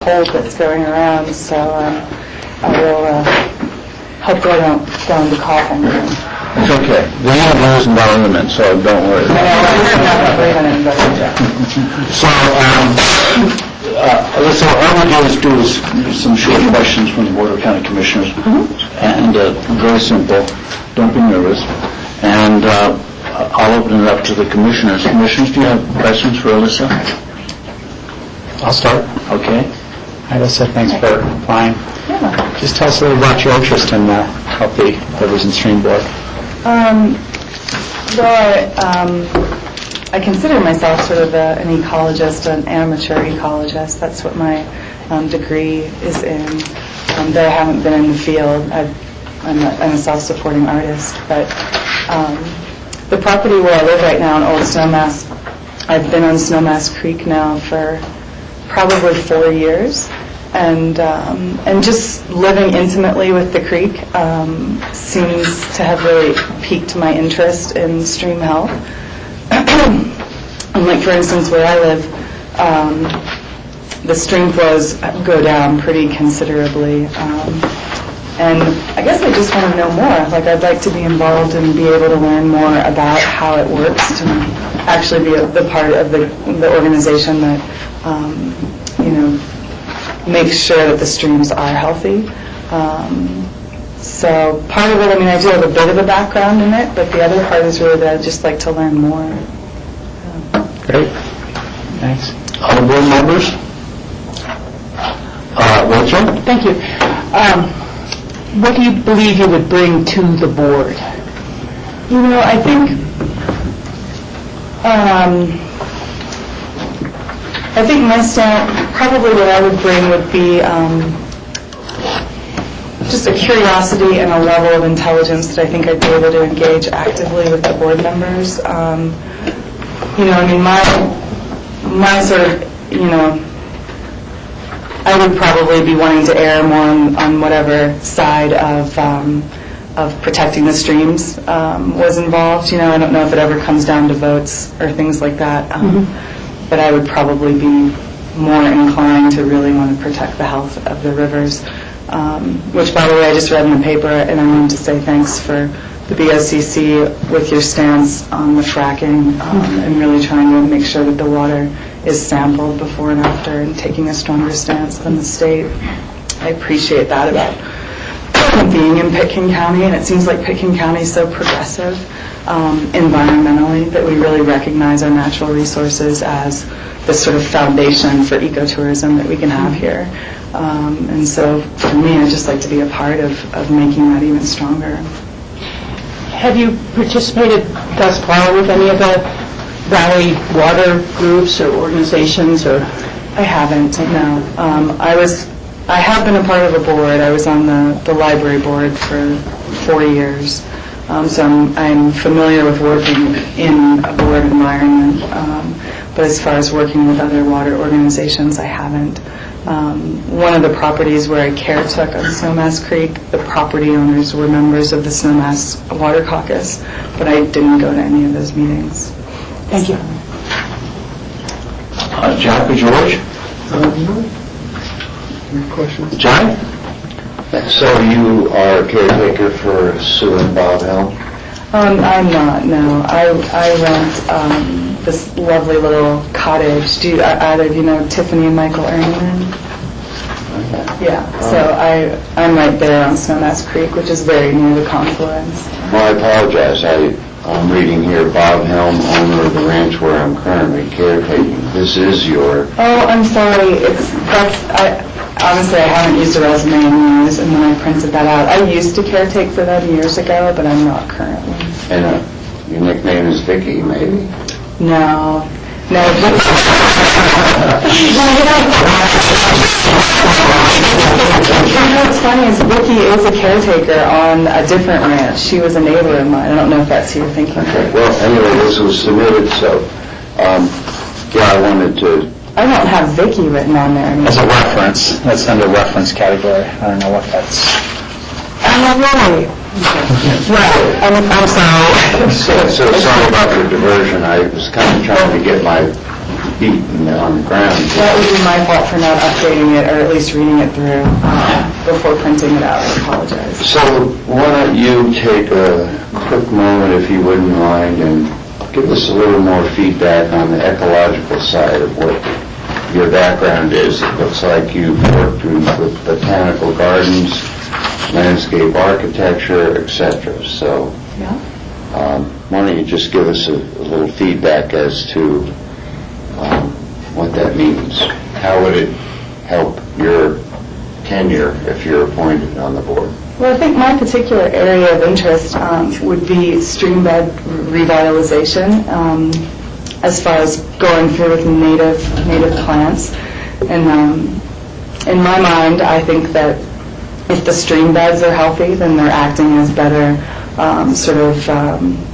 cold that's going around, so I will hopefully I don't go into coughing. It's okay. We have those environment, so don't worry. So, so all we do is some short questions from the Board of County Commissioners, and very simple. Don't be nervous. And I'll open it up to the Commissioners. Commissioners, do you have questions for Alyssa? I'll start. Okay. Hi, Alyssa. Thanks for applying. Yeah. Just tell us a little about your interest in the Healthy Rivers and Stream Board. I consider myself sort of an ecologist, an amateur ecologist. That's what my degree is in. Though I haven't been in the field, I'm a self-supporting artist. But the property where I live right now in Old Snowmass, I've been on Snowmass Creek now for probably 4 years. And just living intimately with the creek seems to have really piqued my interest in stream health. And like, for instance, where I live, the stream flows go down pretty considerably. And I guess I just want to know more. Like, I'd like to be involved and be able to learn more about how it works, to actually be the part of the organization that, makes sure that the streams are healthy. So part of it, I do have a bit of a background in it, but the other part is really that I'd just like to learn more. Great. Thanks. Other board members? Rachel? Thank you. What do you believe you would bring to the board? I think my stand, probably what I would bring would be just a curiosity and a level of intelligence that I think I'd be able to engage actively with the board members. My sort of, I would probably be wanting to err more on whatever side of protecting the streams was involved. I don't know if it ever comes down to votes or things like that. But I would probably be more inclined to really want to protect the health of the rivers, which, by the way, I just read in the paper, and I wanted to say thanks for the BOCC with your stance on the fracking and really trying to make sure that the water is sampled before and after and taking a stronger stance than the state. I appreciate that about being in Pitkin County, and it seems like Pitkin County is so progressive environmentally that we really recognize our natural resources as this sort of foundation for ecotourism that we can have here. And so for me, I'd just like to be a part of making that even stronger. Have you participated thus far with any of the Valley water groups or organizations? Or I haven't, no. I have been a part of a board. I was on the library board for 4 years. So I'm familiar with working in a board environment. But as far as working with other water organizations, I haven't. One of the properties where I caretook on Snowmass Creek, the property owners were members of the Snowmass Water Caucus, but I didn't go to any of those meetings. Thank you. Jack or George? Any questions? John? So you are a caretaker for Sue and Bob Helm? I'm not, no. I rent this lovely little cottage. Do either of you know Tiffany and Michael Erningen? Yeah, so I'm right there on Snowmass Creek, which is very near the confluence. Well, I apologize. I'm reading here, Bob Helm, owner of the ranch where I'm currently caretaking. This is your... Oh, I'm sorry. Honestly, I haven't used a resume in years, and then I printed that out. I used to caretake for them years ago, but I'm not currently. And your nickname is Vicky, maybe? No. What's funny is Vicky is a caretaker on a different ranch. She was a neighbor of mine. I don't know if that's who you're thinking of. Okay. Well, anyway, this was submitted, so I wanted to... I don't have Vicky written on there. As a reference, that's under reference category. I don't know what that's... Oh, really? Right. I'm sorry. So sorry about the diversion. I was kind of trying to get my feet on the ground. That would be my fault for not updating it, or at least reading it through before printing it out. I apologize. So why don't you take a quick moment, if you wouldn't mind, and give us a little more feedback on the ecological side of what your background is. It looks like you've worked with botanical gardens, landscape architecture, etc. So Yeah. why don't you just give us a little feedback as to what that means? How would it help your tenure if you're appointed on the board? Well, I think my particular area of interest would be stream bed revitalization, as far as going through with native plants. And in my mind, I think that if the stream beds are healthy, then they're acting as better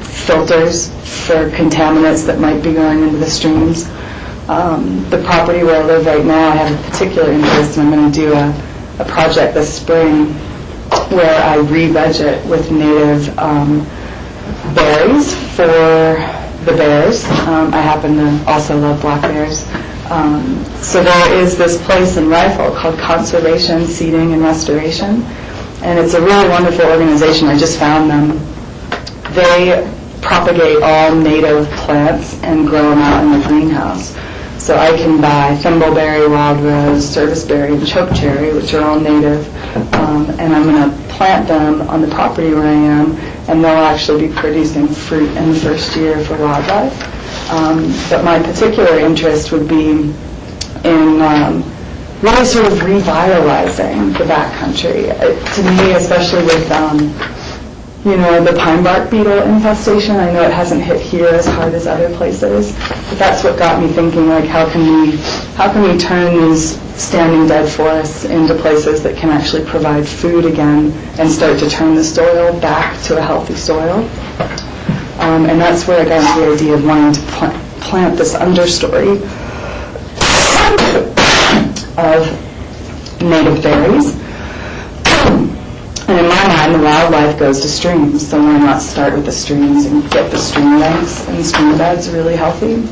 filters for contaminants that might be going into the streams. The property where I live right now, I have a particular interest, and I'm going to do a project this spring where I re-veg it with native berries for the bears. I happen to also love black bears. So there is this place in Rifle called Conservation, Seeding, and Restoration, and it's a really wonderful organization. I just found them. They propagate all native plants and grow them out in the greenhouse. So I can buy thimbleberry, wild rose, serviceberry, and chokecherry, which are all native, and I'm going to plant them on the property where I am, and they'll actually be producing fruit in the first year for wildlife. But my particular interest would be in really sort of revitalizing the backcountry. To me, especially with the pine bark beetle infestation, I know it hasn't hit here as hard as other places, but that's what got me thinking, like, how can we turn these standing dead forests into places that can actually provide food again and start to turn the soil back to a healthy soil. And that's where I got into the idea of wanting to plant this understory of native berries. And in my mind, the wildlife goes to streams, so why not start with the streams and get the stream banks and stream beds really healthy?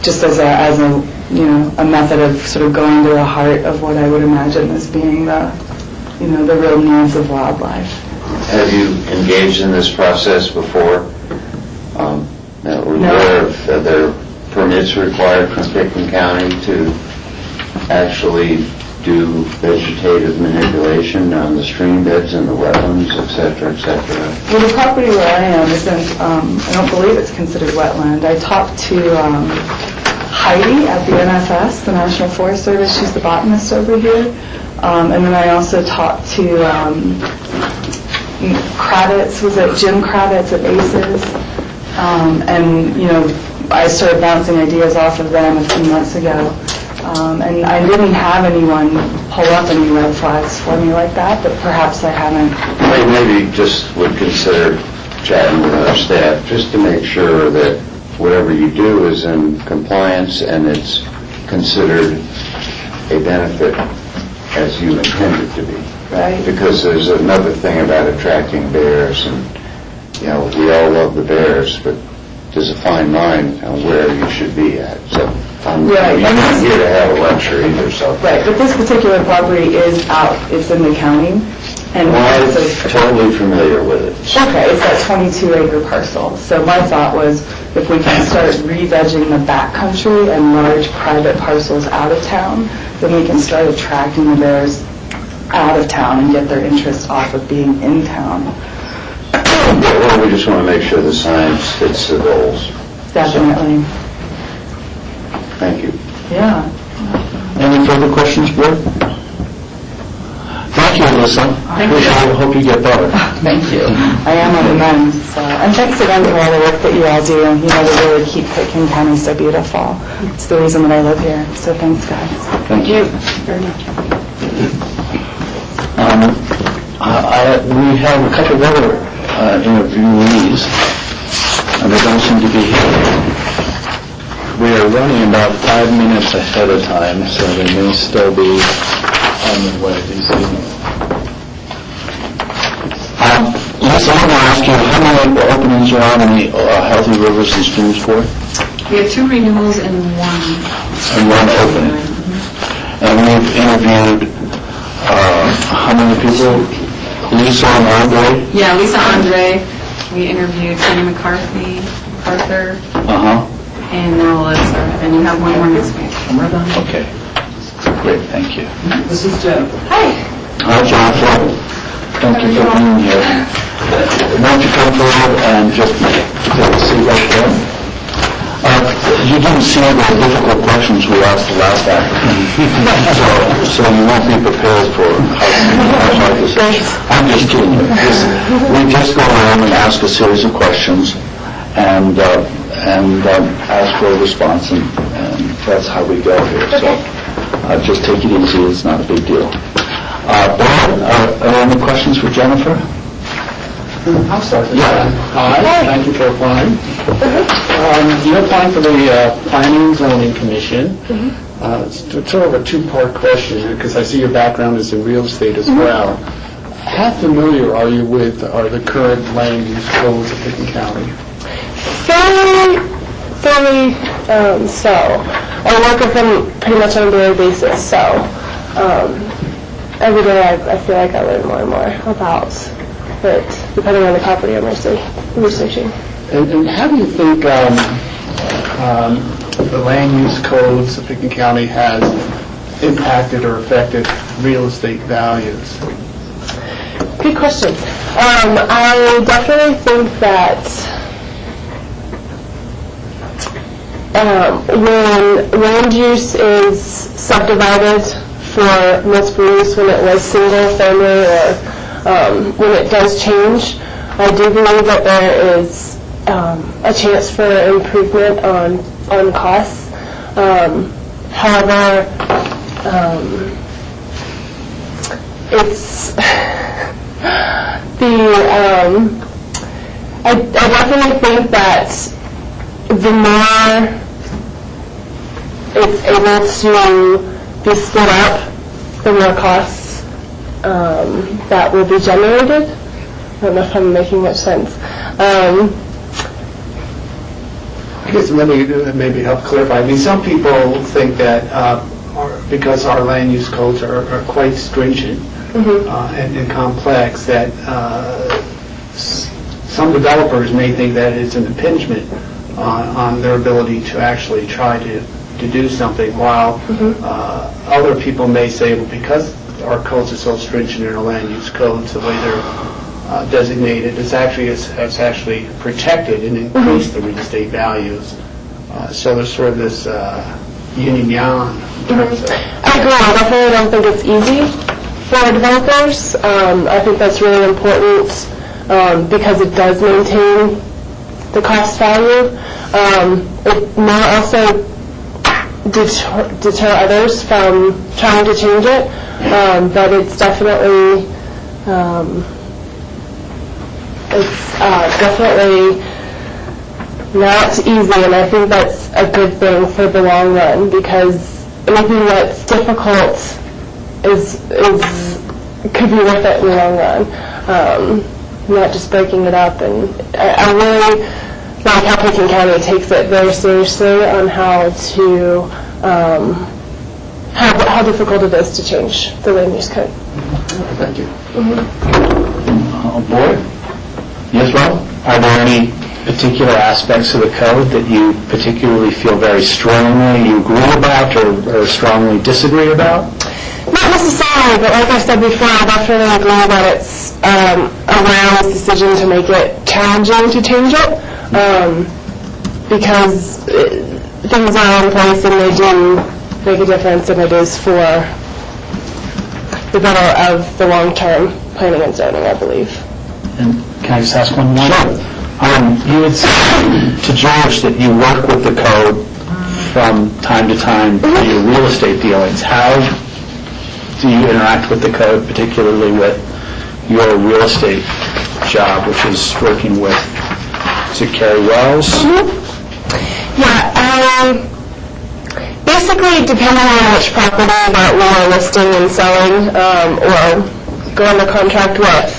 Just as a method of sort of going to the heart of what I would imagine as being the real needs of wildlife. Have you engaged in this process before? Are there permits required from Pickton County to actually do vegetative manipulation on the stream beds and the wetlands, et cetera, et cetera? Well, the property where I am isn't, I don't believe it's considered wetland. I talked to Heidi at the NFS, the National Forest Service. She's the botanist over here. And then I also talked to Kravitz, was it Jim Kravitz at ACES? I started bouncing ideas off of them a few months ago. And I didn't have anyone pull up any red flags for me like that, but perhaps I haven't. Maybe just would consider chatting with our staff just to make sure that whatever you do is in compliance and it's considered a benefit as you intend it to be. Right. Because there's another thing about attracting bears, and we all love the bears, but there's a fine line on where you should be at. So I'm not here to have a lecture either. So right, but this particular property is out. It's in the county. And I'm totally familiar with it. Okay, it's that 22-acre parcel. So my thought was, if we can start re-vegging the backcountry and large private parcels out of town, then we can start attracting the bears out of town and get their interest off of being in town. Well, we just want to make sure the science fits the goals. Definitely. So, thank you. Yeah. Any further questions, Board? Thank you, Alyssa. I hope you get better. Thank you. I am on the mend. So. And thanks again for all the work that you all do, to really keep Pickton County so beautiful. It's the reason that I live here. So thanks, guys. Thank you. Very much. We have a couple of other interviewees, and they don't seem to be here. We are running about 5 minutes ahead of time, so they may still be on the way this evening. Yes, I want to ask you, how many openings are on in the Healthy Rivers and Streams Board? We have 2 renewals and 1. And one opening. And we've interviewed, how many people? Lisa and Andre? Yeah, Lisa Andre. We interviewed Kenny McCarthy, Arthur, Uh-huh. and Melissa. And you have one more next week. Okay. Great, thank you. This is Jennifer. Hi. Hi, Jennifer. Thank you for being here. Why don't you come forward and just take a seat right there? You didn't see the difficult questions we asked the last applicant, so you won't be prepared for how hard this is. I'm just kidding you. We just go around and ask a series of questions and ask for a response, and that's how we go here. So just take it easy. It's not a big deal. Bob, are there any questions for Jennifer? I'll start this Yeah. time. Hi, thank you for applying. You're applying for the Planning and Zoning Commission. It's sort of a two-part question, because I see your background is in real estate as well. How familiar are you with the current land use codes of Pickens County? Fairly so. I work with them pretty much on a daily basis, so every day I feel like I learn more and more about it, depending on the property I'm researching. And how do you think the land use codes of Pickens County has impacted or affected real estate values? Good question. I definitely think that when land use is subdivided for multiple use, when it was single family or when it does change, I do believe that there is a chance for improvement on costs. However, it's I definitely think that the more it's able to be split up, the more costs that will be generated. I don't know if I'm making much sense. I guess maybe help clarify. I mean, some people think that because our land use codes are quite stringent and complex, that some developers may think that it's an impingement on their ability to actually try to do something, while other people may say, well, because our codes are so stringent in our land use codes, the way they're designated, has actually protected and increased the real estate values. So there's sort of this yin and yang. I agree. I definitely don't think it's easy for developers. I think that's really important because it does maintain the cost value. It may also deter others from trying to change it, but it's definitely not easy, and I think that's a good thing for the long run, because anything that's difficult could be worth it in the long run. Not just breaking it up, and I really like how Pickens County takes it very seriously on how difficult it is to change the land use code. Thank you. Board? Yes, Rob? Are there any particular aspects of the code that you particularly feel very strongly you agree about or strongly disagree about? Not necessarily, but like I said before, I definitely agree that it's a wise decision to make it challenging to change it, because things are in place and they do make a difference, and it is for the better of the long-term planning and zoning, I believe. And can I just ask one more? Sure. You had said to George that you work with the code from time to time for your real estate dealings. How do you interact with the code, particularly with your real estate job, which is working with, is it Carrie Wells? Yeah, basically depending on which property that we are listing and selling or go under contract with,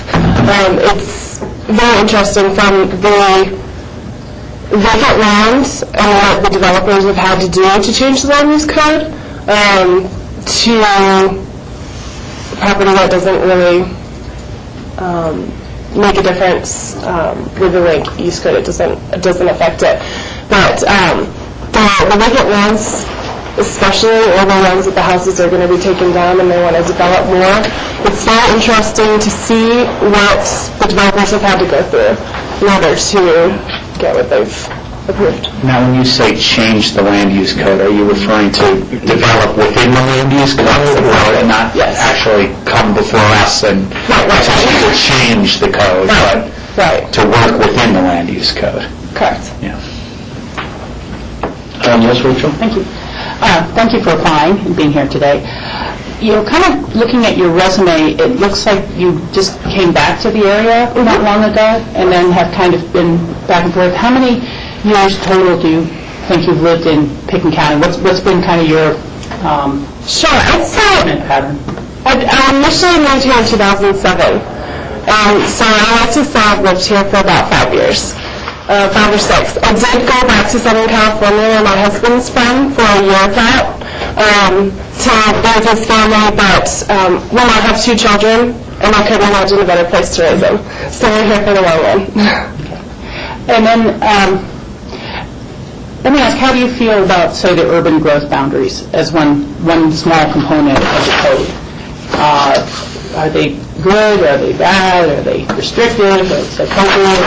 it's very interesting from the vacant land and what the developers have had to do to change the land use code to property that doesn't really make a difference with the land use code. It doesn't affect it. But the vacant lands, especially, or the ones that the houses are going to be taken down and they want to develop more, it's very interesting to see what the developers have had to go through in order to get what they've approved. Now, when you say change the land use code, are you referring to develop within the land use code, or not actually come before us and to change the code, but to work within the land use code? Correct. Yeah. Yes, Rachel? Thank you. Thank you for applying and being here today. You know, kind of looking at your resume, it looks like you just came back to the area not long ago and then have kind of been back and forth. How many years total do you think you've lived in Picken County? What's been kind of your Sure, I'd say pattern? I initially moved here in 2007. So I like to say I've lived here for about 5 years. 5 or 6. I did go back to Southern California where my husband's from for a year of that to be with his family, but when I have 2 children, and I couldn't imagine a better place to raise them. So we're here for the long run. And then let me ask, how do you feel about, say, the urban growth boundaries as one small component of the code? Are they good? Are they bad? Are they restrictive? Are they appropriate?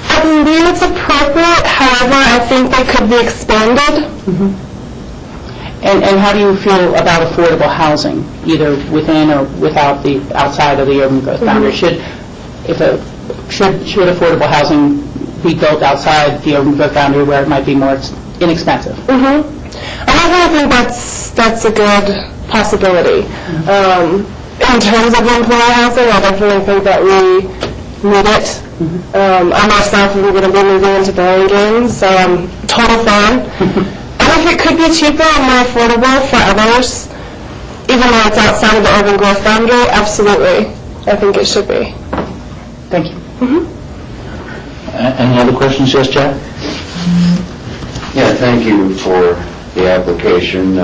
I believe it's appropriate, however, I think they could be expanded. And how do you feel about affordable housing, either within or without the outside of the urban growth boundary? Should affordable housing be built outside the urban growth boundary where it might be more inexpensive? I definitely think that's a good possibility. In terms of employee housing, I definitely think that we need it. I myself am going to be moving into Burlingame, so I'm a total fan. And if it could be cheaper and more affordable for others, even though it's outside of the urban growth boundary, absolutely. I think it should be. Thank you. Any other questions? Yes, Jack? Yeah, thank you for the application.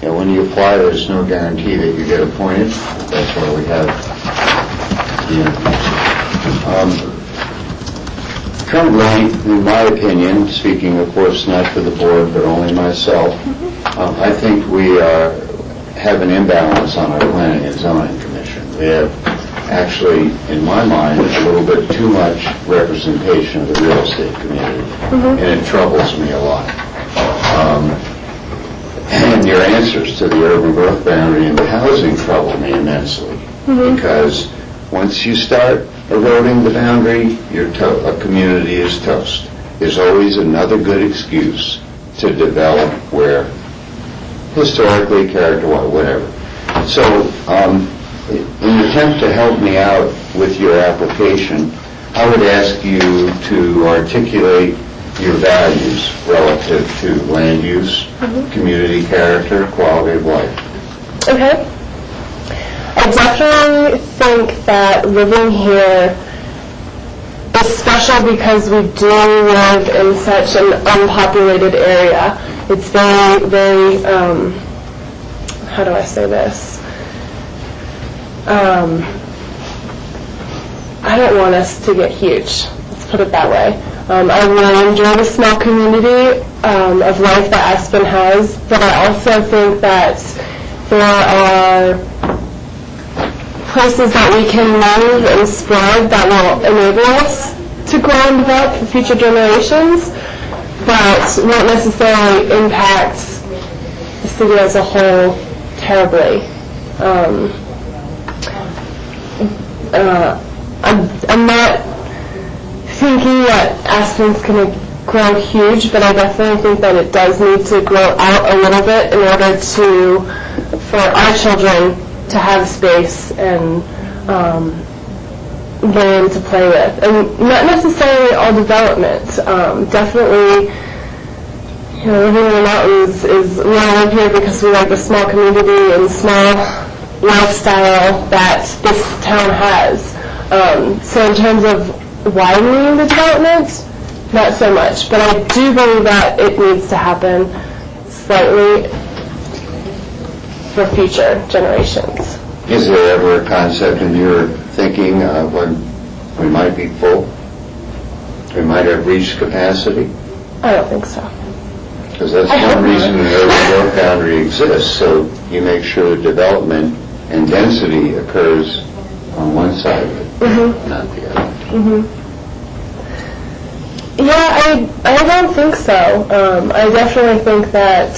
When you apply, there's no guarantee that you get appointed. That's why we have the interviews. Currently, in my opinion, speaking of course not for the board but only myself, I think we have an imbalance on our planning and zoning commission. We have actually, in my mind, a little bit too much representation of the real estate community, and it troubles me a lot. And your answers to the urban growth boundary and the housing trouble me immensely, because once you start eroding the boundary, a community is toast. There's always another good excuse to develop where historically, character-wise, whatever. So, in an attempt to help me out with your application, I would ask you to articulate your values relative to land use, community character, quality of life. Okay. I definitely think that living here is special because we do live in such an unpopulated area. It's very, very, how do I say this? I don't want us to get huge. Let's put it that way. I really enjoy the small community of life that Aspen has, but I also think that there are places that we can move and spread that will enable us to grow and develop for future generations, but won't necessarily impact the city as a whole terribly. I'm not thinking that Aspen's going to grow huge, but I definitely think that it does need to grow out a little bit in order for our children to have space and land to play with. And not necessarily all development. Definitely, living in the mountains is, we live here because we like the small community and small lifestyle that this town has. So in terms of widening the development, not so much. But I do believe that it needs to happen slightly for future generations. Is there ever a concept in your thinking when we might be full? We might have reached capacity? I don't think so. Because that's one reason an urban growth boundary exists, so you make sure the development and density occurs on one side of it, not the other. Yeah, I don't think so. I definitely think that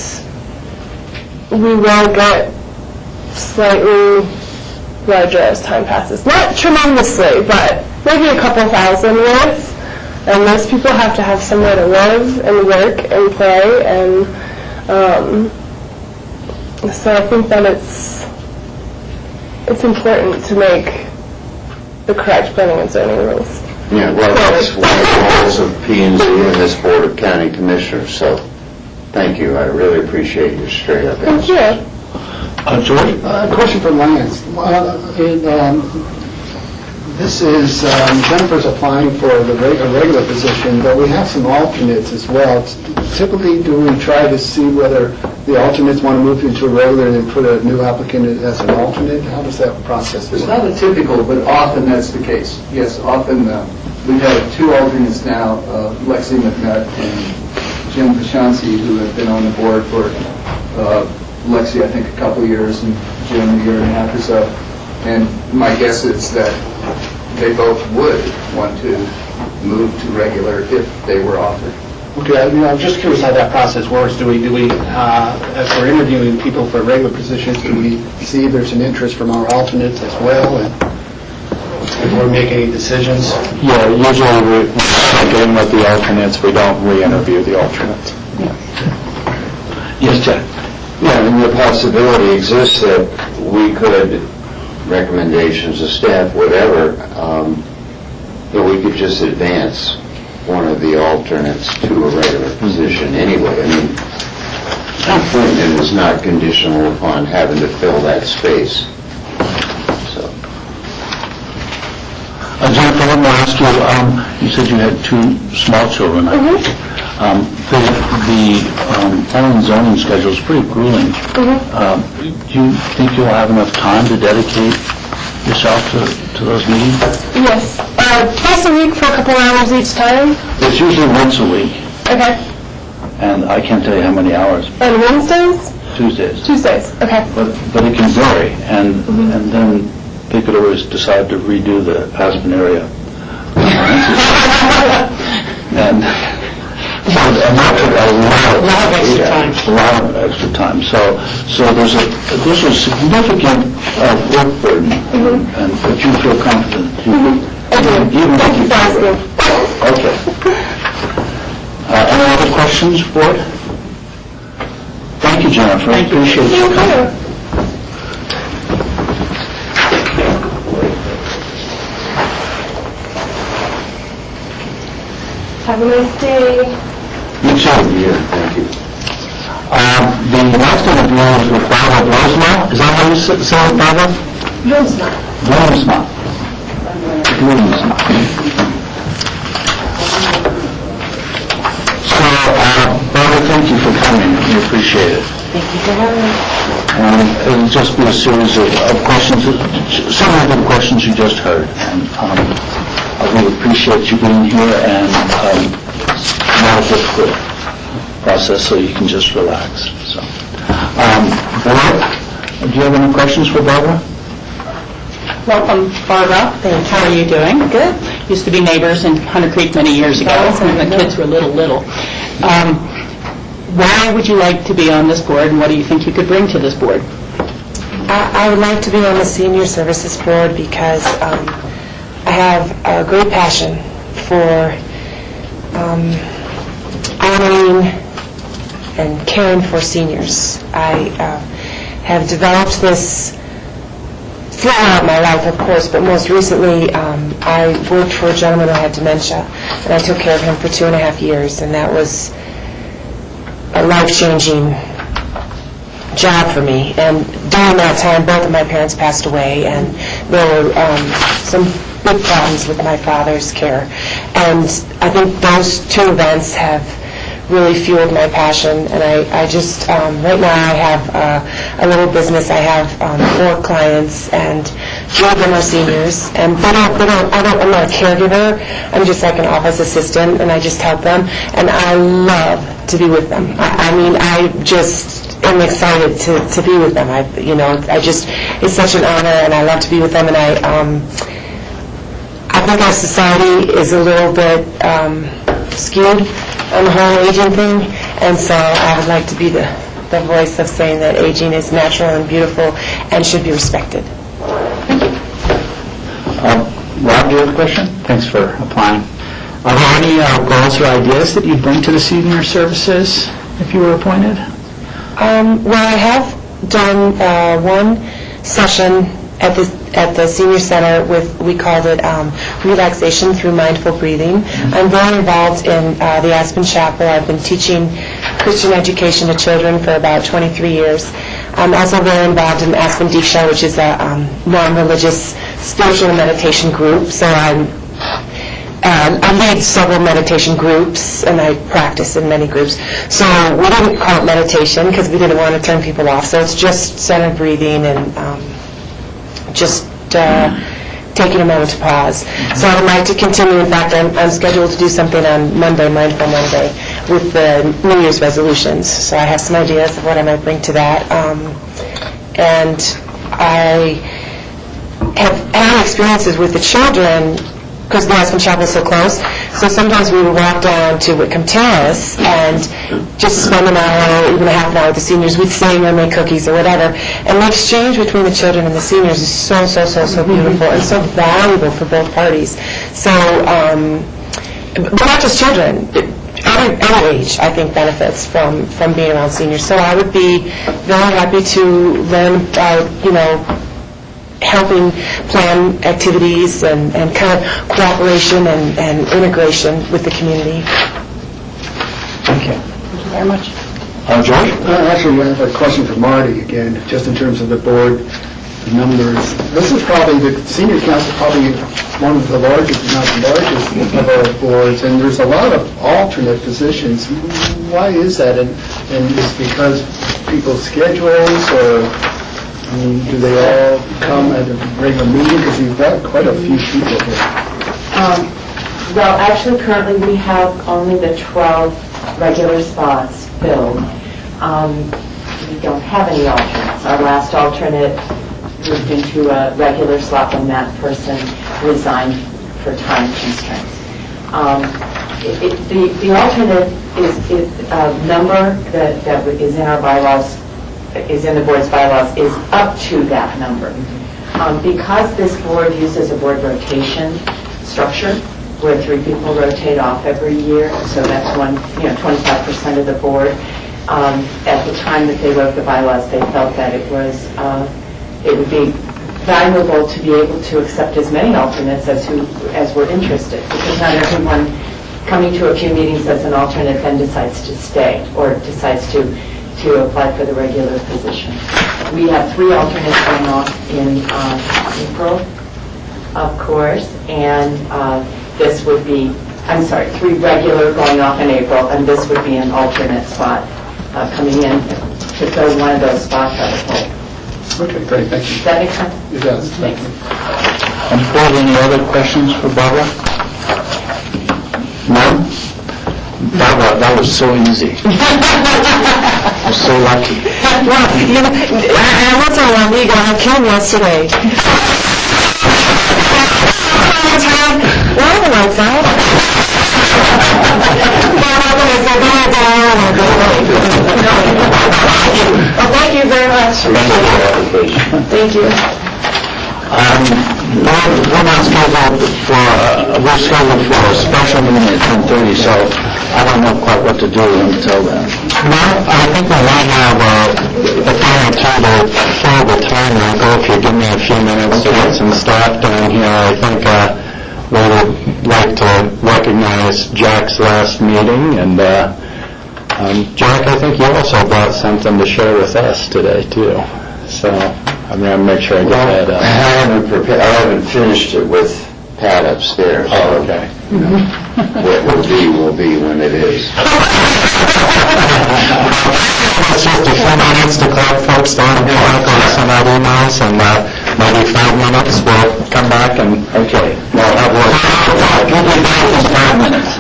we will get slightly larger as time passes. Not tremendously, but maybe a couple thousand worth. And most people have to have somewhere to live and work and play, and so I think that it's important to make the correct planning and zoning rules. Yeah, well, that's one of the goals of P&Z and this Board of County Commissioners, so thank you. I really appreciate your straight up Thank answer. you. George? A question for Lance. This is, Jennifer's applying for a regular position, but we have some alternates as well. Typically, do we try to see whether the alternates want to move into a regular and then put a new applicant as an alternate? How does that process work? It's not a typical, but often that's the case. Yes, often we've had two alternates now, Lexi McNutt and Jim Pashansi, who have been on the board for Lexi, I think, a couple of years, and Jim a year and a half or so. And my guess is that they both would want to move to regular if they were offered. Okay, I'm just curious how that process works. Do we, as we're interviewing people for regular positions, do we see if there's an interest from our alternates as well, and before we make any decisions? Yeah, usually we're getting with the alternates, we don't re-interview the alternates. Yes, Jack? Yeah, and the possibility exists that we could, recommendations of staff, whatever, that we could just advance one of the alternates to a regular position anyway. I mean, appointment is not conditional upon having to fill that space. So, Jennifer, let me ask you, you said you had two small children. The planning and zoning schedule is pretty grueling. Do you think you'll have enough time to dedicate yourself to those meetings? Yes. Twice a week for a couple hours each time. It's usually once a week, Okay. and I can't tell you how many hours. And Wednesdays? Tuesdays. Tuesdays. Okay. But it can vary, and then they could always decide to redo the Aspen area. And that took a lot of extra time. A lot of extra time. So there's a significant work burden, but you feel confident. Thank you for asking. Okay. Any other questions, Board? Thank you, Jennifer. I appreciate you coming. Have a nice day. You too. yeah, thank you. The next interview is with Barbara Blosma. Is that how you say it, Barbara? Blosma. So, Barbara, thank you for coming. We appreciate it. Thank you for having me. And it'll just be a series of questions, similar to the questions you just heard. And I really appreciate you being here, and not a difficult process, so you can just relax. So, Board, do you have any questions for Barbara? Welcome, Barbara. How are you doing? Good. Used to be neighbors in Hunter Creek many years ago when the kids were little. Why would you like to be on this board, and what do you think you could bring to this board? I would like to be on the Senior Services Board because I have a great passion for honoring and caring for seniors. I have developed this throughout my life, of course, but most recently I worked for a gentleman who had dementia, and I took care of him for 2.5 years, and that was a life-changing job for me. And during that time, both of my parents passed away, and there were some big problems with my father's care. And I think those two events have really fueled my passion. And I just, right now I have a little business. I have 4 clients, and 3 of them are seniors. And I'm not a caregiver. I'm just like an office assistant, and I just help them. And I love to be with them. I mean, I just am excited to be with them. It's such an honor, and I love to be with them. And I think our society is a little bit skewed on the whole aging thing, and so I would like to be the voice of saying that aging is natural and beautiful and should be respected. Rob, do you have a question? Thanks for applying. Are there any goals or ideas that you'd bring to the senior services if you were appointed? Well, I have done one session at the senior center with, we called it relaxation through mindful breathing. I'm very involved in the Aspen Chapel. I've been teaching Christian education to children for about 23 years. I'm also very involved in Aspen Diksha, which is a non-religious spiritual meditation group. So I lead several meditation groups, and I practice in many groups. So we didn't call it meditation because we didn't want to turn people off. So it's just centered breathing and just taking a moment to pause. So I would like to continue. In fact, I'm scheduled to do something on Monday, Mindful Monday, with the New Year's resolutions. So I have some ideas of what I might bring to that. And I have had experiences with the children because the Aspen Chapel is so close. So sometimes we would walk down to Whitcomb Terrace and just spend an hour or even a half an hour with the seniors. We'd sing or make cookies or whatever. And the exchange between the children and the seniors is so beautiful and so valuable for both parties. So, but not just children. Every age, I think, benefits from being around seniors. So I would be very happy to learn about, helping plan activities and kind of cooperation and integration with the community. Thank you. Thank you very much. George? Actually, I have a question for Marty again, just in terms of the board numbers. This is probably, the senior council is probably one of the largest, if not the largest, of our boards, and there's a lot of alternate positions. Why is that? And is it because people's schedules, or do they all come at a regular meeting? Because you've got quite a few people here. Well, actually, currently we have only the 12 regular spots filled. We don't have any alternates. Our last alternate moved into a regular slot when that person resigned for time constraints. The alternate is a number that is in our bylaws, is in the board's bylaws, is up to that number. Because this board uses a board rotation structure, where 3 people rotate off every year, so that's 25% of the board. At the time that they wrote the bylaws, they felt that it would be valuable to be able to accept as many alternates as were interested, because not everyone coming to a few meetings as an alternate then decides to stay or decides to apply for the regular position. We have 3 alternates going off in April, of course, and this would be, 3 regular going off in April, and this would be an alternate spot coming in to fill one of those spots out of hold. Okay, great, thank you. Does that make sense? It does, thank you. Any other questions for Barbara? No? Barbara, that was so easy. I was so lucky. Well, I went to one league on Kim yesterday. Well, the lights out. Well, thank you very much. Thank you. We're scheduled for a special meeting at 10:30, so I don't know quite what to do until then. No, I think we might have the final time to fill the time. Michael, if you give me a few minutes to get some staff down here, I think we would like to recognize Jack's last meeting. And Jack, I think you also brought something to share with us today, too. So I'm going to make sure I get that up. I haven't finished it with pad upstairs. Oh, okay. What will be when it is. It's just a few minutes to collect folks down here, or send out emails, and maybe 5 minutes, we'll come back and Okay. we'll have work. We'll be back in 5 minutes.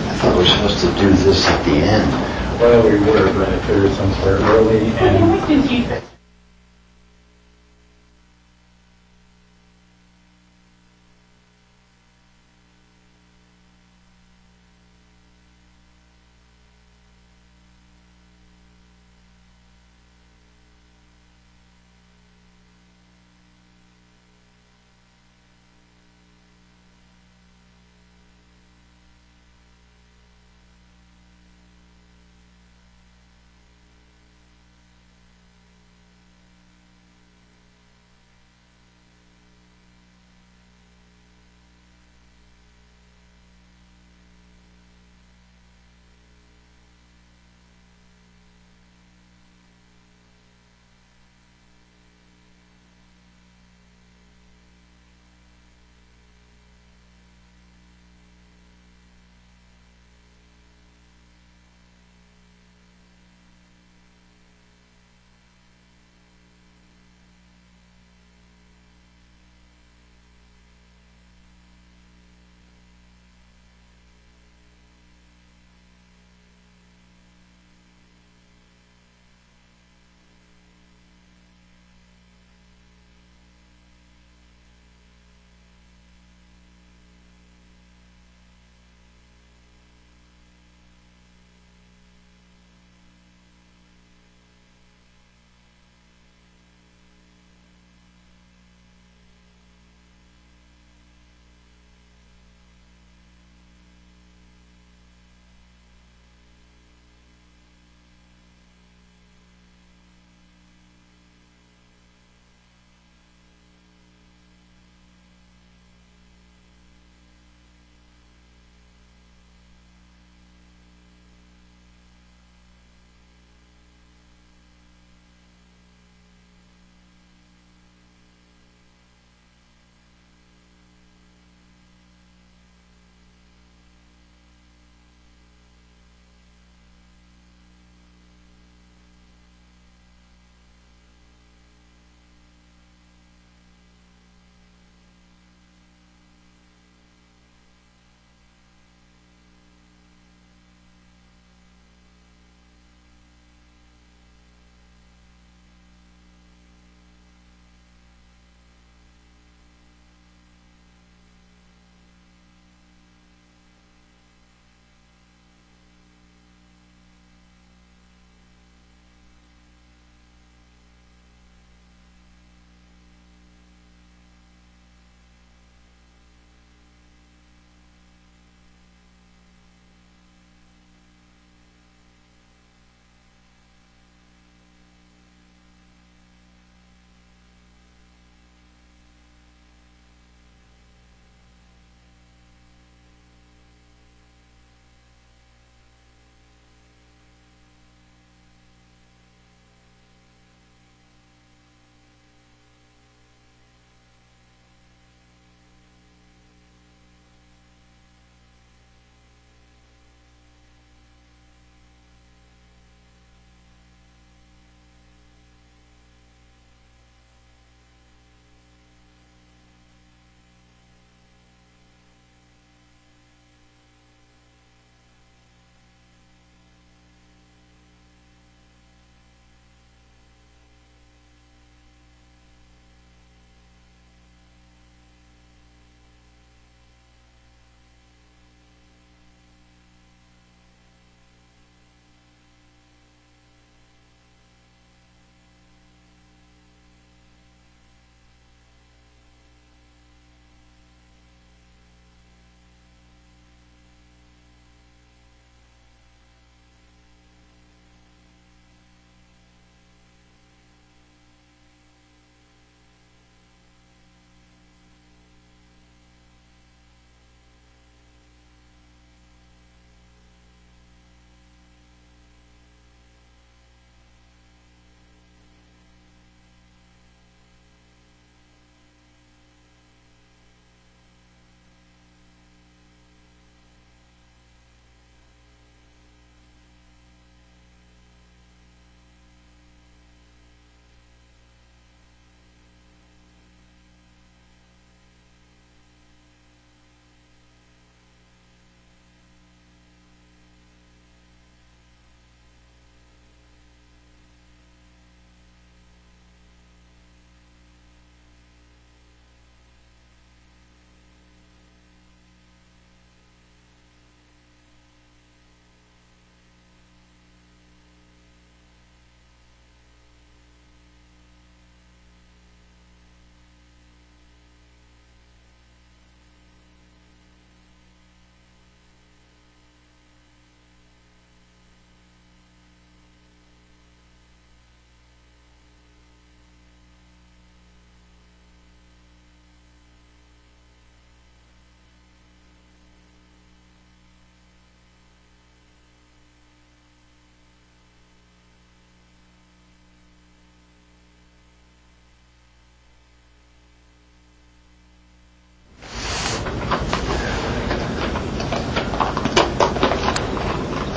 I thought we were supposed to do this at the end. Well, we were, but I figured since we're early and...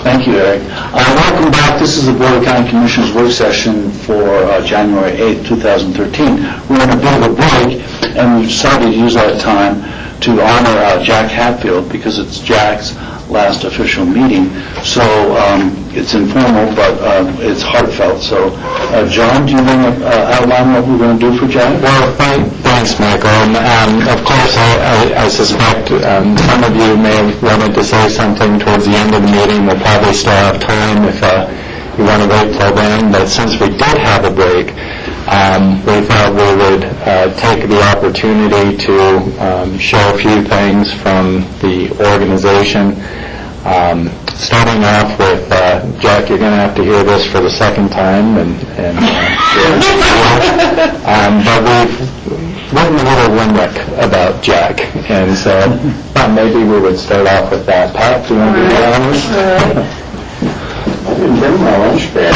Thank you, Eric. Welcome back. This is the Board of County Commissioners work session for January 8th, 2013. We're in a bit of a break, and we've decided to use that time to honor Jack Hatfield because it's Jack's last official meeting. So it's informal, but it's heartfelt. So, John, do you want to outline what we're going to do for Jack? Well, thanks, Michael. And of course, I suspect some of you may have wanted to say something towards the end of the meeting. We'll probably still have time if you want to wait till then. But since we did have a break, we thought we would take the opportunity to share a few things from the organization. Starting off with, Jack, you're going to have to hear this for the second time, but we've written a little limerick about Jack, and so maybe we would start off with that. Pat, do you want to do that on this? I didn't bring my lunch bag.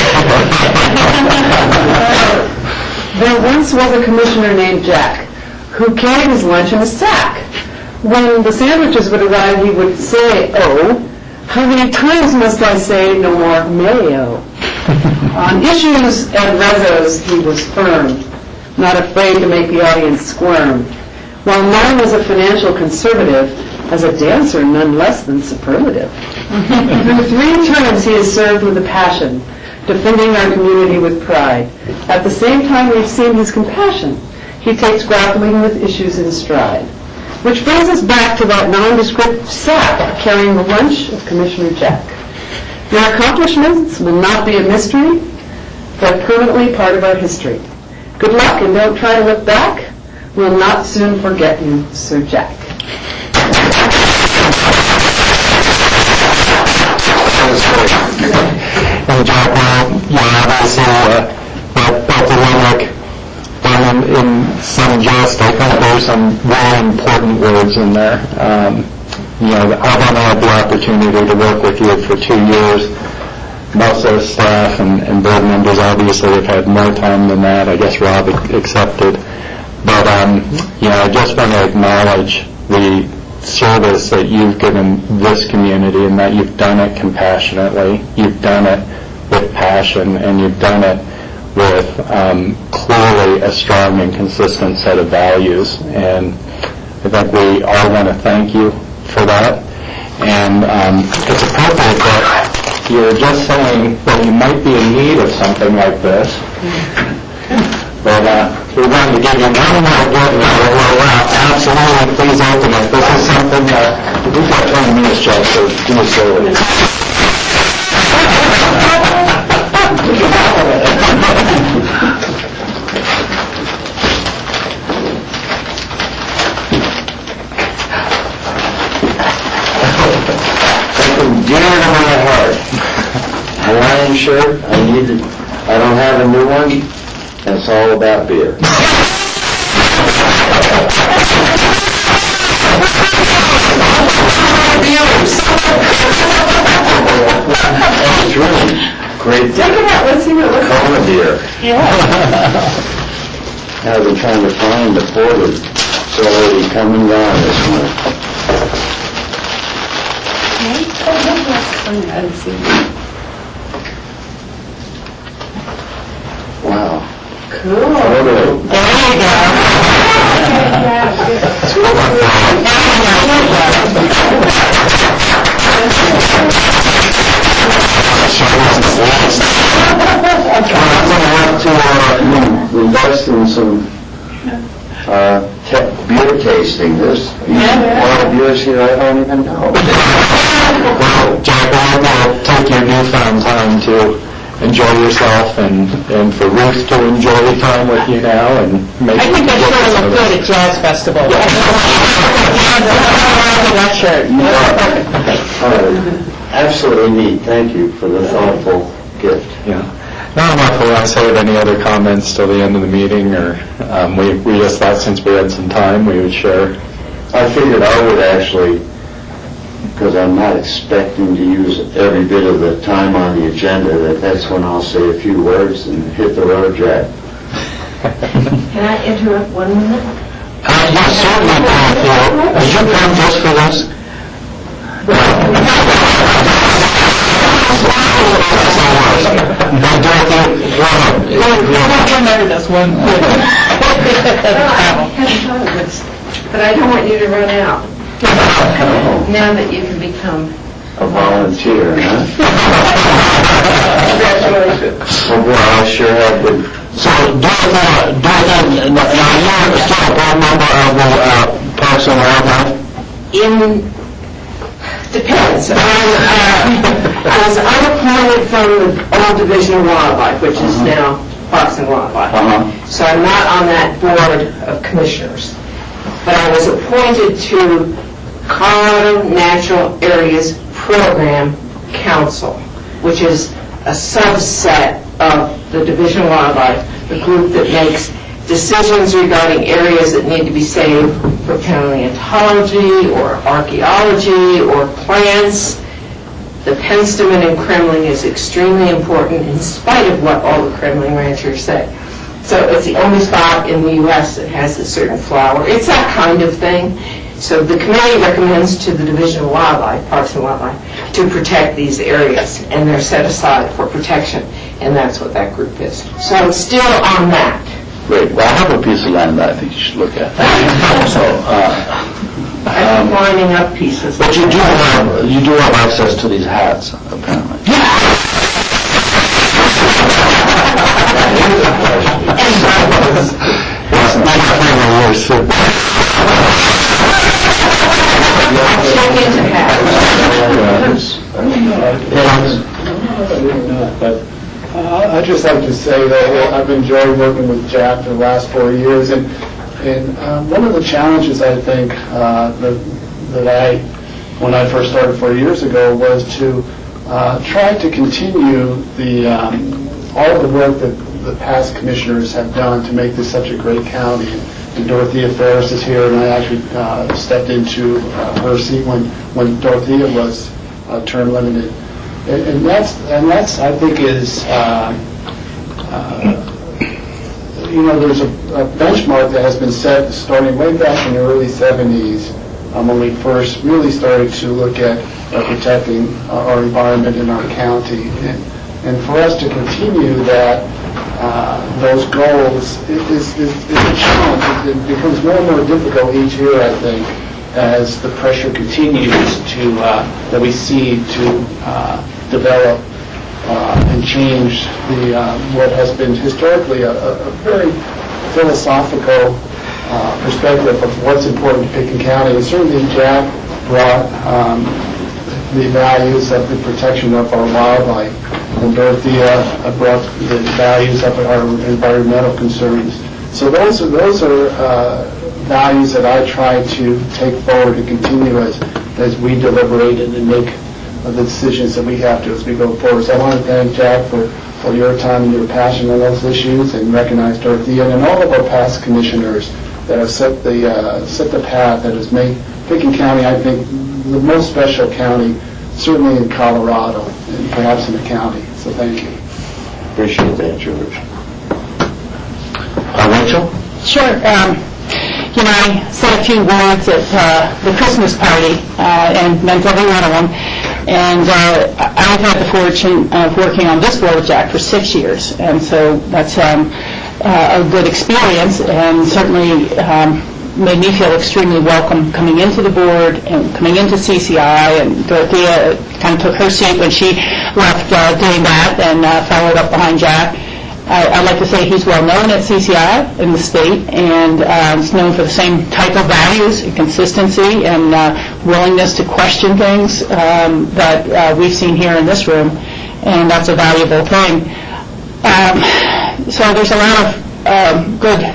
There once was a commissioner named Jack who carried his lunch in a sack. When the sandwiches would arrive, he would say, "Oh, how many times must I say no more mayo?" On issues and rezos, he was firm, not afraid to make the audience squirm. While known as a financial conservative, as a dancer, none less than superlative. Through 3 terms, he has served with a passion, defending our community with pride. At the same time, we've seen his compassion. He takes grappling with issues in stride. Which brings us back to that nondescript sack carrying the lunch of Commissioner Jack. Your accomplishments will not be a mystery, but permanently part of our history. Good luck, and don't try to look back. We'll not soon forget you, Sir Jack. And Jack, obviously, both the limerick in some jest, I think there's some really important words in there. I've only had the opportunity to work with you for 2 years. Most of the staff and board members obviously have had more time than that. I guess Rob accepted. But, I just want to acknowledge the service that you've given this community and that you've done it compassionately, you've done it with passion, and you've done it with clearly a strong and consistent set of values. And I think we all want to thank you for that. And it's appropriate that you're just saying that you might be in need of something like this. But we wanted to give you one more good absolutely, please open it. This is something that we've got 20 minutes, Jeff, so do it slowly. Dear to my heart, Hawaiian shirt, I don't have a new one, and it's all about beer. It's really great. Take it out, let's see what it looks like. Kona beer. Yeah. I've been trying to find the porter, so already coming down this morning. Wow. Cool. Totally. There you I'm going to have to invest in some beer tasting. There's a lot of beers here I don't even know. Well, Jack, we'll take your newfound time to enjoy yourself and for Ruth to enjoy time with you now and make I think that shirt will look good at Jazz Festival. That shirt. Absolutely neat. Thank you for the thoughtful gift. Yeah. Not enough we want to say any other comments till the end of the meeting, or we just thought since we had some time we would share. I figured I would actually, because I'm not expecting to use every bit of the time on the agenda, that's when I'll say a few words and hit the road, Jack. Can I interrupt 1 minute? Yes, certainly. Did you come just for this? started us one. But I don't want you to run out. Now that you can become A volunteer, huh? Congratulations. Well, boy, I sure have been. So, Dorothy, now you're still a board member of the Parks and Wildlife? Depends. I was unappointed from the old Division of Wildlife, which is now Parks and Wildlife. So I'm not on that board of commissioners. But I was appointed to Colorado Natural Areas Program Council, which is a subset of the Division of Wildlife, the group that makes decisions regarding areas that need to be saved for paleontology or archaeology or plants. The penstemon in Kremling is extremely important in spite of what all the Kremling ranchers say. So it's the only spot in the U.S. that has a certain flower. It's that kind of thing. So the committee recommends to the Division of Wildlife, Parks and Wildlife, to protect these areas, and they're set aside for protection, and that's what that group is. So I'm still on that. Great. Well, I have a piece of land that I think you should look at. So, I'm lining up pieces. but you do have access to these hats, apparently. Check into hats. But I'd just like to say that I've enjoyed working with Jack for the last 4 years, and one of the challenges I think that when I first started 4 years ago, was to try to continue all the work that the past commissioners have done to make this such a great county. And Dorothea Ferris is here, and I actually stepped into her seat when Dorothea was term limited. And that's I think is, there's a benchmark that has been set starting way back in the early 70s when we first really started to look at protecting our environment in our county. And for us to continue those goals is a challenge. It becomes more and more difficult each year, I think, as the pressure continues that we see to develop and change what has been historically a very philosophical perspective of what's important to Pitkin County. And certainly Jack brought the values of the protection of our wildlife, and Dorothea brought the values of our environmental concerns. So those are values that I try to take forward and continue as we deliberate and make the decisions that we have to as we go forward. So I want to thank Jack for your time and your passion on those issues, and recognize Dorothea and all of our past commissioners that have set the path that has made Pitkin County, I think, the most special county, certainly in Colorado and perhaps in the county. So thank you. Appreciate that, George. Rachel? Sure. I said a few words at the Christmas party and meant every one of them. And I've had the fortune of working on this board with Jack for 6 years, and so that's a good experience, and certainly made me feel extremely welcome coming into the board and coming into CCI. And Dorothea kind of took her seat when she left doing that, and followed up behind Jack. I'd like to say he's well known at CCI in the state, and is known for the same type of values and consistency and willingness to question things that we've seen here in this room, and that's a valuable thing. So there's a lot of good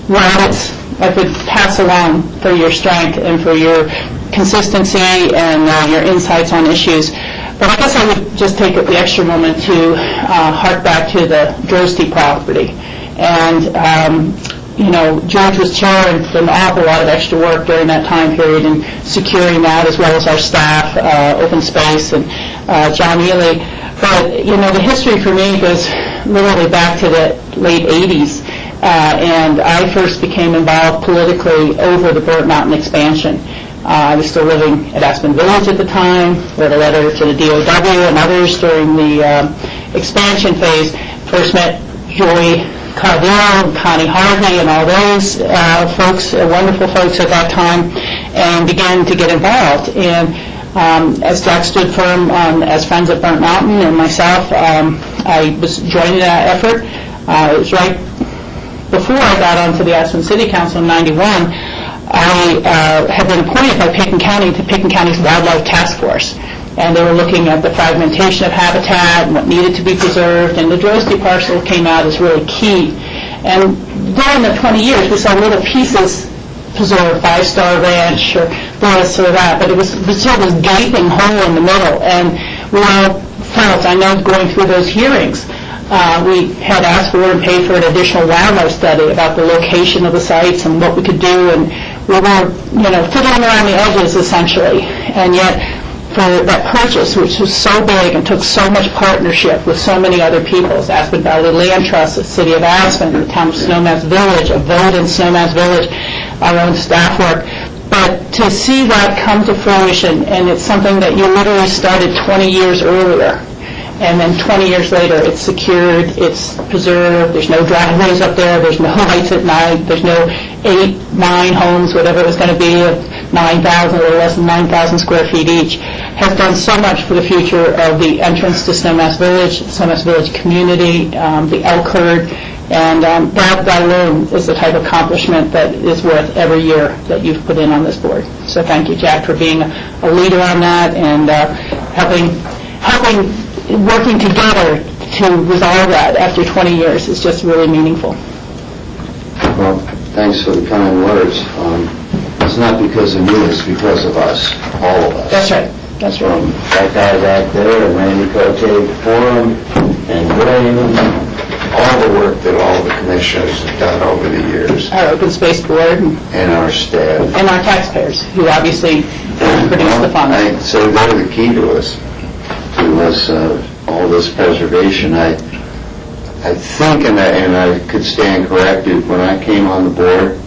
words I could pass along for your strength and for your consistency and your insights on issues. But I guess I would just take the extra moment to hark back to the Droste property. And, George was chairing an awful lot of extra work during that time period in securing that, as well as our staff, open space, and John Ely. But, the history for me goes literally back to the late 80s. And I first became involved politically over the Burnt Mountain expansion. I was still living at Aspen Village at the time, wrote a letter to the DOW and others during the expansion phase. First met Joy Carville, Connie Harvey, and all those folks, wonderful folks at that time, and began to get involved. And as Jack stood firm as friends at Burnt Mountain and myself, I was joining that effort. It was right before I got onto the Aspen City Council in '91. I had been appointed by Pitkin County to Pitkin County's Wildlife Task Force. And they were looking at the fragmentation of habitat and what needed to be preserved, and the Drosty parcel came out as really key. And during the 20 years, we saw little pieces preserved, 5-Star Ranch or this or that, but it was sort of this gaping hole in the middle. And we all felt, I know going through those hearings, we had asked for and paid for an additional wildlife study about the location of the sites and what we could do, and we were, fiddling around the edges essentially. And yet, for that purchase, which was so big and took so much partnership with so many other peoples, Aspen Valley Land Trust, the City of Aspen, the town of Snowmass Village, a vote in Snowmass Village, our own staff work. But to see that come to fruition, and it's something that you literally started 20 years earlier, and then 20 years later it's secured, it's preserved, there's no driveways up there, there's no lights at night, there's no 8, 9 homes, whatever it was going to be, of 9,000 or less than 9,000 square feet each, has done so much for the future of the entrance to Snowmass Village, the Snowmass Village community, the elk herd, and that alone is the type of accomplishment that is worth every year that you've put in on this board. So thank you, Jack, for being a leader on that and helping working together to resolve that after 20 years is just really meaningful. Well, thanks for the kind words. It's not because of you, it's because of us, all of us. That's right. That's right. That guy back there, and Randy Cote before him, and William, all the work that all the commissioners have done over the years. Our Open Space Board. And our staff. And our taxpayers, who obviously produce the funds. I'd say they're the key to us, all this preservation. I think, and I could stand corrected, when I came on the board,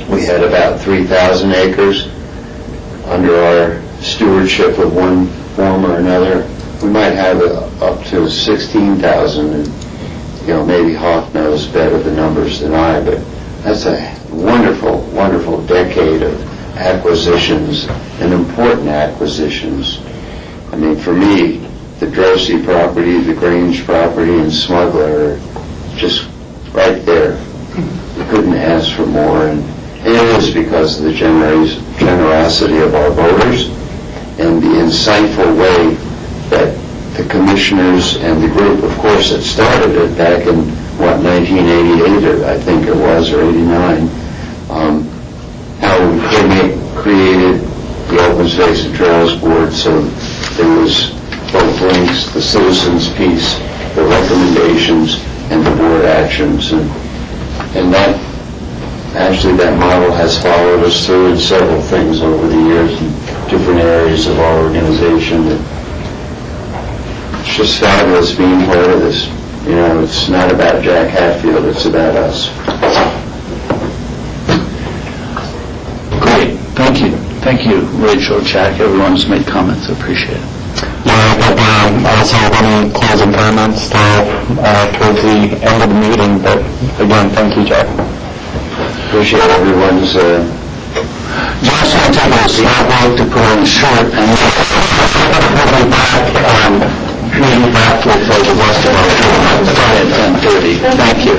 we had about 3,000 acres under our stewardship of one form or another. We might have up to 16,000, and maybe Hawk knows better the numbers than I, but that's a wonderful, wonderful decade of acquisitions, and important acquisitions. I mean, for me, the Drosy property, the Grange property, and Smuggler are just right there. We couldn't ask for more, and it is because of the generosity of our voters and the insightful way that the commissioners and the group, of course, that started it back in, 1988, or I think it was, or 89, how we created the Open Space and Trails Board, so there was both links, the citizens piece, the recommendations, and the board actions. And that model has followed us through in several things over the years in different areas of our organization. It's just fabulous being part of this. It's not about Jack Hatfield, it's about us. Great, thank you. Thank you, Rachel, Jack, everyone who's made comments, I appreciate it. I also have any closing comments towards the end of the meeting, but again, thank you, Jack. Appreciate everyone's... Josh, I'll take a slot to put on short, and we'll be back, meeting back with the rest of our show. Start at 10:30. Thank you.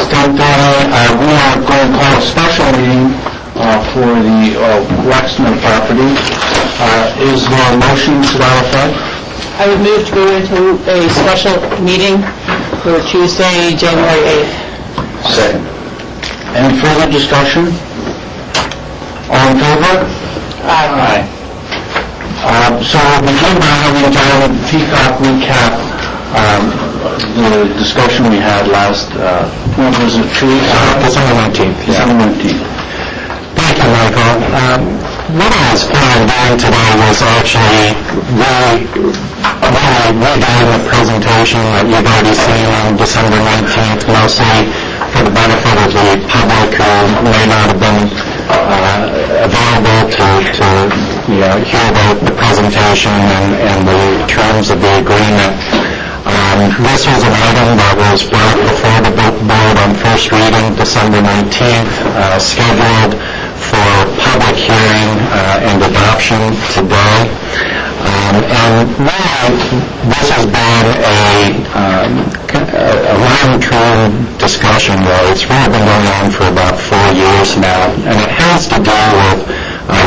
it's 10:30. We are going to call a special meeting for the Wexner property. Is there a motion to that effect? I would move to go into a special meeting for Tuesday, January 8th. Second. Any further discussion? All in favor? Aye. So we'll begin by having John Peacock recap the discussion we had last, what was it, 2 weeks ago? December 19th. December 19th. Thank you, Michael. What I was planning on doing today was actually redoing the presentation that you've already seen on December 19th, mostly for the benefit of the public who may not have been available to hear about the presentation and the terms of the agreement. This was an item that was brought before the board on first reading December 19th, scheduled for public hearing and adoption today. And really, this has been a long-term discussion, though. It's really been going on for about 4 years now, and it has to do with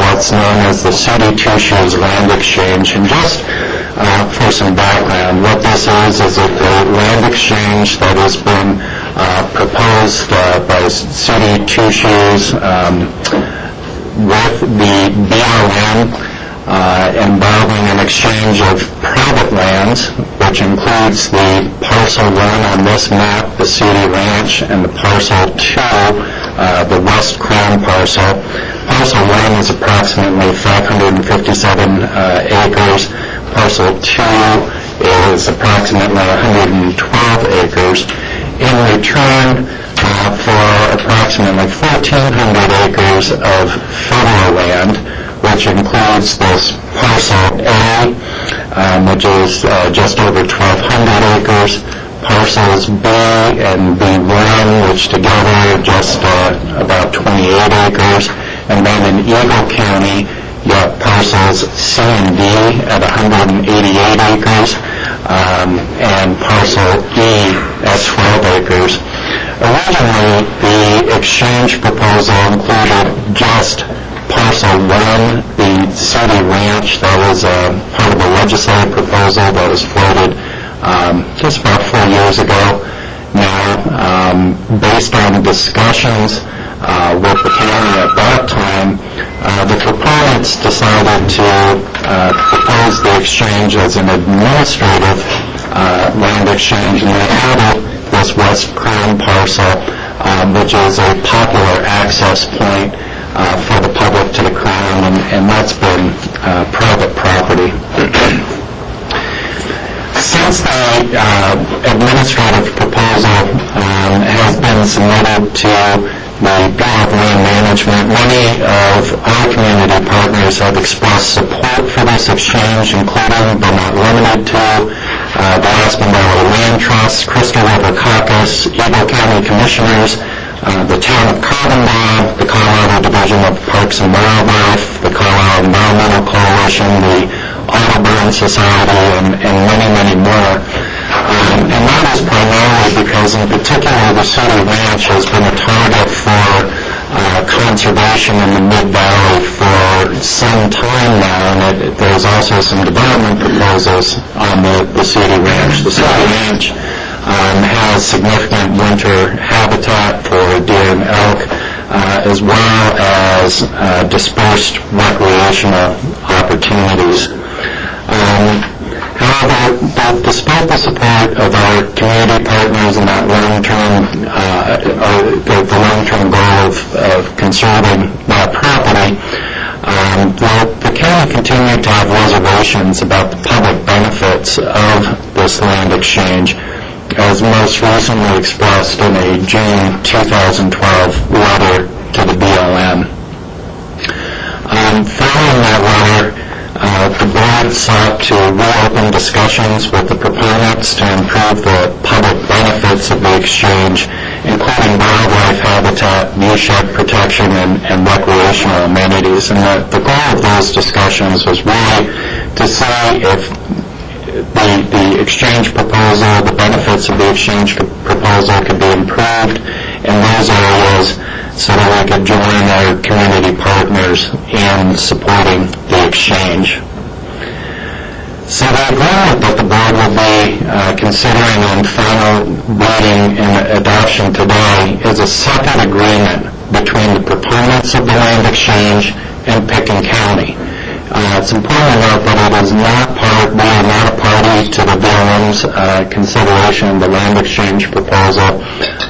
what's known as the City Two Shoes Land Exchange. And just for some background, what this is a land exchange that has been proposed by City Two Shoes with the BLM involving an exchange of private lands, which includes the parcel 1 on this map, the City Ranch, and the parcel 2, the West Crown parcel. Parcel 1 is approximately 557 acres. Parcel 2 is approximately 112 acres. In return for approximately 1,400 acres of federal land, which includes this parcel A, which is just over 1,200 acres, parcels B and B1, which together are just about 28 acres, and then in Eagle County, you have parcels C and D at 188 acres, and parcel E at 12 acres. Originally, the exchange proposal included just parcel 1, the City Ranch. That was part of a legislative proposal that was floated just about 4 years ago now. Based on discussions with the county at that time, the proponents decided to propose the exchange as an administrative land exchange, and they added this West Crown parcel, which is a popular access point for the public to the Crown, and that's been private property. Since the administrative proposal has been submitted to the Bureau of Land Management, many of our community partners have expressed support for this exchange, including but not limited to the Aspen Valley Land Trust, Crystal River Caucus, Eagle County Commissioners, the Town of Carbondale, the Colorado Division of Parks and Wildlife, the Colorado Environmental Coalition, the Audubon Society, and many, many more. And that is primarily because, in particular, the City Ranch has been a target for conservation in the Mid-Valley for some time now, and there's also some development proposals on the City Ranch. The City Ranch has significant winter habitat for deer and elk, as well as dispersed recreational opportunities. However, despite the support of our community partners and that the long-term goal of conserving that property, the county continued to have reservations about the public benefits of this land exchange, as most recently expressed in a June 2012 letter to the BLM. Following that letter, the board sought to reopen discussions with the proponents to improve the public benefits of the exchange, including wildlife habitat, viewshed protection, and recreational amenities. And the goal of those discussions was really to see if the exchange proposal, the benefits of the exchange proposal could be improved in those areas so that we could join our community partners in supporting the exchange. So the agreement that the board will be considering on final reading and adoption today is a separate agreement between the proponents of the land exchange and Picken County. It's important to note that we are not a party to the BLM's consideration of the land exchange proposal,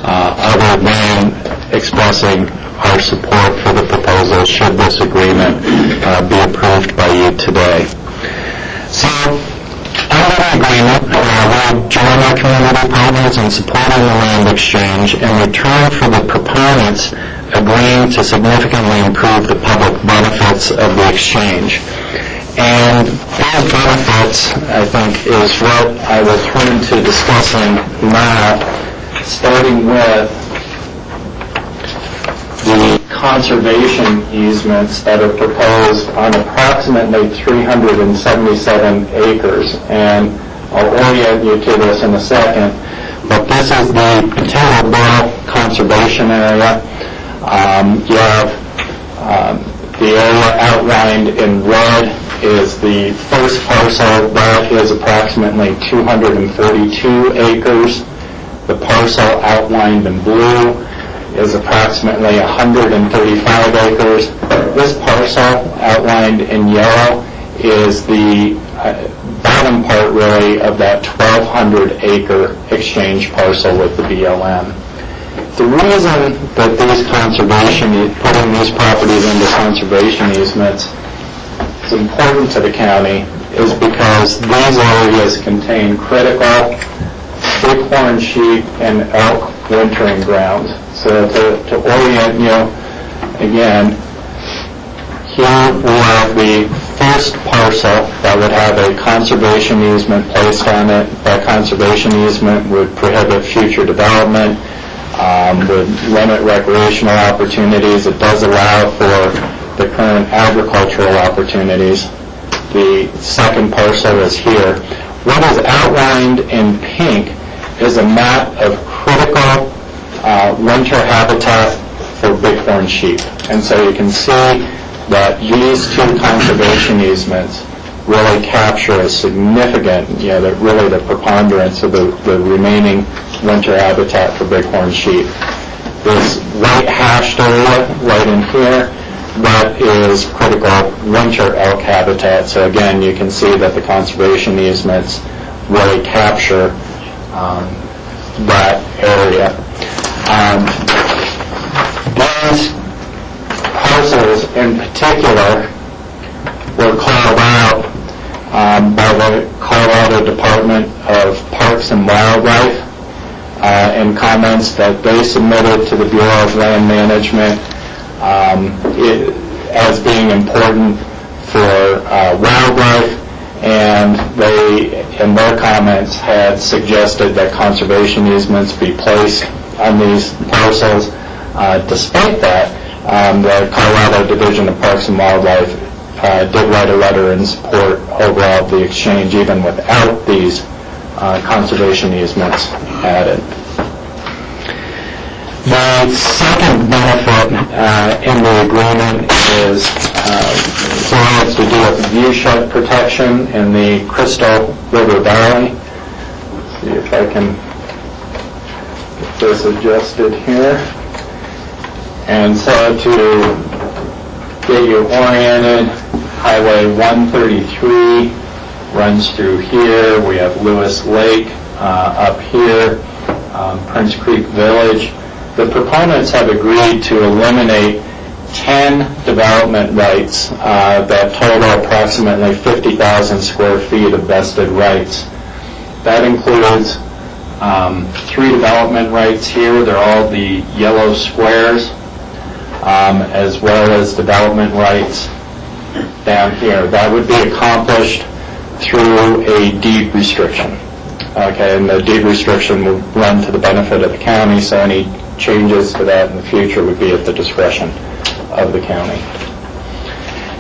other than expressing our support for the proposal should this agreement be approved by you today. So, under the agreement, we'll join our community partners in supporting the land exchange in return for the proponents agreeing to significantly improve the public benefits of the exchange. And those benefits, I think, is what I will turn to discussing now, starting with the conservation easements that are proposed on approximately 377 acres. And I'll orient you to this in a second, but this is the Potato Borough Conservation Area. You have the area outlined in red is the first parcel. That is approximately 242 acres. The parcel outlined in blue is approximately 135 acres. This parcel outlined in yellow is the bottom part, really, of that 1,200-acre exchange parcel with the BLM. The reason that putting these properties into conservation easements is important to the county is because these areas contain critical bighorn sheep and elk wintering grounds. So to orient you, again, here we have the first parcel that would have a conservation easement placed on it. That conservation easement would prohibit future development, would limit recreational opportunities. It does allow for the current agricultural opportunities. The second parcel is here. What is outlined in pink is a map of critical winter habitat for bighorn sheep. And so you can see that these two conservation easements really capture a significant, really the preponderance of the remaining winter habitat for bighorn sheep. This white hashed area right in here, that is critical winter elk habitat. So again, you can see that the conservation easements really capture that area. These parcels in particular were called out by the Colorado Department of Parks and Wildlife in comments that they submitted to the Bureau of Land Management as being important for wildlife, and they, in their comments, had suggested that conservation easements be placed on these parcels. Despite that, the Colorado Division of Parks and Wildlife did write a letter in support overall of the exchange, even without these conservation easements added. The second benefit in the agreement is has to do with view shed protection in the Crystal River Valley. Let's see if I can get this adjusted here. And so to get you oriented, Highway 133 runs through here. We have Lewis Lake up here, Prince Creek Village. The proponents have agreed to eliminate 10 development rights that total approximately 50,000 square feet of vested rights. That includes 3 development rights here. They're all the yellow squares, as well as development rights down here. That would be accomplished through a deed restriction. Okay, and the deed restriction will run to the benefit of the county, so any changes to that in the future would be at the discretion of the county.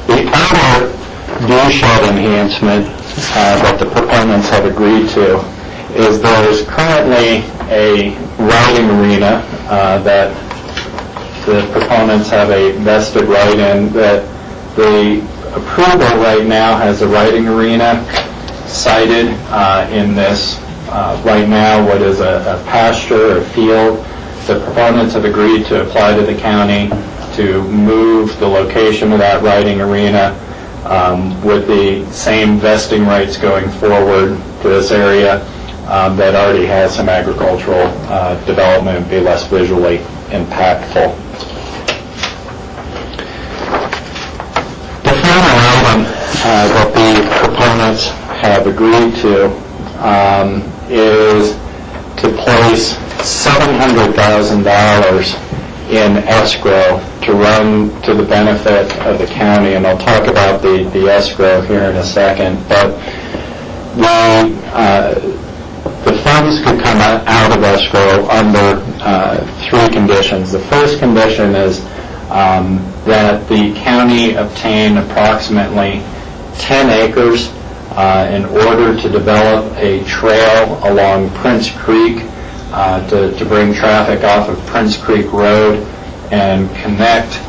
The other view shed enhancement that the proponents have agreed to is there's currently a riding arena that the proponents have a vested right in, that the approval right now has a riding arena cited in this right now what is a pasture or field. The proponents have agreed to apply to the county to move the location of that riding arena with the same vesting rights going forward to this area that already has some agricultural development and be less visually impactful. The final item that the proponents have agreed to is to place $700,000 in escrow to run to the benefit of the county, and I'll talk about the escrow here in a second. But the funds could come out of escrow under three conditions. The first condition is that the county obtain approximately 10 acres in order to develop a trail along Prince Creek to bring traffic off of Prince Creek Road and connect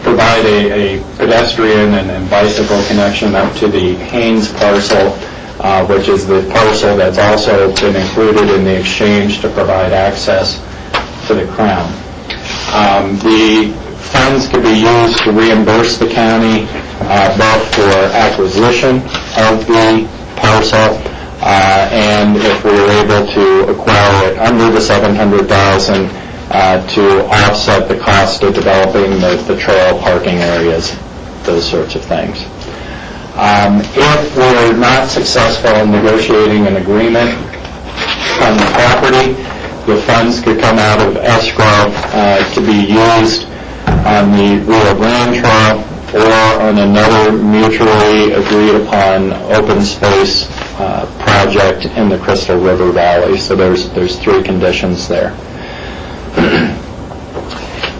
provide a pedestrian and bicycle connection up to the Haynes parcel, which is the parcel that's also been included in the exchange to provide access to the Crown. The funds could be used to reimburse the county both for acquisition of the parcel and if we were able to acquire it under the $700,000 to offset the cost of developing the trail, parking areas, those sorts of things. If we're not successful in negotiating an agreement on the property, the funds could come out of escrow to be used on the Rio Grande Trail or on another mutually agreed upon open space project in the Crystal River Valley. So there's three conditions there.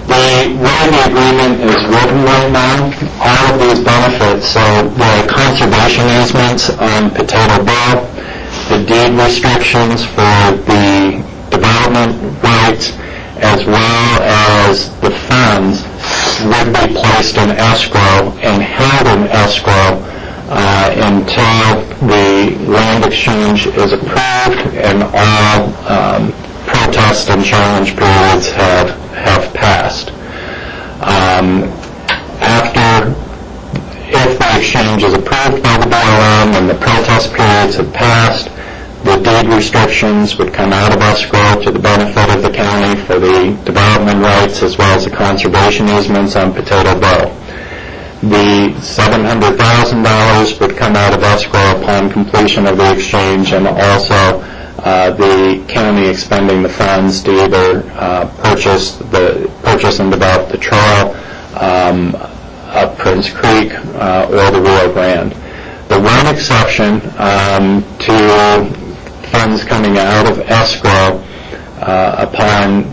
The way the agreement is written right now, all of these benefits, so the conservation easements on Potato Bow, the deed restrictions for the development rights, as well as the funds would be placed in escrow and held in escrow until the land exchange is approved and all protest and challenge periods have passed. If the exchange is approved by the BLM and the protest periods have passed, the deed restrictions would come out of escrow to the benefit of the county for the development rights as well as the conservation easements on Potato Bow. The $700,000 would come out of escrow upon completion of the exchange, and also the county expending the funds to either purchase and develop the trail up Prince Creek or the Rio Grande. The one exception to funds coming out of escrow upon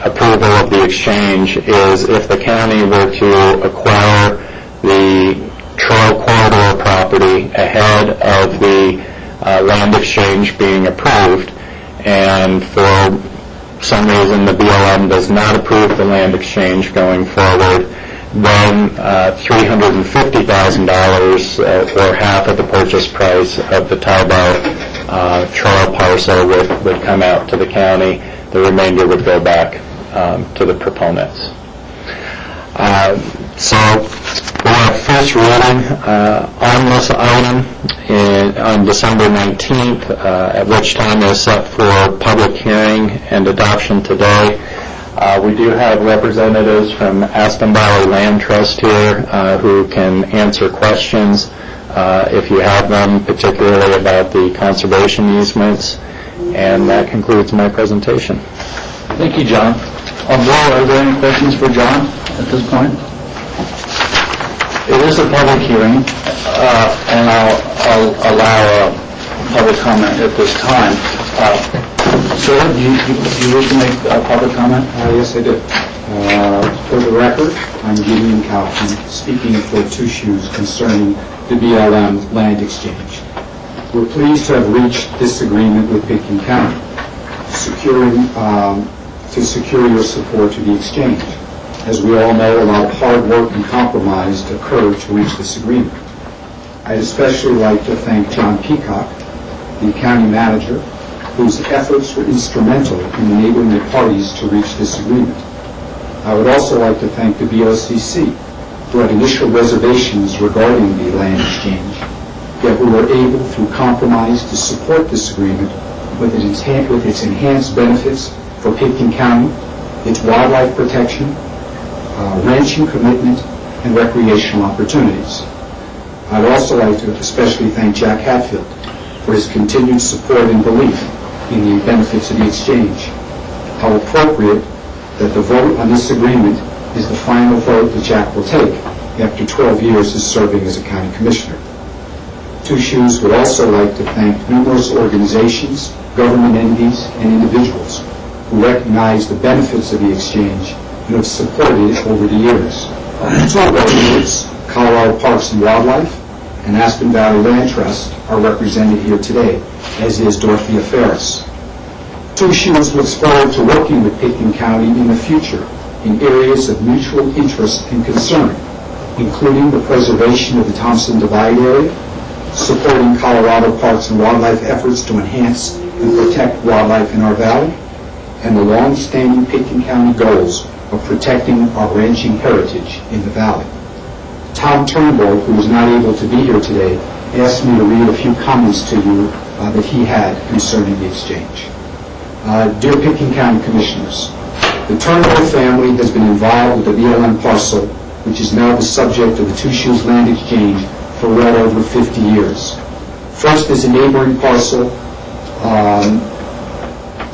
approval of the exchange is if the county were to acquire the trail corridor property ahead of the land exchange being approved, and for some reason the BLM does not approve the land exchange going forward, then $350,000 or half of the purchase price of the Taibo trail parcel would come out to the county. The remainder would go back to the proponents. So we'll have first reading on this item on December 19th, at which time is set for public hearing and adoption today. We do have representatives from Aspen Valley Land Trust here who can answer questions if you have them, particularly about the conservation easements. And that concludes my presentation. Thank you, John. Bill, are there any questions for John at this point? It is a public hearing, and I'll allow public comment at this time. Sir, do you wish to make a public comment? Yes, I do. For the record, I'm Gideon Kaufman, speaking for Two Shoes concerning the BLM land exchange. We're pleased to have reached this agreement with Pitkin County, to secure your support to the exchange. As we all know, a lot of hard work and compromise occurred to reach this agreement. I'd especially like to thank John Peacock, the county manager, whose efforts were instrumental in enabling the parties to reach this agreement. I would also like to thank the BOCC, who had initial reservations regarding the land exchange, yet who were able, through compromise, to support this agreement with its enhanced benefits for Pitkin County, its wildlife protection, ranching commitment, and recreational opportunities. I'd also like to especially thank Jack Hatfield for his continued support and belief in the benefits of the exchange. How appropriate that the vote on this agreement is the final vote that Jack will take after 12 years of serving as a county commissioner. Two Shoes would also like to thank numerous organizations, government entities, and individuals who recognize the benefits of the exchange and have supported it over the years. Two of those groups, Colorado Parks and Wildlife and Aspen Valley Land Trust, are represented here today, as is Dorothea Ferris. Two Shoes looks forward to working with Pitkin County in the future in areas of mutual interest and concern, including the preservation of the Thompson Divide area, supporting Colorado Parks and Wildlife efforts to enhance and protect wildlife in our valley, and the long-standing Pitkin County goals of protecting our ranching heritage in the valley. Tom Turnbull, who is not able to be here today, asked me to read a few comments to you that he had concerning the exchange. Dear Pitkin County Commissioners, the Turnbull family has been involved with the BLM parcel, which is now the subject of the Two Shoes land exchange, for well over 50 years. First as a neighboring parcel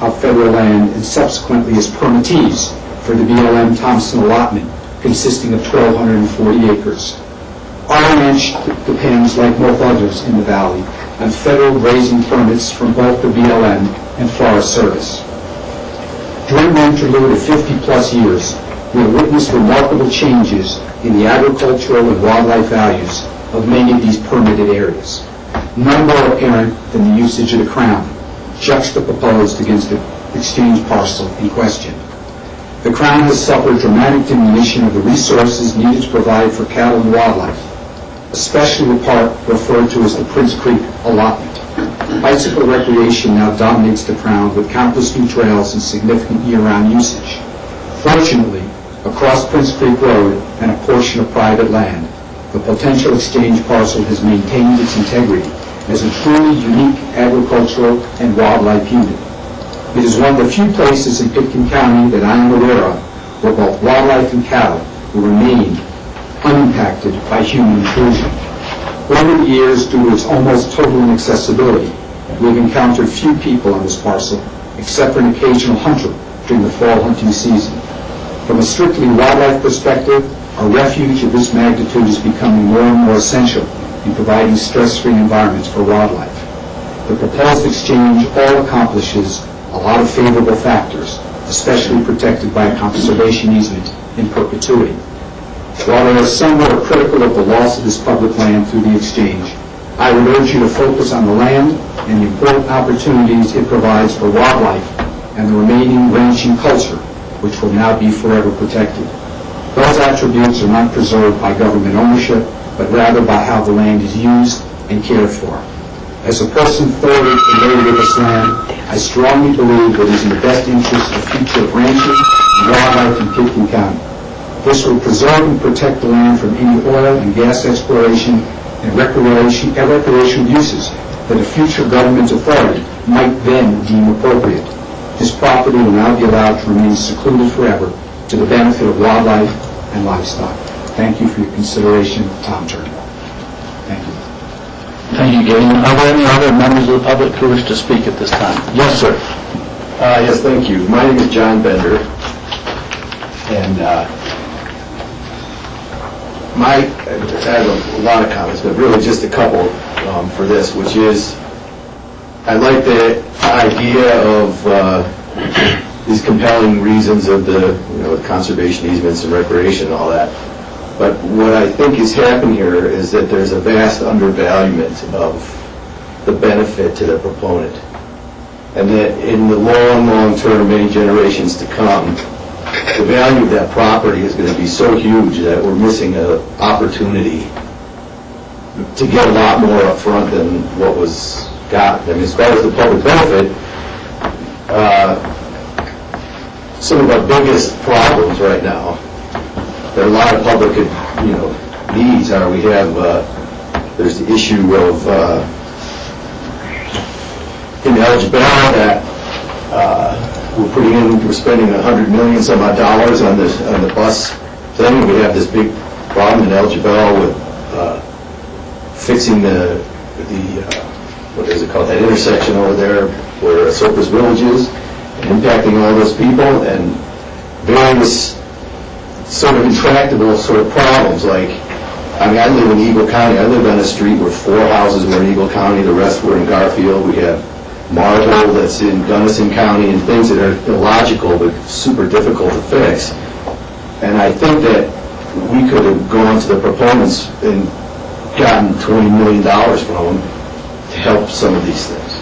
of federal land, and subsequently as permittees for the BLM Thompson allotment, consisting of 1,240 acres. Our ranch depends, like most others in the valley, on federal grazing permits from both the BLM and Forest Service. During the interlude of 50-plus years, we have witnessed remarkable changes in the agricultural and wildlife values of many of these permitted areas. None more apparent than the usage of the Crown, juxtaposed against the exchange parcel in question. The Crown has suffered dramatic diminution of the resources needed to provide for cattle and wildlife, especially the part referred to as the Prince Creek allotment. Bicycle recreation now dominates the Crown with countless new trails and significant year-round usage. Fortunately, across Prince Creek Road and a portion of private land, the potential exchange parcel has maintained its integrity as a truly unique agricultural and wildlife unit. It is one of the few places in Pitkin County that I am aware of where both wildlife and cattle will remain unimpacted by human intrusion. Over the years, due to its almost total inaccessibility, we have encountered few people on this parcel, except for an occasional hunter during the fall hunting season. From a strictly wildlife perspective, a refuge of this magnitude is becoming more and more essential in providing stress-free environments for wildlife. The proposed exchange all accomplishes a lot of favorable factors, especially protected by a conservation easement in perpetuity. While there are some who are critical of the loss of this public land through the exchange, I would urge you to focus on the land and the important opportunities it provides for wildlife and the remaining ranching culture, which will now be forever protected. Those attributes are not preserved by government ownership, but rather by how the land is used and cared for. As a person thoroughly familiar with this land, I strongly believe that it is in the best interest of the future of ranching and wildlife in Pitkin County. This will preserve and protect the land from any oil and gas exploration and recreational uses that a future government authority might then deem appropriate. This property will now be allowed to remain secluded forever to the benefit of wildlife and livestock. Thank you for your consideration. Tom Turner. Thank you. Thank you, Galen. Are there any other members of the public who wish to speak at this time? Yes, sir. Yes, thank you. My name is John Bender, and I have a lot of comments, but really just a couple for this, which is I like the idea of these compelling reasons of the conservation easements and recreation and all that. But what I think has happened here is that there's a vast undervaluement of the benefit to the proponent. And that in the long, long term, many generations to come, the value of that property is going to be so huge that we're missing an opportunity to get a lot more up front than what was gotten. I mean, as far as the public benefit, some of our biggest problems right now, there are a lot of public, needs are. We have, there's the issue of ineligibility that we're spending $100 million some odd dollars on the bus thing. We have this big problem in eligibility with fixing the what is it called, that intersection over there where Surface Village is, and impacting all those people, and various sort of intractable sort of problems. Like, I mean, I live in Eagle County. I live on a street where 4 houses were in Eagle County, the rest were in Garfield. We have Marble that's in Gunnison County, and things that are illogical but super difficult to fix. And I think that we could have gone to the proponents and gotten $20 million from them to help some of these things.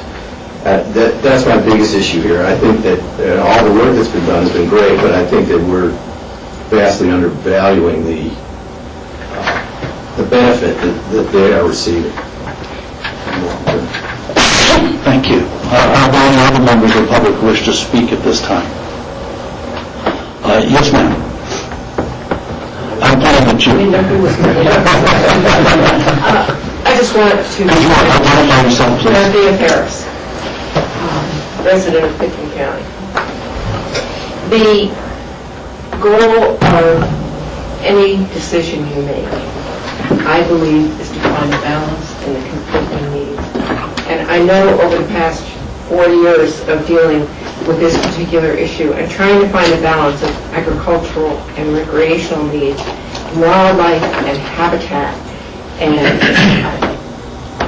That's my biggest issue here. I think that all the work that's been done has been great, but I think that we're vastly undervaluing the benefit that they are receiving. Thank you. Are there any other members of the public who wish to speak at this time? Yes, ma'am. I'm pointing at you. I just wanted to identify yourself, please. Dorothea Harris, resident of Pitkin County. The goal of any decision you make, I believe, is to find a balance in the conflicting needs. And I know over the past 4 years of dealing with this particular issue and trying to find a balance of agricultural and recreational needs, wildlife and habitat, and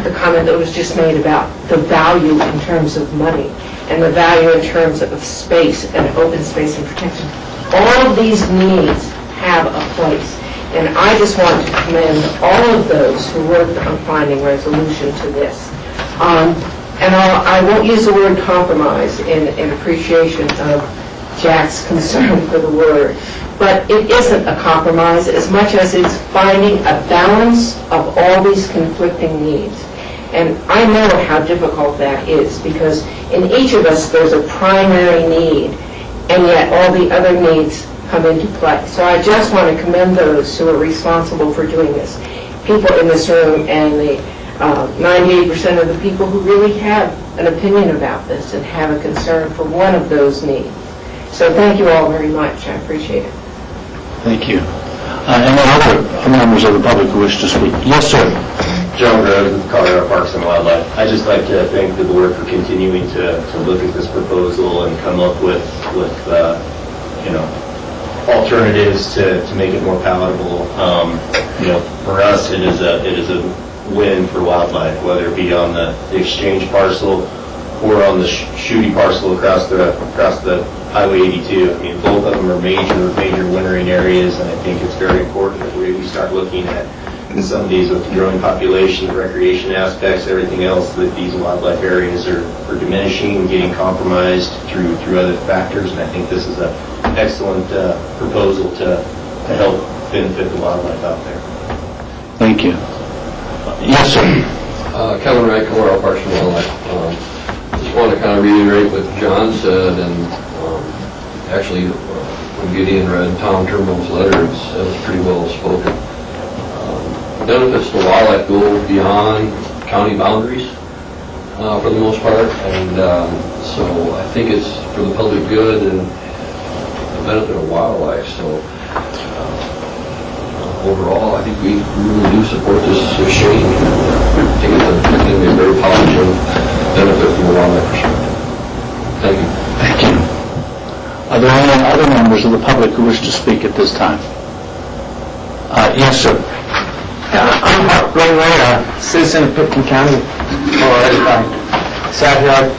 the comment that was just made about the value in terms of money and the value in terms of space and open space and protection. All of these needs have a place. And I just want to commend all of those who worked on finding resolution to this. And I won't use the word compromise in appreciation of Jack's concern for the word, but it isn't a compromise as much as it's finding a balance of all these conflicting needs. And I know how difficult that is, because in each of us there's a primary need, and yet all the other needs come into play. So I just want to commend those who are responsible for doing this. People in this room and the 98% of the people who really have an opinion about this and have a concern for one of those needs. So thank you all very much. I appreciate it. Thank you. Any other members of the public who wish to speak? Yes, sir. John Rhodes with Colorado Parks and Wildlife. I'd just like to thank the board for continuing to look at this proposal and come up with alternatives to make it more palatable. For us, it is a win for wildlife, whether it be on the exchange parcel or on the shooty parcel across the Highway 82. I mean, both of them are major wintering areas, and I think it's very important that we start looking at some of these with the growing population, the recreation aspects, everything else, that these wildlife areas are diminishing and getting compromised through other factors, and I think this is an excellent proposal to help benefit the wildlife out there. Thank you. Yes, sir. Kevin Wright, Colorado Parks and Wildlife. Just want to kind of reiterate what John said, and actually, when Gideon read Tom Turnbull's letter, it was pretty well spoken. Benefits to wildlife go beyond county boundaries for the most part, and so I think it's for the public good and the benefit of wildlife. So overall, I think we really do support this exchange. I think it's going to be a very positive benefit from a wildlife perspective. Thank you. Thank you. Are there any other members of the public who wish to speak at this time? Yes, sir. I'm Ray Ray, a citizen of Pitkin County, Colorado. Sat here.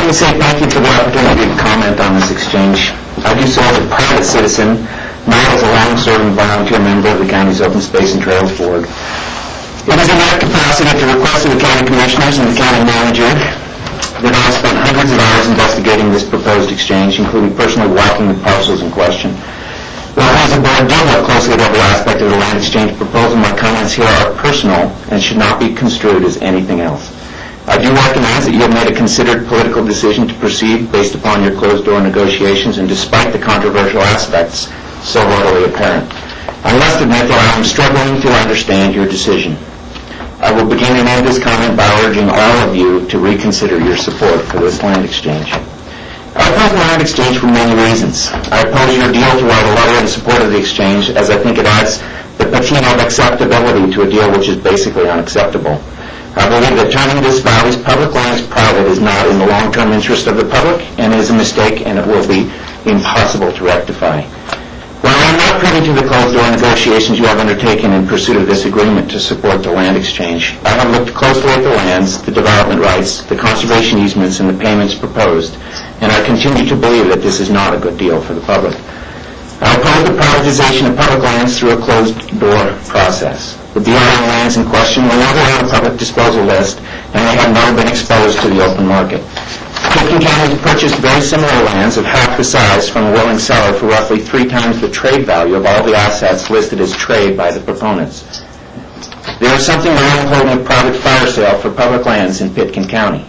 me say thank you for the opportunity to comment on this exchange. I do so as a private citizen, not as a long-serving volunteer member of the county's Open Space and Trails Board. It is in that capacity at the request of the county commissioners and the county manager that I have spent hundreds of hours investigating this proposed exchange, including personally walking the parcels in question. While as a board do look closely at every aspect of the land exchange proposal, my comments here are personal and should not be construed as anything else. I do recognize that you have made a considered political decision to proceed based upon your closed-door negotiations and despite the controversial aspects so readily apparent. I must admit that I am struggling to understand your decision. I will begin and end this comment by urging all of you to reconsider your support for this land exchange. I oppose the land exchange for many reasons. I oppose your deal to write a letter in support of the exchange, as I think it adds the patina of acceptability to a deal which is basically unacceptable. I believe that turning this valley's public lands private is not in the long-term interest of the public and is a mistake, and it will be impossible to rectify. While I am not privy to the closed-door negotiations you have undertaken in pursuit of this agreement to support the land exchange, I have looked closely at the lands, the development rights, the conservation easements, and the payments proposed, and I continue to believe that this is not a good deal for the public. I oppose the privatization of public lands through a closed-door process. The BLM lands in question were never on a public disposal list, and they have never been exposed to the open market. Pitkin County has purchased very similar lands of half the size from a willing seller for roughly 3 times the trade value of all the assets listed as trade by the proponents. There is something wrong with holding a private fire sale for public lands in Pitkin County.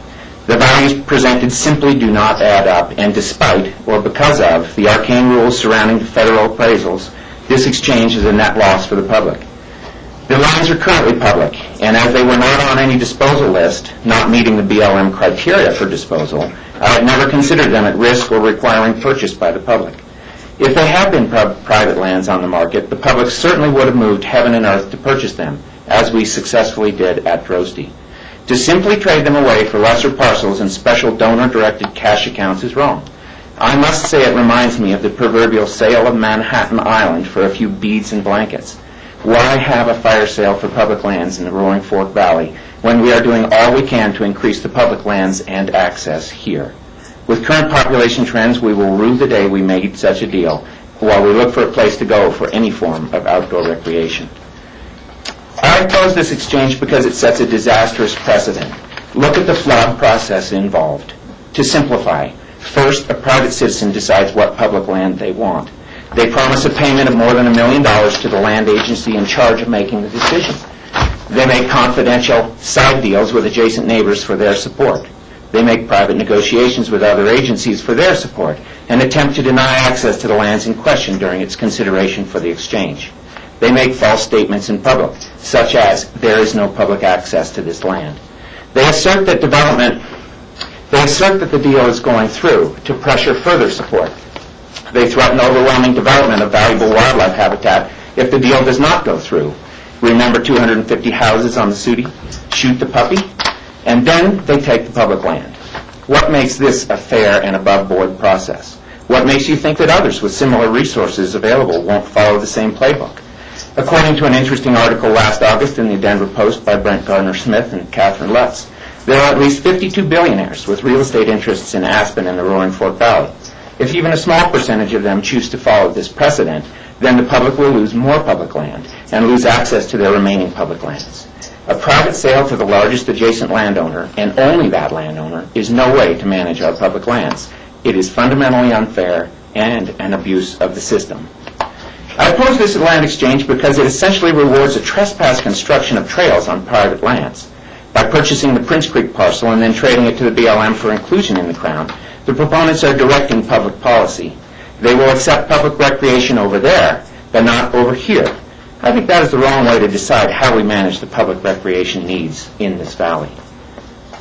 The values presented simply do not add up, and despite, or because of, the arcane rules surrounding federal appraisals, this exchange is a net loss for the public. The lands are currently public, and as they were not on any disposal list, not meeting the BLM criteria for disposal, I have never considered them at risk or requiring purchase by the public. If they had been private lands on the market, the public certainly would have moved heaven and earth to purchase them, as we successfully did at Drosty. To simply trade them away for lesser parcels and special donor-directed cash accounts is wrong. I must say it reminds me of the proverbial sale of Manhattan Island for a few beads and blankets. Why have a fire sale for public lands in the Roaring Fork Valley when we are doing all we can to increase the public lands and access here? With current population trends, we will rue the day we made such a deal while we look for a place to go for any form of outdoor recreation. I oppose this exchange because it sets a disastrous precedent. Look at the flawed process involved. To simplify, first, a private citizen decides what public land they want. They promise a payment of more than $1 million to the land agency in charge of making the decision. They make confidential side deals with adjacent neighbors for their support. They make private negotiations with other agencies for their support and attempt to deny access to the lands in question during its consideration for the exchange. They make false statements in public, such as, there is no public access to this land. They assert that the deal is going through to pressure further support. They threaten overwhelming development of valuable wildlife habitat if the deal does not go through. Remember 250 houses on the Sooty? Shoot the puppy? And then they take the public land. What makes this a fair and above-board process? What makes you think that others with similar resources available won't follow the same playbook? According to an interesting article last August in the Denver Post by Brent Gardner-Smith and Catherine Lutz, there are at least 52 billionaires with real estate interests in Aspen and the Roaring Fork Valley. If even a small percentage of them choose to follow this precedent, then the public will lose more public land and lose access to their remaining public lands. A private sale to the largest adjacent landowner, and only that landowner, is no way to manage our public lands. It is fundamentally unfair and an abuse of the system. I oppose this land exchange because it essentially rewards a trespass construction of trails on private lands. By purchasing the Prince Creek parcel and then trading it to the BLM for inclusion in the Crown, the proponents are directing public policy. They will accept public recreation over there, but not over here. I think that is the wrong way to decide how we manage the public recreation needs in this valley.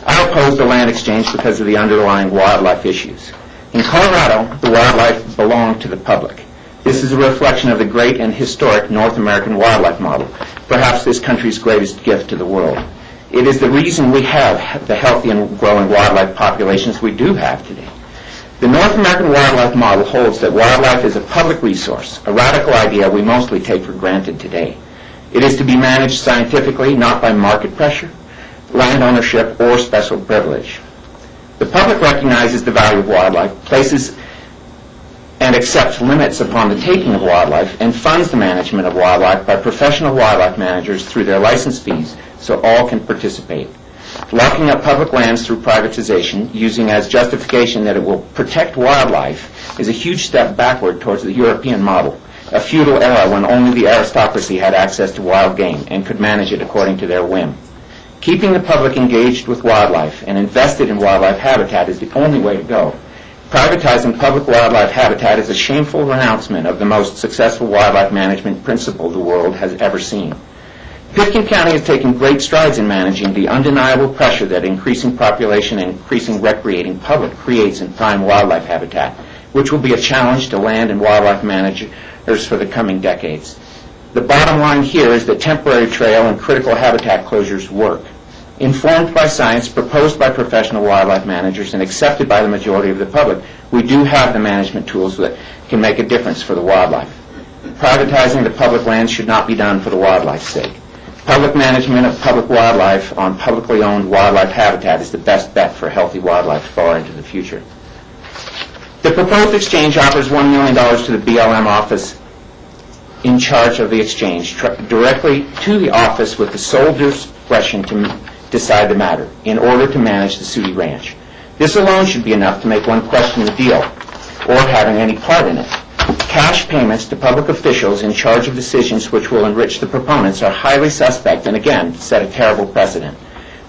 I oppose the land exchange because of the underlying wildlife issues. In Colorado, the wildlife belonged to the public. This is a reflection of the great and historic North American wildlife model, perhaps this country's greatest gift to the world. It is the reason we have the healthy and growing wildlife populations we do have today. The North American wildlife model holds that wildlife is a public resource, a radical idea we mostly take for granted today. It is to be managed scientifically, not by market pressure, land ownership, or special privilege. The public recognizes the value of wildlife, places and accepts limits upon the taking of wildlife, and funds the management of wildlife by professional wildlife managers through their license fees so all can participate. Locking up public lands through privatization, using as justification that it will protect wildlife, is a huge step backward towards the European model, a feudal era when only the aristocracy had access to wild game and could manage it according to their whim. Keeping the public engaged with wildlife and invested in wildlife habitat is the only way to go. Privatizing public wildlife habitat is a shameful renouncement of the most successful wildlife management principle the world has ever seen. Pitkin County has taken great strides in managing the undeniable pressure that increasing population and increasing recreating public creates in prime wildlife habitat, which will be a challenge to land and wildlife managers for the coming decades. The bottom line here is that temporary trail and critical habitat closures work. Informed by science, proposed by professional wildlife managers, and accepted by the majority of the public, we do have the management tools that can make a difference for the wildlife. Privatizing the public lands should not be done for the wildlife's sake. Public management of public wildlife on publicly owned wildlife habitat is the best bet for healthy wildlife far into the future. The proposed exchange offers $1 million to the BLM office in charge of the exchange, directly to the office with the sole discretion to decide the matter in order to manage the Sooty Ranch. This alone should be enough to make one question the deal or having any part in it. Cash payments to public officials in charge of decisions which will enrich the proponents are highly suspect and again set a terrible precedent.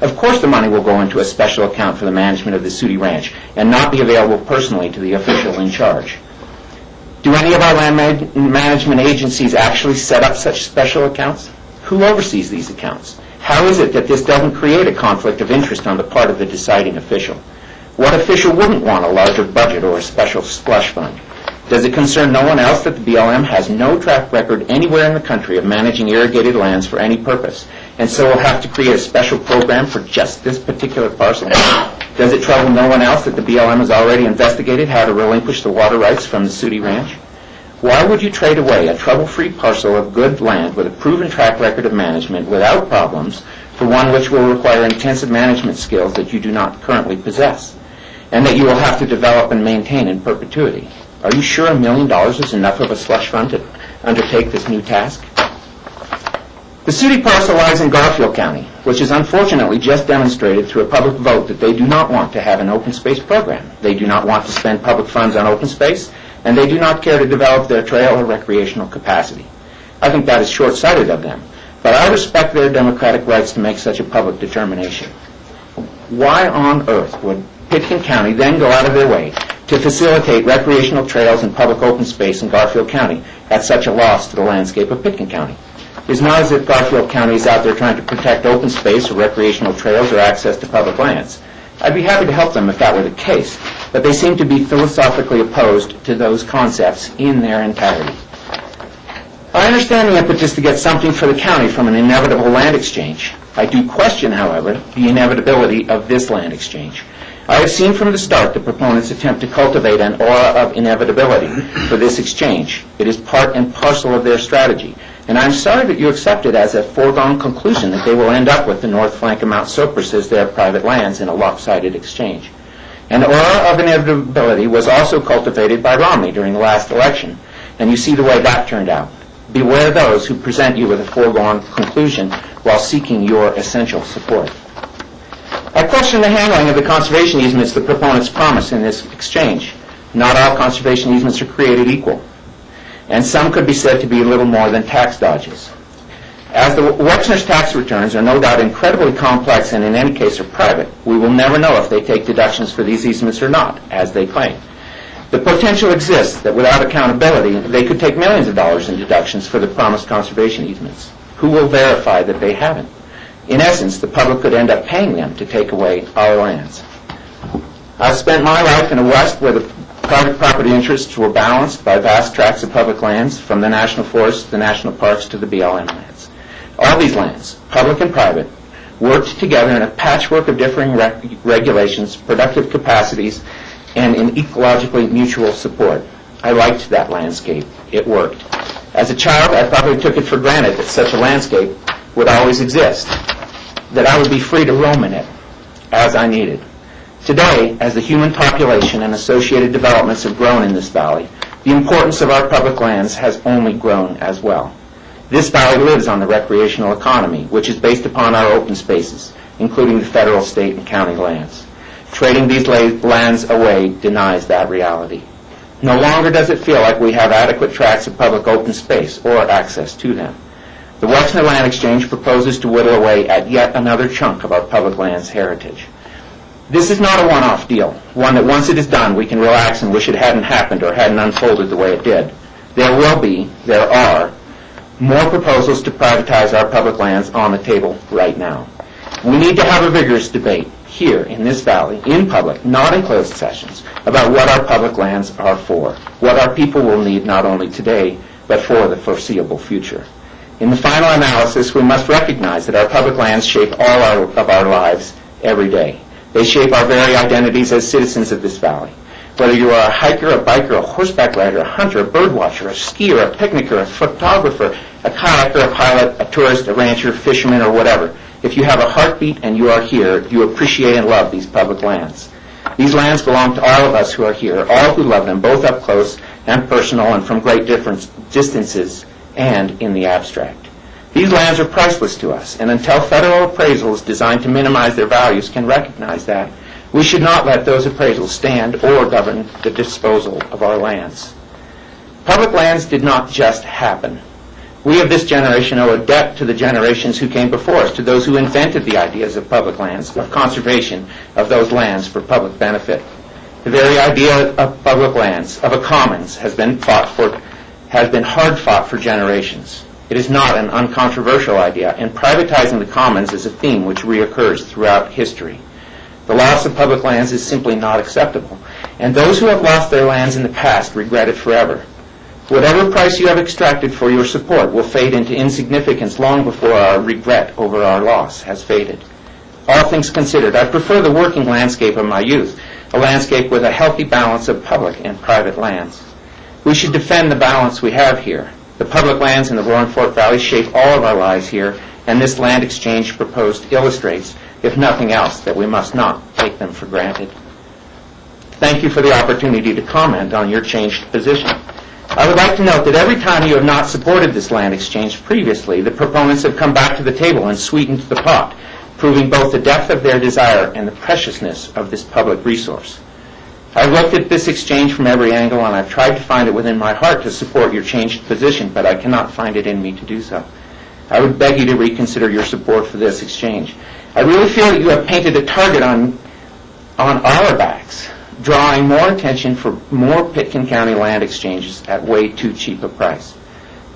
Of course the money will go into a special account for the management of the Sooty Ranch and not be available personally to the official in charge. Do any of our land management agencies actually set up such special accounts? Who oversees these accounts? How is it that this doesn't create a conflict of interest on the part of the deciding official? What official wouldn't want a larger budget or a special slush fund? Does it concern no one else that the BLM has no track record anywhere in the country of managing irrigated lands for any purpose, and so will have to create a special program for just this particular parcel? Does it trouble no one else that the BLM has already investigated how to relinquish the water rights from the Sooty Ranch? Why would you trade away a trouble-free parcel of good land with a proven track record of management without problems for one which will require intensive management skills that you do not currently possess, and that you will have to develop and maintain in perpetuity? Are you sure $1 million is enough of a slush fund to undertake this new task? The Sooty parcel lies in Garfield County, which has unfortunately just demonstrated through a public vote that they do not want to have an open space program. They do not want to spend public funds on open space, and they do not care to develop their trail or recreational capacity. I think that is short-sighted of them, but I respect their democratic rights to make such a public determination. Why on earth would Pitkin County then go out of their way to facilitate recreational trails and public open space in Garfield County at such a loss to the landscape of Pitkin County? It's not as if Garfield County is out there trying to protect open space or recreational trails or access to public lands. I'd be happy to help them if that were the case, but they seem to be philosophically opposed to those concepts in their entirety. I understand the impetus to get something for the county from an inevitable land exchange. I do question, however, the inevitability of this land exchange. I have seen from the start the proponents attempt to cultivate an aura of inevitability for this exchange. It is part and parcel of their strategy, and I'm sorry that you accept it as a foregone conclusion that they will end up with the north flank of Mount Sopris as their private lands in a lopsided exchange. An aura of inevitability was also cultivated by Romney during the last election, and you see the way that turned out. Beware those who present you with a foregone conclusion while seeking your essential support. I question the handling of the conservation easements the proponents promise in this exchange. Not all conservation easements are created equal, and some could be said to be little more than tax dodges. As the Wexner's tax returns are no doubt incredibly complex and in any case are private, we will never know if they take deductions for these easements or not, as they claim. The potential exists that without accountability, they could take millions of dollars in deductions for the promised conservation easements. Who will verify that they haven't? In essence, the public could end up paying them to take away our lands. I've spent my life in a West where the private property interests were balanced by vast tracts of public lands, from the national forests, the national parks, to the BLM lands. All these lands, public and private, worked together in a patchwork of differing regulations, productive capacities, and in ecologically mutual support. I liked that landscape. It worked. As a child, I probably took it for granted that such a landscape would always exist, that I would be free to roam in it as I needed. Today, as the human population and associated developments have grown in this valley, the importance of our public lands has only grown as well. This valley lives on the recreational economy, which is based upon our open spaces, including the federal, state, and county lands. Trading these lands away denies that reality. No longer does it feel like we have adequate tracts of public open space or access to them. The Western Land Exchange proposes to whittle away at yet another chunk of our public lands heritage. This is not a one-off deal, one that once it is done we can relax and wish it hadn't happened or hadn't unfolded the way it did. There are, more proposals to privatize our public lands on the table right now. We need to have a vigorous debate here in this valley, in public, not in closed sessions, about what our public lands are for, what our people will need not only today, but for the foreseeable future. In the final analysis, we must recognize that our public lands shape all of our lives every day. They shape our very identities as citizens of this valley. Whether you are a hiker, a biker, a horseback rider, a hunter, a bird watcher, a skier, a picnicker, a photographer, a kayaker, a pilot, a tourist, a rancher, fisherman, or whatever, if you have a heartbeat and you are here, you appreciate and love these public lands. These lands belong to all of us who are here, all who love them, both up close and personal and from great distances and in the abstract. These lands are priceless to us, and until federal appraisals designed to minimize their values can recognize that, we should not let those appraisals stand or govern the disposal of our lands. Public lands did not just happen. We of this generation owe a debt to the generations who came before us, to those who invented the ideas of public lands, of conservation of those lands for public benefit. The very idea of public lands, of a commons, has been hard fought for generations. It is not an uncontroversial idea, and privatizing the commons is a theme which reoccurs throughout history. The loss of public lands is simply not acceptable, and those who have lost their lands in the past regret it forever. Whatever price you have extracted for your support will fade into insignificance long before our regret over our loss has faded. All things considered, I prefer the working landscape of my youth, a landscape with a healthy balance of public and private lands. We should defend the balance we have here. The public lands in the Roaring Fork Valley shape all of our lives here, and this land exchange proposed illustrates, if nothing else, that we must not take them for granted. Thank you for the opportunity to comment on your changed position. I would like to note that every time you have not supported this land exchange previously, the proponents have come back to the table and sweetened the pot, proving both the depth of their desire and the preciousness of this public resource. I've looked at this exchange from every angle, and I've tried to find it within my heart to support your changed position, but I cannot find it in me to do so. I would beg you to reconsider your support for this exchange. I really feel that you have painted a target on our backs, drawing more attention for more Pitkin County land exchanges at way too cheap a price.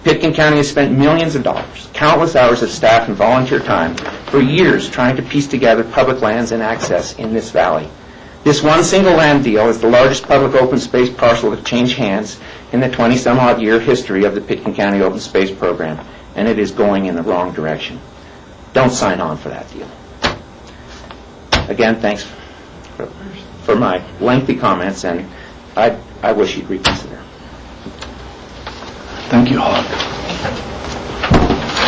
Pitkin County has spent millions of dollars, countless hours of staff and volunteer time for years trying to piece together public lands and access in this valley. This one single land deal is the largest public open space parcel to change hands in the 20-some-odd year history of the Pitkin County Open Space Program, and it is going in the wrong direction. Don't sign on for that deal. Again, thanks for my lengthy comments, and I wish you'd reconsider. Thank you, Hawk.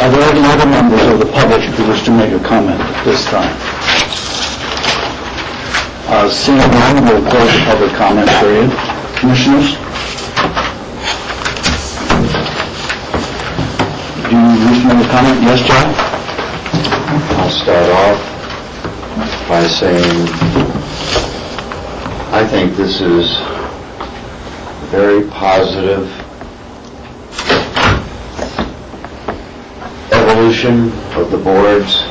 Are there any other members of the public who wish to make a comment at this time? Seeing none, we'll close the public comment period. Commissioners? Do you wish to make a comment? Yes, John? I'll start off by saying I think this is a very positive evolution of the board's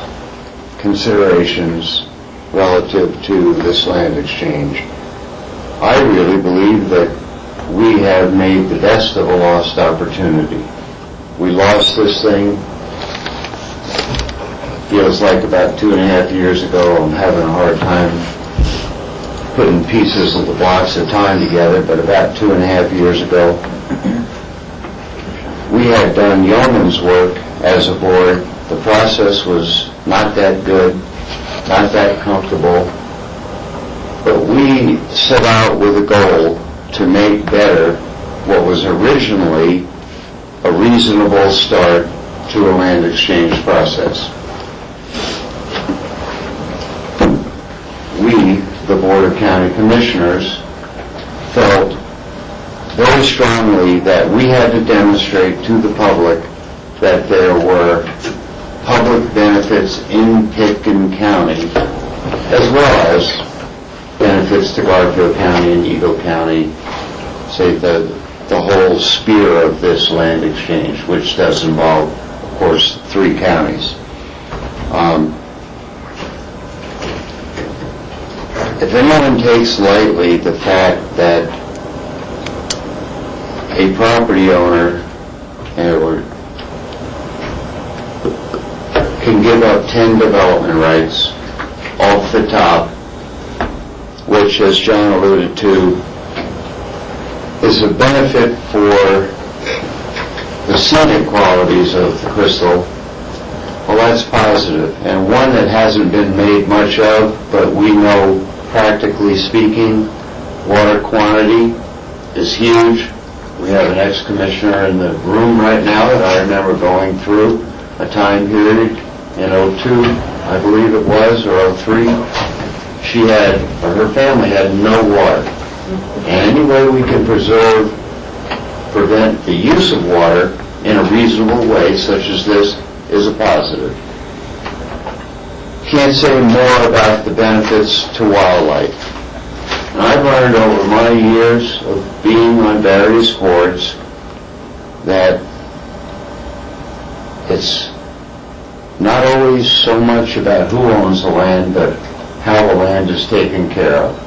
considerations relative to this land exchange. I really believe that we have made the best of a lost opportunity. We lost this thing, feels like about 2.5 years ago. I'm having a hard time putting pieces of the blocks of time together, but about 2.5 years ago, we had done yeoman's work as a board. The process was not that good, not that comfortable, but we set out with a goal to make better what was originally a reasonable start to a land exchange process. We, the Board of County Commissioners felt very strongly that we had to demonstrate to the public that there were public benefits in Pitkin County, as well as benefits to Garfield County and Eagle County, say the whole sphere of this land exchange, which does involve, of course, 3 counties. If anyone takes lightly the fact that a property owner can give up 10 development rights off the top, which, as John alluded to, is a benefit for the scenic qualities of the Crystal, well, that's positive, and one that hasn't been made much of, but we know, practically speaking, water quantity is huge. We have an ex-commissioner in the room right now that I remember going through a time period in 02, I believe it was, or 03. She had, or her family had no water. And any way we can prevent the use of water in a reasonable way, such as this, is a positive. Can't say more about the benefits to wildlife. And I've learned over my years of being on various boards that it's not always so much about who owns the land, but how the land is taken care of.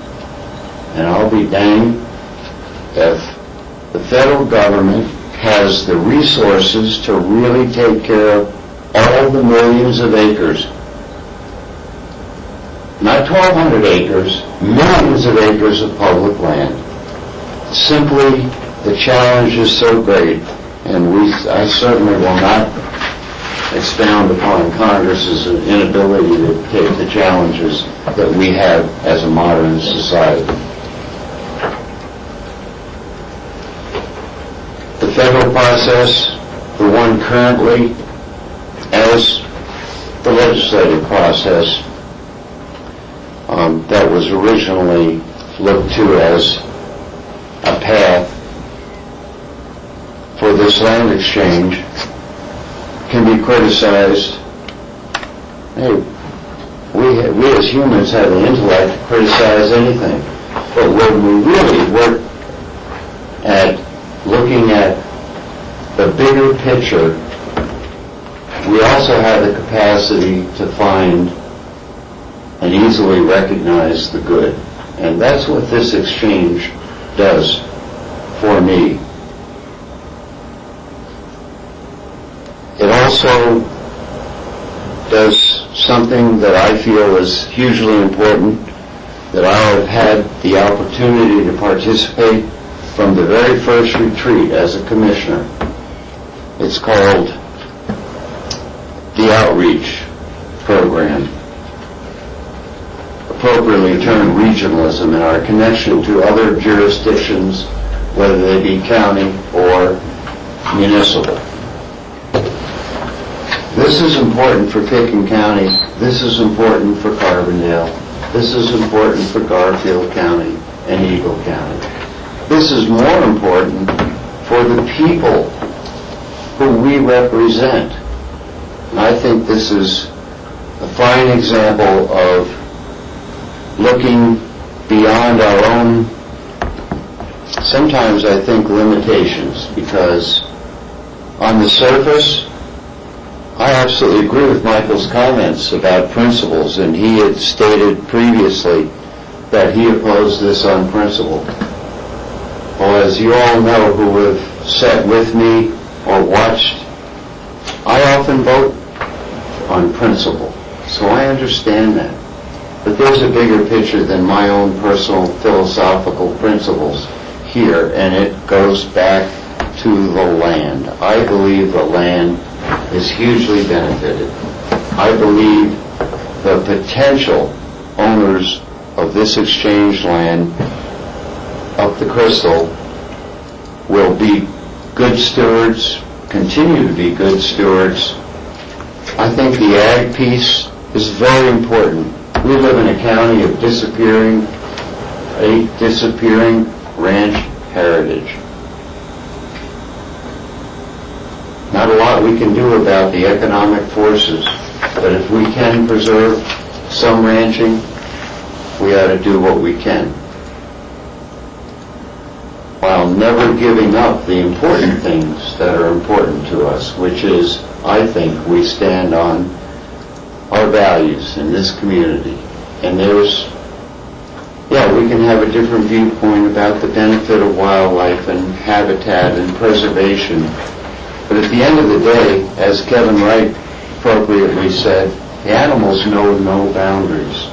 And I'll be danged if the federal government has the resources to really take care of all the millions of acres, not 1,200 acres, millions of acres of public land. Simply, the challenge is so great, and I certainly will not expound upon Congress's inability to take the challenges that we have as a modern society. The federal process, the one currently, as the legislative process, that was originally looked to as a path for this land exchange, can be criticized. Hey, we as humans have the intellect to criticize anything. But when we really work at looking at the bigger picture, we also have the capacity to find and easily recognize the good. And that's what this exchange does for me. It also does something that I feel is hugely important, that I have had the opportunity to participate from the very first retreat as a commissioner. It's called the Outreach Program, appropriately termed regionalism, and our connection to other jurisdictions, whether they be county or municipal. This is important for Pitkin County. This is important for Carbondale. This is important for Garfield County and Eagle County. This is more important for the people who we represent. And I think this is a fine example of looking beyond our own, sometimes I think, limitations, because on the surface, I absolutely agree with Michael's comments about principles, and he had stated previously that he opposed this on principle. Well, as you all know who have sat with me or watched, I often vote on principle, so I understand that. But there's a bigger picture than my own personal philosophical principles here, and it goes back to the land. I believe the land is hugely benefited. I believe the potential owners of this exchange land up the Crystal will be good stewards, continue to be good stewards. I think the ag piece is very important. We live in a county of disappearing ranch heritage. Not a lot we can do about the economic forces, but if we can preserve some ranching, we ought to do what we can, while never giving up the important things that are important to us, which is, I think, we stand on our values in this community. And we can have a different viewpoint about the benefit of wildlife and habitat and preservation. But at the end of the day, as Kevin Wright appropriately said, the animals know no boundaries.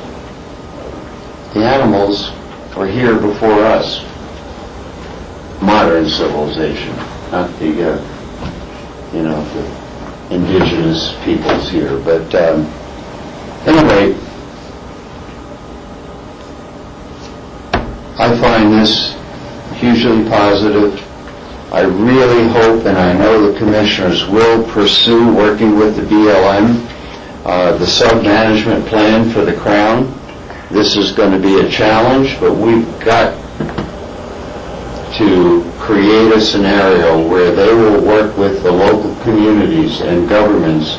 The animals were here before us. Modern civilization, not the indigenous peoples here. But anyway, I find this hugely positive. I really hope, and I know the commissioners will pursue working with the BLM, the sub-management plan for the Crown. This is going to be a challenge, but we've got to create a scenario where they will work with the local communities and governments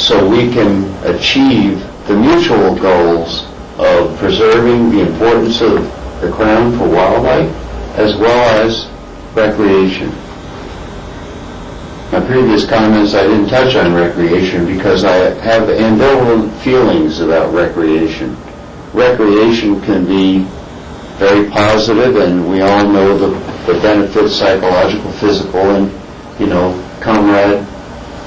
so we can achieve the mutual goals of preserving the importance of the Crown for wildlife as well as recreation. My previous comments, I didn't touch on recreation because I have ambivalent feelings about recreation. Recreation can be very positive, and we all know the benefits, psychological, physical, and,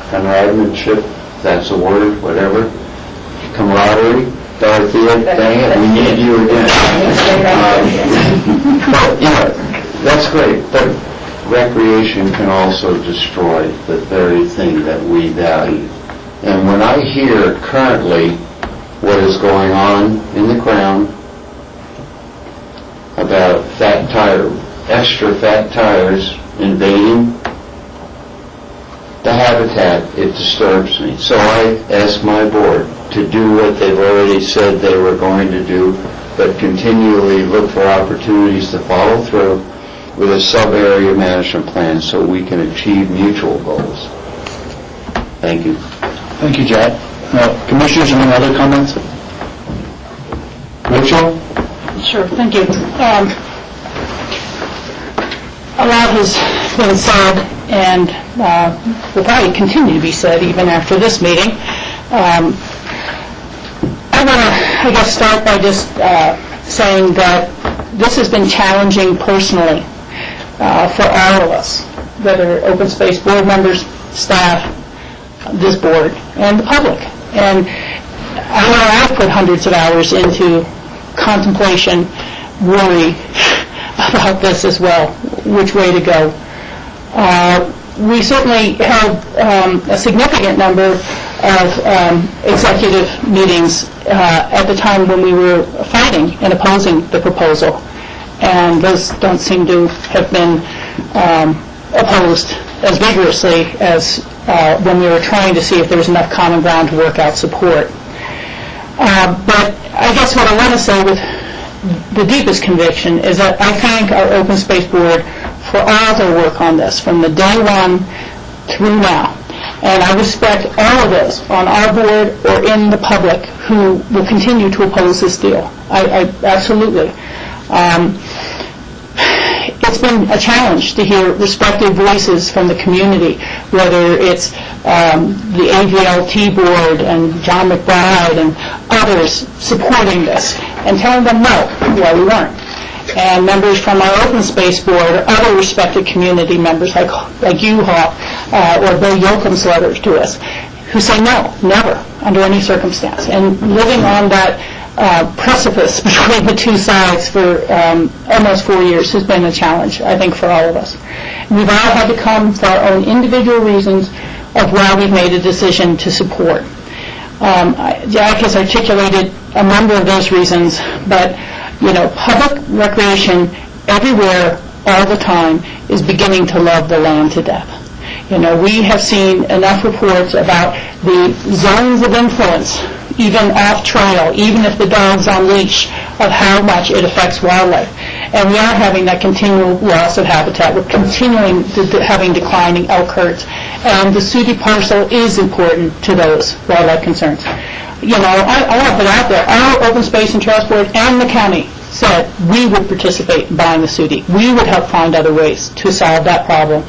comradeship, if that's a word, whatever. Camaraderie. Dorothea, dang it, we need you again. That's great, but recreation can also destroy the very thing that we value. And when I hear currently what is going on in the Crown about extra fat tires invading the habitat, it disturbs me. So I ask my board to do what they've already said they were going to do, but continually look for opportunities to follow through with a sub-area management plan so we can achieve mutual goals. Thank you. Thank you, Jack. Commissioners, any other comments? Rachel? Sure, thank you. A lot has been said and will probably continue to be said even after this meeting. I want to, start by just saying that this has been challenging personally for all of us, whether open space board members, staff, this board, and the public. And I know I've put hundreds of hours into contemplation, worry about this as well, which way to go. We certainly held a significant number of executive meetings at the time when we were fighting and opposing the proposal, and those don't seem to have been opposed as vigorously as when we were trying to see if there was enough common ground to work out support. But I guess what I want to say with the deepest conviction is that I thank our Open Space Board for all their work on this, from the day one through now. And I respect all of those on our board or in the public who will continue to oppose this deal. I absolutely. It's been a challenge to hear respective voices from the community, whether it's the AVLT board and John McBride and others supporting this and telling them no, while we weren't. And members from our open space board or other respected community members like you, Hawk, or Bill Yoakum's letters to us, who say no, never, under any circumstance. And living on that precipice between the two sides for almost 4 years has been a challenge, I think, for all of us. We've all had to come for our own individual reasons of why we've made a decision to support. Jack has articulated a number of those reasons, but public recreation everywhere, all the time, is beginning to love the land to death. We have seen enough reports about the zones of influence, even off trail, even if the dog's on leash, of how much it affects wildlife. And we are having that continual loss of habitat. We're continuing having declining elk herds. And the Sudi parcel is important to those wildlife concerns. You know, I want to put out there, our Open Space and Trails Board and the county said we would participate in buying the Sudi. We would help find other ways to solve that problem.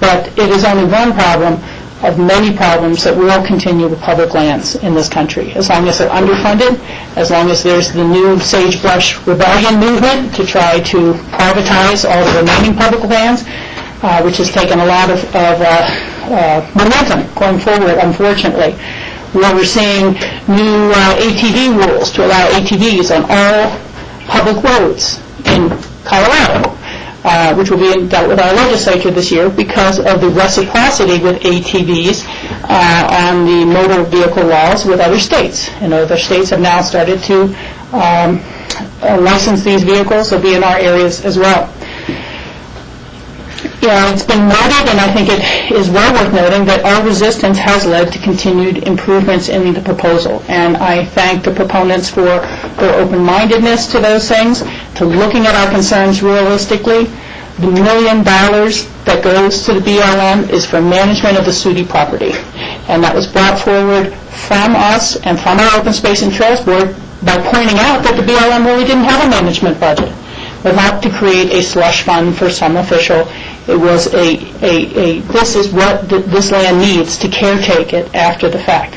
But it is only one problem of many problems that will continue with public lands in this country. As long as they're underfunded, as long as there's the new sagebrush rebellion movement to try to privatize all the remaining public lands, which has taken a lot of momentum going forward, unfortunately. Where we're seeing new ATV rules to allow ATVs on all public roads in Colorado, which will be dealt with our legislature this year because of the reciprocity with ATVs on the motor vehicle laws with other states. And other states have now started to license these vehicles. They'll be in our areas as well. Yeah, it's been noted, and I think it is well worth noting, that our resistance has led to continued improvements in the proposal. And I thank the proponents for their open-mindedness to those things, to looking at our concerns realistically. The $1 million that goes to the BLM is for management of the Sudi property. And that was brought forward from us and from our Open Space and Trails Board by pointing out that the BLM really didn't have a management budget, but not to create a slush fund for some official. It was this is what this land needs to caretake it after the fact.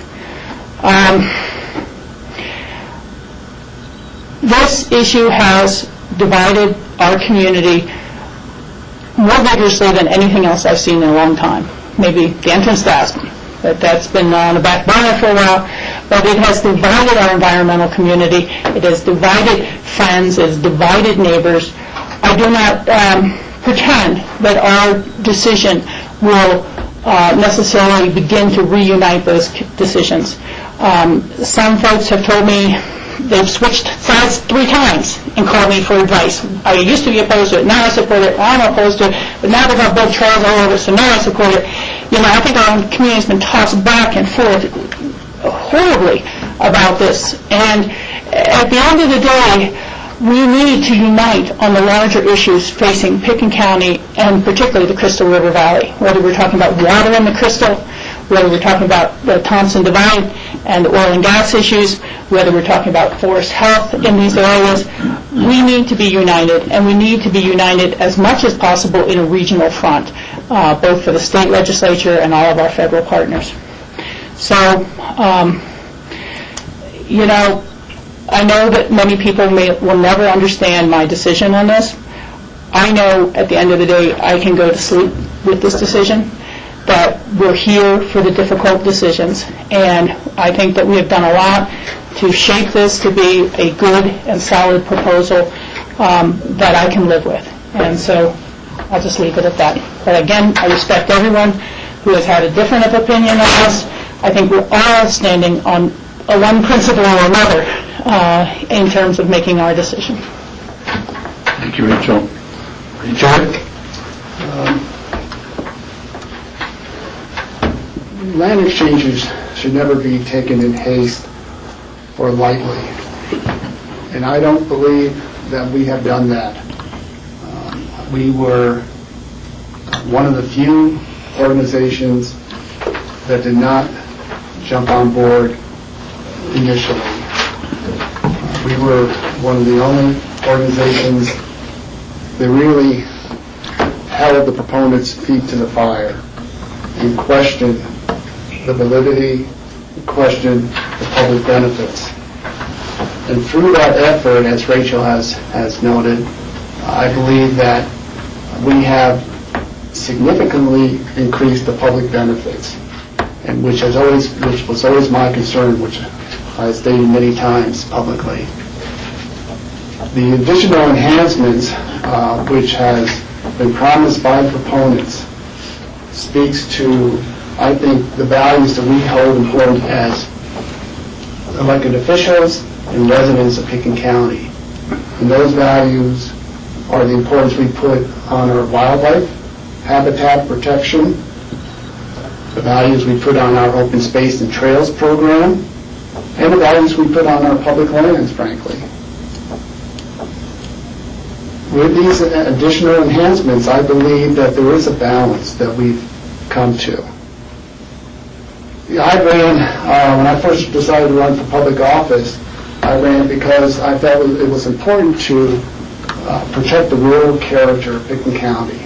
This issue has divided our community more vigorously than anything else I've seen in a long time. Maybe the entrance to Aspen, but that's been on the back burner for a while. But it has divided our environmental community. It has divided friends. It has divided neighbors. I do not pretend that our decision will necessarily begin to reunite those decisions. Some folks have told me they've switched sides 3 times and called me for advice. I used to be opposed to it, now I support it. I'm opposed to it, but now they've got built trails all over, so now I support it. You know, I think our community has been tossed back and forth horribly about this. And at the end of the day, we need to unite on the larger issues facing Pitkin County and particularly the Crystal River Valley, whether we're talking about water in the Crystal, whether we're talking about the Thompson Divide and the oil and gas issues, whether we're talking about forest health in these areas. We need to be united, and we need to be united as much as possible in a regional front, both for the state legislature and all of our federal partners. So, you know, I know that many people will never understand my decision on this. I know at the end of the day I can go to sleep with this decision, that we're here for the difficult decisions, and I think that we have done a lot to shape this to be a good and solid proposal that I can live with. And so I'll just leave it at that. But again, I respect everyone who has had a different opinion on this. I think we're all standing on one principle or another in terms of making our decision. Thank you, Rachel. Rachel? Land exchanges should never be taken in haste or lightly. And I don't believe that we have done that. We were one of the few organizations that did not jump on board initially. We were one of the only organizations that really held the proponents' feet to the fire and questioned the validity, questioned the public benefits. And through that effort, as Rachel has noted, I believe that we have significantly increased the public benefits, and which was always my concern, which I stated many times publicly. The additional enhancements, which has been promised by proponents, speaks to, I think, the values that we hold important as elected officials and residents of Pitkin County. And those values are the importance we put on our wildlife, habitat protection, the values we put on our open space and trails program, and the values we put on our public lands, frankly. With these additional enhancements, I believe that there is a balance that we've come to. I ran, when I first decided to run for public office, I ran because I felt it was important to protect the rural character of Pickens County.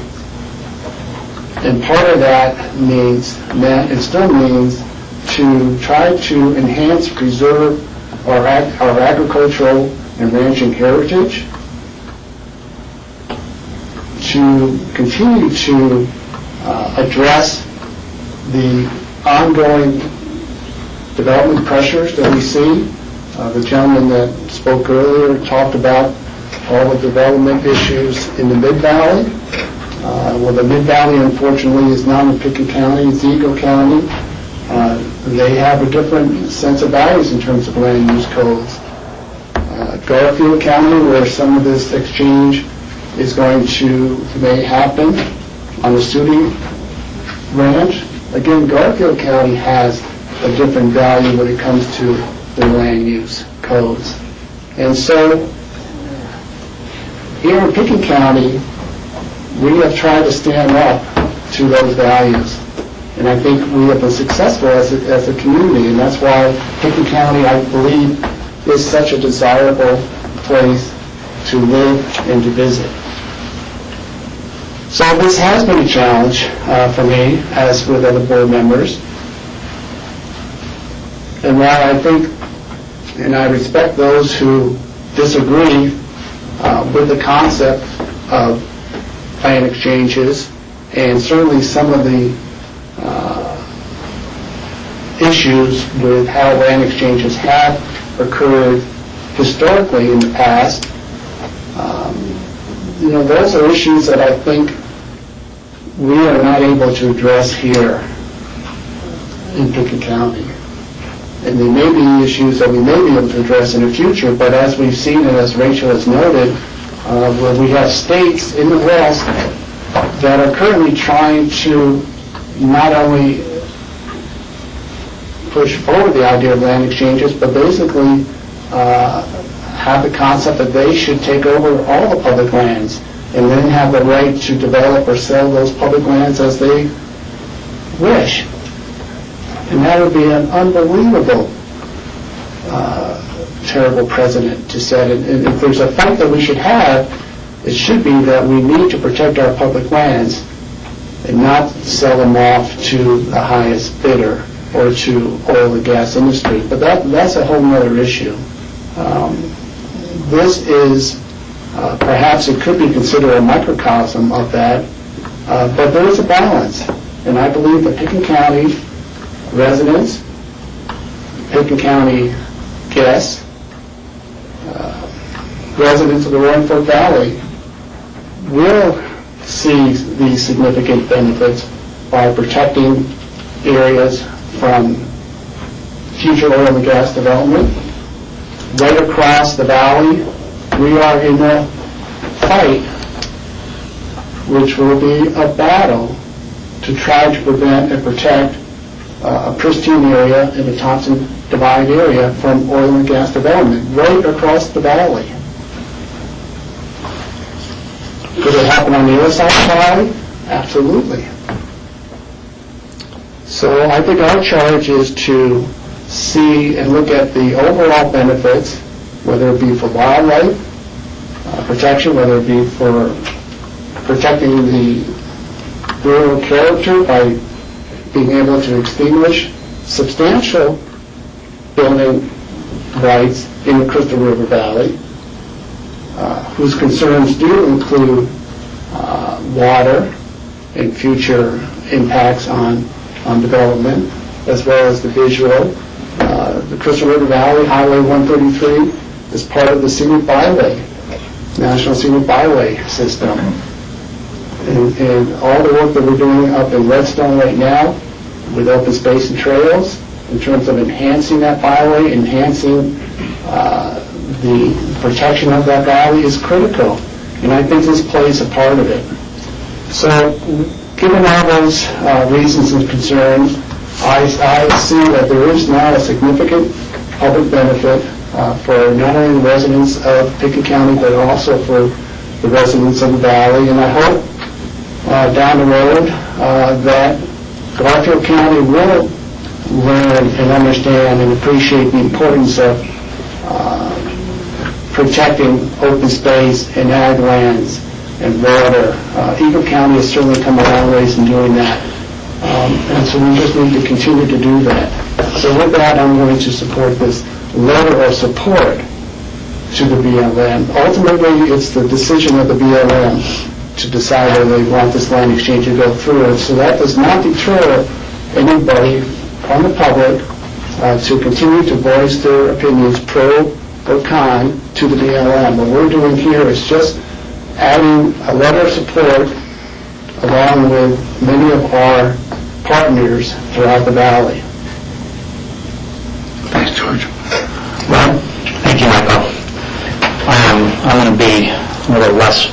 And part of that means, it still means, to try to enhance, preserve our agricultural and ranching heritage, to continue to address the ongoing development pressures that we see. The gentleman that spoke earlier talked about all the development issues in the Mid-Valley. Well, the Mid-Valley, unfortunately, is not in Pickens County, it's Eagle County. They have a different sense of values in terms of land use codes. Garfield County, where some of this exchange is may happen on the Sooty Ranch. Again, Garfield County has a different value when it comes to their land use codes. And so, here in Pickens County, we have tried to stand up to those values. And I think we have been successful as a community, and that's why Pickens County, I believe, is such a desirable place to live and to visit. So this has been a challenge for me, as with other board members. And while I think, and I respect those who disagree with the concept of land exchanges, and certainly some of the issues with how land exchanges have occurred historically in the past, those are issues that I think we are not able to address here in Pickens County. And there may be issues that we may be able to address in the future, but as we've seen and as Rachel has noted, where we have states in the West that are currently trying to not only push forward the idea of land exchanges, but basically have the concept that they should take over all the public lands and then have the right to develop or sell those public lands as they wish. And that would be an unbelievable, terrible precedent to set. And if there's a fight that we should have, it should be that we need to protect our public lands and not sell them off to the highest bidder or to oil and gas industry. But that's a whole other issue. This is, perhaps it could be considered a microcosm of that, but there is a balance. And I believe that Pickens County residents, Pickens County guests, residents of the Roaring Fork Valley will see these significant benefits by protecting areas from future oil and gas development. Right across the valley, we are in a fight, which will be a battle to try to prevent and protect a pristine area in the Thompson Divide area from oil and gas development, right across the valley. Could it happen on the other side of the valley? Absolutely. So I think our charge is to see and look at the overall benefits, whether it be for wildlife protection, whether it be for protecting the rural character by being able to extinguish substantial building rights in the Crystal River Valley, whose concerns do include water and future impacts on development, as well as the visual. The Crystal River Valley, Highway 133, is part of the Scenic Byway, National Scenic Byway system. And all the work that we're doing up in Redstone right now with open space and trails, in terms of enhancing that byway, enhancing the protection of that valley is critical. And I think this plays a part of it. So, given all those reasons and concerns, I see that there is now a significant public benefit for not only the residents of Pickett County, but also for the residents of the valley. And I hope down the road that Garfield County will learn and understand and appreciate the importance of protecting open space and ag lands and water. Eagle County has certainly come a long ways in doing that. And so we just need to continue to do that. So with that, I'm going to support this letter of support to the BLM. Ultimately, it's the decision of the BLM to decide whether they want this land exchange to go through. And so that does not deter anybody from the public to continue to voice their opinions pro or con to the BLM. What we're doing here is just adding a letter of support along with many of our partners throughout the valley. Thanks, George. Well, thank you, Michael. I'm going to be a little less.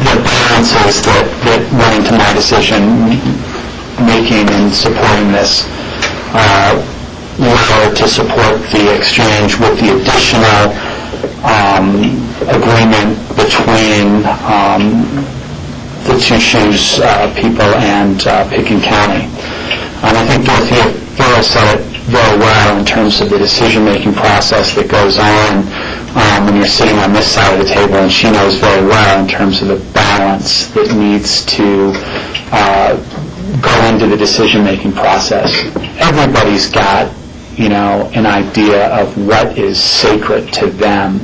The balances that went into my decision making and supporting this letter to support the exchange with the additional agreement between the Two Shoes people and Pickett County. I think Dorothea said it very well in terms of the decision-making process that goes on when you're sitting on this side of the table, and she knows very well in terms of the balance that needs to go into the decision-making process. Everybody's got, an idea of what is sacred to them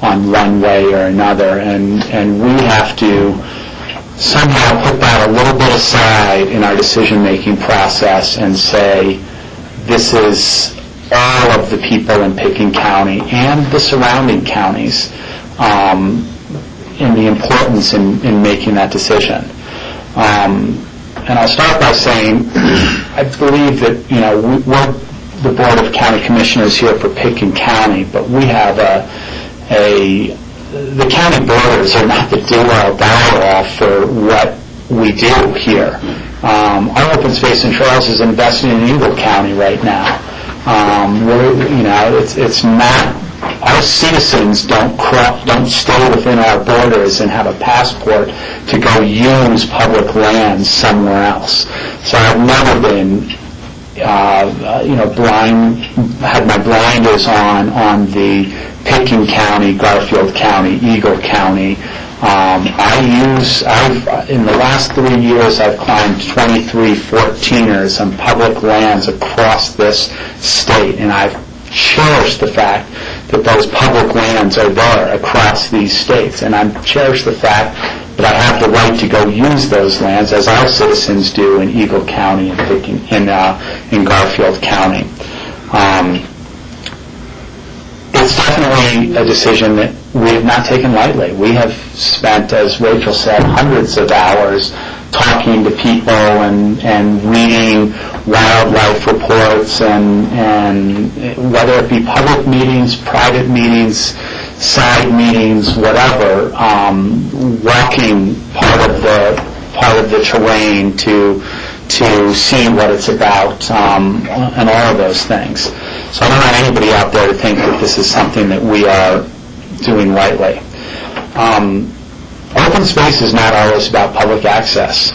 on one way or another, and we have to somehow put that a little bit aside in our decision-making process and say, this is all of the people in Pickett County and the surrounding counties in the importance in making that decision. And I'll start by saying I believe that, we're the Board of County Commissioners here for Pickett County, but we have the county borders are not the do-all, die-all for what we do here. Our open space and trails is invested in Eagle County right now. It's not, our citizens don't stay within our borders and have a passport to go use public lands somewhere else. So I've never been, had my blinders on the Pickett County, Garfield County, Eagle County. In the last 3 years, I've climbed 23 14ers on public lands across this state, and I've cherished the fact that those public lands are there across these states, and I've cherished the fact that I have the right to go use those lands as our citizens do in Eagle County and in Garfield County. It's definitely a decision that we have not taken lightly. We have spent, as Rachel said, hundreds of hours talking to people and reading wildlife reports and whether it be public meetings, private meetings, side meetings, whatever, walking part of the terrain to see what it's about, and all of those things. So I don't want anybody out there to think that this is something that we are doing lightly. Open space is not always about public access.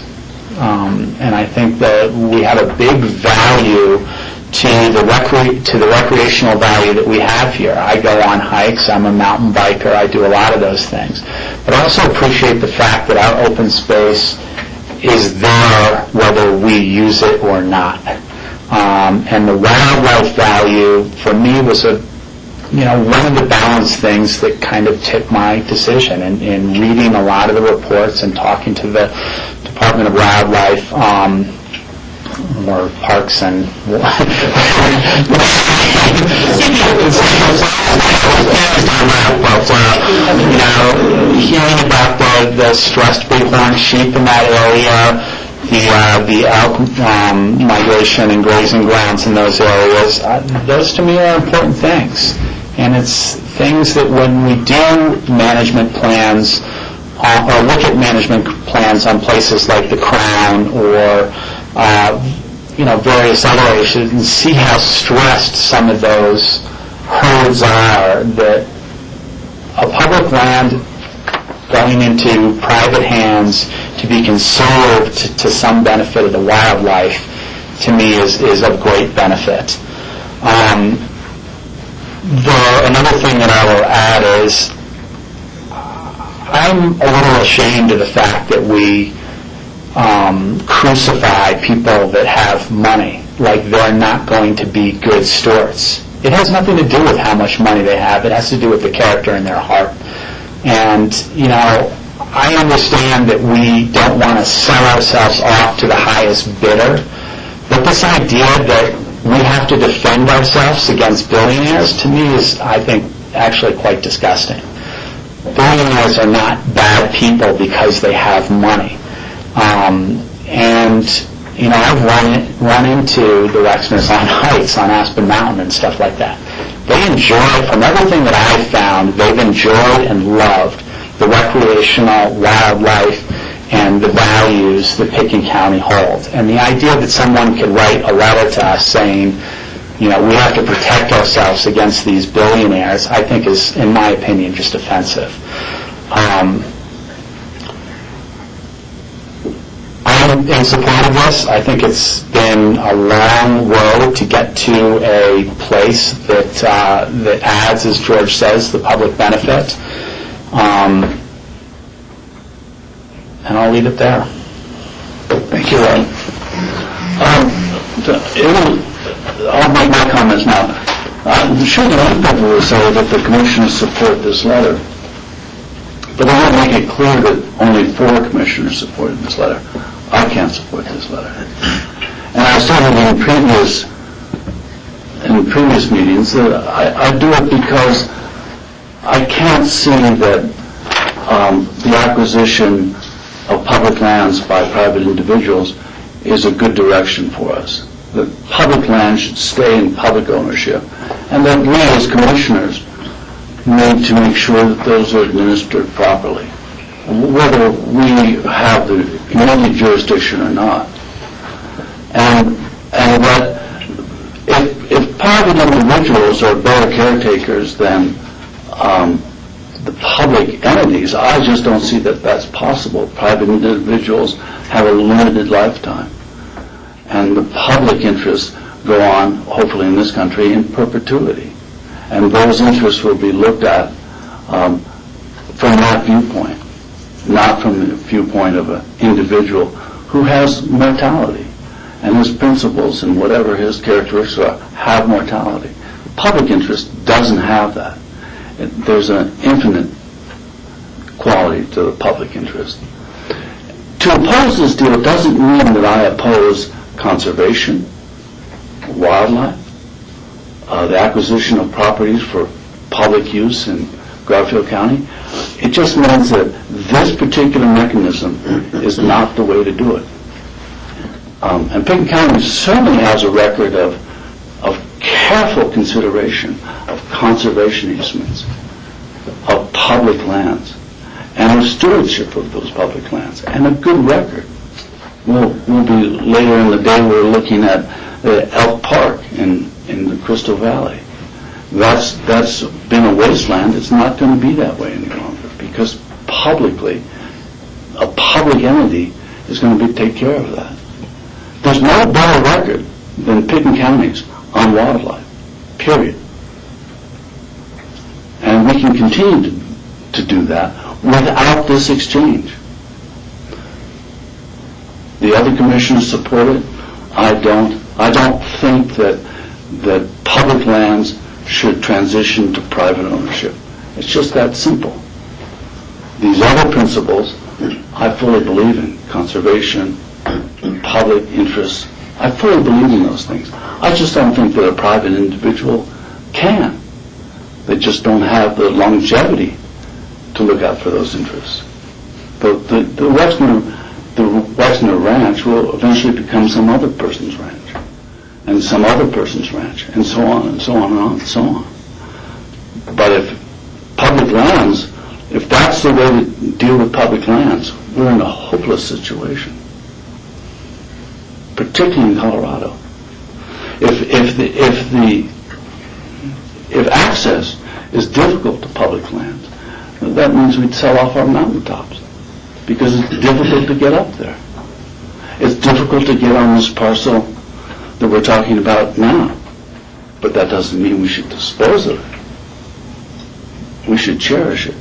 And I think that we have a big value to the recreational value that we have here. I go on hikes, I'm a mountain biker, I do a lot of those things. But I also appreciate the fact that our open space is there whether we use it or not. And the wildlife value for me was one of the balance things that kind of tipped my decision in reading a lot of the reports and talking to the Department of Wildlife, or Parks and hearing about the stressed bighorn sheep in that area, the elk migration and grazing grounds in those areas, those to me are important things. And it's things that when we do management plans or look at management plans on places like the Crown or various other areas and see how stressed some of those herds are, that a public land going into private hands to be conserved to some benefit of the wildlife, to me, is of great benefit. Another thing that I will add is I'm a little ashamed of the fact that we crucify people that have money like they're not going to be good stewards. It has nothing to do with how much money they have. It has to do with the character in their heart. And, I understand that we don't want to sell ourselves off to the highest bidder, but this idea that we have to defend ourselves against billionaires, to me, is, I think, actually quite disgusting. Billionaires are not bad people because they have money. I've run into the Wexners on hikes on Aspen Mountain and stuff like that. They enjoy, from everything that I've found, they've enjoyed and loved the recreational wildlife and the values that Pitkin County holds. And the idea that someone could write a letter to us saying, we have to protect ourselves against these billionaires, I think is, in my opinion, just offensive. I'm in support of this. I think it's been a long road to get to a place that adds, as George says, the public benefit. And I'll leave it there. Thank you, Ron. I'll make my comments now. I'm sure that other people will say that the commissioners support this letter, but I want to make it clear that only 4 commissioners supported this letter. I can't support this letter. And I stated in previous meetings that I do it because I can't see that the acquisition of public lands by private individuals is a good direction for us. The public land should stay in public ownership, and that we as commissioners need to make sure that those are administered properly, whether we have the immediate jurisdiction or not. And that if private individuals are better caretakers than the public entities, I just don't see that that's possible. Private individuals have a limited lifetime, and the public interests go on, hopefully in this country, in perpetuity. And those interests will be looked at from that viewpoint, not from the viewpoint of an individual who has mortality, and his principles and whatever his characteristics are have mortality. The public interest doesn't have that. There's an infinite quality to the public interest. To oppose this deal doesn't mean that I oppose conservation, wildlife, the acquisition of properties for public use in Garfield County. It just means that this particular mechanism is not the way to do it. And Pitkin County certainly has a record of careful consideration of conservation easements, of public lands, and of stewardship of those public lands, and a good record. We'll be later in the day, we're looking at Elk Park in the Crystal Valley. That's been a wasteland. It's not going to be that way any longer, because publicly, a public entity is going to take care of that. There's no better record than Pitkin County's on wildlife, period. And we can continue to do that without this exchange. The other commissioners support it. I don't think that public lands should transition to private ownership. It's just that simple. These other principles, I fully believe in. Conservation, public interests. I fully believe in those things. I just don't think that a private individual can. They just don't have the longevity to look out for those interests. The Wexner Ranch will eventually become some other person's ranch, and some other person's ranch, and so on and so on and on and so on. But if public lands If that's the way to deal with public lands, we're in a hopeless situation, particularly in Colorado. If access is difficult to public lands, that means we'd sell off our mountaintops because it's difficult to get up there. It's difficult to get on this parcel that we're talking about now, but that doesn't mean we should dispose of it. We should cherish it.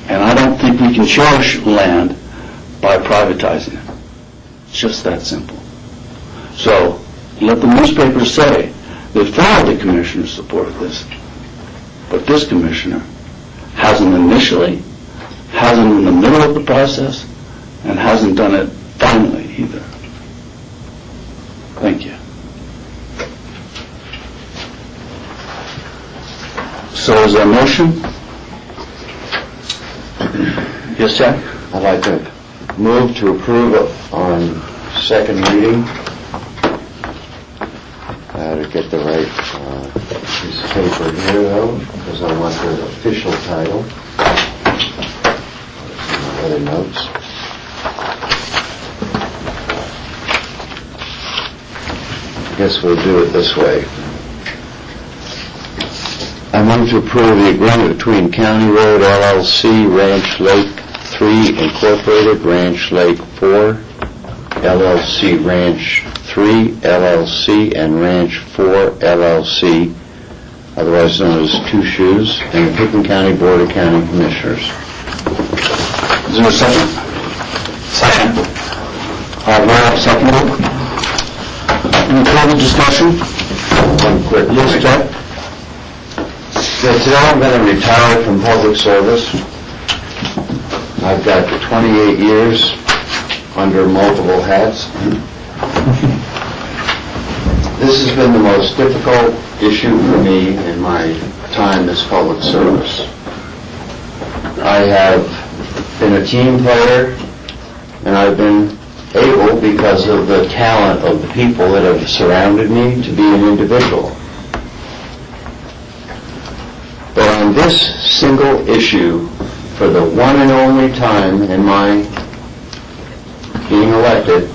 And I don't think we can cherish land by privatizing it. It's just that simple. So let the newspapers say they fully the commissioner's support of this, but this commissioner hasn't initially, hasn't in the middle of the process, and hasn't done it finally either. Thank you. So is there a motion? Yes, Jack? I'd like to move to approve it on second reading. I had to get the right piece of paper here, though, because I want the official title. Some other notes. I guess we'll do it this way. I move to approve the agreement between County Road LLC, Ranch Lake 3 Incorporated, Ranch Lake 4 LLC, Ranch 3 LLC, and Ranch 4 LLC, otherwise known as Two Shoes, and the Pickens County Board of County Commissioners. Is there a second? Second. Rob, seconded. Any further discussion? One quick. Yes, Jack? Today I'm going to retire from public service. I've got 28 years under multiple hats. This has been the most difficult issue for me in my time as public service. I have been a team player, and I've been able, because of the talent of the people that have surrounded me, to be an individual. But on this single issue, for the one and only time in my being elected,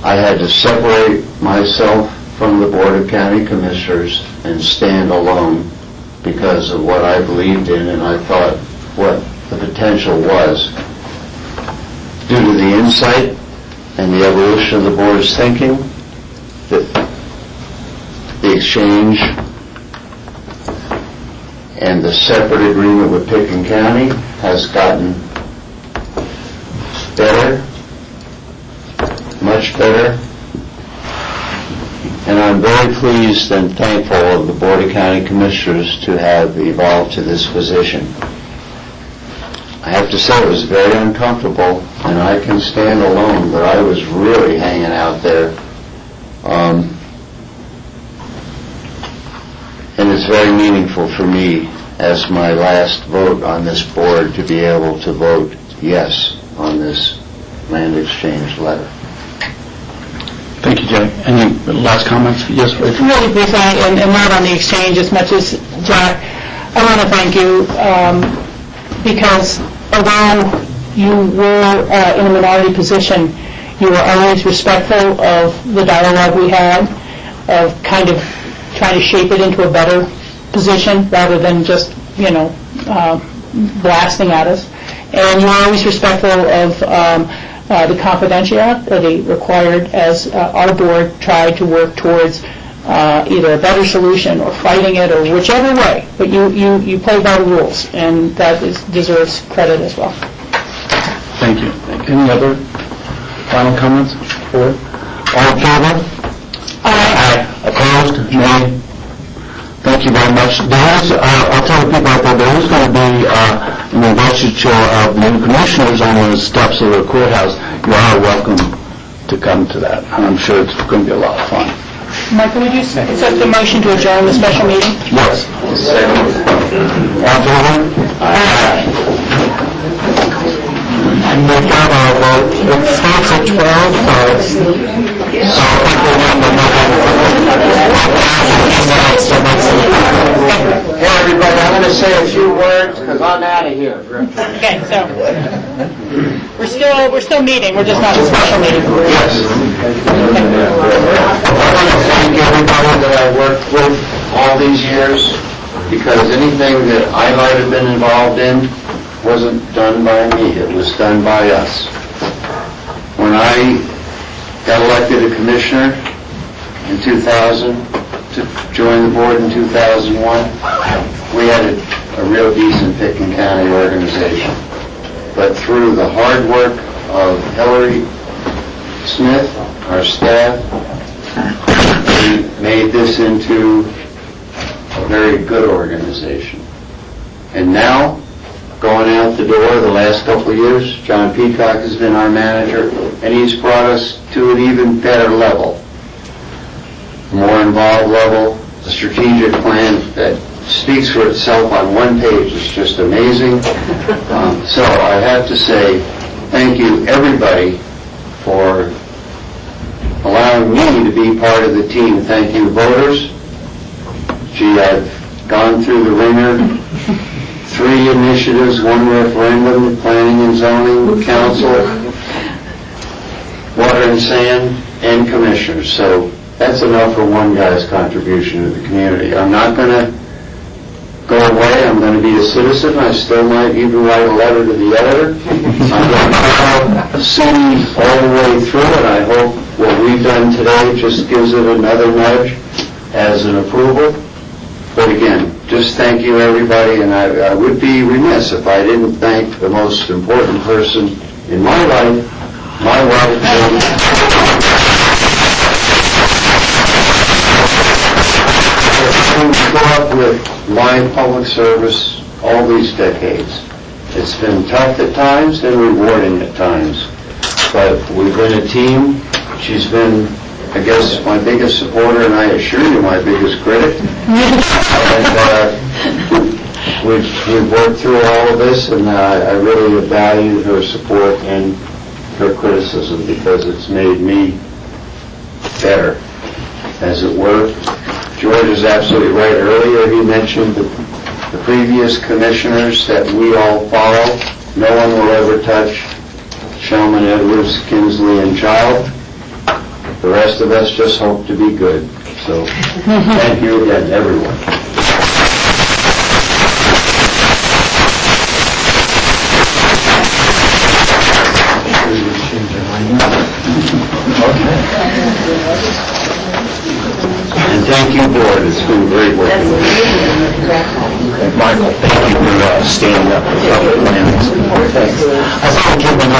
I had to separate myself from the Board of County Commissioners and stand alone because of what I believed in and I thought what the potential was. Due to the insight and the evolution of the board's thinking, the exchange and the separate agreement with Pickens County has gotten better, much better, and I'm very pleased and thankful of the Board of County Commissioners to have evolved to this position. I have to say it was very uncomfortable, and I can stand alone, but I was really hanging out there. And it's very meaningful for me as my last vote on this board to be able to vote yes on this land exchange letter. Thank you, Jack. Any last comments? Yes, Rachel? Really briefly, and not on the exchange as much as Jack, I want to thank you because although you were in a minority position, you were always respectful of the dialogue we had, of kind of trying to shape it into a better position rather than just, blasting at us. And you were always respectful of the confidentiality required as our board tried to work towards either a better solution or fighting it or whichever way. But you played by the rules, and that deserves credit as well. Thank you. Any other final comments? All in favor? Aye. Opposed? Nay? Thank you very much. I'll tell the people out there, there is going to be an investiture of the new commissioners on the steps of the courthouse. You are welcome to come to that, and I'm sure it's going to be a lot of fun. Michael, would you accept the motion to adjourn the special meeting? Yes. All in favor? Aye. and we've got our vote. It starts at 12, so Hey, everybody, I'm going to say a few words because I'm out of here. Okay, so, we're still meeting, we're just not a special meeting. Yes. I want to thank everybody that I worked with all these years, because anything that I might have been involved in wasn't done by me, it was done by us. When I got elected a commissioner in 2000, to join the board in 2001, we had a real decent Pickens County organization. But through the hard work of Hillary Smith, our staff, we made this into a very good organization. And now, going out the door the last couple of years, John Peacock has been our manager, and he's brought us to an even better level. More involved level, the strategic plan that speaks for itself on one page is just amazing. So I have to say thank you everybody for allowing me to be part of the team. Thank you voters. Gee, I've gone through the ringer. 3 initiatives, 1 referendum, planning and zoning, council, water and sand, and commissioners. So that's enough for one guy's contribution to the community. I'm not going to go away. I'm going to be a citizen. I still might even write a letter to the editor. I'm going to follow the city all the way through, and I hope what we've done today just gives it another nudge as an approval. But again, just thank you, everybody, and I would be remiss if I didn't thank the most important person in my life, my wife, who grew up with live public service all these decades. It's been tough at times and rewarding at times, but we've been a team. She's been, I guess, my biggest supporter, and I assure you, my biggest critic. And we've worked through all of this, and I really value her support and her criticism because it's made me better, as it were. George is absolutely right. Earlier he mentioned the previous commissioners that we all follow. No one will ever touch Shellman, Edwards, Kinsley, and Child. The rest of us just hope to be good. So thank you again, everyone. And thank you, board. It's been great working with you. Michael, thank you for standing up for public lands. Thanks. I saw Kevin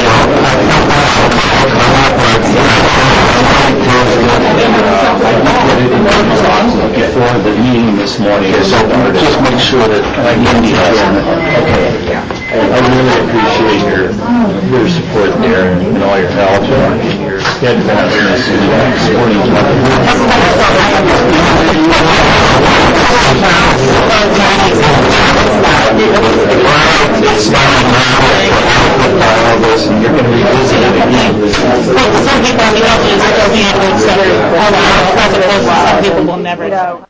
before the meeting this morning, so just make sure that Andy has it. Okay. I really appreciate your support there and all your help and your steadfastness in supporting and you're going to revisit it again. Some people in the audience don't be able to accept all the principles, some people will never know.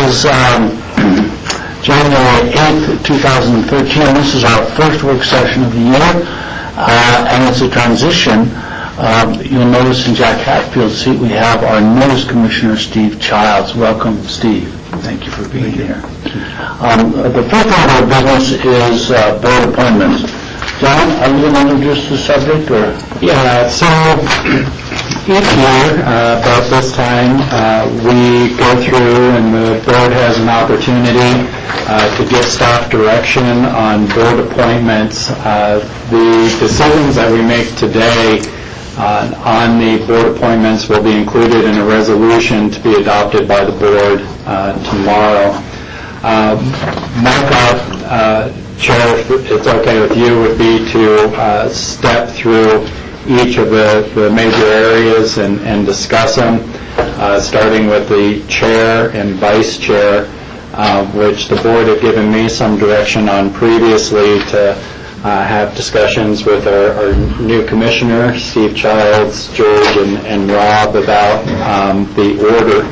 is January 8th, 2013. This is our first work session of the year, and it's a transition. You'll notice in Jack Hatfield's seat we have our newest commissioner, Steve Childs. Welcome, Steve. Thank you for being here. The first order of business is board appointments. John, are you going to introduce the subject, or? Yeah, so each year, about this time, we go through and the board has an opportunity to give staff direction on board appointments. The decisions that we make today on the board appointments will be included in a resolution to be adopted by the board tomorrow. My thought, Chair, if it's okay with you, would be to step through each of the major areas and discuss them, starting with the chair and vice chair, which the board had given me some direction on previously to have discussions with our new commissioner, Steve Childs, George, and Rob about the order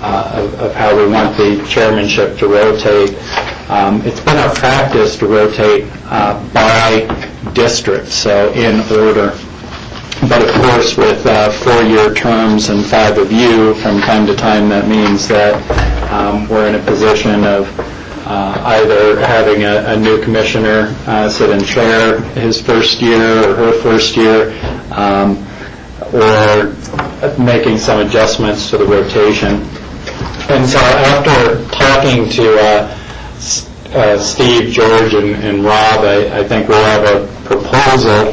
of how we want the chairmanship to rotate. It's been our practice to rotate by district, so in order. But of course, with 4-year terms and 5 of you, from time to time, that means that we're in a position of either having a new commissioner sit in chair his first year or her first year, or making some adjustments to the rotation. And so after talking to Steve, George, and Rob, I think we'll have a proposal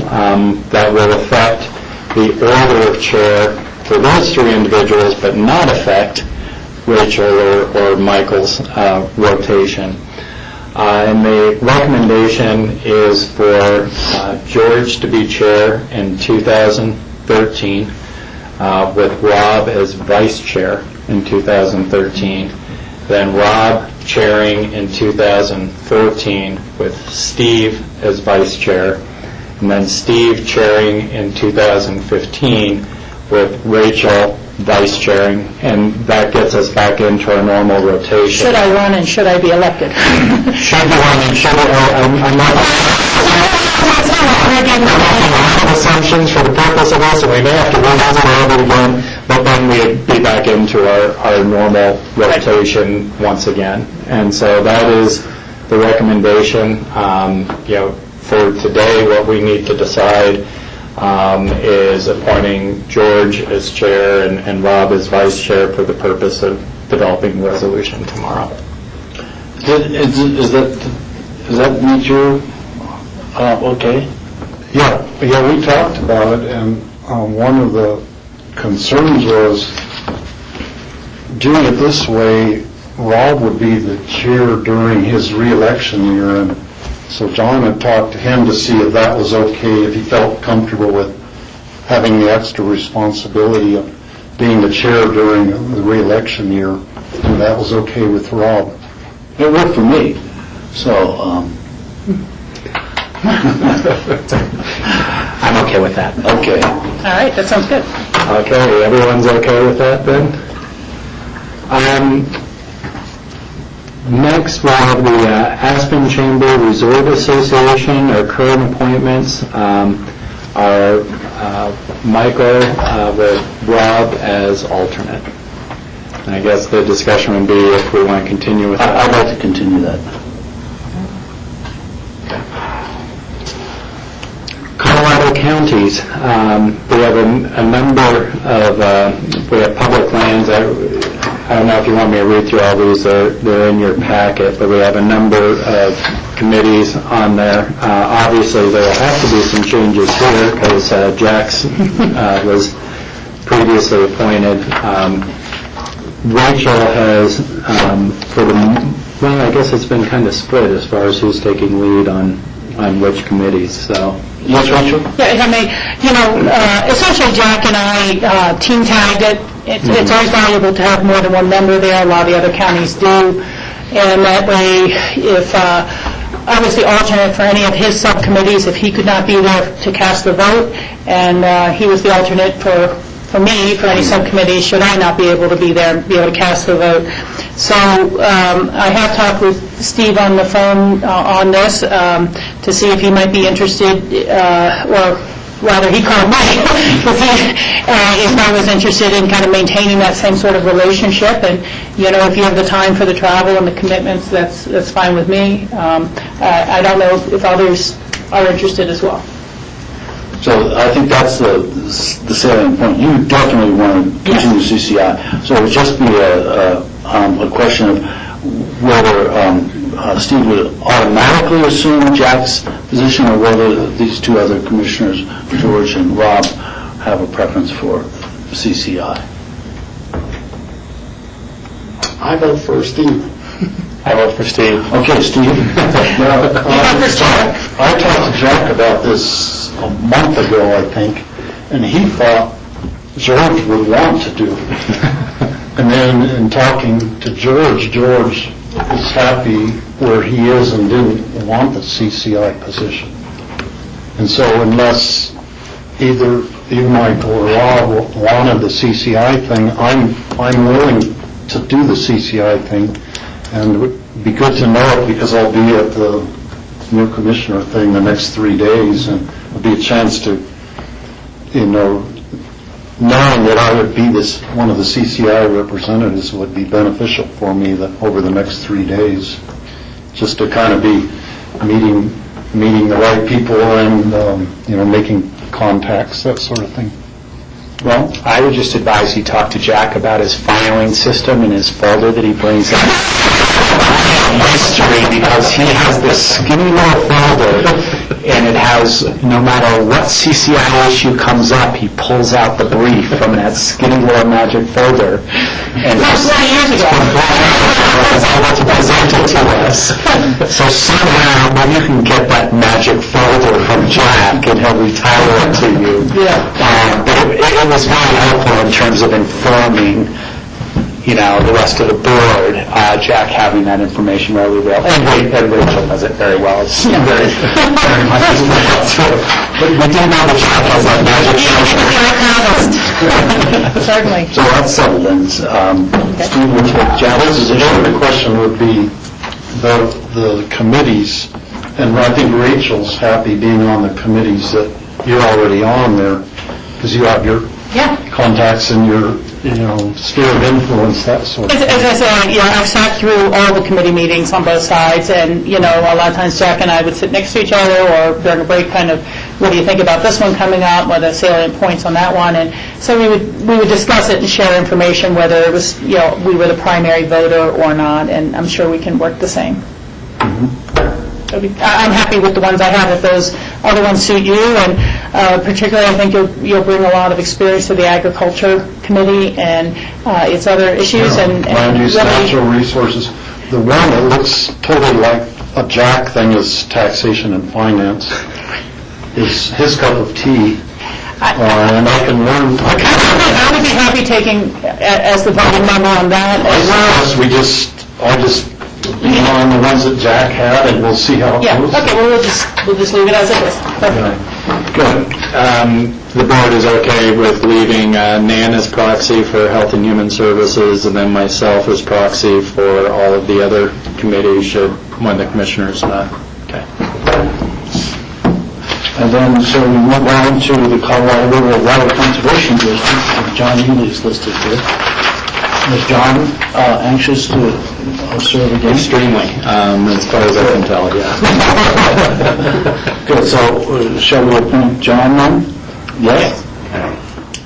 that will affect the order of chair for those 3 individuals, but not affect Rachel or Michael's rotation. And the recommendation is for George to be chair in 2013, with Rob as vice chair in 2013, then Rob chairing in 2014 with Steve as vice chair, and then Steve chairing in 2015 with Rachel vice chairing, and that gets us back into our normal rotation. Should I run and should I be elected? Should be running, should I'm not making a lot of assumptions for the purpose of this, and we may have to run this over again, but then we'd be back into our normal rotation once again. And so that is the recommendation. For today, what we need to decide is appointing George as chair and Rob as vice chair for the purpose of developing the resolution tomorrow. Does that meet your okay? Yeah, we talked about it, and one of the concerns was doing it this way, Rob would be the chair during his re-election year, and so John had talked to him to see if that was okay, if he felt comfortable with having the extra responsibility of being the chair during the re-election year, and that was okay with Rob. It worked for me, so I'm okay with that. Okay. All right, that sounds good. Okay, everyone's okay with that then? Next, we'll have the Aspen Chamber Resort Association, our current appointments are Michael with Rob as alternate. And I guess the discussion would be if we want to continue with that. I'd like to continue that. Colorado counties, we have a number of, we have public lands. I don't know if you want me to read through all these, they're in your packet, but we have a number of committees on there. Obviously, there will have to be some changes here because Jax was previously appointed. Rachel has, I guess it's been kind of split as far as who's taking lead on which committees, so. Yes, Rachel? Yeah, if I may, essentially Jack and I team tagged it. It's always valuable to have more than one member there. A lot of the other counties do. And that way, if I was the alternate for any of his subcommittees, if he could not be there to cast the vote, and he was the alternate for for me, for any subcommittee, should I not be able to be there, be able to cast the vote. So I have talked with Steve on the phone on this to see if he might be interested, or rather, he called me, if I was interested in kind of maintaining that same sort of relationship. And, if you have the time for the travel and the commitments, that's fine with me. I don't know if others are interested as well. So I think that's the salient point. You definitely want to continue CCI. So it would just be a question of whether Steve would automatically assume Jack's position, or whether these two other commissioners, George and Rob, have a preference for CCI. I vote for Steve. I vote for Steve. Okay, Steve. I talked to Jack about this a month ago, I think, and he thought George would want to do it. And then in talking to George is happy where he is and didn't want the CCI position. And so unless either you, Michael, or Rob wanted the CCI thing, I'm willing to do the CCI thing. And it would be good to know it, because I'll be at the new commissioner thing the next 3 days, and it'll be a chance to, knowing that I would be one of the CCI representatives would be beneficial for me over the next 3 days, just to kind of be meeting the right people and, making contacts, that sort of thing. Well, I would just advise you talk to Jack about his filing system and his folder that he brings up. History, because he has this skinny little folder, and it has, no matter what CCI issue comes up, he pulls out the brief from that skinny little magic folder. And That's 20 years ago. is able to present it to us. So somehow, when you can get that magic folder from Jack, and he'll retire it to you. Yeah. But it was very helpful in terms of informing, the rest of the board, Jack having that information readily available. And Rachel does it very well. It's very much true. But we do know that Jack has that magic folder. Certainly. So that's settled then. Steve will take Jack's position. The question would be the committees, and I think Rachel's happy being on the committees that you're already on there, because you have your contacts and your sphere of influence, that sort of thing. As I say, I've sat through all the committee meetings on both sides, and, a lot of times Jack and I would sit next to each other, or during a break, kind of, what do you think about this one coming up, what are the salient points on that one, and so we would discuss it and share information, whether it was, we were the primary voter or not, and I'm sure we can work the same. I'm happy with the ones I have. If those other ones suit you, and particularly I think you'll bring a lot of experience to the Agriculture Committee and its other issues. And land use, natural resources. The one that looks totally like a Jack thing is taxation and finance. Is his cup of tea. And I can learn. I would be happy taking as the voting member on that as well. I just on the ones that Jack had, and we'll see how it goes. Okay, well, we'll just leave it as it is. Perfect. Good. The board is okay with leaving Nan as proxy for Health and Human Services, and then myself as proxy for all of the other committees when the commissioners okay. And then, so we move on to the Colorado River Water Conservation District. John Healy is listed here. Is John anxious to serve again? Extremely, as far as I can tell, yeah. Good, so shall we appoint John then? Yes.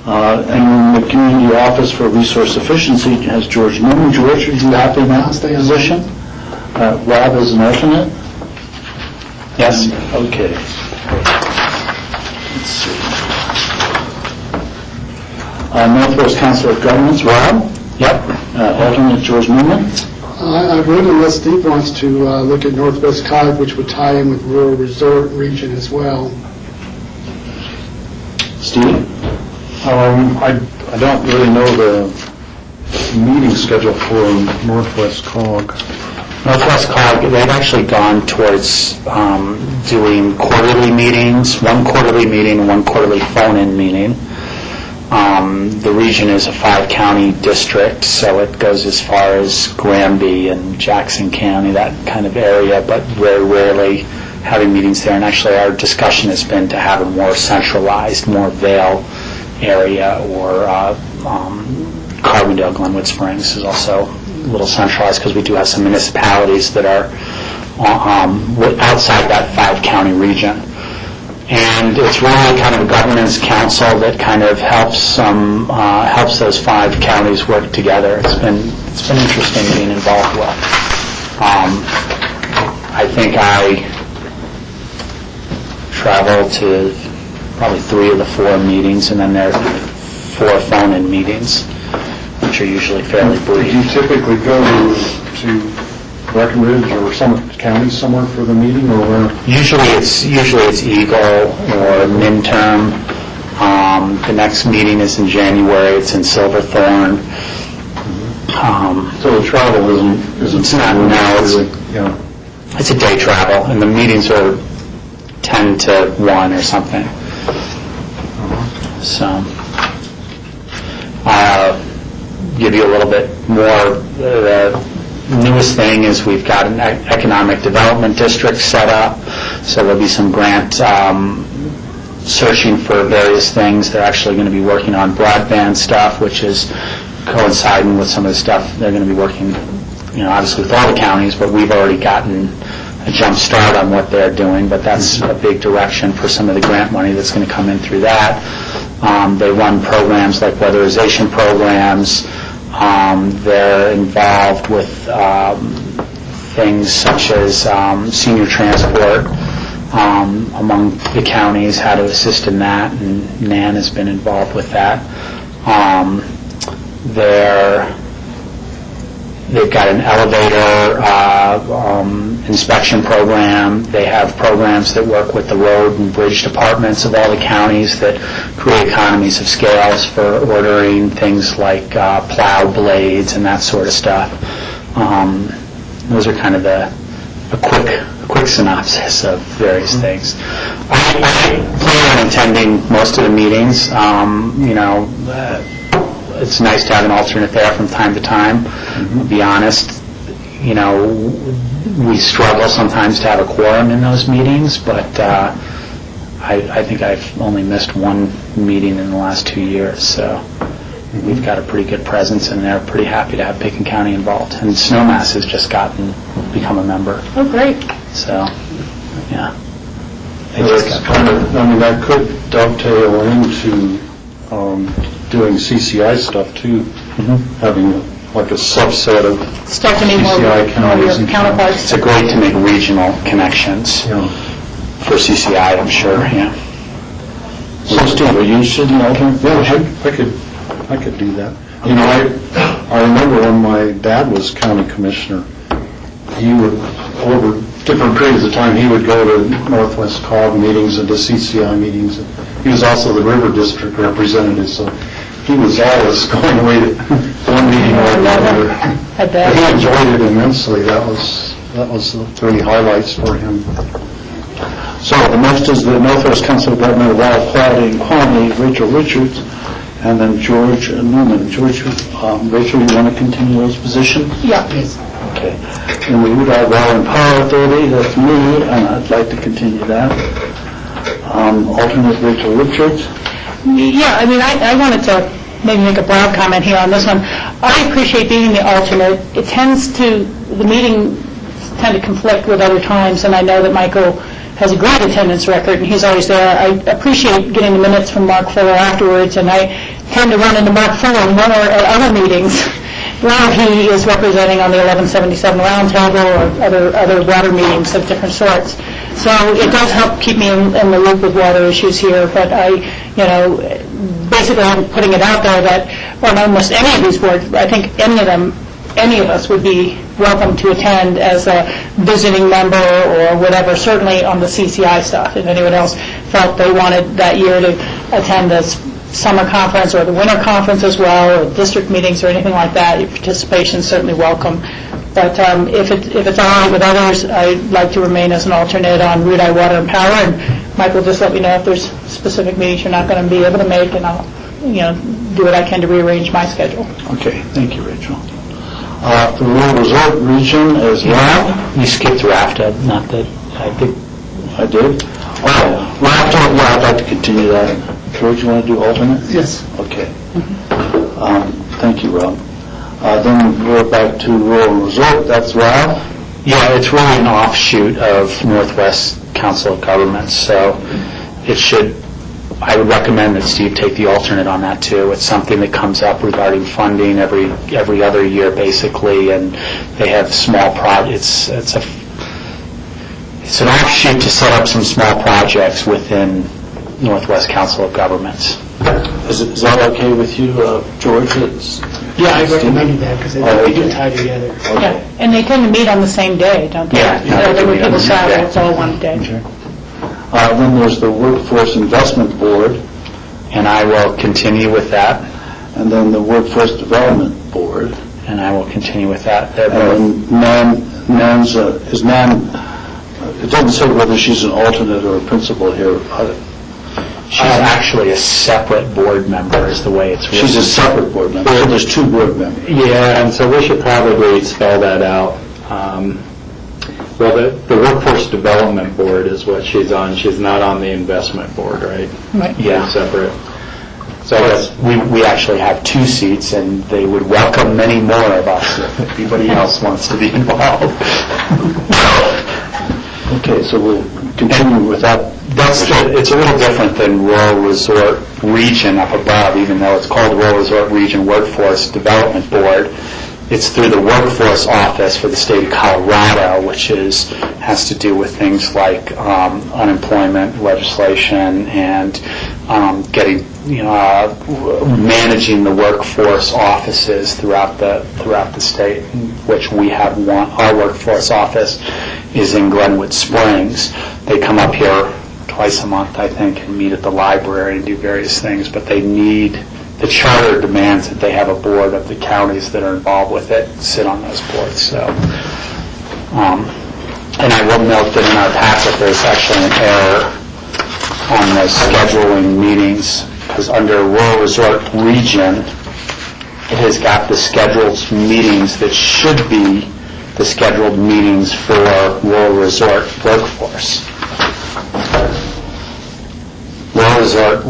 And the Community Office for Resource Efficiency has George Newman. George, are you happy now in the position? Rob is an alternate? Yes. Okay. Let's see. Northwest Council of Governments, Rob? Yep. Alternate George Newman? I would, unless Steve wants to look at Northwest COG, which would tie in with rural resort region as well. Steve? I don't really know the meeting schedule for Northwest COG. Northwest COG, they've actually gone towards doing quarterly meetings, one quarterly meeting and one quarterly phone-in meeting. The region is a 5-county district, so it goes as far as Granby and Jackson County, that kind of area, but very rarely having meetings there. And actually, our discussion has been to have a more centralized, more Vail area, or Carbondale, Glenwood Springs is also a little centralized, because we do have some municipalities that are outside that 5-county region. And it's really kind of a governance council that kind of helps those 5 counties work together. It's been interesting being involved with. I think I traveled to probably 3 of the 4 meetings, and then there are 4 phone-in meetings, which are usually fairly brief. Do you typically go to Breckenridge or Summit County somewhere for the meeting, or where? Usually it's Eagle or Minterm. The next meeting is in January. It's in Silverthorne. So the travel isn't. It's not. No, it's a day travel, and the meetings are 10 to 1 or something. So, give you a little bit more. The newest thing is we've got an economic development district set up, so there'll be some grant searching for various things. They're actually going to be working on broadband stuff, which is coinciding with some of the stuff they're going to be working, obviously with all the counties, but we've already gotten a jump start on what they're doing, but that's a big direction for some of the grant money that's going to come in through that. They run programs like weatherization programs. They're involved with things such as senior transport among the counties, how to assist in that, and Nan has been involved with that. They've got an elevator inspection program. They have programs that work with the road and bridge departments of all the counties that create economies of scales for ordering things like plow blades and that sort of stuff. Those are kind of a quick synopsis of various things. I plan on attending most of the meetings. It's nice to have an alternate there from time to time. To be honest, we struggle sometimes to have a quorum in those meetings, but I think I've only missed 1 meeting in the last 2 years, so we've got a pretty good presence, and they're pretty happy to have Picken County involved. And Snowmass has just become a member. Oh, great. So, yeah. That could dovetail into doing CCI stuff too, having like a subset of Start to meet more CCI counties. your counterparts. It's great to make regional connections for CCI, I'm sure, yeah. So Steve, are you interested in alternate? Yeah, I could do that. I remember when my dad was county commissioner, he would, over different periods of time, he would go to Northwest COG meetings and to CCI meetings. He was also the River District representative, so he was always going away to one meeting or another. But he enjoyed it immensely. That was the 3 highlights for him. So the next is the Northwest Council of Government of Wild Quality and Quantity, Rachel Richards, and then George Newman. George, Rachel, you want to continue those positions? Yeah, please. Okay. And we would have Water and Power Authority, that's me, and I'd like to continue that. Alternate Rachel Richards. Yeah, I wanted to maybe make a broad comment here on this one. I appreciate being the alternate. The meetings tend to conflict with other times, and I know that Michael has a great attendance record, and he's always there. I appreciate getting the minutes from Mark Fuller afterwards, and I tend to run into Mark Fuller more at other meetings where he is representing on the 1177 Roundtable or other water meetings of different sorts. So it does help keep me in the loop with water issues here, but basically I'm putting it out there that on almost any of these boards, I think any of us would be welcome to attend as a visiting member or whatever, certainly on the CCI stuff. If anyone else felt they wanted that year to attend the summer conference or the winter conference as well, or district meetings or anything like that, your participation is certainly welcome. But if it's all right with others, I'd like to remain as an alternate on Root Eye Water and Power, and Michael, just let me know if there's specific meetings you're not going to be able to make, and I'll do what I can to rearrange my schedule. Okay, thank you, Rachel. The Rural Resort Region as well. You skipped RAFTA, not that, I think. I did? Oh, RAFTA, I'd like to continue that. George, you want to do alternate? Yes. Okay. Thank you, Rob. Then we're back to Rural Resort, that's Rob. Yeah, it's really an offshoot of Northwest Council of Governments, so I would recommend that Steve take the alternate on that too. It's something that comes up regarding funding every other year, basically, and they have small projects. It's an offshoot to set up some small projects within Northwest Council of Governments. Is that okay with you, George? Yeah, I recommended that because they do tie together. Yeah, and they tend to meet on the same day, don't they? Yeah. When people travel, it's all one day. Then there's the Workforce Investment Board. And I will continue with that. And then the Workforce Development Board. And I will continue with that. And is Nan, it doesn't say whether she's an alternate or a principal here. She's actually a separate board member, is the way it's written. She's a separate board member, so there's two board members. Yeah, and so we should probably spell that out. Well, the Workforce Development Board is what she's on. She's not on the Investment Board, right? Right. Yeah. They're separate. So we actually have 2 seats, and they would welcome many more of us if anybody else wants to be involved. Okay, so we'll continue with that. It's a little different than Rural Resort Region up above, even though it's called Rural Resort Region Workforce Development Board. It's through the Workforce Office for the state of Colorado, which has to do with things like unemployment legislation and managing the workforce offices throughout the state, which we have one. Our workforce office is in Glenwood Springs. They come up here twice a month, I think, and meet at the library and do various things, but they need, the charter demands that they have a board of the counties that are involved with it sit on those boards. So, and I will note that in our packet there's actually an error on the scheduling meetings, because under Rural Resort Region, it has got the scheduled meetings that should be the scheduled meetings for Rural Resort Workforce. Rural Resort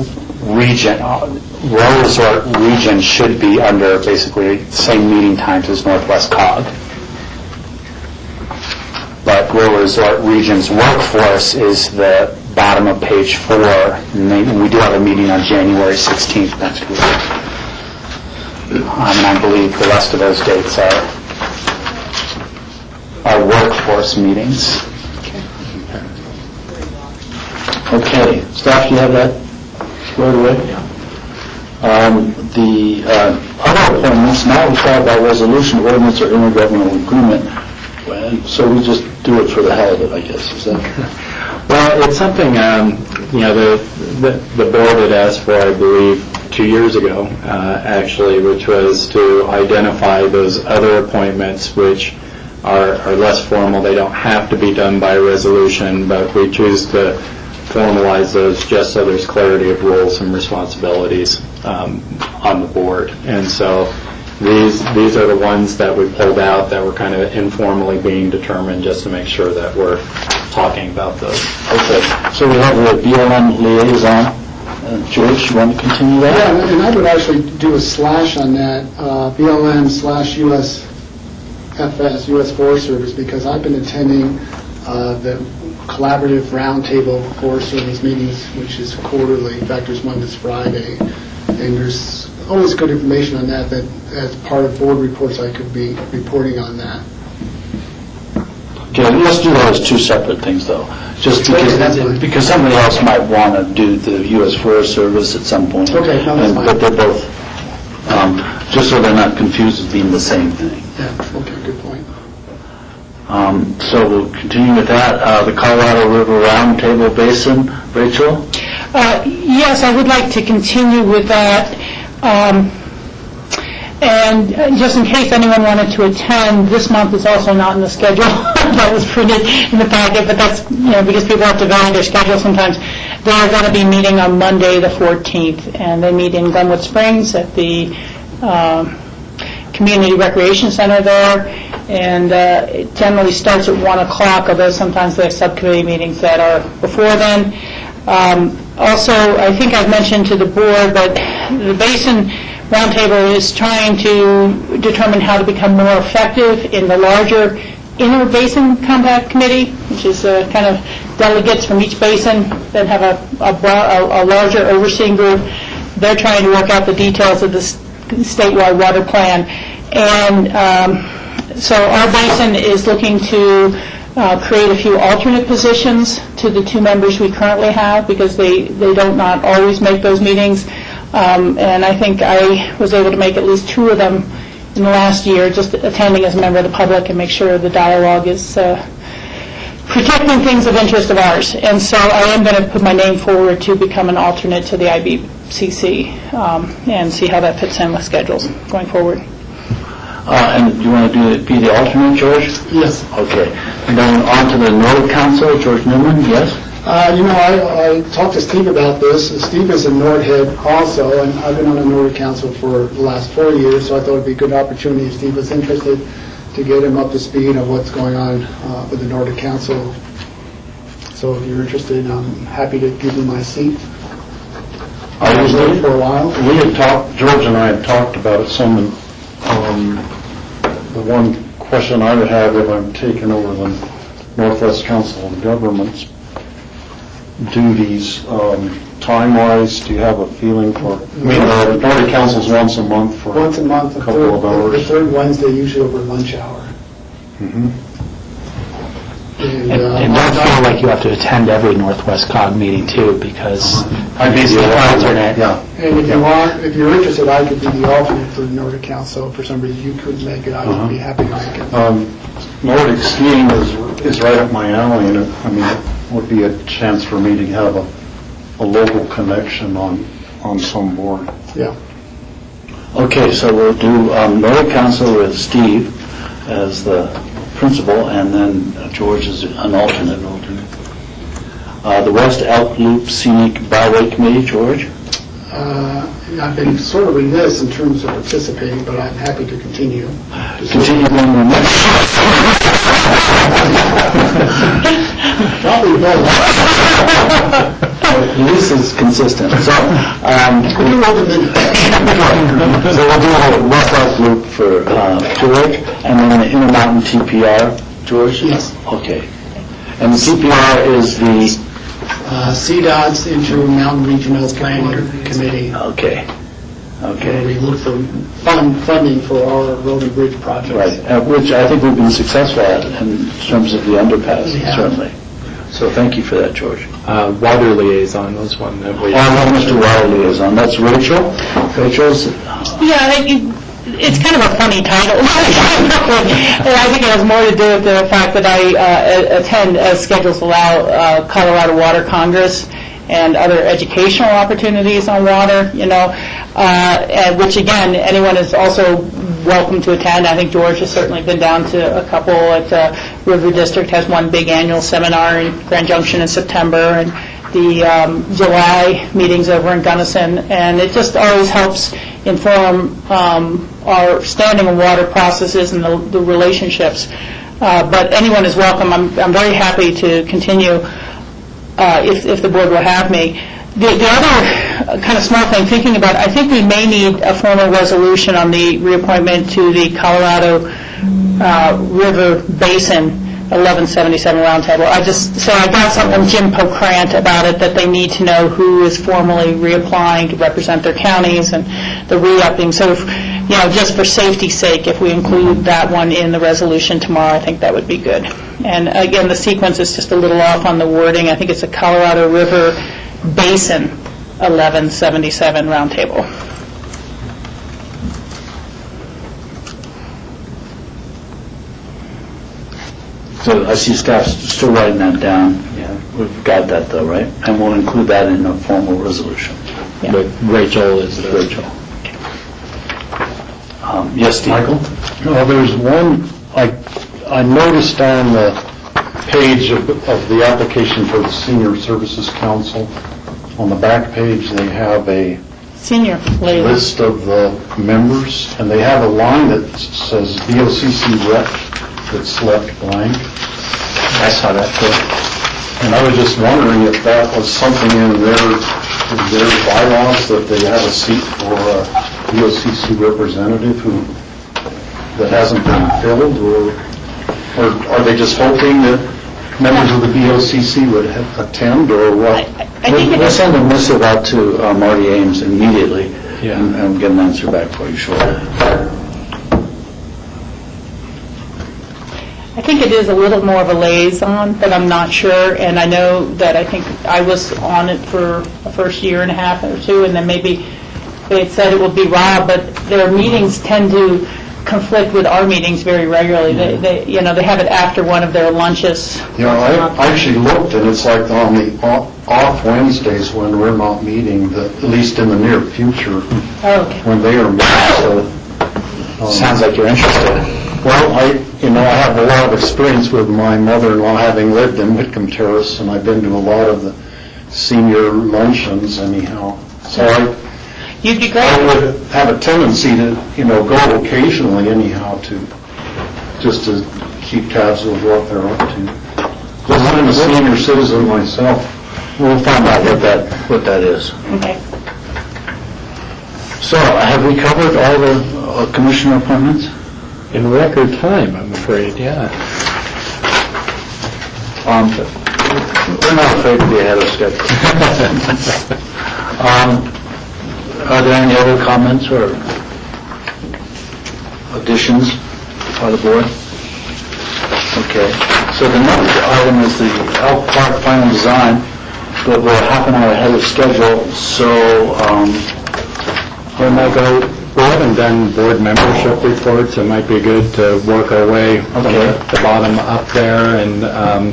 Region should be under basically the same meeting times as Northwest COG. But Rural Resort Region's Workforce is the bottom of page 4, and we do have a meeting on January 16th next week. And I believe the rest of those dates are workforce meetings. Okay, staff, do you have that squared away? The other appointments, now we talk about resolution, ordinance, or intergovernmental agreement, and so we just do it for the hell of it, I guess, is that? Well, it's something, the board had asked for, I believe, 2 years ago, actually, which was to identify those other appointments which are less formal. They don't have to be done by resolution, but we choose to formalize those just so there's clarity of roles and responsibilities on the board. And so these are the ones that we pulled out that were kind of informally being determined, just to make sure that we're talking about those. Okay, so we have the BLM liaison. George, you want to continue that? Yeah, and I would actually do a slash on that, BLM/USFS, U.S. Forest Service, because I've been attending the collaborative roundtable Forest Service meetings, which is quarterly. In fact, there's one this Friday, and there's always good information on that as part of board reports I could be reporting on that. Okay, let's do those 2 separate things, though, just because somebody else might want to do the U.S. Forest Service at some point. Okay, no, that's fine. But they're both, just so they're not confused as being the same thing. Yeah, okay, good point. So we'll continue with that. The Colorado River Roundtable Basin, Rachel? Yes, I would like to continue with that. And just in case anyone wanted to attend, this month is also not in the schedule that was printed in the packet, but that's, because people have to value their schedule sometimes. They're going to be meeting on Monday, the 14th, and they meet in Glenwood Springs at the Community Recreation Center there, and it generally starts at 1 o'clock, although sometimes they have subcommittee meetings that are before then. Also, I think I've mentioned to the board, but the Basin Roundtable is trying to determine how to become more effective in the larger Inner Basin Compact Committee, which is kind of delegates from each basin that have a larger overseeing group. They're trying to work out the details of the statewide water plan. And so our basin is looking to create a few alternate positions to the 2 members we currently have, because they don't not always make those meetings. And I think I was able to make at least 2 of them in the last year, just attending as a member of the public and make sure the dialogue is protecting things of interest of ours. And so I am going to put my name forward to become an alternate to the IBCC and see how that fits in with schedules going forward. And you want to be the alternate, George? Yes. Okay. And then on to the Nordic Council, George Newman, yes? I talked to Steve about this. Steve is a Nordhead also, and I've been on the Nordic Council for the last 4 years, so I thought it would be a good opportunity if Steve was interested to get him up to speed of what's going on with the Nordic Council. So if you're interested, I'm happy to give you my seat. I was there for a while. We had talked, George and I had talked about it some. The one question I would have if I'm taking over the Northwest Council of Governments duties, time-wise, do you have a feeling for? I mean, the Nordic Council's once a month for once a month, a couple of hours. The third Wednesday, usually over lunch hour. And don't feel like you have to attend every Northwest COG meeting too, because I'm basically an alternate. Yeah. And if you're interested, I could be the alternate for the Nordic Council. For some reason you couldn't make it, I would be happy to make it. Nordic skiing is right up my alley, and it would be a chance for me to have a local connection on some board. Yeah. Okay, so we'll do Nordic Council with Steve as the principal, and then George is an alternate. The West Elk Loop Scenic Byway Committee, George? I've been sort of remiss in terms of participating, but I'm happy to continue. Continue being remiss. Probably both. At least it's consistent. So, so we'll do the West Elk Loop for George, and then the Intermountain TPR, George? Yes. Okay. And the TPR is the CDOT's Intermountain Regional Planning Committee. Okay. Okay. We look for funding for our road and bridge projects. Right, which I think we've been successful at in terms of the underpass, certainly. So thank you for that, George. Water liaison was one that we... Mr. Water liaison. That's Rachel. Rachel's... Yeah, it's kind of a funny title. And I think it has more to do with the fact that I attend, as schedules allow, Colorado Water Congress and other educational opportunities on water, which again, anyone is also welcome to attend. I think George has certainly been down to a couple. At River District has one big annual seminar in Grand Junction in September, and the July meetings over in Gunnison, and it just always helps inform our standing on water processes and the relationships. But anyone is welcome. I'm very happy to continue if the board will have me. The other kind of small thing, thinking about, I think we may need a formal resolution on the reappointment to the Colorado River Basin 1177 Roundtable. I got something from Jim Pocrant about it, that they need to know who is formally reapplying to represent their counties and the re-upping. So, just for safety's sake, if we include that one in the resolution tomorrow, I think that would be good. And again, the sequence is just a little off on the wording. I think it's a Colorado River Basin 1177 Roundtable. So I see staff's still writing that down. Yeah. We've got that though, right? And we'll include that in a formal resolution. Yeah. But Rachel is Rachel. Yes, Steve? Michael? Well, there's one, I noticed on the page of the application for the Senior Services Council, on the back page, they have a Senior lady. list of the members, and they have a line that says BOCC rep that's left blank. I saw that too. And I was just wondering if that was something in their bylaws, that they have a seat for a BOCC representative that hasn't been filled, or are they just hoping that members of the BOCC would attend, or what? We'll send a missive out to Marty Ames immediately, and get an answer back for you shortly. I think it is a little more of a liaison, but I'm not sure, and I know that I think I was on it for the first year and a half or two, and then maybe they had said it would be Rob, but their meetings tend to conflict with our meetings very regularly. They have it after one of their lunches. I actually looked, and it's like on the off Wednesdays when we're not meeting, at least in the near future, when they are meeting. So, sounds like you're interested. Well, I have a lot of experience with my mother-in-law, having lived in Whitcomb Terrace, and I've been to a lot of the senior luncheons anyhow. So You'd be great. I would have a tendency to, go occasionally anyhow, just to keep tabs of what they're up to. Just I'm a senior citizen myself. We'll find out what that is. Okay. So, have we covered all the commissioner appointments? In record time, I'm afraid, yeah. We're not afraid to be ahead of schedule. Are there any other comments or additions by the board? Okay. So the next item is the Elk Park final design, but we're half an hour ahead of schedule, so We haven't done board membership reports. It might be good to work our way from the bottom up there, and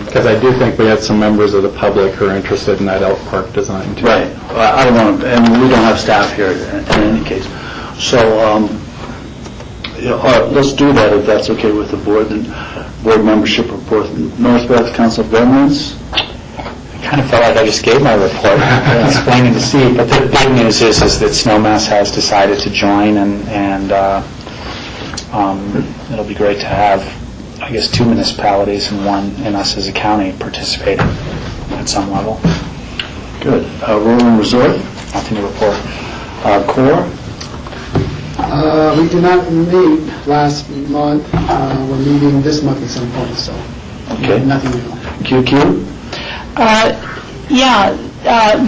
because I do think we have some members of the public who are interested in that Elk Park design too. Right. I don't want to, and we don't have staff here in any case. So let's do that if that's okay with the board. And board membership report, Northwest Council of Governments. I kind of felt like I just gave my report, explaining the seat. But the big news is that Snowmass has decided to join, and it'll be great to have, I guess, 2 municipalities and us as a county participating at some level. Good. Rural and Resort? Nothing to report. Core? We did not meet last month. We're meeting this month at some point, so nothing new. QQ?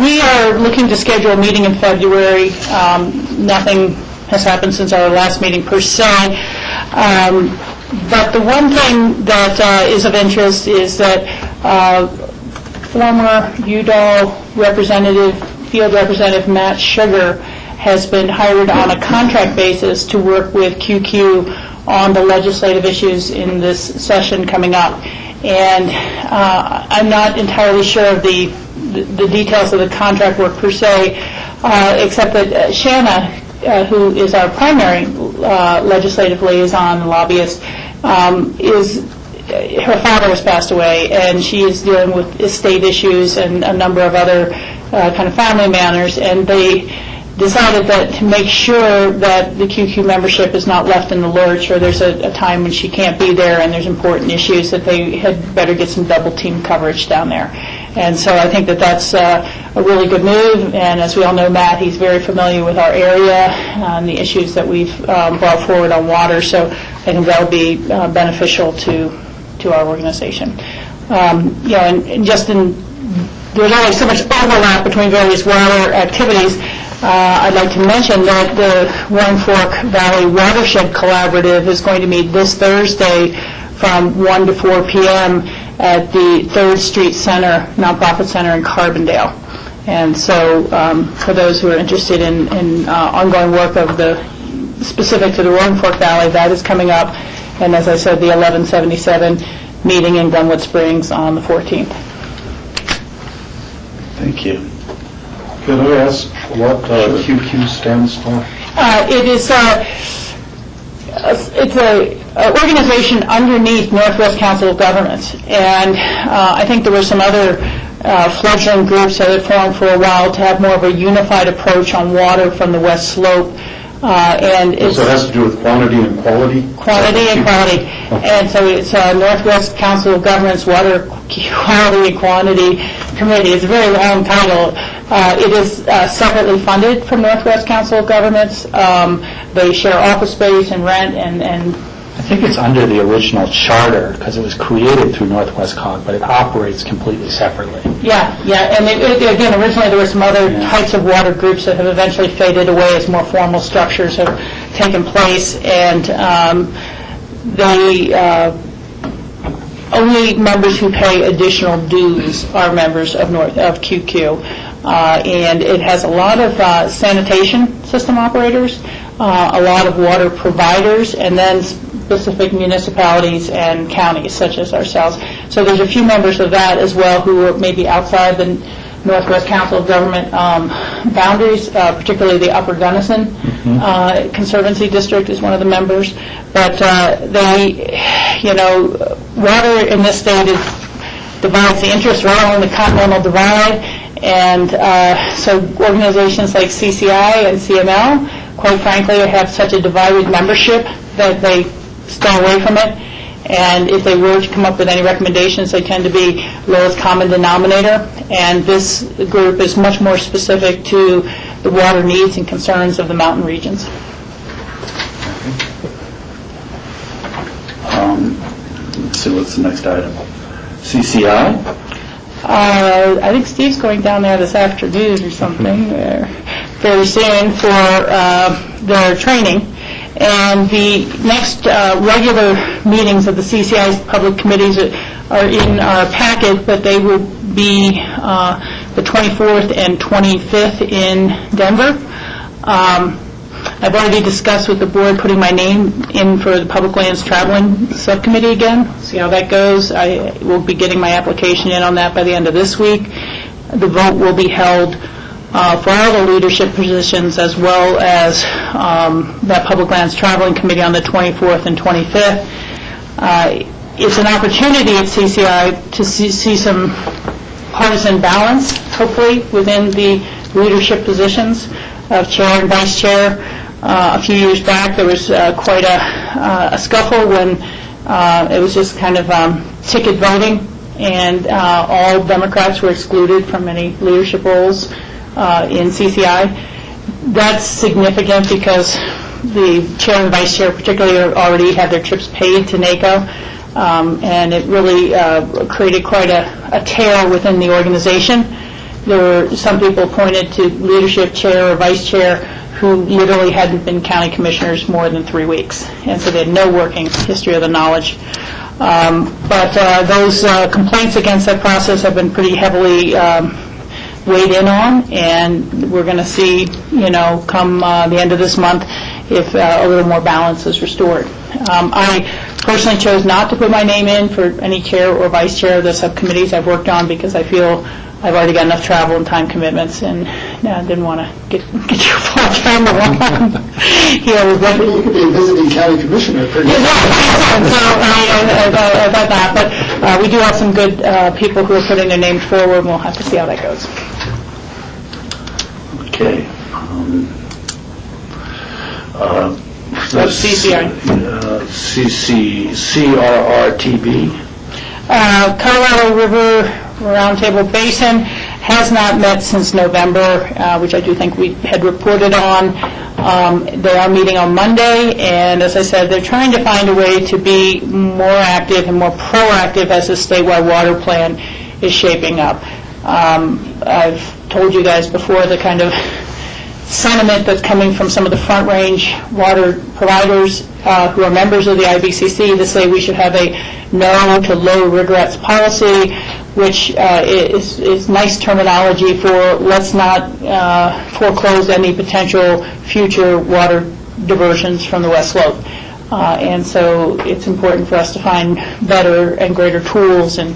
We are looking to schedule a meeting in February. Nothing has happened since our last meeting per se. But the one thing that is of interest is that former UDOL field representative Matt Sugar has been hired on a contract basis to work with QQ on the legislative issues in this session coming up. And I'm not entirely sure of the details of the contract work per se, except that Shanna, who is our primary legislative liaison lobbyist, her father has passed away, and she is dealing with estate issues and a number of other kind of family matters, and they decided that to make sure that the QQ membership is not left in the lurch, or there's a time when she can't be there and there's important issues, that they had better get some double team coverage down there. And so I think that that's a really good move, and as we all know, Matt, he's very familiar with our area and the issues that we've brought forward on water, so I think that'll be beneficial to our organization. And just there's always so much overlap between various water activities. I'd like to mention that the Roaring Fork Valley Watershed Collaborative is going to meet this Thursday from 1 to 4 p.m. at the 3rd Street Center, Nonprofit Center in Carbondale. And so for those who are interested in ongoing work of specific to the Roaring Fork Valley, that is coming up. And as I said, the 1177 meeting in Glenwood Springs on the 14th. Thank you. Could I ask what QQ stands for? It's a organization underneath Northwest Council of Governments. And I think there were some other fledgling groups that had formed for a while to have more of a unified approach on water from the West Slope. And it's So it has to do with quantity and quality? Quantity and quality. And so it's Northwest Council of Governments Water Quality and Quantity Committee. It's a very long title. It is separately funded from Northwest Council of Governments. They share office space and rent and I think it's under the original charter because it was created through Northwest COG, but it operates completely separately. Yeah. And again, originally there were some other types of water groups that have eventually faded away as more formal structures have taken place, and they only members who pay additional dues are members of QQ. And it has a lot of sanitation system operators, a lot of water providers, and then specific municipalities and counties such as ourselves. So there's a few members of that as well who are maybe outside the Northwest Council of Government boundaries, particularly the Upper Gunnison Conservancy District is one of the members. But water in this state divides the interest right along the Continental Divide. And so organizations like CCI and CML, quite frankly, have such a divided membership that they stay away from it. And if they were to come up with any recommendations, they tend to be lowest common denominator. And this group is much more specific to the water needs and concerns of the mountain regions. Let's see, what's the next item? CCI? I think Steve's going down there this afternoon or something very soon for their training. And the next regular meetings of the CCI's public committees are in our packet, but they will be the 24th and 25th in Denver. I've already discussed with the board putting my name in for the Public Lands Traveling Subcommittee again. See how that goes. I will be getting my application in on that by the end of this week. The vote will be held for all the leadership positions as well as that Public Lands Traveling Committee on the 24th and 25th. It's an opportunity at CCI to see some partisan balance, hopefully, within the leadership positions of chair and vice chair. A few years back, there was quite a scuffle when it was just kind of ticket voting, and all Democrats were excluded from any leadership roles in CCI. That's significant because the chair and vice chair particularly already had their trips paid to NACO, and it really created quite a tear within the organization. There were some people appointed to leadership chair or vice chair who literally hadn't been county commissioners more than 3 weeks, and so they had no working history of the knowledge. But those complaints against that process have been pretty heavily weighed in on, and we're going to see, come the end of this month, if a little more balance is restored. I personally chose not to put my name in for any chair or vice chair of the subcommittees I've worked on because I feel I've already got enough travel and time commitments, and I didn't want to get your full camera on. You could be a visiting county commissioner. So I thought that, but we do have some good people who are putting their names forward, and we'll have to see how that goes. Okay. That's CCI. CRRTB. Colorado River Roundtable Basin has not met since November, which I do think we had reported on. They are meeting on Monday, and as I said, they're trying to find a way to be more active and more proactive as the statewide water plan is shaping up. I've told you guys before the kind of sentiment that's coming from some of the front range water providers who are members of the IBCC to say we should have a no to low regrets policy, which is nice terminology for let's not foreclose any potential future water diversions from the West Slope. And so it's important for us to find better and greater tools and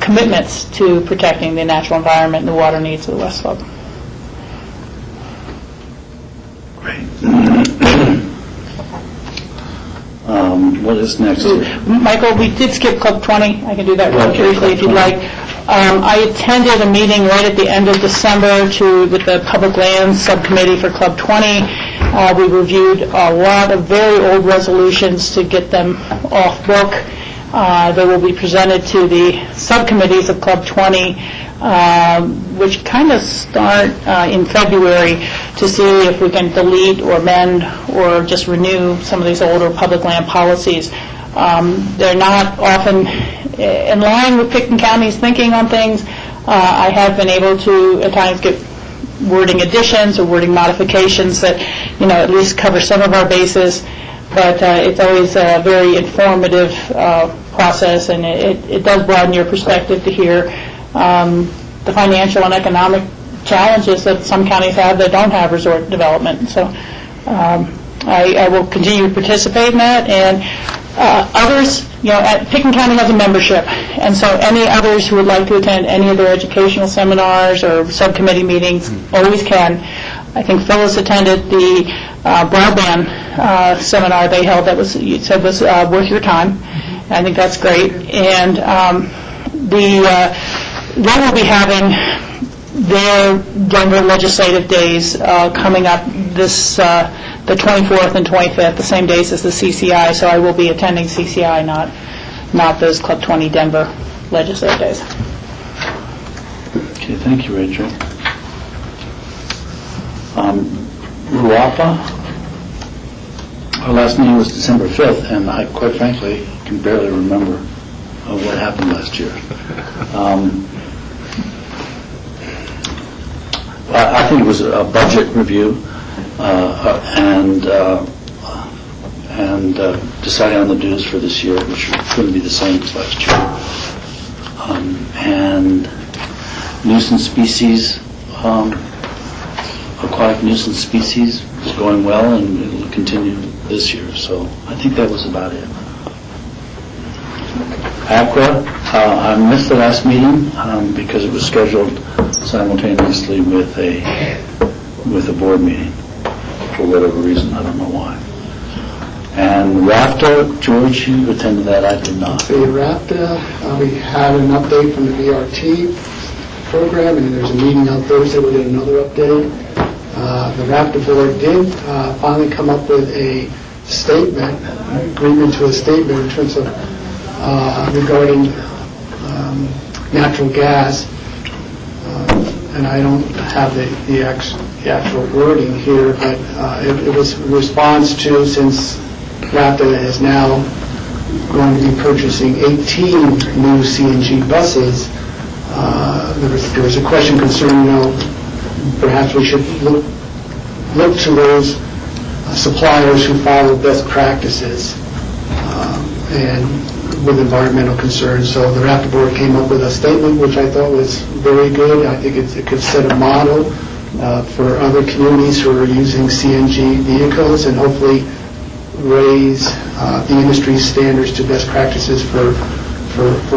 commitments to protecting the natural environment and the water needs of the West Slope. what is next? Michael, we did skip Club 20. I can do that real Okay, briefly if you'd Club like. I attended a meeting right at the end of December with the Public Lands Subcommittee for Club 20. We reviewed a lot of very old resolutions to get them off book. They will be presented to the subcommittees of Club 20, which kind of start in February to see if we can delete or amend or just renew some of these older public land policies. They're not often in line with Pickton County's thinking on things. I have been able to at times get wording additions or wording modifications that, at least cover some of our bases. But it's always a very informative process, and it does broaden your perspective to hear the financial and economic challenges that some counties have that don't have resort development. So I will continue to participate in that. And others, Pickton County has a membership, and so any others who would like to attend any of their educational seminars or subcommittee meetings always can. I think Phyllis attended the broadband seminar they held that you said was worth your time. I think that's great. And they will be having their Denver legislative days coming up this the 24th and 25th, the same days as the CCI. So I will be attending CCI, not those Club 20 Denver legislative days. Okay, thank you, Rachel. RUAPA, our last meeting was December 5th, and I, quite frankly, can barely remember what happened last year. I think it was a budget review and deciding on the dues for this year, which couldn't be the same as last year. And nuisance species, aquatic nuisance species is going well, and it will continue this year. So I think that was about it. ACRA, I missed the last meeting because it was scheduled simultaneously with a board meeting for whatever reason. I don't know why. And RAFTA, George, you attended that. I did not. The RAFTA, we had an update from the BRT program, and there's a meeting on Thursday. We'll get another update. The RAFTA board did finally come up with a statement, agreement to a statement in terms of regarding natural gas. And I don't have the actual wording here, but it was a response to, since RAFTA is now going to be purchasing 18 new CNG buses, there was a question concerning, perhaps we should look to those suppliers who follow best practices and with environmental concerns. So the RAFTA board came up with a statement which I thought was very good. I think it could set a model for other communities who are using CNG vehicles, and hopefully raise the industry standards to best practices for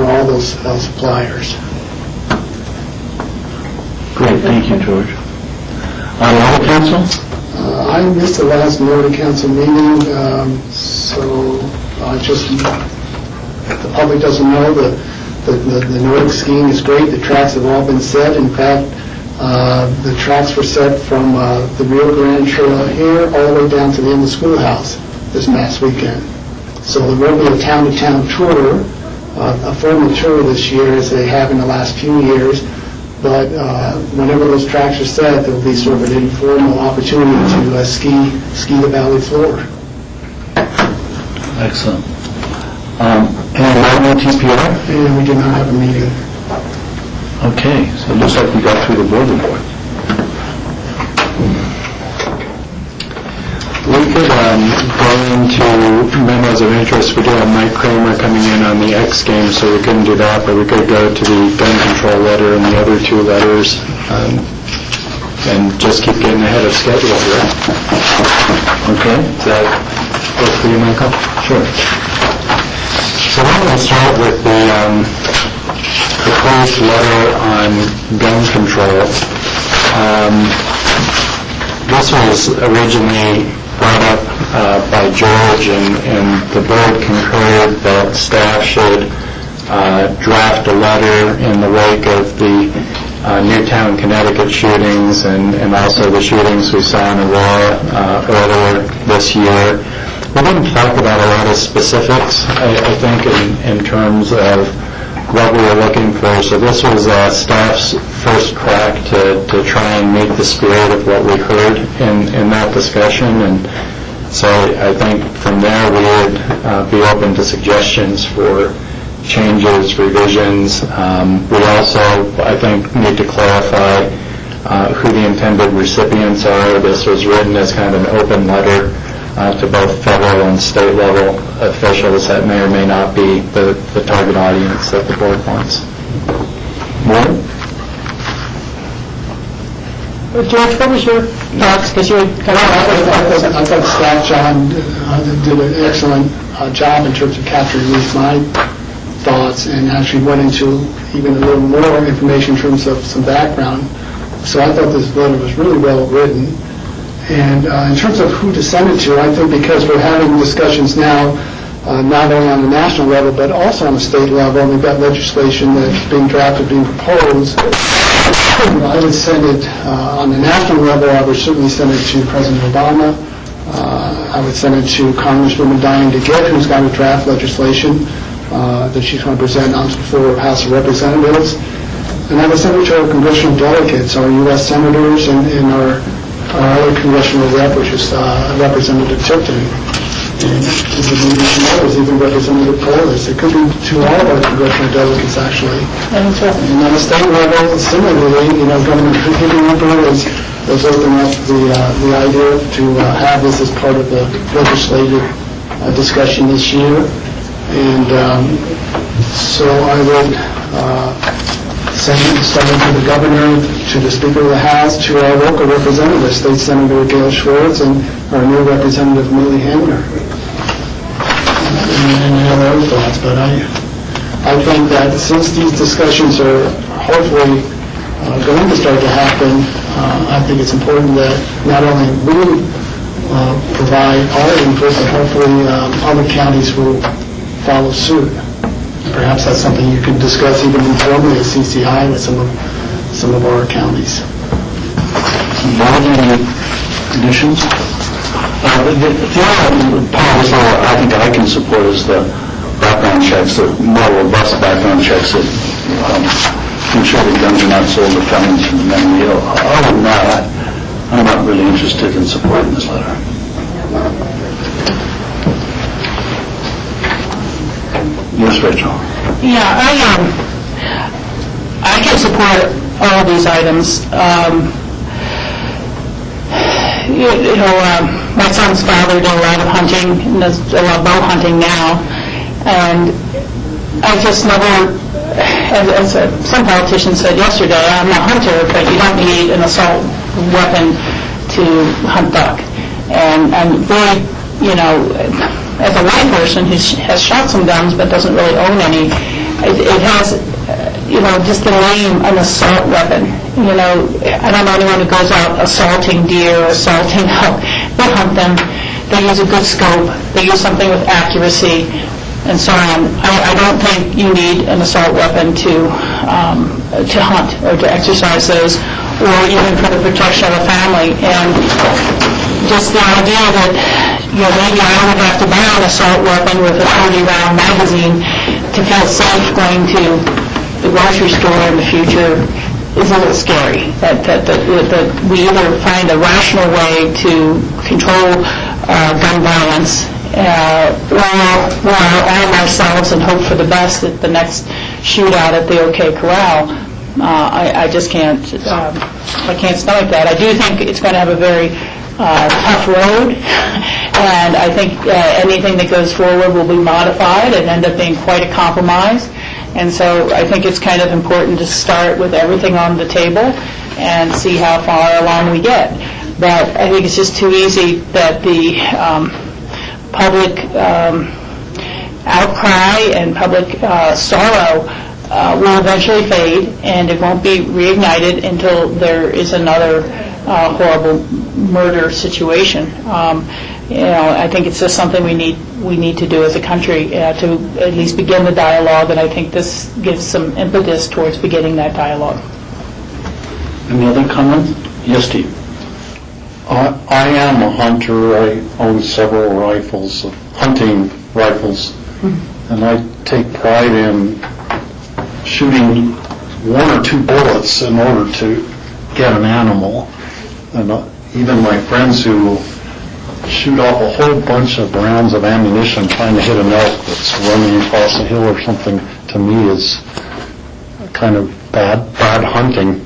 all those suppliers. Great, thank you, George. Water Council? I missed the last Water Council meeting, so the public doesn't know, the Nordic skiing is great. The tracks have all been set. In fact, the tracks were set from the Rio Grande Trail here all the way down to the end of the schoolhouse this past weekend. So there will be a town-to-town tour, a formal tour this year as they have in the last few years. But whenever those tracks are set, there will be sort of an informal opportunity to ski the valley floor. Excellent. And TPR? And we did not have a meeting. Okay, so it looks like we got through the board report. We could go into memos of interest. We do have Mike Kramer coming in on the X Games, so we couldn't do that, but we could go to the gun control letter and the other two letters and just keep getting ahead of schedule here. Okay. Does that work for you, Michael? Sure. So why don't we start with the proposed letter on gun control. This was originally brought up by George, and the board concurred that staff should draft a letter in the wake of the Newtown, Connecticut shootings and also the shootings we saw in Aurora earlier this year. We didn't talk about a lot of specifics, I think, in terms of what we were looking for. So this was staff's first crack to try and meet the spirit of what we heard in that discussion. And so I think from there we would be open to suggestions for changes, revisions. We also, I think, need to clarify who the intended recipients are. This was written as kind of an open letter to both federal and state level officials. That may or may not be the target audience that the board wants. More? George, what was your thoughts? Because you had kind of... I thought staff, John, did an excellent job in terms of capturing at least my thoughts, and actually went into even a little more information in terms of some background. So I thought this letter was really well written. And in terms of who to send it to, I think because we're having discussions now, not only on the national level, but also on the state level, and we've got legislation that's being drafted, being proposed, I would send it on the national level. I would certainly send it to President Obama. I would send it to Congresswoman Diane DeGette, who's got a draft legislation that she's going to present on the floor of House of Representatives. And I would send it to our congressional delegates, our U.S. senators, and our other congressional rep, which is Representative Tipton. And even Representative Polis. It could be to all of our congressional delegates, actually. And on the state level, similarly, Governor Hickenlooper was opening up the idea to have this as part of the legislative discussion this year. And so I would send it to the governor, to the Speaker of the House, to our local representatives, State Senator Gail Schwartz and our new Representative Millie Hamner. And I have other thoughts, but I think that since these discussions are hopefully going to start to happen, I think it's important that not only we provide our input, but hopefully other counties will follow suit. Perhaps that's something you can discuss even informally at CCI with some of our counties. Board, any additions? The other part of this I think I can support is the background checks, the more robust background checks that ensure that guns are not sold to felons from the mentally ill. Other than that, I'm not really interested in supporting this letter. Yes, Rachel. Yeah, I can support all of these items. My son's father did a lot of hunting, and does a lot of bow hunting now, and I just never, as some politician said yesterday, I'm a hunter, but you don't need an assault weapon to hunt buck. And I'm very, as a white person who has shot some guns but doesn't really own any, it has, just the name, an assault weapon. I don't know anyone who goes out assaulting deer or assaulting elk. They hunt them. They use a good scope. They use something with accuracy and so on. I don't think you need an assault weapon to hunt or to exercise those, or even for the protection of a family. And just the idea that maybe I would have to buy an assault weapon with a 30-round magazine to feel safe going to the grocery store in the future is a little scary. That we either find a rational way to control gun violence, or arm ourselves and hope for the best at the next shootout at the OK Corral. I just can't. I can't stomach that. I do think it's going to have a very tough road, and I think anything that goes forward will be modified and end up being quite a compromise. And so I think it's kind of important to start with everything on the table and see how far along we get. But I think it's just too easy that the public outcry and public sorrow will eventually fade, and it won't be reignited until there is another horrible murder situation. I think it's just something we need to do as a country to at least begin the dialogue, and I think this gives some impetus towards beginning that dialogue. Any other comments? Yes, Steve. I am a hunter. I own several rifles, hunting rifles, and I take pride in shooting 1 or 2 bullets in order to get an animal. And even my friends who shoot off a whole bunch of rounds of ammunition trying to hit an elk that's running across a hill or something, to me is kind of bad hunting.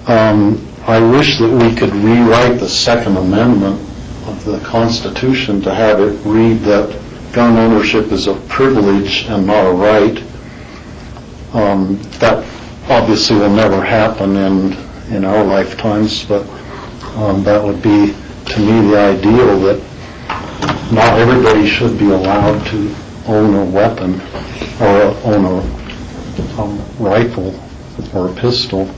I wish that we could rewrite the Second Amendment of the Constitution to have it read that gun ownership is a privilege and not a right. That obviously will never happen in our lifetimes, but that would be, to me, the ideal, that not everybody should be allowed to own a weapon or own a rifle or a pistol.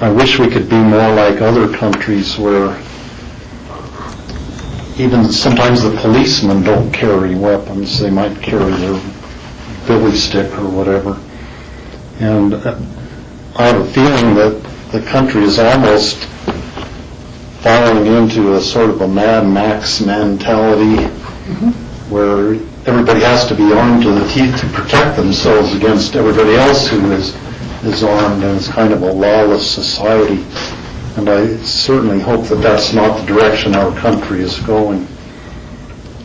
I wish we could be more like other countries where even sometimes the policemen don't carry weapons. They might carry their billy stick or whatever. And I have a feeling that the country is almost falling into a sort of a Mad Max mentality where everybody has to be armed to the teeth to protect themselves against everybody else who is armed, and it's kind of a lawless society. And I certainly hope that that's not the direction our country is going.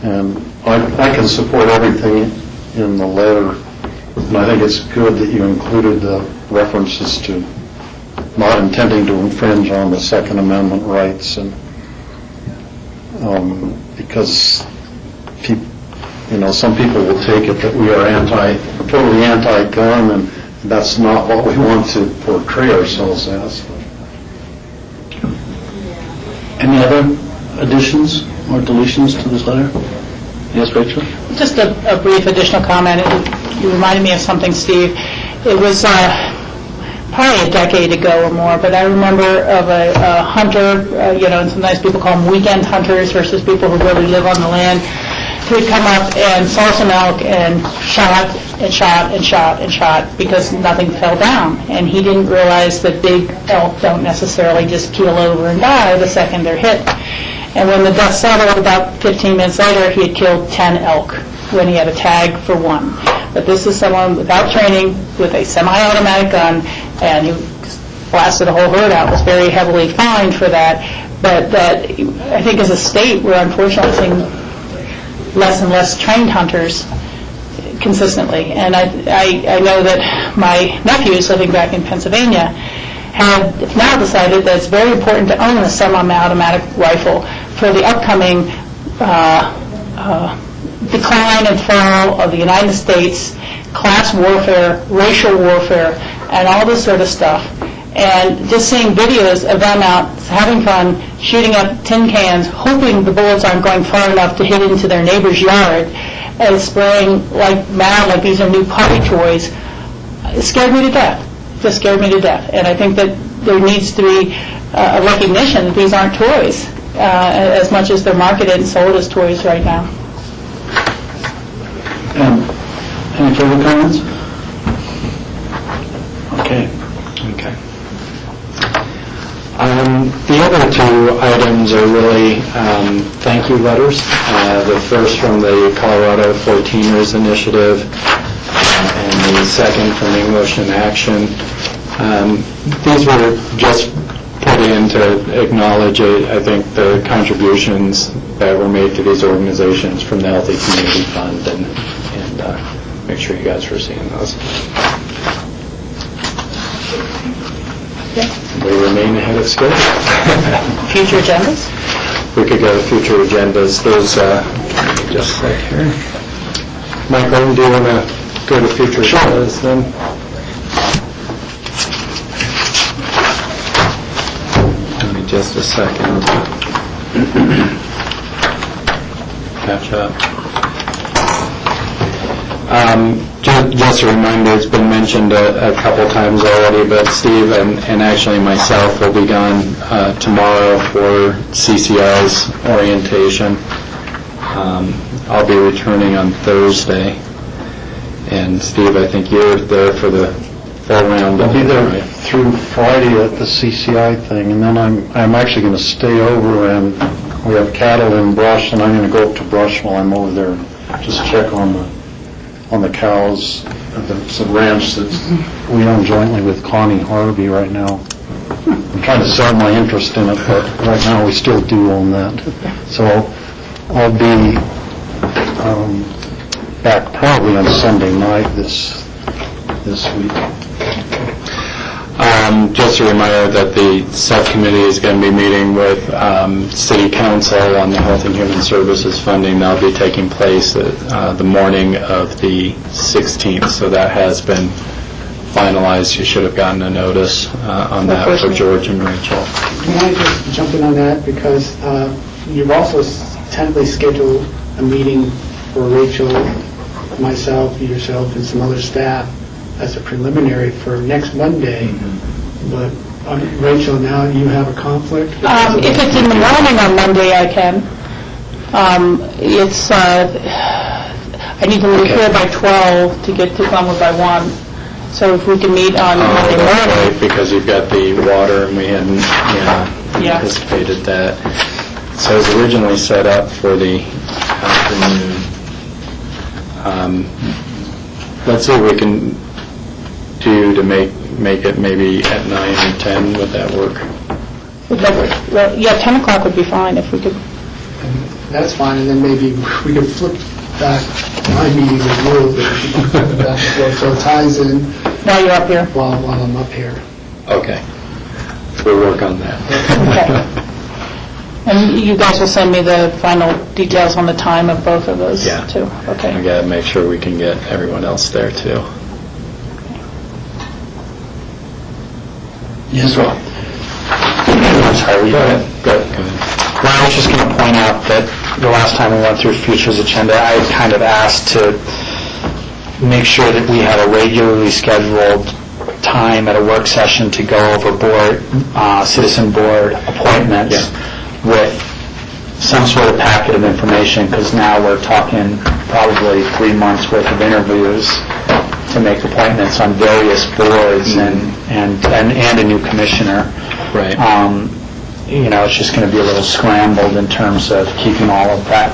And I can support everything in the letter, and I think it's good that you included the references to not intending to infringe on the Second Amendment rights, and because some people will take it that we are totally anti-gun, and that's not what we want to portray ourselves as. Any other additions or deletions to this letter? Yes, Rachel? Just a brief additional comment. You reminded me of something, Steve. It was probably a decade ago or more, but I remember of a hunter, and sometimes people call them weekend hunters versus people who really live on the land, who would come up and saw some elk and shot and shot and shot and shot because nothing fell down. And he didn't realize that big elk don't necessarily just keel over and die the second they're hit. And when the dust settled, about 15 minutes later, he had killed 10 elk when he had a tag for 1. But this is someone without training with a semi-automatic gun, and he blasted a whole herd out, was very heavily fined for that. But that, I think as a state, we're unfortunately seeing less and less trained hunters consistently. And I know that my nephews living back in Pennsylvania have now decided that it's very important to own a semi-automatic rifle for the upcoming decline and fall of the United States, class warfare, racial warfare, and all this sort of stuff. And just seeing videos of them out having fun, shooting up tin cans, hoping the bullets aren't going far enough to hit into their neighbor's yard, and spraying like mad, like these are new party toys, it scared me to death. Just scared me to death. And I think that there needs to be a recognition that these aren't toys, as much as they're marketed and sold as toys right now. Any further comments? Okay. The other 2 items are really thank you letters. The first from the Colorado 14ers Initiative, and the second from English in Action. These were just put in to acknowledge, I think, the contributions that were made to these organizations from the Healthy Community Fund, and make sure you guys were seeing those. We remain ahead of schedule. Future agendas? We could go to future agendas. There's, just a sec here. Michael, do you want to go to future agendas then? Give me just a second. Catch up. Just a reminder, it's been mentioned a couple times already, but Steve and actually myself will be gone tomorrow for CCI's orientation. I'll be returning on Thursday. And Steve, I think you're there for the full round. I'll be there through Friday at the CCI thing, and then I'm actually going to stay over, and we have cattle in Brush, and I'm going to go up to Brush while I'm over there, just check on the cows. It's a ranch that we own jointly with Connie Harvey right now. I'm trying to sell my interest in it, but right now we still do own that. So I'll be back probably on Sunday night this week. Just a reminder that the subcommittee is going to be meeting with City Council on the Health and Human Services funding. That'll be taking place the morning of the 16th, so that has been finalized. You should have gotten a notice on that for George and Rachel. Can I just jump in on that? Because you've also tentatively scheduled a meeting for Rachel, myself, yourself, and some other staff as a preliminary for next Monday. But Rachel, now you have a conflict? If it's in the morning on Monday, I can. I need to leave here by 12 to get to Glenwood by 1. So if we can meet on Monday morning. Right, because you've got the water, and we hadn't anticipated that. So it was originally set up for the afternoon. Let's see what we can do to make it maybe at 9 or 10. Would that work? Would that work? Well, yeah, 10 o'clock would be fine if we could. That's fine, and then maybe we could flip back my meeting with you, so it ties in. While you're up here? While I'm up here. Okay. We'll work on that. Okay. And you guys will send me the final details on the time of both of those, too? Okay. We got to make sure we can get everyone else there, too. Yes, Rob. I'm sorry. Go ahead. Well, I was just going to point out that the last time we went through Futures Agenda, I kind of asked to make sure that we had a regularly scheduled time at a work session to go over citizen board appointments with some sort of packet of information, because now we're talking probably 3 months worth of interviews to make appointments on various boards and a new commissioner. Right. It's just going to be a little scrambled in terms of keeping all of that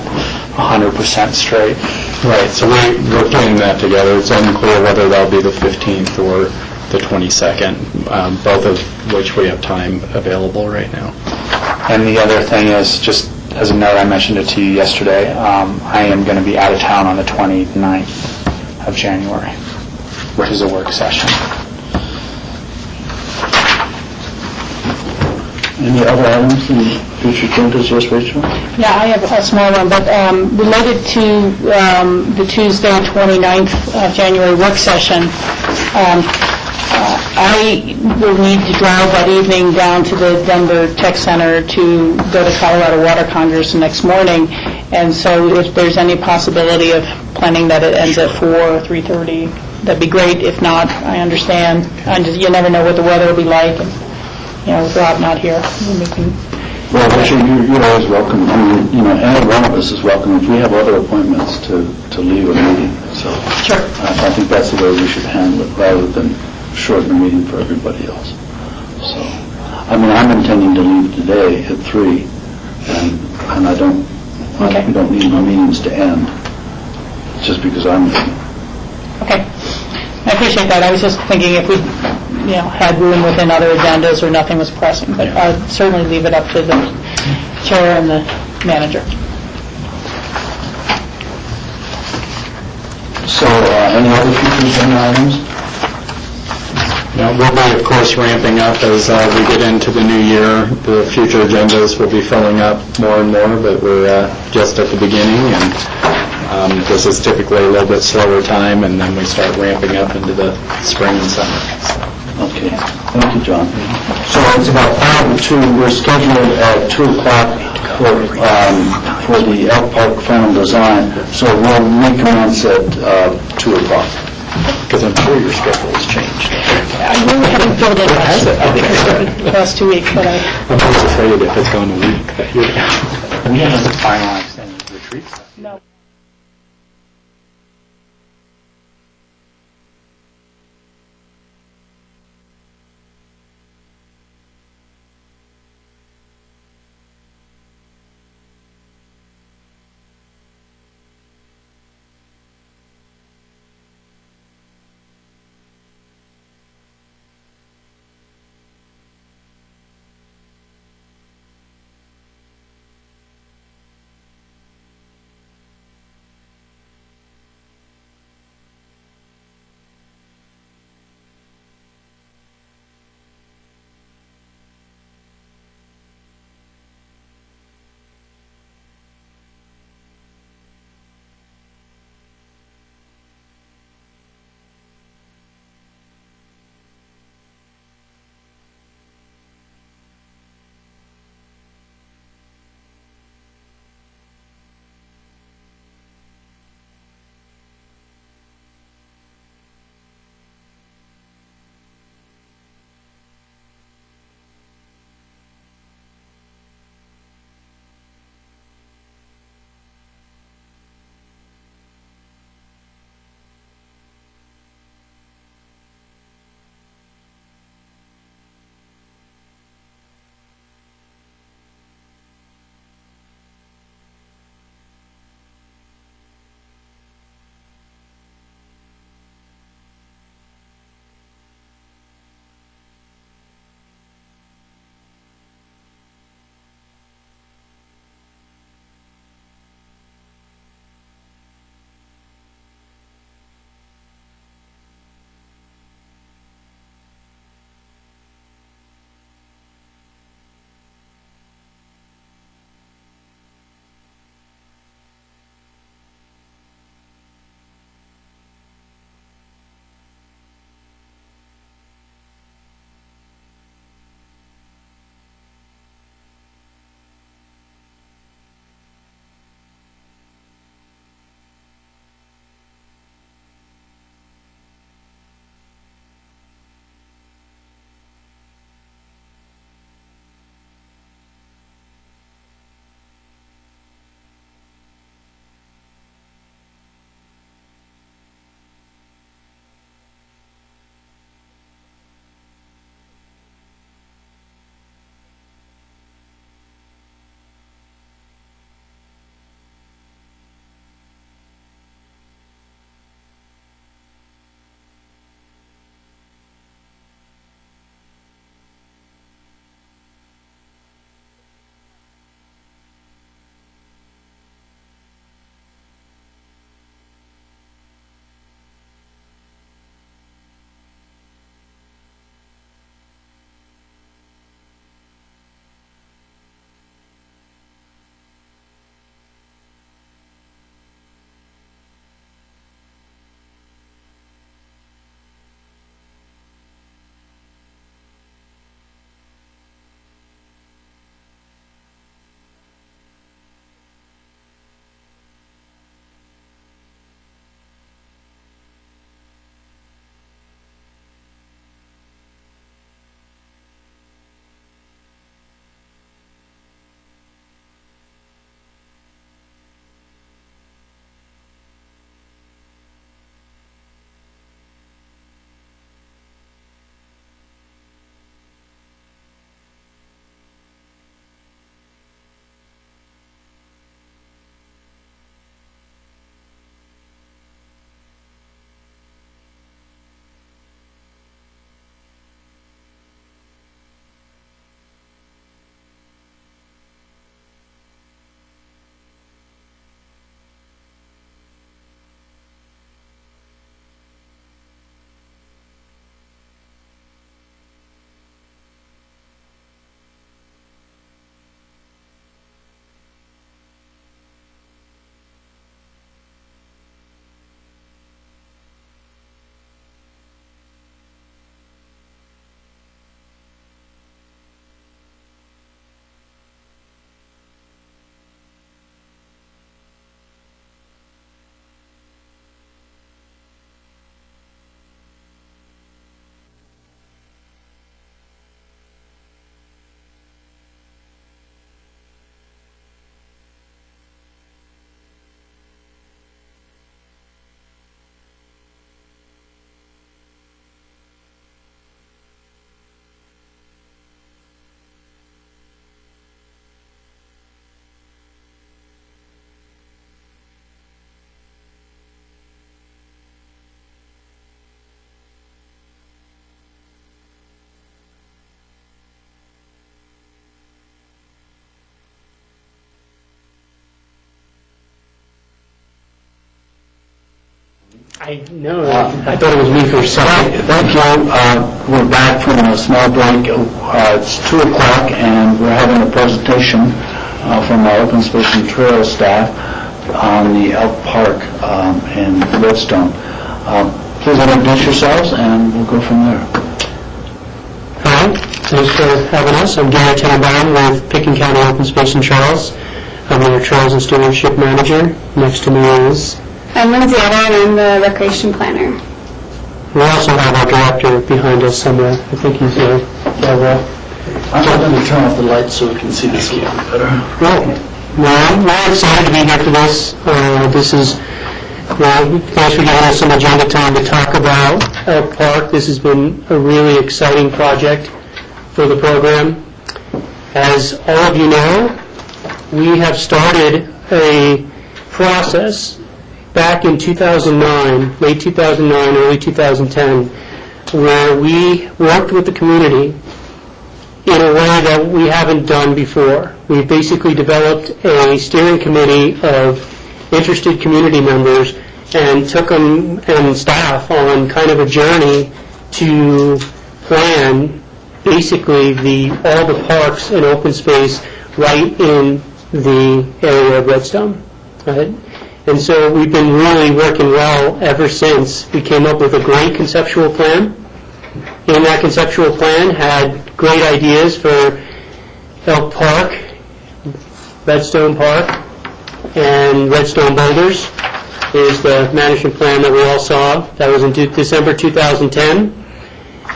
100% straight. Right. So we're putting that together. It's unclear whether that'll be the 15th or the 22nd, both of which we have time available right now. And the other thing is, just as a note, I mentioned it to you yesterday, I am going to be out of town on the 29th of January, which is a work session. Any other items in future agendas? Yes, Rachel? Yeah, I have a small one, but related to the Tuesday, 29th of January work session, I will need to drive that evening down to the Denver Tech Center to go to Colorado Water Congress the next morning, and so if there's any possibility of planning that it ends at 4 or 3:30, that'd be great. If not, I understand. You never know what the weather will be like, and, with Rob not here. Well, Rachel, you're always welcome. I mean, any one of us is welcome if we have other appointments to leave a meeting. So sure. I think that's the way we should handle it, rather than shorten the meeting for everybody else. So, I'm intending to leave today at 3, and we don't need my meetings to end just because I'm leaving. Okay. I appreciate that. I was just thinking if we had room within other agendas or nothing was pressing, but I'd certainly leave it up to the chair and the manager. So, any other future agenda items? We'll be, of course, ramping up as we get into the new year. The future agendas will be filling up more and more, but we're just at the beginning, and this is typically a little bit slower time, and then we start ramping up into the spring and summer. Okay. Thank you, John. So it's about 5 to 2. We're scheduled at 2 o'clock for for the Elk Park final design, so we'll recommence at 2 o'clock. Because I'm sure your schedule has changed. I really haven't filled it out the last 2 weeks, but I'm always afraid if it's going a week that we haven't finalized any retreat stuff. No. I know. I thought it was me for a second. Thank you. We're back from a small break. It's 2 o'clock, and we're having a presentation from our Open Space and Trails staff on the Elk Park in Redstone. Please introduce yourselves, and we'll go from there. Hi, thanks for having us. I'm Gary Tenenbaum with Picken County Open Space and Trails. I'm their Trails and Stewardship Manager. Next to me is... I'm Lindsay Eder, and I'm the Recreation Planner. We also have our director behind us somewhere. I think he's here. I'm going to turn off the lights so we can see this a little bit better. Well, I'm really excited to be here for this. Thanks for giving us some agenda time to talk about Elk Park. This has been a really exciting project for the program. As all of you know, we have started a process back in 2009, late 2009, early 2010, where we worked with the community in a way that we haven't done before. We basically developed a steering committee of interested community members and took them and staff on kind of a journey to plan basically all the parks and open space right in the area of Redstone. Right? And so we've been really working well ever since. We came up with a great conceptual plan. In that conceptual plan had great ideas for Elk Park, Redstone Park, and Redstone Boulders is the management plan that we all saw. That was in December 2010.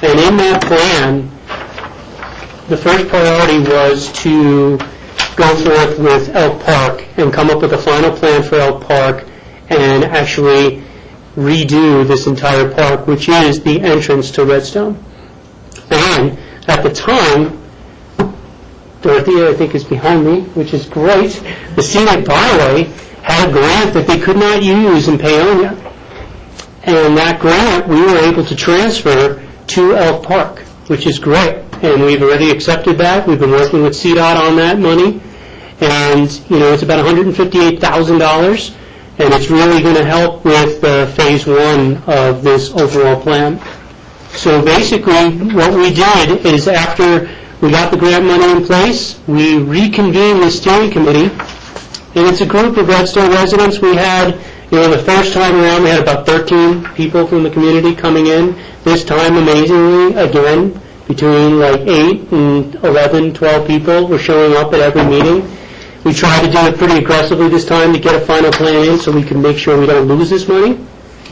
And in that plan, the first priority was to go forth with Elk Park and come up with a final plan for Elk Park and actually redo this entire park, which is the entrance to Redstone. And at the time, Dorothea, I think, is behind me, which is great. The Scenic Byway had a grant that they could not use in Paonia. And that grant we were able to transfer to Elk Park, which is great. And we've already accepted that. We've been working with CDOT on that money. And, it's about $158,000. And it's really going to help with phase 1 of this overall plan. So basically, what we did is after we got the grant money in place, we reconvened the steering committee, and it's a group of Redstone residents. We had, the first time around, we had about 13 people from the community coming in. This time, amazingly, again, between 8 and 11, 12 people were showing up at every meeting. We tried to do it pretty aggressively this time to get a final plan in so we can make sure we don't lose this money.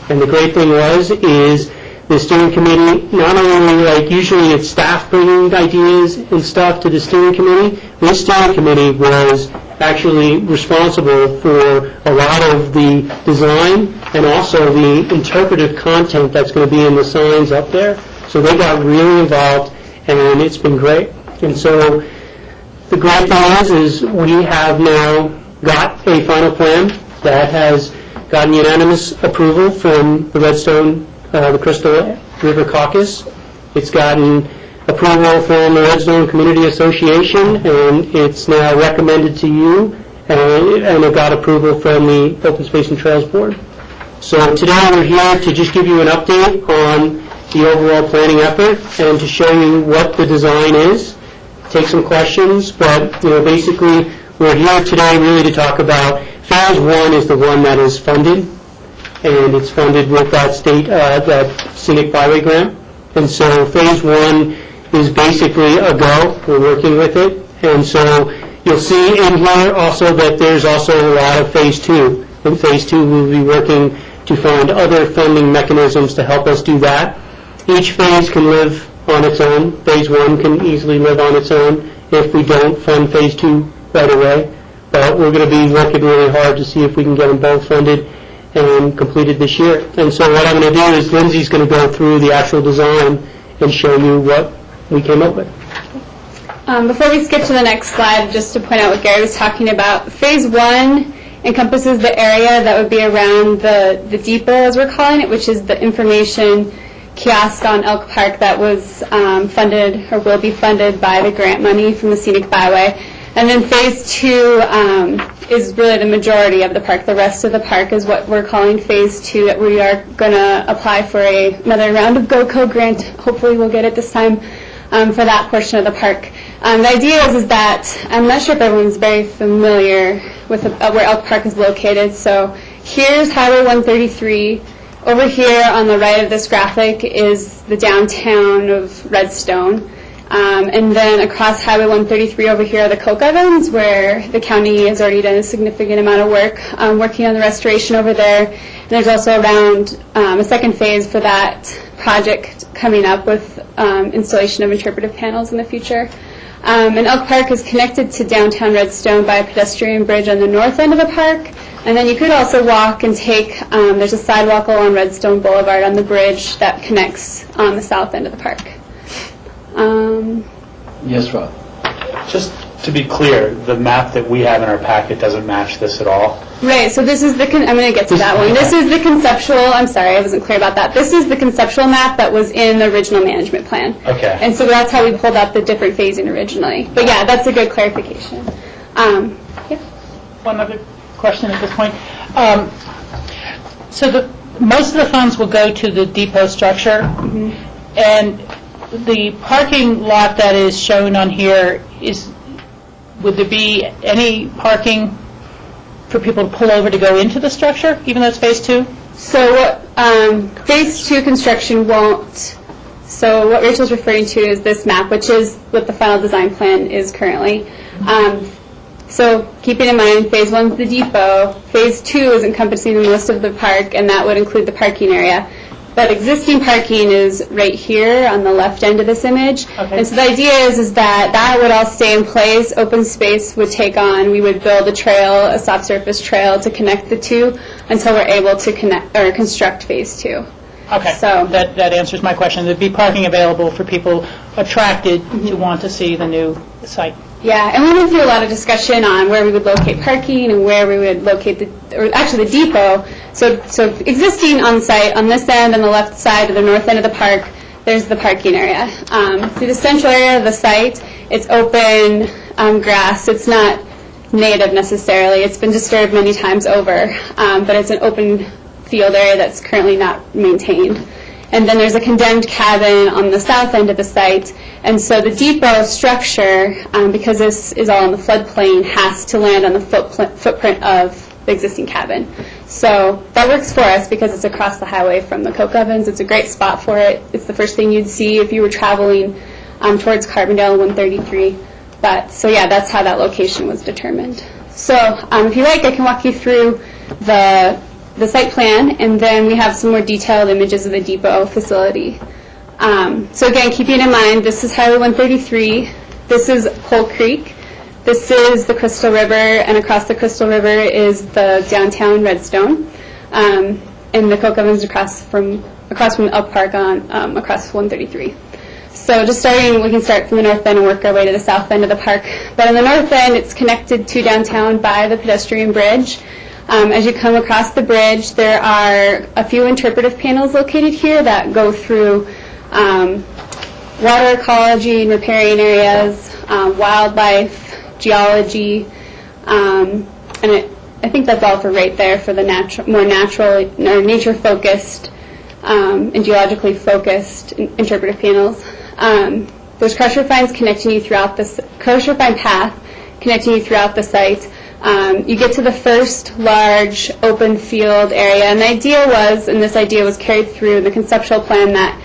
And the great thing is the steering committee, not only usually it's staff bringing ideas and stuff to the steering committee, this steering committee was actually responsible for a lot of the design and also the interpretive content that's going to be in the signs up there. So they got really involved, and it's been great. And so the great thing is we have now got a final plan that has gotten unanimous approval from the Redstone, the Crystal River Caucus. It's gotten approval from the Redstone Community Association, and it's now recommended to you, and it got approval from the Open Space and Trails Board. So today we're here to just give you an update on the overall planning effort and to show you what the design is, take some questions, but basically we're here today really to talk about phase 1 is the one that is funded, and it's funded with that that Scenic Byway grant. And so phase 1 is basically a go. We're working with it. And so you'll see in here also that there's also a lot of phase 2. In phase 2 we'll be working to find other funding mechanisms to help us do that. Each phase can live on its own. Phase 1 can easily live on its own if we don't fund phase 2 right away. But we're going to be working really hard to see if we can get them both funded and completed this year. And so what I'm going to do is Lindsay's going to go through the actual design and show you what we came up with. Before we skip to the next slide, just to point out what Gary was talking about, phase 1 encompasses the area that would be around the depot, as we're calling it, which is the information kiosk on Elk Park that was funded or will be funded by the grant money from the Scenic Byway. And then phase 2 is really the majority of the park. The rest of the park is what we're calling Phase 2, that we are going to apply for another round of GoCo grant. Hopefully we'll get it this time for that portion of the park. The idea is that, I'm not sure if everyone's very familiar with where Elk Park is located. So here's Highway 133. Over here on the right of this graphic is the downtown of Redstone. And then across Highway 133 over here are the Coke Ovens, where the county has already done a significant amount of work working on the restoration over there. And there's also around a second phase for that project coming up with installation of interpretive panels in the future. And Elk Park is connected to downtown Redstone by a pedestrian bridge on the north end of the park. And then you could also walk and take, there's a sidewalk along Redstone Boulevard on the bridge that connects on the south end of the park. Yes, Rob. Just to be clear, the map that we have in our packet doesn't match this at all. Right, so this is the, I'm going to get to that one. This is the conceptual, I'm sorry, I wasn't clear about that. This is the conceptual map that was in the original management plan. Okay. And so that's how we pulled up the different phasing originally. But yeah, that's a good clarification. Yeah. One other question at this point. So most of the funds will go to the depot structure, and the parking lot that is shown on here would there be any parking for people to pull over to go into the structure, even though it's Phase 2? So Phase 2 construction won't. So what Rachel's referring to is this map, which is what the final design plan is currently. So keeping in mind, Phase 1 is the depot. Phase 2 is encompassing most of the park, and that would include the parking area. But existing parking is right here on the left end of this image. Okay. And so the idea is that that would all stay in place. Open space would take on. We would build a trail, a soft surface trail to connect the two until we're able to construct Phase 2. Okay, so that answers my question. There'd be parking available for people attracted to want to see the new site. Yeah, and we went through a lot of discussion on where we would locate parking and where we would locate the depot. So existing on site on this end and the left side of the north end of the park, there's the parking area. Through the central area of the site, it's open grass. It's not native necessarily. It's been disturbed many times over, but it's an open field area that's currently not maintained. And then there's a condemned cabin on the south end of the site. And so the depot structure, because this is all in the floodplain, has to land on the footprint of the existing cabin. So that works for us because it's across the highway from the Coke Ovens. It's a great spot for it. It's the first thing you'd see if you were traveling towards Carbondale 133. So yeah, that's how that location was determined. So if you like, I can walk you through the site plan, and then we have some more detailed images of the depot facility. So again, keeping in mind, this is Highway 133, this is Coal Creek, this is the Crystal River, and across the Crystal River is the downtown Redstone, and the Coke Ovens across from Elk Park on across 133. So just we can start from the north end and work our way to the south end of the park. But on the north end, it's connected to downtown by the pedestrian bridge. As you come across the bridge, there are a few interpretive panels located here that go through water ecology and riparian areas, wildlife, geology, and I think that's all for right there for the more nature-focused and geologically focused interpretive panels. There's crusher fines connecting you throughout this crusher fine path connecting you throughout the site. You get to the first large open field area, and the idea was, and this idea was carried through the conceptual plan, that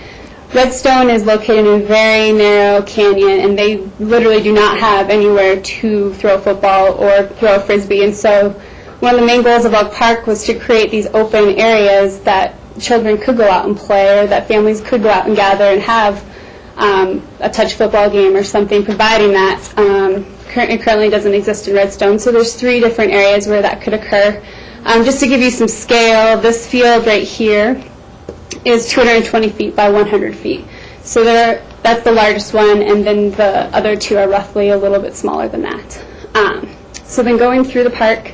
Redstone is located in a very narrow canyon, and they literally do not have anywhere to throw a football or throw a frisbee. And so one of the main goals of Elk Park was to create these open areas that children could go out and play, or that families could go out and gather and have a touch football game or something, providing that currently doesn't exist in Redstone. So there's 3 different areas where that could occur. Just to give you some scale, this field right here is 220 feet by 100 feet. So that's the largest one, and then the other 2 are roughly a little bit smaller than that. So then going through the park,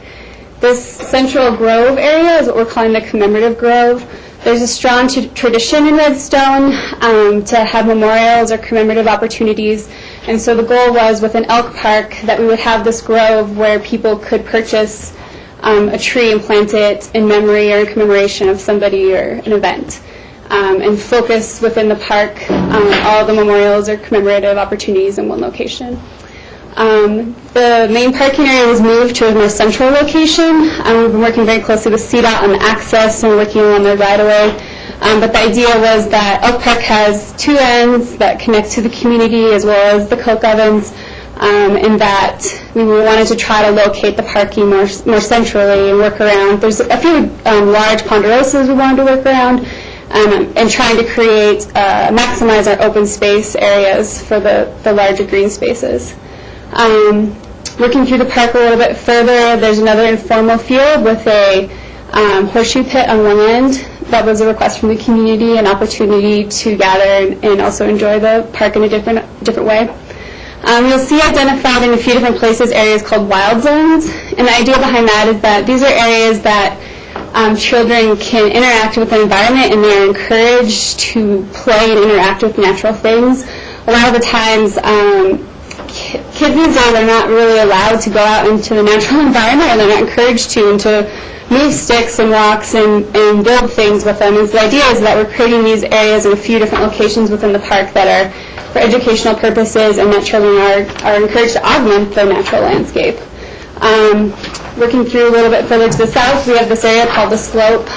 this central grove area is what we're calling the commemorative grove. There's a strong tradition in Redstone to have memorials or commemorative opportunities, And so the goal was with an elk park that we would have this grove where people could purchase a tree and plant it in memory or in commemoration of somebody or an event. And focus within the park all the memorials or commemorative opportunities in one location. The main parking area was moved to a more central location. We've been working very closely with CDOT on the access and working on the right-of-way. But the idea was that Elk Park has two ends that connect to the community as well as the coke ovens, and that we wanted to try to locate the parking more centrally and work around. There's a few large ponderosas we wanted to work around, and trying to create, maximize our open space areas for the larger green spaces. Working through the park a little bit further, there's another informal field with a horseshoe pit on one end. That was a request from the community, an opportunity to gather and also enjoy the park in a different way. You'll see identified in a few different places areas called wild zones, and the idea behind that is that these are areas that children can interact with the environment and they're encouraged to play and interact with natural things. A lot of the times, kids these days are not really allowed to go out into the natural environment, and they're not encouraged to, and to move sticks and rocks and build things with them. And the idea is that we're creating these areas in a few different locations within the park that are for educational purposes, and that children are encouraged to augment the natural landscape. Working through a little bit further to the south, we have this area called the Slope.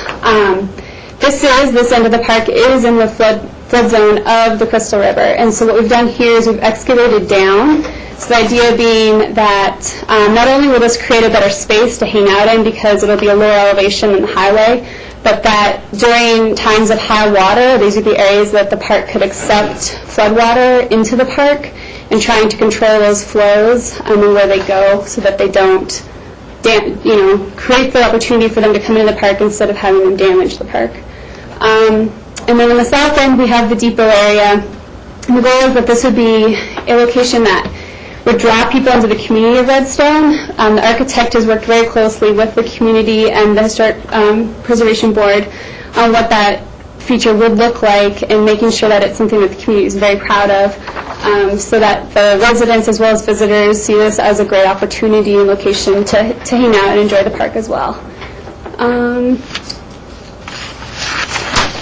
This end of the park is in the flood zone of the Crystal River. And so what we've done here is we've excavated down. So the idea being that not only will this create a better space to hang out in because it'll be a lower elevation than the highway, but that during times of high water, these are the areas that the park could accept floodwater into the park, and trying to control those flows and where they go so that they don't create the opportunity for them to come into the park instead of having them damage the park. And then on the south end, we have the depot area. And the goal is that this would be a location that would draw people into the community of Redstone. The architect has worked very closely with the community and the Historic Preservation Board on what that feature would look like, and making sure that it's something that the community is very proud of, so that the residents as well as visitors see this as a great opportunity and location to hang out and enjoy the park as well.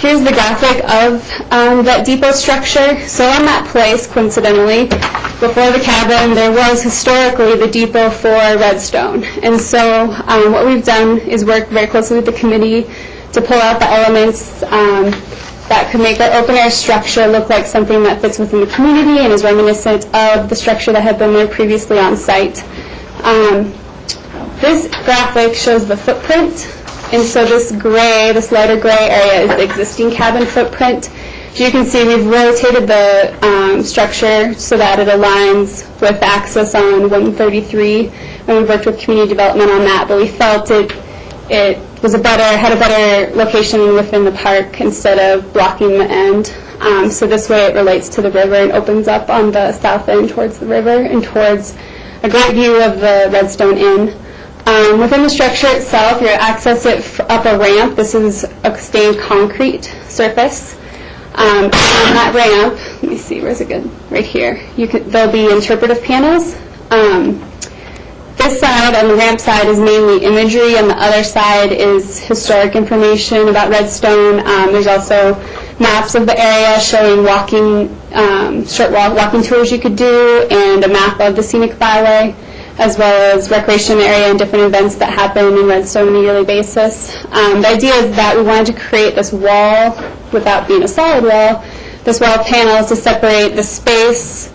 Here's the graphic of that depot structure. So on that place, coincidentally, before the cabin, there was historically the depot for Redstone. And so what we've done is work very closely with the committee to pull out the elements that could make our open air structure look like something that fits within the community and is reminiscent of the structure that had been there previously on site. This graphic shows the footprint. And so this lighter gray area is the existing cabin footprint. As you can see, we've rotated the structure so that it aligns with access on 133, and we've worked with community development on that, but we felt it was had a better location within the park instead of blocking the end. So this way it relates to the river and opens up on the south end towards the river and towards a great view of the Redstone Inn. Within the structure itself, you access it up a ramp. This is a stained concrete surface. On that ramp, let me see, where's it good? Right here. There'll be interpretive panels. This side, on the ramp side, is mainly imagery, and the other side is historic information about Redstone. There's also maps of the area showing short walking tours you could do, and a map of the scenic byway, as well as recreation area and different events that happen in Redstone on a yearly basis. The idea is that we wanted to create this wall, without being a solid wall, this wall of panels to separate the space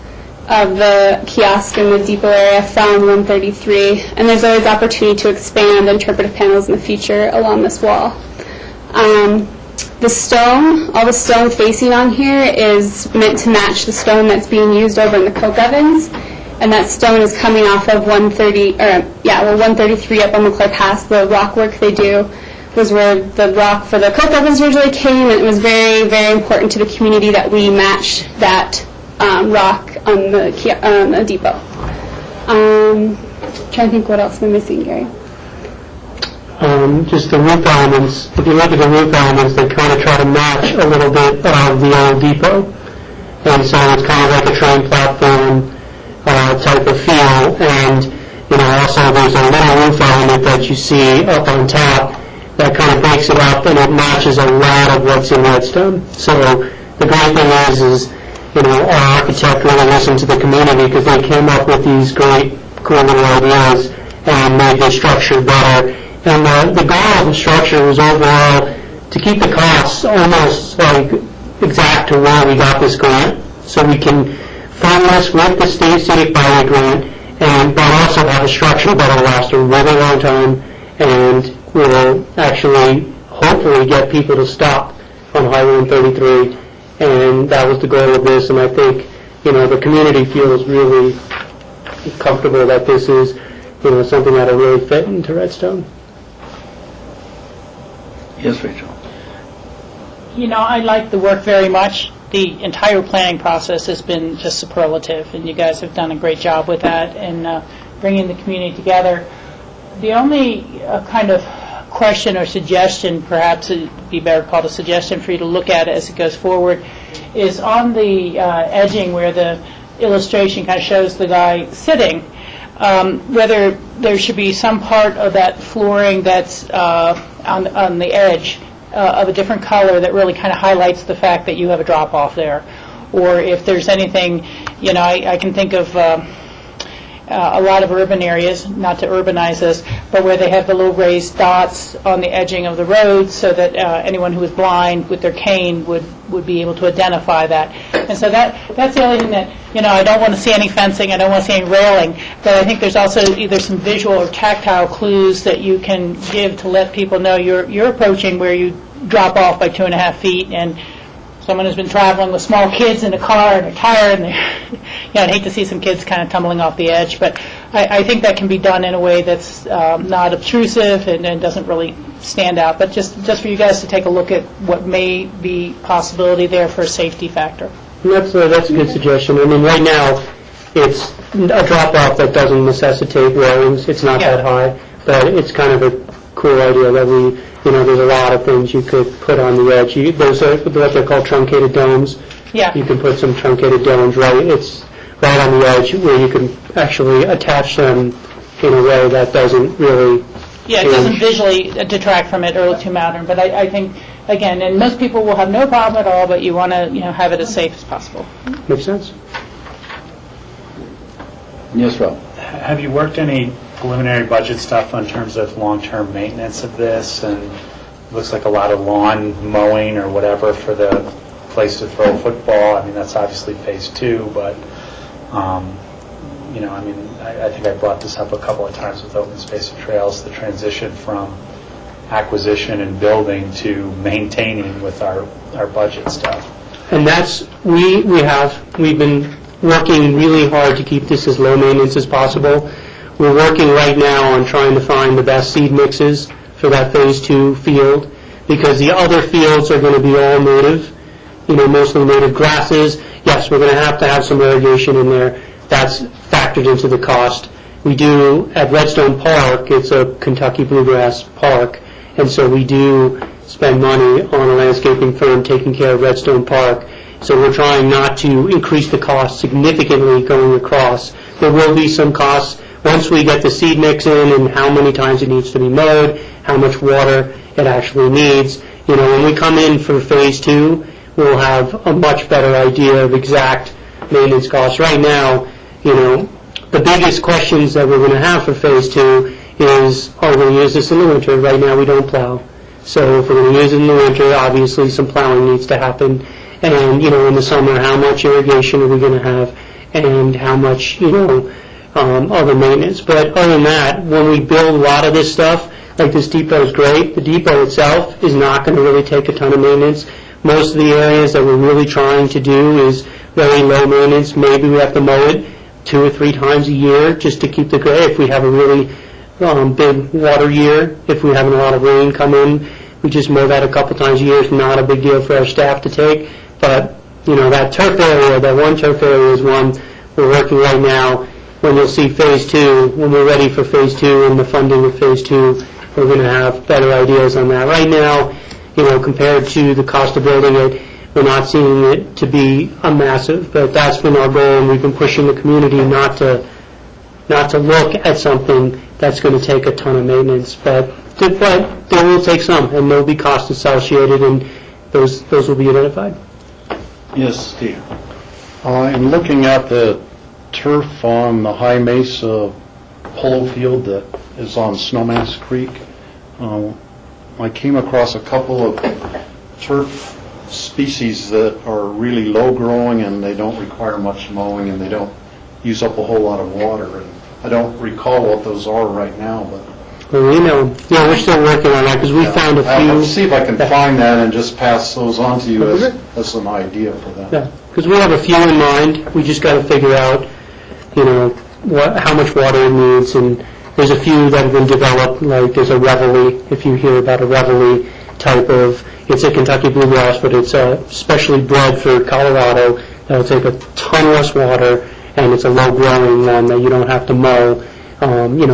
of the kiosk in the depot area from 133. And there's always opportunity to expand interpretive panels in the future along this wall. The stone, all the stone facing on here is meant to match the stone that's being used over in the coke ovens. And that stone is coming off of 133 up on McClure Pass. The rock work they do was where the rock for the coke ovens usually came, and it was very, very important to the community that we match that rock on the depot. Trying to think what else am I missing, Gary? Just the roof elements. If you look at the roof elements, they kind of try to match a little bit of the old depot. And so it's kind of like a train platform. type of feel. And, also there's a little roof element that you see up on top that kind of breaks it up, and it matches a lot of what's in Redstone. So the great thing is our architect really listened to the community because they came up with these great, cool little ideas and made the structure better. And the goal of the structure was overall to keep the costs almost like exact to where we got this grant, so we can fund this with the state scenic byway grant, but also have a structure that will last a really long time and will actually hopefully get people to stop on Highway 133. And that was the goal of this, and I think the community feels really comfortable that this is something that will really fit into Redstone. Yes, Rachel. I like the work very much. The entire planning process has been just superlative, and you guys have done a great job with that and bringing the community together. The only kind of question or suggestion, perhaps it would be better called a suggestion for you to look at as it goes forward, is on the edging where the illustration kind of shows the guy sitting, whether there should be some part of that flooring that's on the edge of a different color that really kind of highlights the fact that you have a drop-off there. Or if there's anything, I can think of a lot of urban areas, not to urbanize this, but where they have the little raised dots on the edging of the road so that anyone who is blind with their cane would be able to identify that. And so that's the only thing that, I don't want to see any fencing, I don't want to see any railing, but I think there's also either some visual or tactile clues that you can give to let people know you're approaching where you drop off by 2.5 feet, and someone who's been traveling with small kids in a car and they're tired, and I'd hate to see some kids kind of tumbling off the edge, but I think that can be done in a way that's not obtrusive and doesn't really stand out, but just for you guys to take a look at what may be possibility there for a safety factor. And that's a good suggestion. I mean, right now, it's a drop-off that doesn't necessitate railings. It's not that high, but it's kind of a cool idea that there's a lot of things you could put on the edge. There's what they're called truncated domes. Yeah. You can put some truncated domes it's right on the edge where you can actually attach them in a way that doesn't really Yeah, it doesn't visually detract from it or look too modern, but I think, again, and most people will have no problem at all, but you want to have it as safe as possible. Makes sense. Yes, Rob. Have you worked any preliminary budget stuff in terms of long-term maintenance of this? And it looks like a lot of lawn mowing or whatever for the place to throw football. I mean, that's obviously phase 2, but I think I brought this up a couple of times with Open Space and Trails, the transition from acquisition and building to maintaining with our budget stuff. And that's, we've been working really hard to keep this as low maintenance as possible. We're working right now on trying to find the best seed mixes for that phase 2 field, because the other fields are going to be all native, mostly native grasses. Yes, we're going to have some irrigation in there. That's factored into the cost. We do, at Redstone Park, it's a Kentucky bluegrass park, and so we do spend money on a landscaping firm taking care of Redstone Park. So we're trying not to increase the cost significantly going across. There will be some costs once we get the seed mix in and how many times it needs to be mowed, how much water it actually needs. When we come in for phase 2, we'll have a much better idea of exact maintenance costs. Right now, the biggest questions that we're going to have for phase 2 is, are we going to use this in the winter? Right now we don't plow. So if we're going to use it in the winter, obviously some plowing needs to happen. And, in the summer, how much irrigation are we going to have, and how much, other maintenance. But other than that, when we build a lot of this stuff, like this depot is great, the depot itself is not going to really take a ton of maintenance. Most of the areas that we're really trying to do is very low maintenance. Maybe we have to mow it 2 or 3 times a year just to keep the grade. If we have a really big water year, if we're having a lot of rain come in, we just mow that a couple times a year. It's not a big deal for our staff to take. But, that turf area, that one turf area is one we're working right now. When you'll see phase 2, when we're ready for phase 2 and the funding of phase 2, we're going to have better ideas on that. Right now, compared to the cost of building it, we're not seeing it to be a massive, but that's been our goal, and we've been pushing the community not to look at something that's going to take a ton of maintenance, but there will take some, and there'll be costs associated, and those will be identified. Yes, Steve. In looking at the turf on the High Mesa polo field that is on Snowmass Creek, I came across a couple of turf species that are really low growing and they don't require much mowing and they don't use up a whole lot of water. And I don't recall what those are right now, but Well, we know. Yeah, we're still working on that because we found a few. I'll see if I can find that and just pass those on to you as an idea for them. Yeah, because we have a few in mind. We just got to figure out, how much water it needs. And there's a few that have been developed. Like there's a Reveille. If you hear about a Reveille type of, it's a Kentucky bluegrass, but it's specially bred for Colorado. That'll take a ton less water, and it's a low-growing one that you don't have to mow,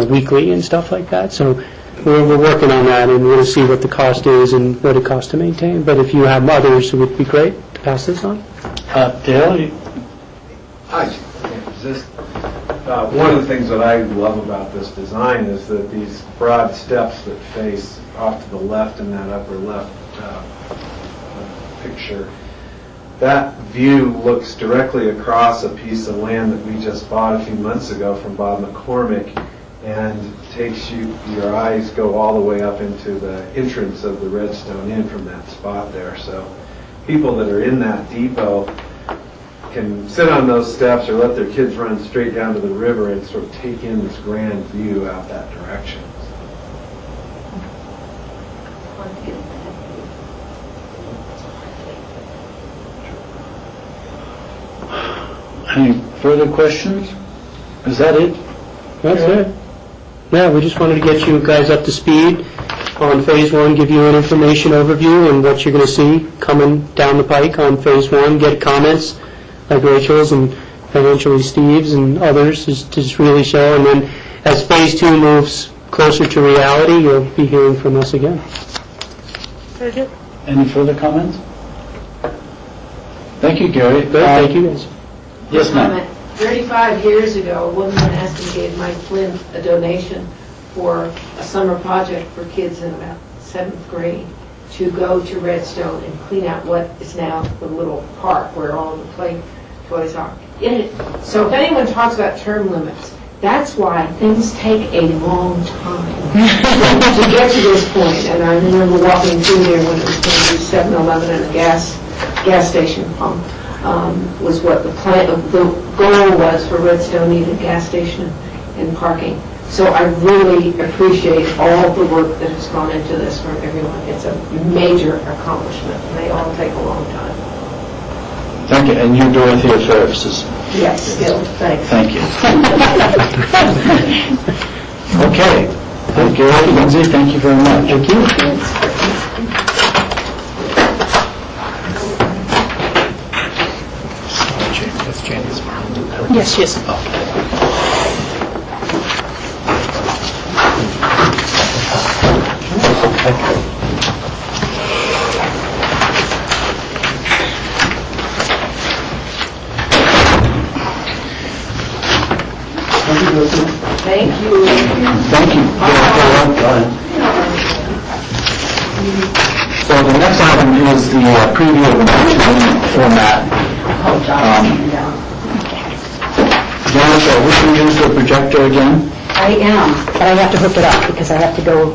weekly and stuff like that. So we're working on that, and we're going to see what the cost is and what it costs to maintain. But if you have others, it would be great to pass this on. Dale? Hi. One of the things that I love about this design is that these broad steps that face off to the left in that upper left picture, that view looks directly across a piece of land that we just bought a few months ago from Bob McCormick, and takes your eyes go all the way up into the entrance of the Redstone Inn from that spot there. So people that are in that depot can sit on those steps or let their kids run straight down to the river and sort of take in this grand view out that direction. Any further questions? Is that it? That's it. Yeah, we just wanted to get you guys up to speed on Phase 1, give you an information overview and what you're going to see coming down the pike on Phase 1, get comments like Rachel's and eventually Steve's and others to just really show. And then as Phase 2 moves closer to reality, you'll be hearing from us again. Very good. Any further comments? Thank you, Gary. Thank you, guys. Yes, ma'am. 35 years ago, a woman in Aston gave Mike Flynn a donation for a summer project for kids in about 7th grade to go to Redstone and clean out what is now the little park where all the play toys are. So if anyone talks about term limits, that's why things take a long time to get to this point. And I remember walking through there when it was going to be 7-Eleven and a gas station pump. Was what the goal was for Redstone, needed a gas station and parking. So I really appreciate all the work that has gone into this from everyone. It's a major accomplishment, and they all take a long time. Thank you. And you, Dorothea Ferris. Yes, still, thanks. Thank you. Okay. Gary, Lindsay, thank you very much. Thank you. Yes, yes. Thank you. Thank you. So the next item is the preview of the next format. Janice, are we going to use the projector again? I am, but I have to hook it up because I have to go.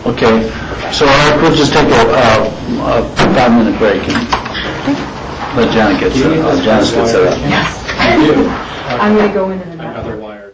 Okay. So we'll just take a 5-minute break and let Janet get set up. Janice get set up. Yes. I'm going to go in and out. Another wire.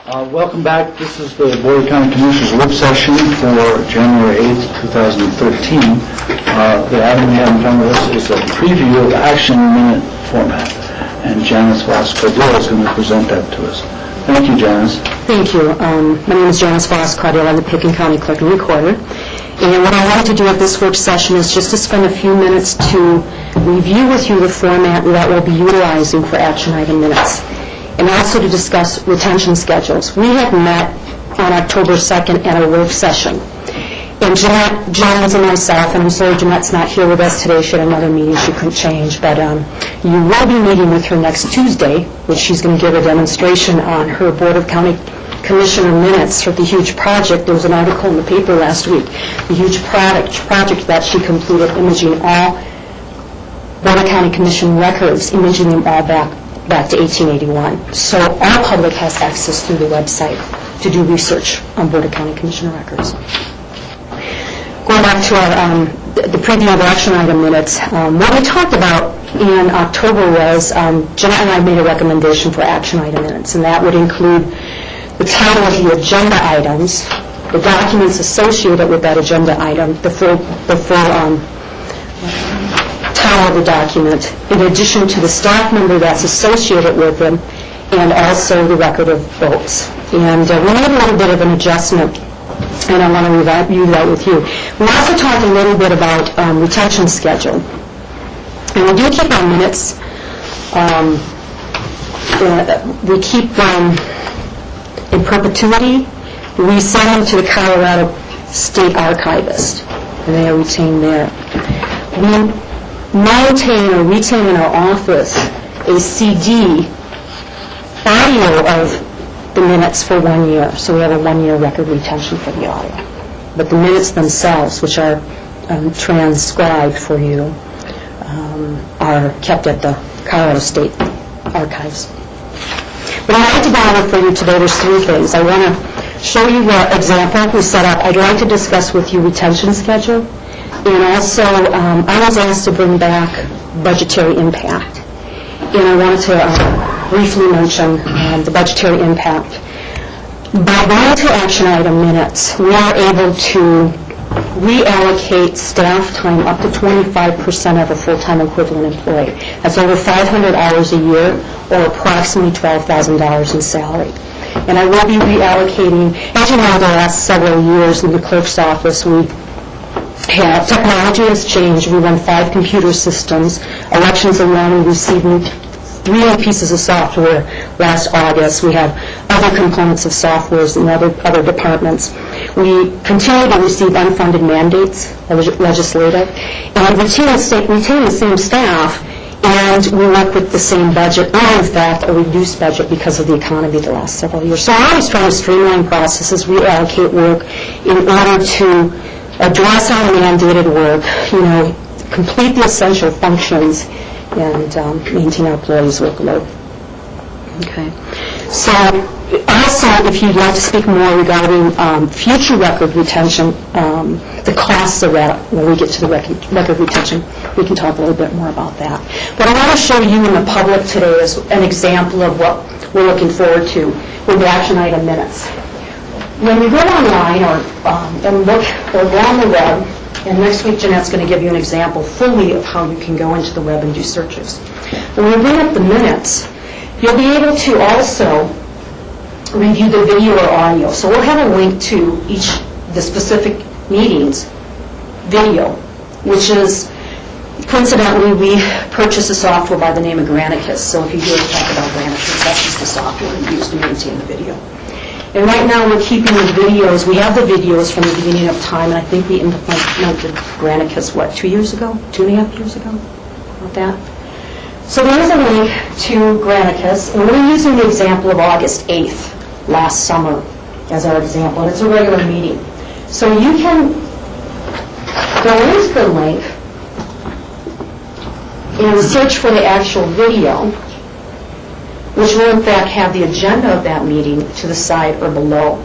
Welcome back. This is the Board of County Commissioners work session for January 8th, 2013. The item we have in front of us is a preview of action minute format, and Janice Voss-Cardillo is going to present that to us. Thank you, Janice. Thank you. My name is Janice Voss-Cardillo. I'm the Pickens County Clerk and Recorder. And what I wanted to do at this work session is just to spend a few minutes to review with you the format that we'll be utilizing for action item minutes, and also to discuss retention schedules. We had met on October 2nd at a work session. And Jeanette Jones and myself, and I'm sorry Jeanette's not here with us today, she had another meeting she couldn't change, but you will be meeting with her next Tuesday, which she's going to give a demonstration on her Board of County Commissioner minutes for the huge project. There was an article in the paper last week, the huge project that she completed, imaging all Board of County Commission records, imaging them all back to 1881. So all public has access through the website to do research on Board of County Commissioner records. Going back to our, the preview of action item minutes, what we talked about in October was Jeanette and I made a recommendation for action item minutes, and that would include the title of the agenda items, the documents associated with that agenda item, the full title of the document, in addition to the staff member that's associated with them, and also the record of votes. And we made a little bit of an adjustment, and I want to review that with you. We also talked a little bit about retention schedule. And we do keep our minutes. We keep them in perpetuity. We send them to the Colorado State Archivist, and they are retained there. We maintain or retain in our office a CD audio of the minutes for 1 year. So we have a 1-year record retention for the audio. But the minutes themselves, which are transcribed for you, are kept at the Colorado State Archives. What I'd like to go over for you today, there's 3 things. I want to show you the example we set up. I'd like to discuss with you retention schedule. And also, I was asked to bring back budgetary impact. And I wanted to briefly mention the budgetary impact. By going to action item minutes, we are able to reallocate staff time up to 25% of a full-time equivalent employee. That's over 500 hours a year, or approximately $12,000 in salary. And I will be reallocating, as you know, the last several years in the clerk's office, technology has changed. We run 5 computer systems. Elections alone, we received 3 new pieces of software last August. We have other components of softwares in other departments. We continue to receive unfunded mandates, legislative, and retain the same staff, and we work with the same budget, or in fact a reduced budget because of the economy the last several years. So I'm always trying to streamline processes, reallocate work in order to address our mandated work, complete the essential functions, and maintain our employees' workload. Okay. So also, if you'd like to speak more regarding future record retention, the costs of that, when we get to the record retention, we can talk a little bit more about that. What I want to show you in the public today is an example of what we're looking forward to with the action item minutes. When you go online and look or go on the web, and next week Jeanette's going to give you an example fully of how you can go into the web and do searches. When we bring up the minutes, you'll be able to also review the video or audio. So we'll have a link to the specific meetings video, which is, coincidentally, we purchased a software by the name of Granicus. So if you hear us talk about Granicus, that's just the software we use to maintain the video. And right now we're keeping the videos. We have the videos from the beginning of time, and I think we implemented Granicus, 2 years ago? 2.5 years ago? About that. So there's a link to Granicus, and we're using the example of August 8th, last summer, as our example, and it's a regular meeting. So you can go into the link and search for the actual video, which will in fact have the agenda of that meeting to the side or below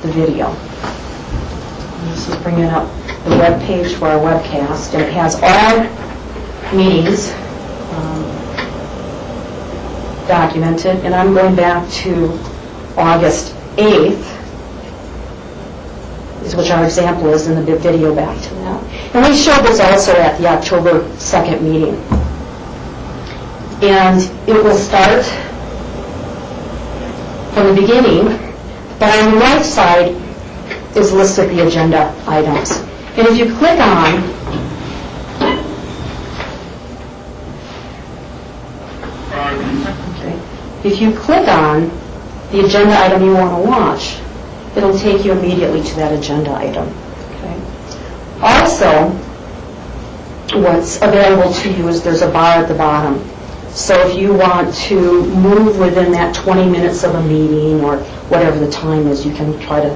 the video. And this is bringing up the web page for our webcast, and it has all meetings documented. And I'm going back to August 8th, is which our example is in the video back to that. And we showed this also at the October 2nd meeting. And it will start from the beginning, but on the right side is listed the agenda items. And if you click on If you click on the agenda item you want to watch, it'll take you immediately to that agenda item. Okay. Also, what's available to you is there's a bar at the bottom. So if you want to move within that 20 minutes of a meeting or whatever the time is, you can try to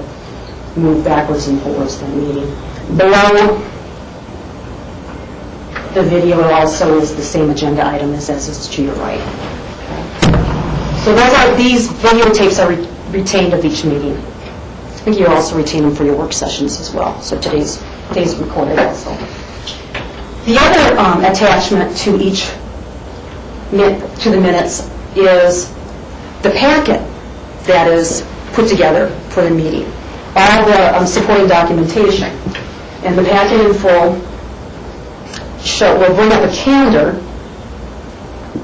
move backwards and forwards that meeting. Below the video also is the same agenda item as is to your right. So these videotapes are retained of each meeting. I think you also retain them for your work sessions as well. So today's recorded also. The other attachment to the minutes is the packet that is put together for the meeting. All the supporting documentation. And the packet in full will bring up a calendar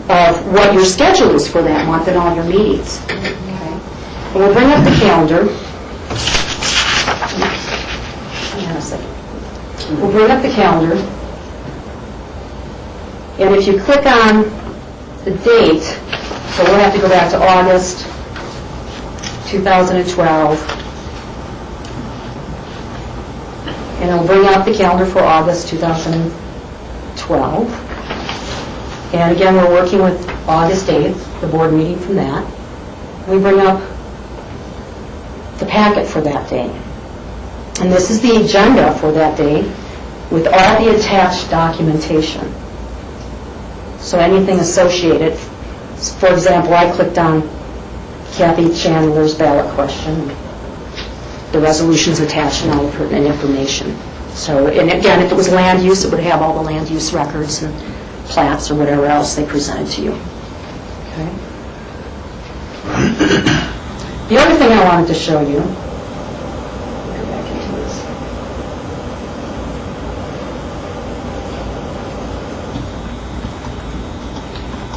of what your schedule is for that month and all your meetings. Okay. And we'll bring up the calendar. Hang on a second. We'll bring up the calendar. And if you click on the date, so we'll have to go back to August 2012. And it'll bring up the calendar for August 2012. And again, we're working with August 8th, the board meeting from that. We bring up the packet for that day. And this is the agenda for that day with all the attached documentation. So anything associated, for example, I clicked on Kathy Chandler's ballot question. The resolution's attached and all of her information. So, and again, if it was land use, it would have all the land use records and plats or whatever else they presented to you. Okay. The other thing I wanted to show you, go back into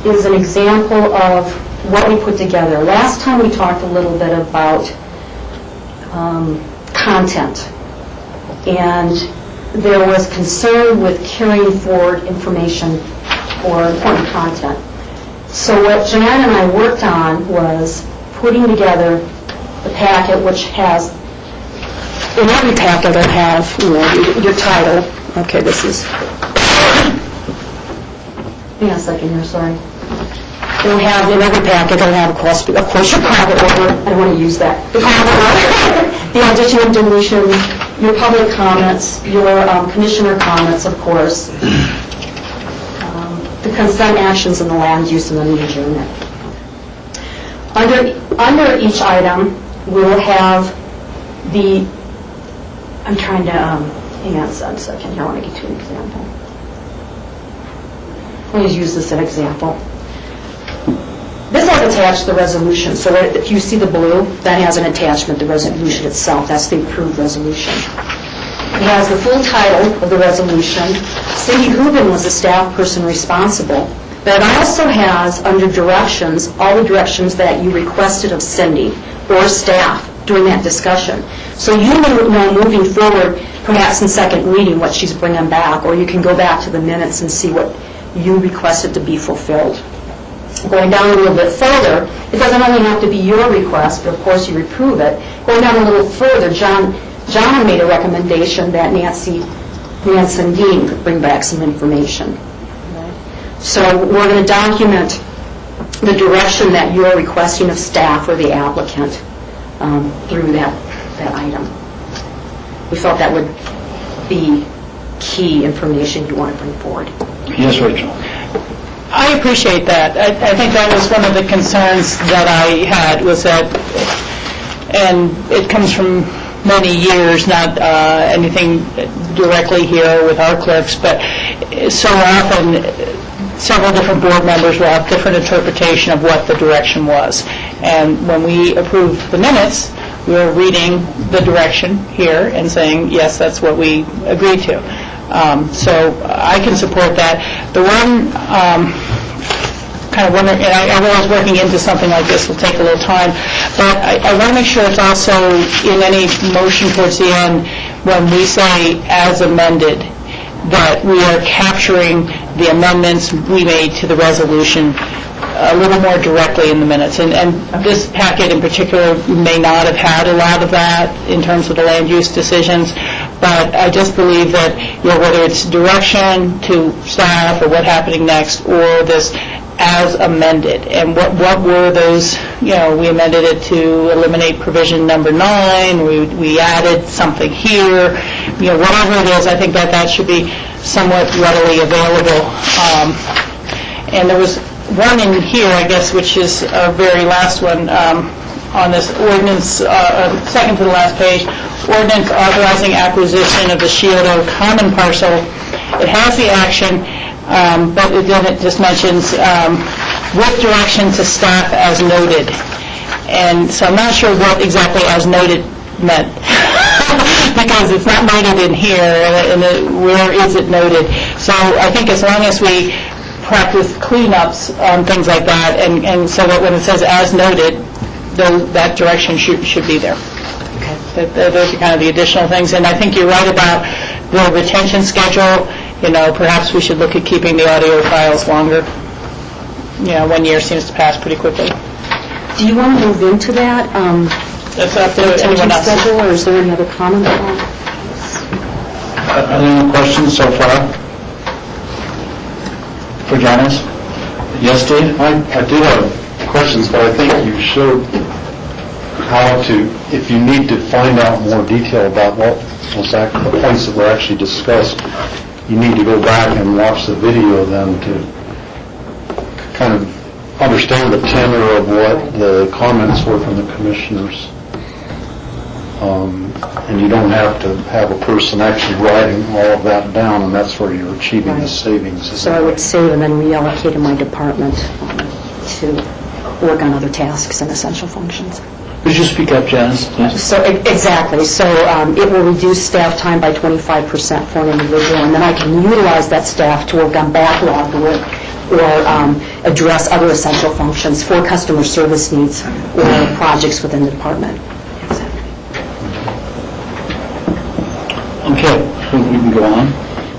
this, is an example of what we put together. Last time we talked a little bit about content, and there was concern with carrying forward information or important content. So what Jan and I worked on was putting together the packet, which has, in every packet it'll have, your title. Okay, this is, hang on a second here, sorry. It'll have, in every packet, it'll have, of course, your private order. I don't want to use that. The private order, the addition and deletion, your public comments, your commissioner comments, of course, the consent actions and the land use and then the adjournment. Under each item, we'll have the, I'm trying to, hang on a second here, I want to get to an example. Let me use this as an example. This has attached the resolution, so if you see the blue, that has an attachment, the resolution itself. That's the approved resolution. It has the full title of the resolution. Cindy Hubin was the staff person responsible. But it also has, under directions, all the directions that you requested of Cindy or staff during that discussion. So you know moving forward, perhaps in second reading, what she's bringing back, or you can go back to the minutes and see what you requested to be fulfilled. Going down a little bit further, it doesn't only have to be your request, but of course you approve it. Going down a little further, John made a recommendation that Nancy and Dean could bring back some information. So we're going to document the direction that you're requesting of staff or the applicant through that item. We felt that would be key information you want to bring forward. Yes, Rachel. I appreciate that. I think that was one of the concerns that I had, was that, and it comes from many years, not anything directly here with our clerks, but so often several different board members will have different interpretation of what the direction was. And when we approve the minutes, we're reading the direction here and saying, yes, that's what we agreed to. So I can support that. The one kind of wonder, and I realize working into something like this will take a little time, but I want to make sure it's also in any motion towards the end, when we say as amended, that we are capturing the amendments we made to the resolution a little more directly in the minutes. And this packet in particular may not have had a lot of that in terms of the land use decisions, but I just believe that, whether it's direction to staff or what happening next, or this as amended, and what were those, we amended it to eliminate provision number 9, we added something here, whatever it is, I think that should be somewhat readily available. And there was one in here, I guess, which is a very last one on this ordinance, second to the last page, ordinance authorizing acquisition of the Shieldo common parcel. It has the action, but then it just mentions with direction to staff as noted. And so I'm not sure what exactly as noted meant, because it's not noted in here, and where is it noted? So I think as long as we practice cleanups on things like that, and so that when it says as noted, that direction should be there. Okay. Those are kind of the additional things, and I think you're right about the retention schedule. Perhaps we should look at keeping the audio files longer. 1 year seems to pass pretty quickly. Do you want to move into that? That's up to retention anyone else. schedule, or is there any other comments on it? Any questions so far? For Janice? Yes, Steve? I do have questions, but I think you showed how to, if you need to find out more detail about what was the points that were actually discussed, you need to go back and watch the video then to kind of understand the tenor of what the comments were from the commissioners. And you don't have to have a person actually writing all of that down, and that's where you're achieving the savings. So I would save and then reallocate in my department to work on other tasks and essential functions. Could you speak up, Janice? Yes. So exactly. So it will reduce staff time by 25% for an individual, and then I can utilize that staff to work on backlog work or address other essential functions for customer service needs or projects within the department. Okay, so we can go on.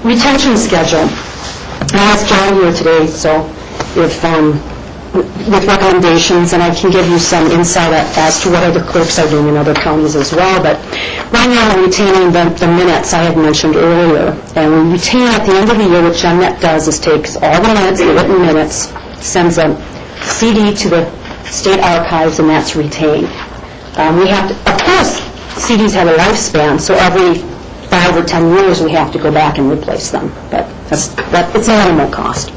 Retention schedule. I asked John here today, so with recommendations, and I can give you some insight as to what other clerks are doing in other counties as well. But right now we're retaining the minutes I had mentioned earlier. And we retain at the end of the year, what Jeanette does is takes all the minutes, the written minutes, sends a CD to the state archives, and that's retained. We have to, of course, CDs have a lifespan, so every 5 or 10 years we have to go back and replace them. But it's a minimal cost.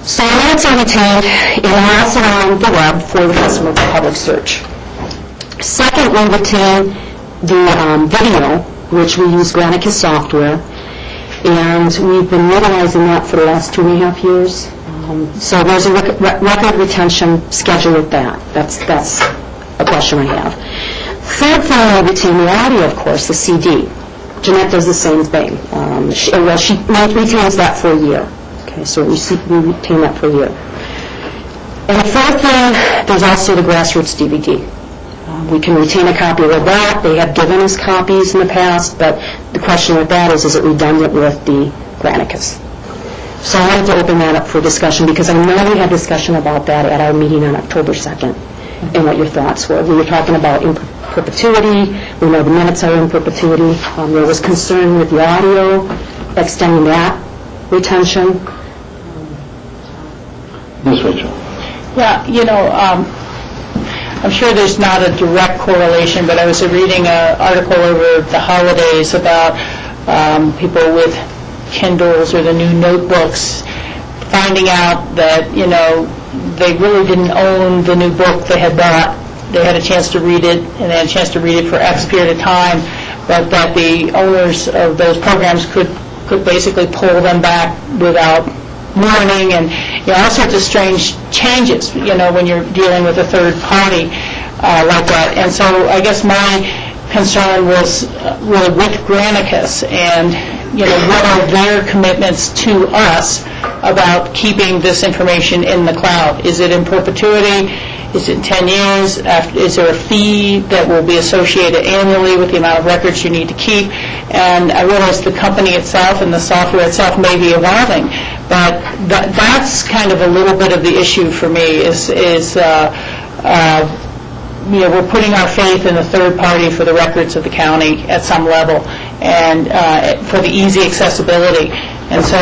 So minutes are retained and are also on the web for the customer public search. Second, we retain the video, which we use Granicus software, and we've been utilizing that for the last 2.5 years. So there's a record retention schedule with that. That's a question I have. Third thing, we retain the audio, of course, the CD. Jeanette does the same thing. She retains that for a year. Okay, so we retain that for a year. And the fourth thing, there's also the grassroots DVD. We can retain a copy of that. They have given us copies in the past, but the question with that is it redundant with the Granicus? So I wanted to open that up for discussion because I know we had discussion about that at our meeting on October 2nd and what your thoughts were. We were talking about in perpetuity. We know the minutes are in perpetuity. There was concern with the audio, extending that retention. Yes, Rachel. Yeah, I'm sure there's not a direct correlation, but I was reading an article over the holidays about people with Kindles or the new notebooks finding out that, they really didn't own the new book they had bought. They had a chance to read it, and they had a chance to read it for X period of time, but that the owners of those programs could basically pull them back without warning and, all sorts of strange changes, when you're dealing with a third party like that. And so I guess my concern was really with Granicus and, what are their commitments to us about keeping this information in the cloud? Is it in perpetuity? Is it 10 years? Is there a fee that will be associated annually with the amount of records you need to keep? And I realize the company itself and the software itself may be evolving, but that's kind of a little bit of the issue for me is we're putting our faith in a third party for the records of the county at some level and for the easy accessibility. And so,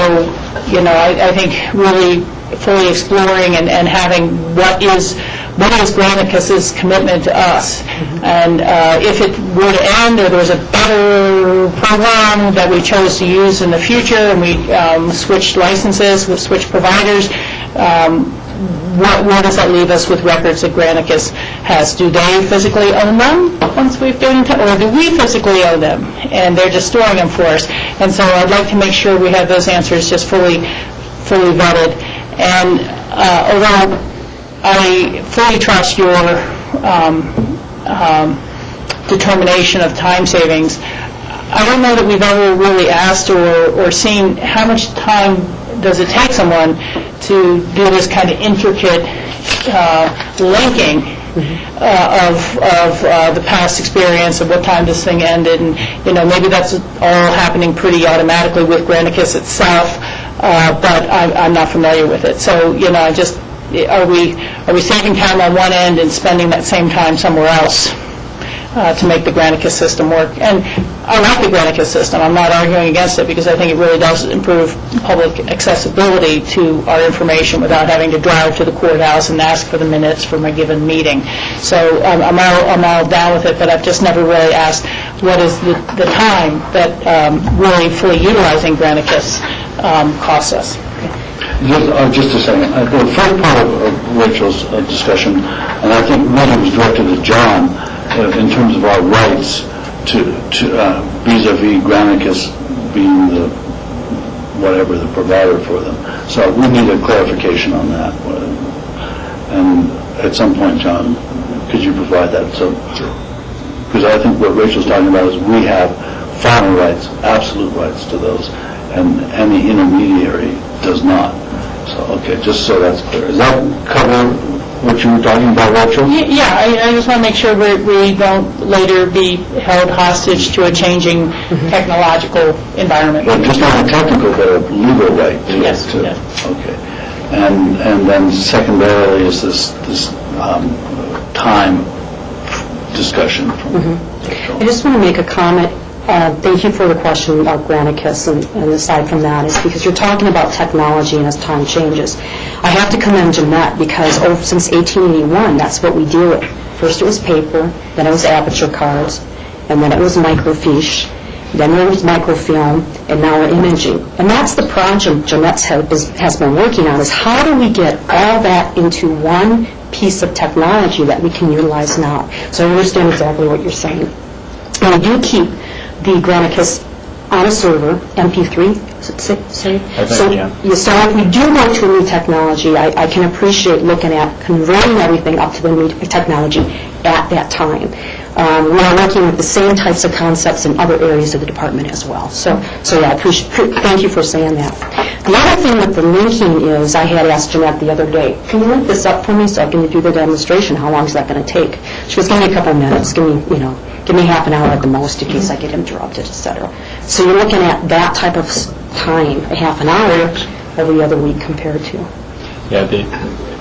I think really fully exploring and having what is Granicus's commitment to us. And if it were to end or there was a better program that we chose to use in the future and we switched licenses, we switched providers, where does that leave us with records that Granicus has? Do they physically own them once we've given them, or do we physically own them and they're just storing them for us? And so I'd like to make sure we have those answers just fully vetted. And although I fully trust your determination of time savings, I don't know that we've ever really asked or seen how much time does it take someone to do this kind of intricate linking of the past experience of what time this thing ended, and maybe that's all happening pretty automatically with Granicus itself, but I'm not familiar with it. So are we saving time on one end and spending that same time somewhere else to make the Granicus system work? And I like the Granicus system. I'm not arguing against it because I think it really does improve public accessibility to our information without having to drive to the courthouse and ask for the minutes from a given meeting. So I'm all down with it, but I've just never really asked what is the time that really fully utilizing Granicus costs us. Just a second. The first part of Rachel's discussion, and I think really was directed at John in terms of our rights to vis-a-vis Granicus being the provider for them. So we need a clarification on that. And at some point, John, could you provide that? So, because I think what Rachel's talking about is we have final rights, absolute rights to those, and any intermediary does not. So, okay, just so that's clear. Does that cover what you were talking about, Rachel? Yeah, I just want to make sure we don't later be held hostage to a changing technological environment. But just not a technical, but a legal right to yes, it, too. Yes. Okay. And then secondarily is this time discussion from Rachel. I just want to make a comment. Thank you for the question about Granicus, and aside from that is because you're talking about technology and as time changes. I have to commend Jeanette because since 1881, that's what we deal with. First it was paper, then it was aperture cards, and then it was microfiche, then there was microfilm, and now we're imaging. And that's the project Jeanette has been working on, is how do we get all that into one piece of technology that we can utilize now. So I understand exactly what you're saying. And we do keep the Granicus on a server, MP3, say? So if we do go to a new technology, I can appreciate looking at converting everything up to the new technology at that time. We are working with the same types of concepts in other areas of the department as well. So yeah, thank you for saying that. The other thing with the linking is, I had asked Jeanette the other day, can you link this up for me so I can do the demonstration? How long is that going to take? She goes, give me a couple minutes, give me half an hour at the most in case I get interrupted, etc. So you're looking at that type of time, a half an hour every other week compared to. Yeah,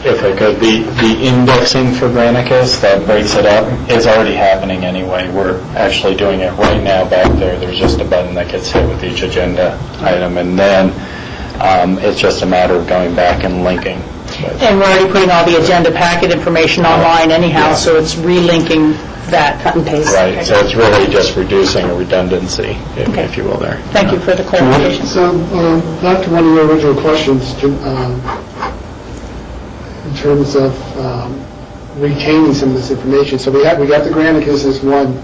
if I could, the indexing for Granicus that breaks it up is already happening anyway. We're actually doing it right now back there. There's just a button that gets hit with each agenda item, and then it's just a matter of going back and linking. And we're already putting all the agenda packet information online anyhow, so it's relinking that cut and paste. Right, so it's really just reducing a redundancy, if you will, there. Thank you for the clarification. So, back to one of your original questions, in terms of retaining some of this information. So we got the Granicus as one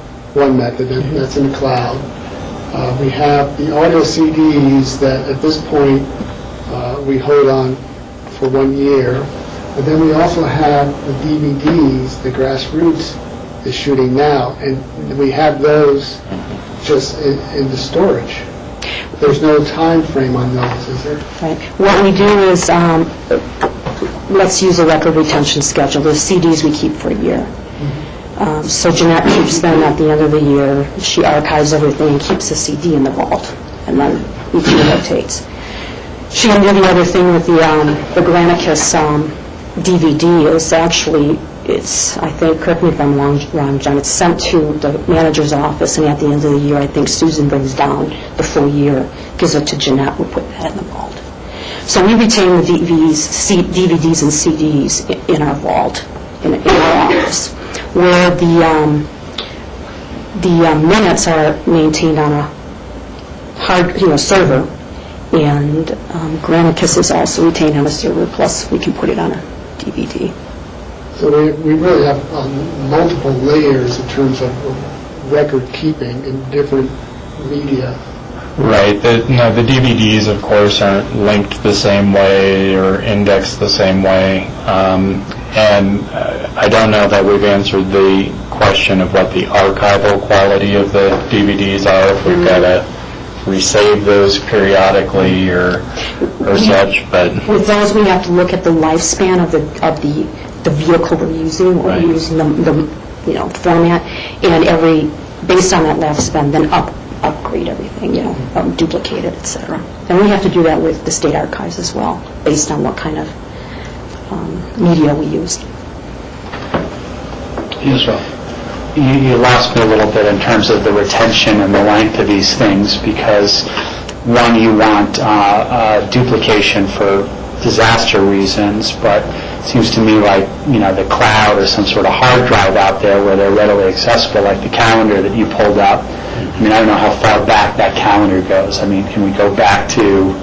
method, that's in the cloud. We have the audio CDs that at this point we hold on for 1 year. But then we also have the DVDs, the Grassroots is shooting now, and we have those just in the storage. There's no time frame on those, is there? Right. What we do is, let's use a record retention schedule. The CDs we keep for a year. So Jeanette keeps them at the end of the year. She archives everything and keeps the CD in the vault, and then each year rotates. She can do the other thing with the Granicus DVD is actually, I think, correct me if I'm wrong, John, it's sent to the manager's office, and at the end of the year, I think Susan brings down the full year, gives it to Jeanette, we'll put that in the vault. So we retain the DVDs and CDs in our vault, in our office, where the minutes are maintained on a hard, server, and Granicus is also retained on a server, plus we can put it on a DVD. So we really have multiple layers in terms of record keeping in different media. Right. The DVDs, of course, aren't linked the same way or indexed the same way. And I don't know that we've answered the question of what the archival quality of the DVDs are, if we've got to resave those periodically or such. But with those, we have to look at the lifespan of the vehicle we're using, or right. we're using the format, and based on that lifespan, then upgrade everything, duplicate it, etc. And we have to do that with the state archives as well, based on what kind of media we use. Yes, Ralph. You lost me a little bit in terms of the retention and the length of these things, because one, you want duplication for disaster reasons, but it seems to me like the cloud or some sort of hard drive out there where they're readily accessible, like the calendar that you pulled up. I mean, I don't know how far back that calendar goes. I mean, can we go back to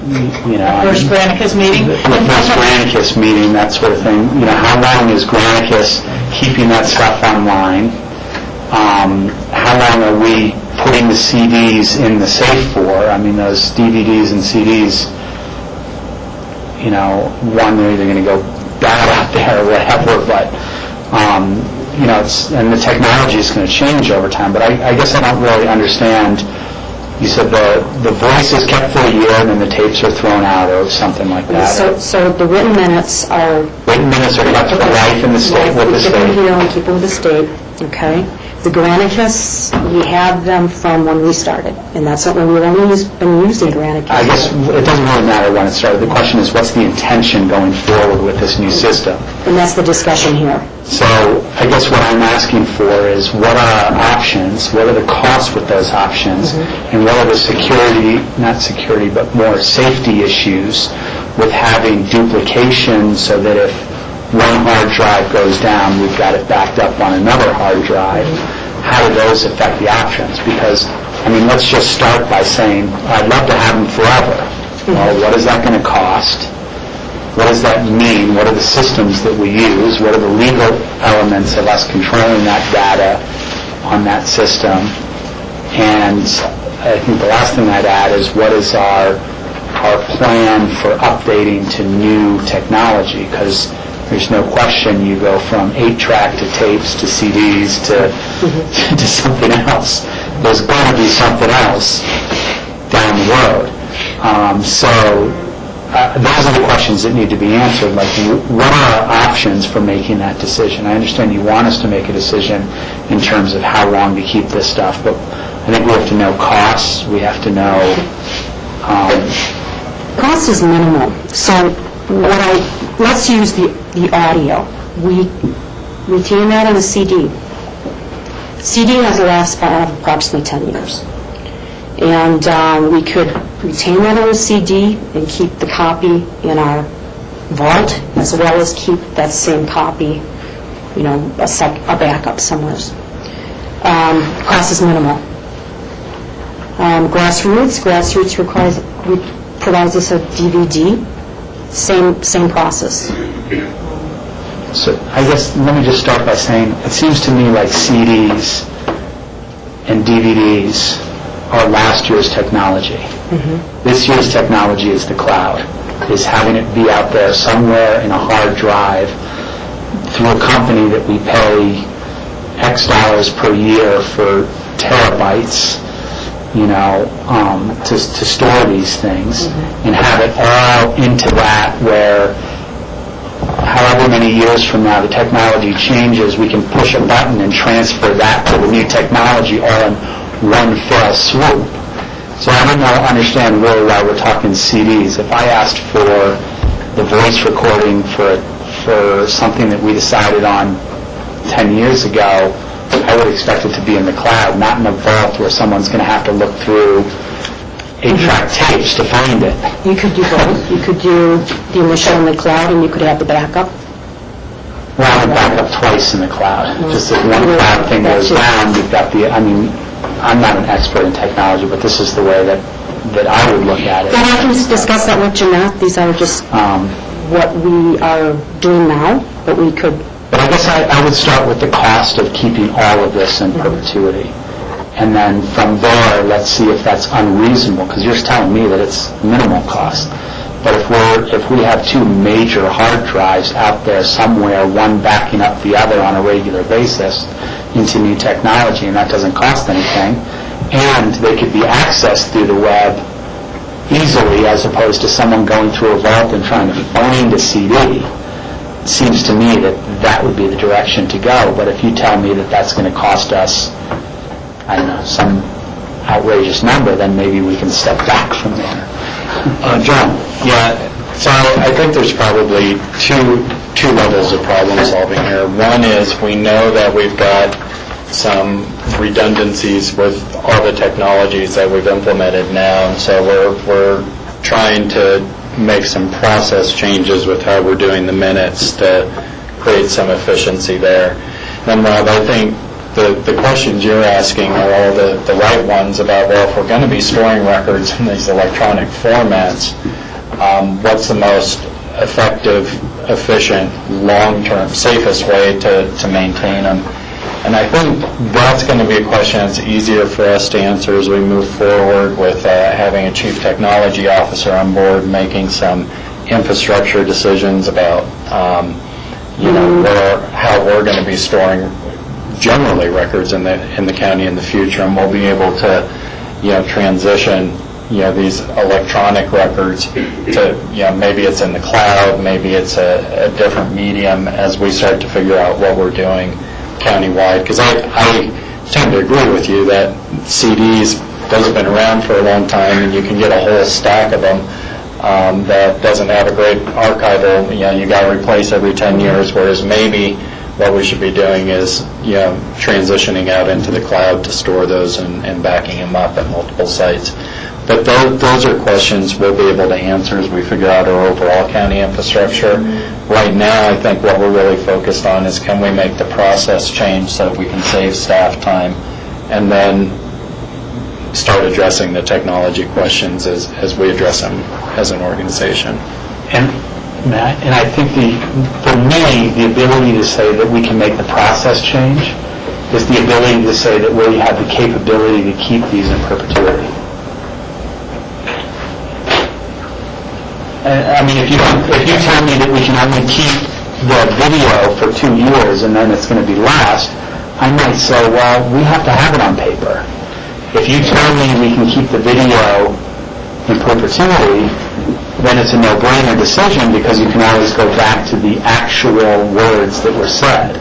First Granicus meeting? The first Granicus meeting, that sort of thing. How long is Granicus keeping that stuff online? How long are we putting the CDs in the safe for? I mean, those DVDs and CDs, one, they're either going to go bad out there or whatever, but, and the technology is going to change over time. But I guess I don't really understand. You said the voice is kept for a year and then the tapes are thrown out or something like that. So the written minutes are... Written minutes are kept for life in the state, with the state. Keep them here and keep them with the state, okay? The Granicus, we have them from when we started, and that's what we've only been using Granicus. I guess it doesn't really matter when it started. The question is, what's the intention going forward with this new system? And that's the discussion here. So I guess what I'm asking for is, what are our options? What are the costs with those options? And what are the but more safety issues with having duplication, so that if one hard drive goes down, we've got it backed up on another hard drive? How do those affect the options? Because, let's just start by saying, I'd love to have them forever. Well, what is that going to cost? What does that mean? What are the systems that we use? What are the legal elements of us controlling that data on that system? And I think the last thing I'd add is, what is our plan for updating to new technology? Because there's no question you go from 8-track to tapes to CDs to something else. There's going to be something else down the road. Those are the questions that need to be answered. Like, what are our options for making that decision? I understand you want us to make a decision in terms of how long to keep this stuff, but I think we have to know costs. We have to know... Cost is minimal. So let's use the audio. We retain that on a CD. CD has a lifespan of approximately 10 years. And we could retain that on a CD and keep the copy in our vault, as well as keep that same copy, a backup somewhere. Cost is minimal. Grassroots provides us a DVD. Same process. So I guess let me just start by saying, it seems to me like CDs and DVDs are last year's technology. This year's technology is the cloud, is having it be out there somewhere in a hard drive through a company that we pay X dollars per year for terabytes, to store these things, and have it all into that where however many years from now the technology changes, we can push a button and transfer that to the new technology all in one fell swoop. So I don't understand really why we're talking CDs. If I asked for the voice recording for something that we decided on 10 years ago, I would expect it to be in the cloud, not in a vault where someone's going to have to look through 8-track tapes to find it. You could do both. You could do the initial in the cloud, and you could have the backup. Well, I would back up twice in the cloud. Just if one cloud thing goes down, you've got I'm not an expert in technology, but this is the way that I would look at it. And I can discuss that with Jeanette. These are just what we are doing now, but we could... But I guess I would start with the cost of keeping all of this in perpetuity. And then from there, let's see if that's unreasonable, because you're telling me that it's minimal cost. But if we have two major hard drives out there somewhere, one backing up the other on a regular basis into new technology, and that doesn't cost anything, and they could be accessed through the web easily as opposed to someone going through a vault and trying to find a CD, it seems to me that would be the direction to go. But if you tell me that that's going to cost us, I don't know, some outrageous number, then maybe we can step back from there. John? Yeah, so I think there's probably two levels of problem solving here. One is we know that we've got some redundancies with all the technologies that we've implemented now, and so we're trying to make some process changes with how we're doing the minutes to create some efficiency there. Then, Rob, I think the questions you're asking are all the right ones about, well, if we're going to be storing records in these electronic formats, what's the most effective, efficient, long-term, safest way to maintain them? And I think that's going to be a question that's easier for us to answer as we move forward with having a chief technology officer on board, making some infrastructure decisions about how we're going to be storing generally records in the county in the future, and we'll be able to transition these electronic records to maybe it's in the cloud, maybe it's a different medium as we start to figure out what we're doing countywide. Because I tend to agree with you that CDs, those have been around for a long time, and you can get a whole stack of them that doesn't have a great archival. You got to replace every 10 years, whereas maybe what we should be doing is transitioning out into the cloud to store those and backing them up at multiple sites. But those are questions we'll be able to answer as we figure out our overall county infrastructure. Right now, I think what we're really focused on is can we make the process change so that we can save staff time, and then start addressing the technology questions as we address them as an organization. And I think for me, the ability to say that we can make the process change is the ability to say that we have the capability to keep these in perpetuity. I mean, if you tell me that we can only keep the video for 2 years and then it's going to be lost, I might say, well, we have to have it on paper. If you tell me we can keep the video in perpetuity, then it's a no-brainer decision because you can always go back to the actual words that were said.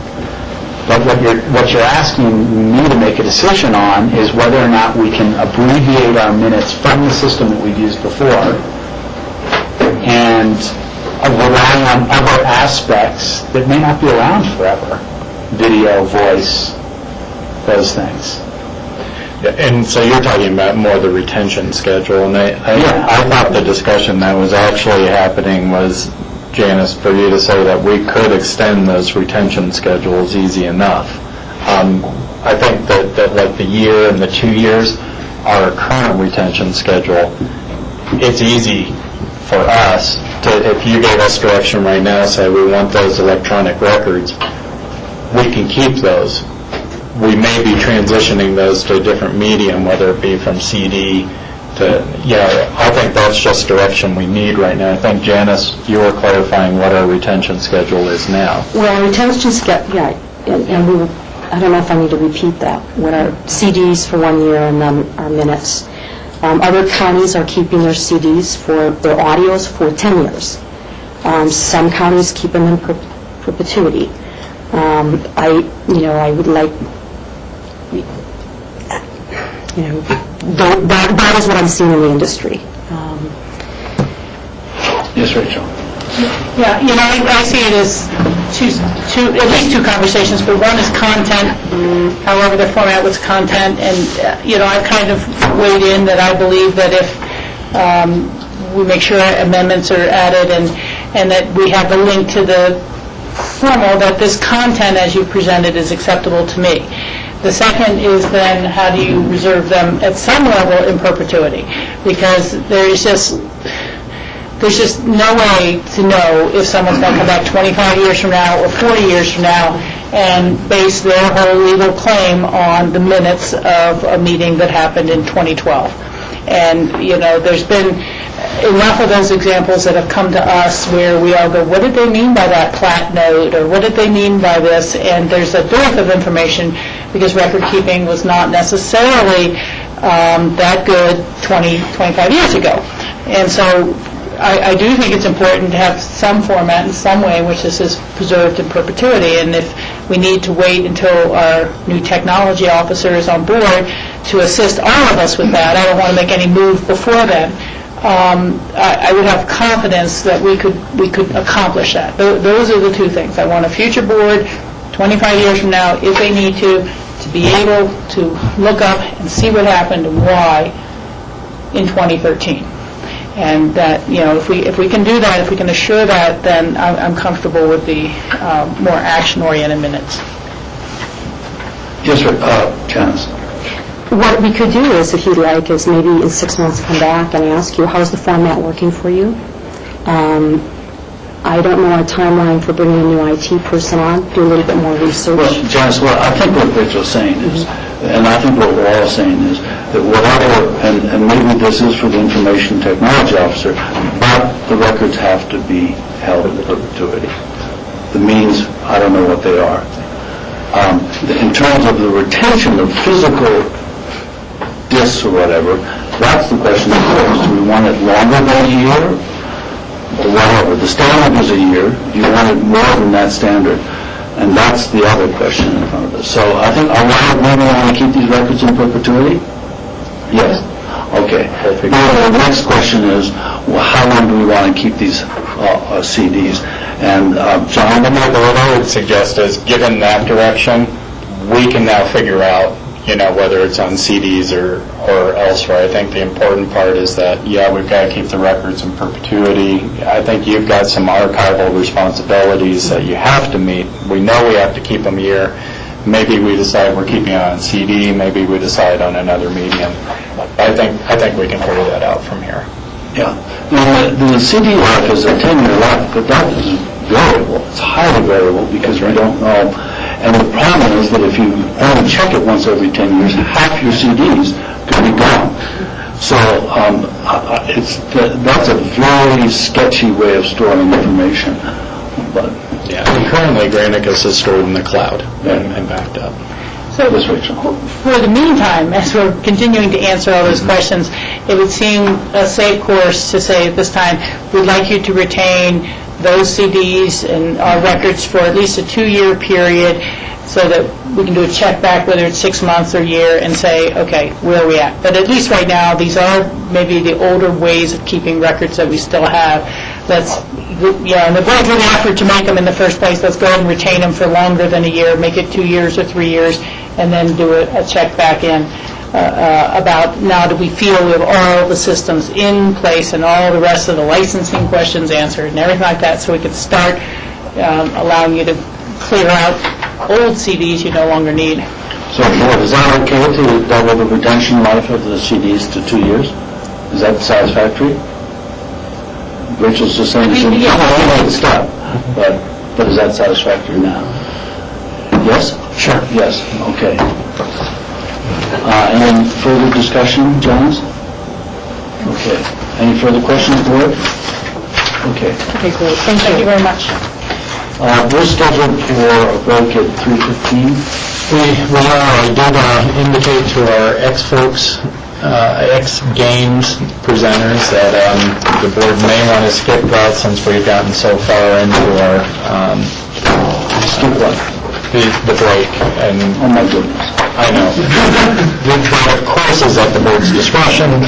But what you're asking me to make a decision on is whether or not we can abbreviate our minutes from the system that we've used before and rely on other aspects that may not be around forever. Video, voice, those things. And so you're talking about more the retention schedule, and I thought the discussion that was actually happening was, Janice, for you to say that we could extend those retention schedules easy enough. I think that like the year and the 2 years, our current retention schedule, it's easy for us to, if you gave us direction right now, say we want those electronic records, we can keep those. we may be transitioning those to a different medium, whether it be from CD to, I think that's just direction we need right now. I think, Janice, you were clarifying what our retention schedule is now. Well, retention schedule, and I don't know if I need to repeat that, what our CDs for 1 year and then our minutes. Other counties are keeping their CDs for their audios for 10 years. Some counties keep them in perpetuity. I would like, that is what I'm seeing in the industry. Yes, Rachel. Yeah, I see it as at least two conversations, but one is content, however the format was content, and, I've kind of weighed in that I believe that if we make sure amendments are added and that we have the link to the formal, that this content as you presented is acceptable to me. The second is then how do you reserve them at some level in perpetuity? Because there's just no way to know if someone's going to come back 25 years from now or 40 years from now and base their whole legal claim on the minutes of a meeting that happened in 2012. And, there's been enough of those examples that have come to us where we all go, what did they mean by that plat note, or what did they mean by this? And there's a dearth of information because record keeping was not necessarily that good 25 years ago. And so I do think it's important to have some format in some way in which this is preserved in perpetuity, and if we need to wait until our new technology officer is on board to assist all of us with that, I don't want to make any move before then. I would have confidence that we could accomplish that. Those are the two things. I want a future board 25 years from now, if they need to be able to look up and see what happened and why in 2013. And that, if we can do that, if we can assure that, then I'm comfortable with the more action-oriented minutes. Yes, sir. Janice. What we could do is, if you'd like, is maybe in 6 months come back and ask you, how's the format working for you? I don't know our timeline for bringing a new IT person on. Do a little bit more research. Well, Janice, I think what Rachel's saying is, and I think what we're all saying is, that whatever, and maybe this is for the information technology officer, but the records have to be held in perpetuity. The means, I don't know what they are. In terms of the retention of physical discs or whatever, that's the question of course. Do we want it longer than a year? Or whatever. The standard is a year. Do you want it more than that standard? And that's the other question in front of us. So I think, maybe we want to keep these records in perpetuity? Yes. Okay. Now the next question is, how long do we want to keep these CDs? And John? What I would suggest is, given that direction, we can now figure out, whether it's on CDs or elsewhere. I think the important part is that, we've got to keep the records in perpetuity. I think you've got some archival responsibilities that you have to meet. We know we have to keep them a year. Maybe we decide we're keeping it on CD. Maybe we decide on another medium. I think we can figure that out from here. Yeah. Now, the CD life is a 10-year life, but that is variable. It's highly variable because we don't know. And the problem is that if you only check it once every 10 years, half your CDs could be gone. So that's a very sketchy way of storing information. But and currently Granicus is stored in the cloud and backed up. So for the meantime, as we're continuing to answer all those questions, it would seem a safe course to say at this time, we'd like you to retain those CDs and our records for at least a 2-year period so that we can do a check back, whether it's 6 months or a year, and say, okay, where are we at? But at least right now, these are maybe the older ways of keeping records that we still have. And they're going through the effort to make them in the first place. Let's go ahead and retain them for longer than a year, make it 2 years or 3 years, and then do a check back in about now do we feel we have all the systems in place and all the rest of the licensing questions answered and everything like that, so we could start allowing you to clear out old CDs you no longer need. So, is that okay to double the retention life of the CDs to 2 years? Is that satisfactory? Rachel's just saying it's a step, but is that satisfactory now? Yes? Sure. Yes, okay. Any further discussion, Johns? Okay. Any further questions, board? Okay. Okay, great. Thank you very much. We're scheduled for a break at 3:15. We are. I did indicate to our ex-folks, ex-games presenters that the board may want to skip that since we've gotten so far into our Skip what? the break. And Oh, my goodness. I know. Of course, is at the board's discretion,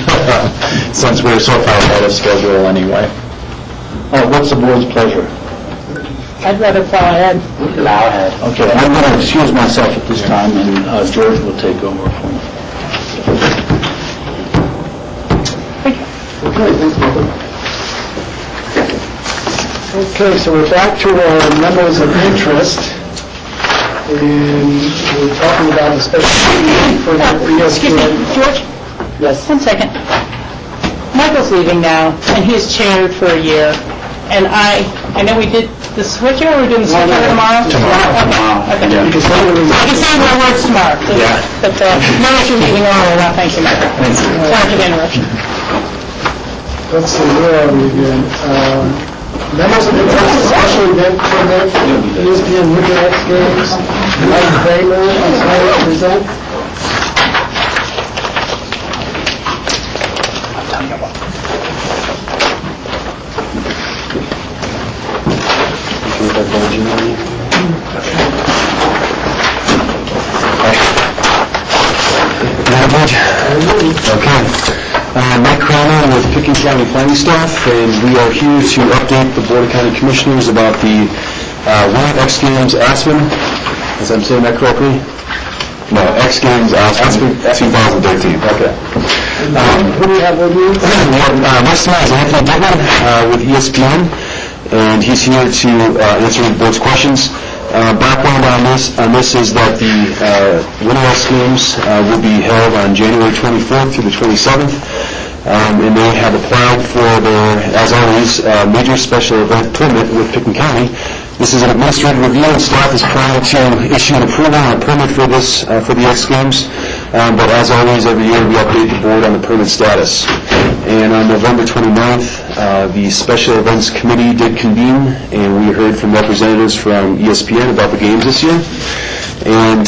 since we're so far ahead of schedule anyway. What's the board's pleasure? I'd rather plow ahead. Allow ahead. Okay, I'm going to excuse myself at this time, and George will take over for me. Okay, thanks, Michael. Okay, so we're back to our memos of interest, and we're talking about the special meeting for the Excuse me, George? Yes. 1 second. Michael's leaving now, and he's chaired for a year. And I know we did the switcher, or we're doing the switcher tomorrow? Tomorrow. Okay. Yeah. I can say my words tomorrow. Yeah. But now that you're leaving early, well, thank you, Michael. Sorry for the interruption. Let's see, where are we again? Memos of interest, special event permit, ESPN Winter X Games, Mike Kramer, on Friday to present. Okay. Mike Kramer with Pickens County Planning Staff, and we are here to update the Board of County Commissioners about the Winter X Games Aspen. As I'm saying that correctly? No, X Games Aspen 2013. Okay. Who do you have with you? Next to me is Anthony Dittman with ESPN, and he's here to answer the board's questions. Background on this is that the Winter X Games will be held on January 24th through the 27th, and they have applied for their, as always, major special event permit with Pickens County. This is an administrative review, and staff is prior to issuing approval on a permit for this for the X Games. But as always, every year we update the board on the permit status. And on November 29th, the Special Events Committee did convene, and we heard from representatives from ESPN about the games this year. And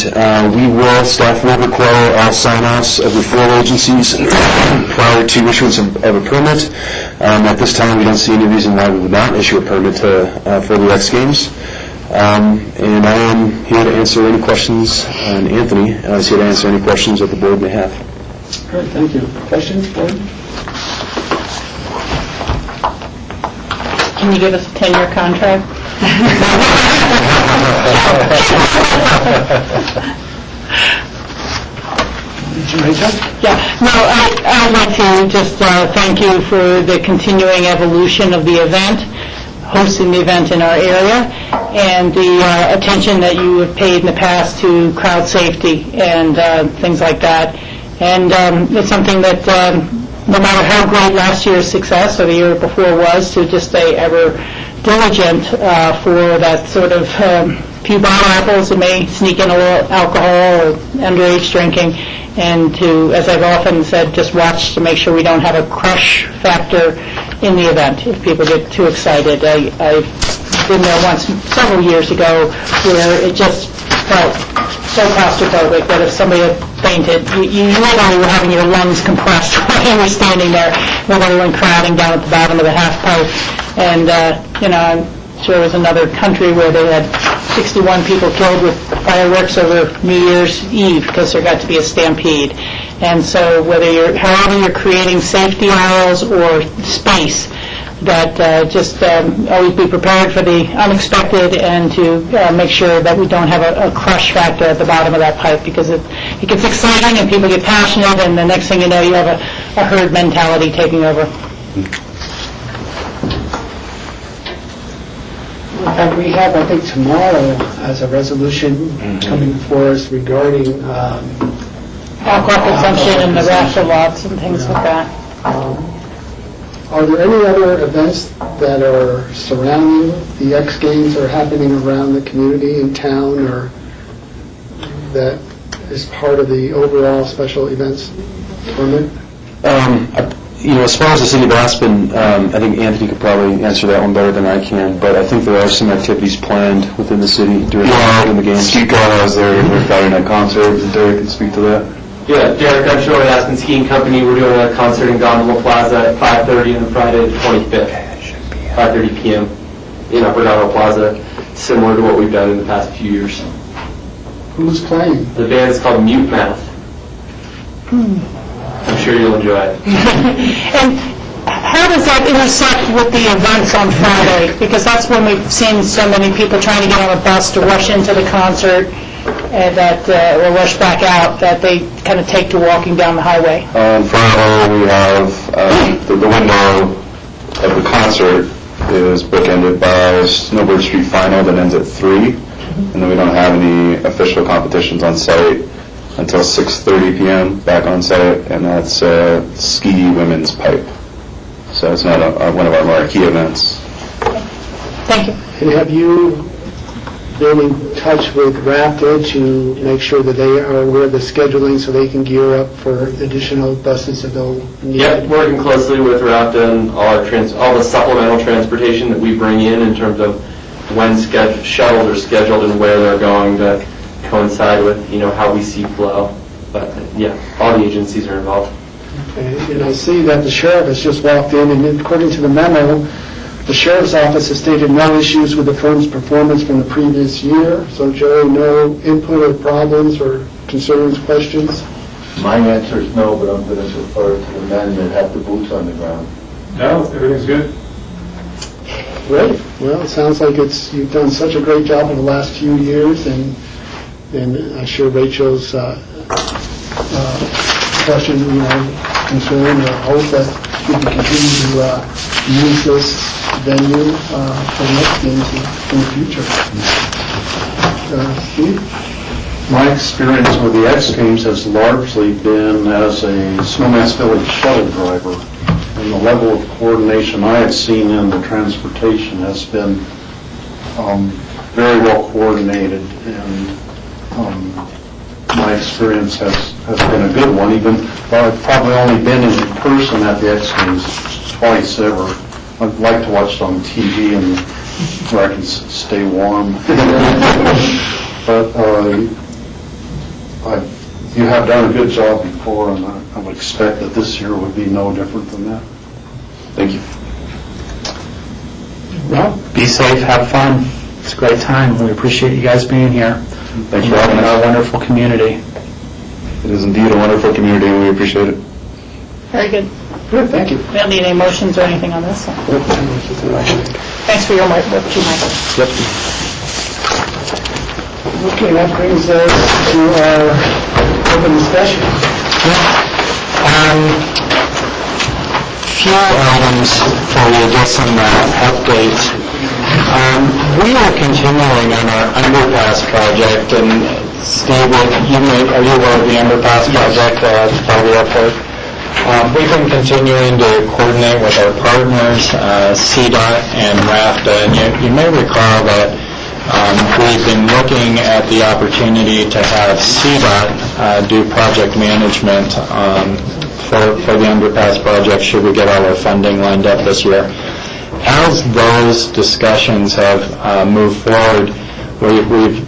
staff will require all sign-offs of referral agencies prior to issuance of a permit. At this time, we don't see any reason why we would not issue a permit for the X Games. And I am here to answer any questions, and Anthony is here to answer any questions that the board may have. Great, thank you. Questions, board? Can you give us a 10-year contract? Yeah, no, I'd like to just thank you for the continuing evolution of the event, hosting the event in our area, and the attention that you have paid in the past to crowd safety and things like that. And it's something that no matter how great last year's success or the year before was, to just stay ever diligent for that sort of few bottle apples that may sneak in a little alcohol or underage drinking, and to, as I've often said, just watch to make sure we don't have a crush factor in the event if people get too excited. I've been there once several years ago where it just felt so claustrophobic that if somebody had fainted, you literally were having your lungs compressed while you were standing there with everyone crowding down at the bottom of the half pipe. And, I'm sure there was another country where they had 61 people killed with fireworks over New Year's Eve because there got to be a stampede. And so however you're creating safety aisles or space, that just always be prepared for the unexpected, and to make sure that we don't have a crush factor at the bottom of that pipe, because it gets exciting and people get passionate, and the next thing you know, you have a herd mentality taking over. And we have, I think, tomorrow as a resolution coming before us regarding alcohol consumption and the raffle lots and things like that. Are there any other events that are surrounding the X Games or happening around the community in town or that is part of the overall special events permit? As far as the city of Aspen, I think Anthony could probably answer that one better than I can, but I think there are some activities planned within the city during the games. Ski has their Friday night concert, and Derek can speak to that. Yeah, Derek Genshaw at Aspen Skiing Company. We're doing a concert in Gondola Plaza at 5:30 on Friday the 25th, 5:30 p.m. in Upper Gondola Plaza, similar to what we've done in the past few years. Who's playing? The band is called Mute Mouth. I'm sure you'll enjoy it. And how does that intersect with the events on Friday? Because that's when we've seen so many people trying to get on a bus to rush into the concert and or rush back out, that they kind of take to walking down the highway. On Friday, we have the window of the concert is bookended by Snowbird Street Final that ends at 3, and then we don't have any official competitions on site until 6:30 p.m. back on site, and that's ski women's pipe. So it's not one of our marquee events. Thank you. And have you been in touch with RAPTA to make sure that they are aware of the scheduling so they can gear up for additional buses that they'll need? Yep, working closely with RAPTA and all the supplemental transportation that we bring in terms of when shuttles are scheduled and where they're going to coincide with, how we see flow. But yeah, all the agencies are involved. Okay. And I see that the sheriff has just walked in, and according to the memo, the sheriff's office has stated no issues with the firm's performance from the previous year. So, Joe, no input or problems or concerns, questions? My answer is no, but I'm going to defer to the men that have the boots on the ground. No, everything's good. Great. Well, it sounds like you've done such a great job in the last few years, and I'm sure Rachel's question, concern, or hope that we can continue to use this venue for the next games in the future. Steve? My experience with the X Games has largely been as a Snowmass Village shuttle driver, and the level of coordination I have seen in the transportation has been very well coordinated, and my experience has been a good one, even though I've probably only been in person at the X Games twice ever. I'd like to watch it on TV and where I can stay warm. But you have done a good job before, and I would expect that this year would be no different than that. Thank you. Well, be safe, have fun. It's a great time. We appreciate you guys being here. Thanks for having us. Our wonderful community. It is indeed a wonderful community, and we appreciate it. Very good. Good, thank you. We don't need any motions or anything on this. Thanks for your work, too, Michael. Yep. Okay, that brings us to our open discussion. Few items for you, just some updates. We are continuing on our underpass project, and Steve, are you aware of the underpass project as part of the airport? We've been continuing to coordinate with our partners, CDOT and RAFTA, and you may recall that we've been looking at the opportunity to have CDOT do project management for the underpass project should we get all our funding lined up this year. As those discussions have moved forward, we've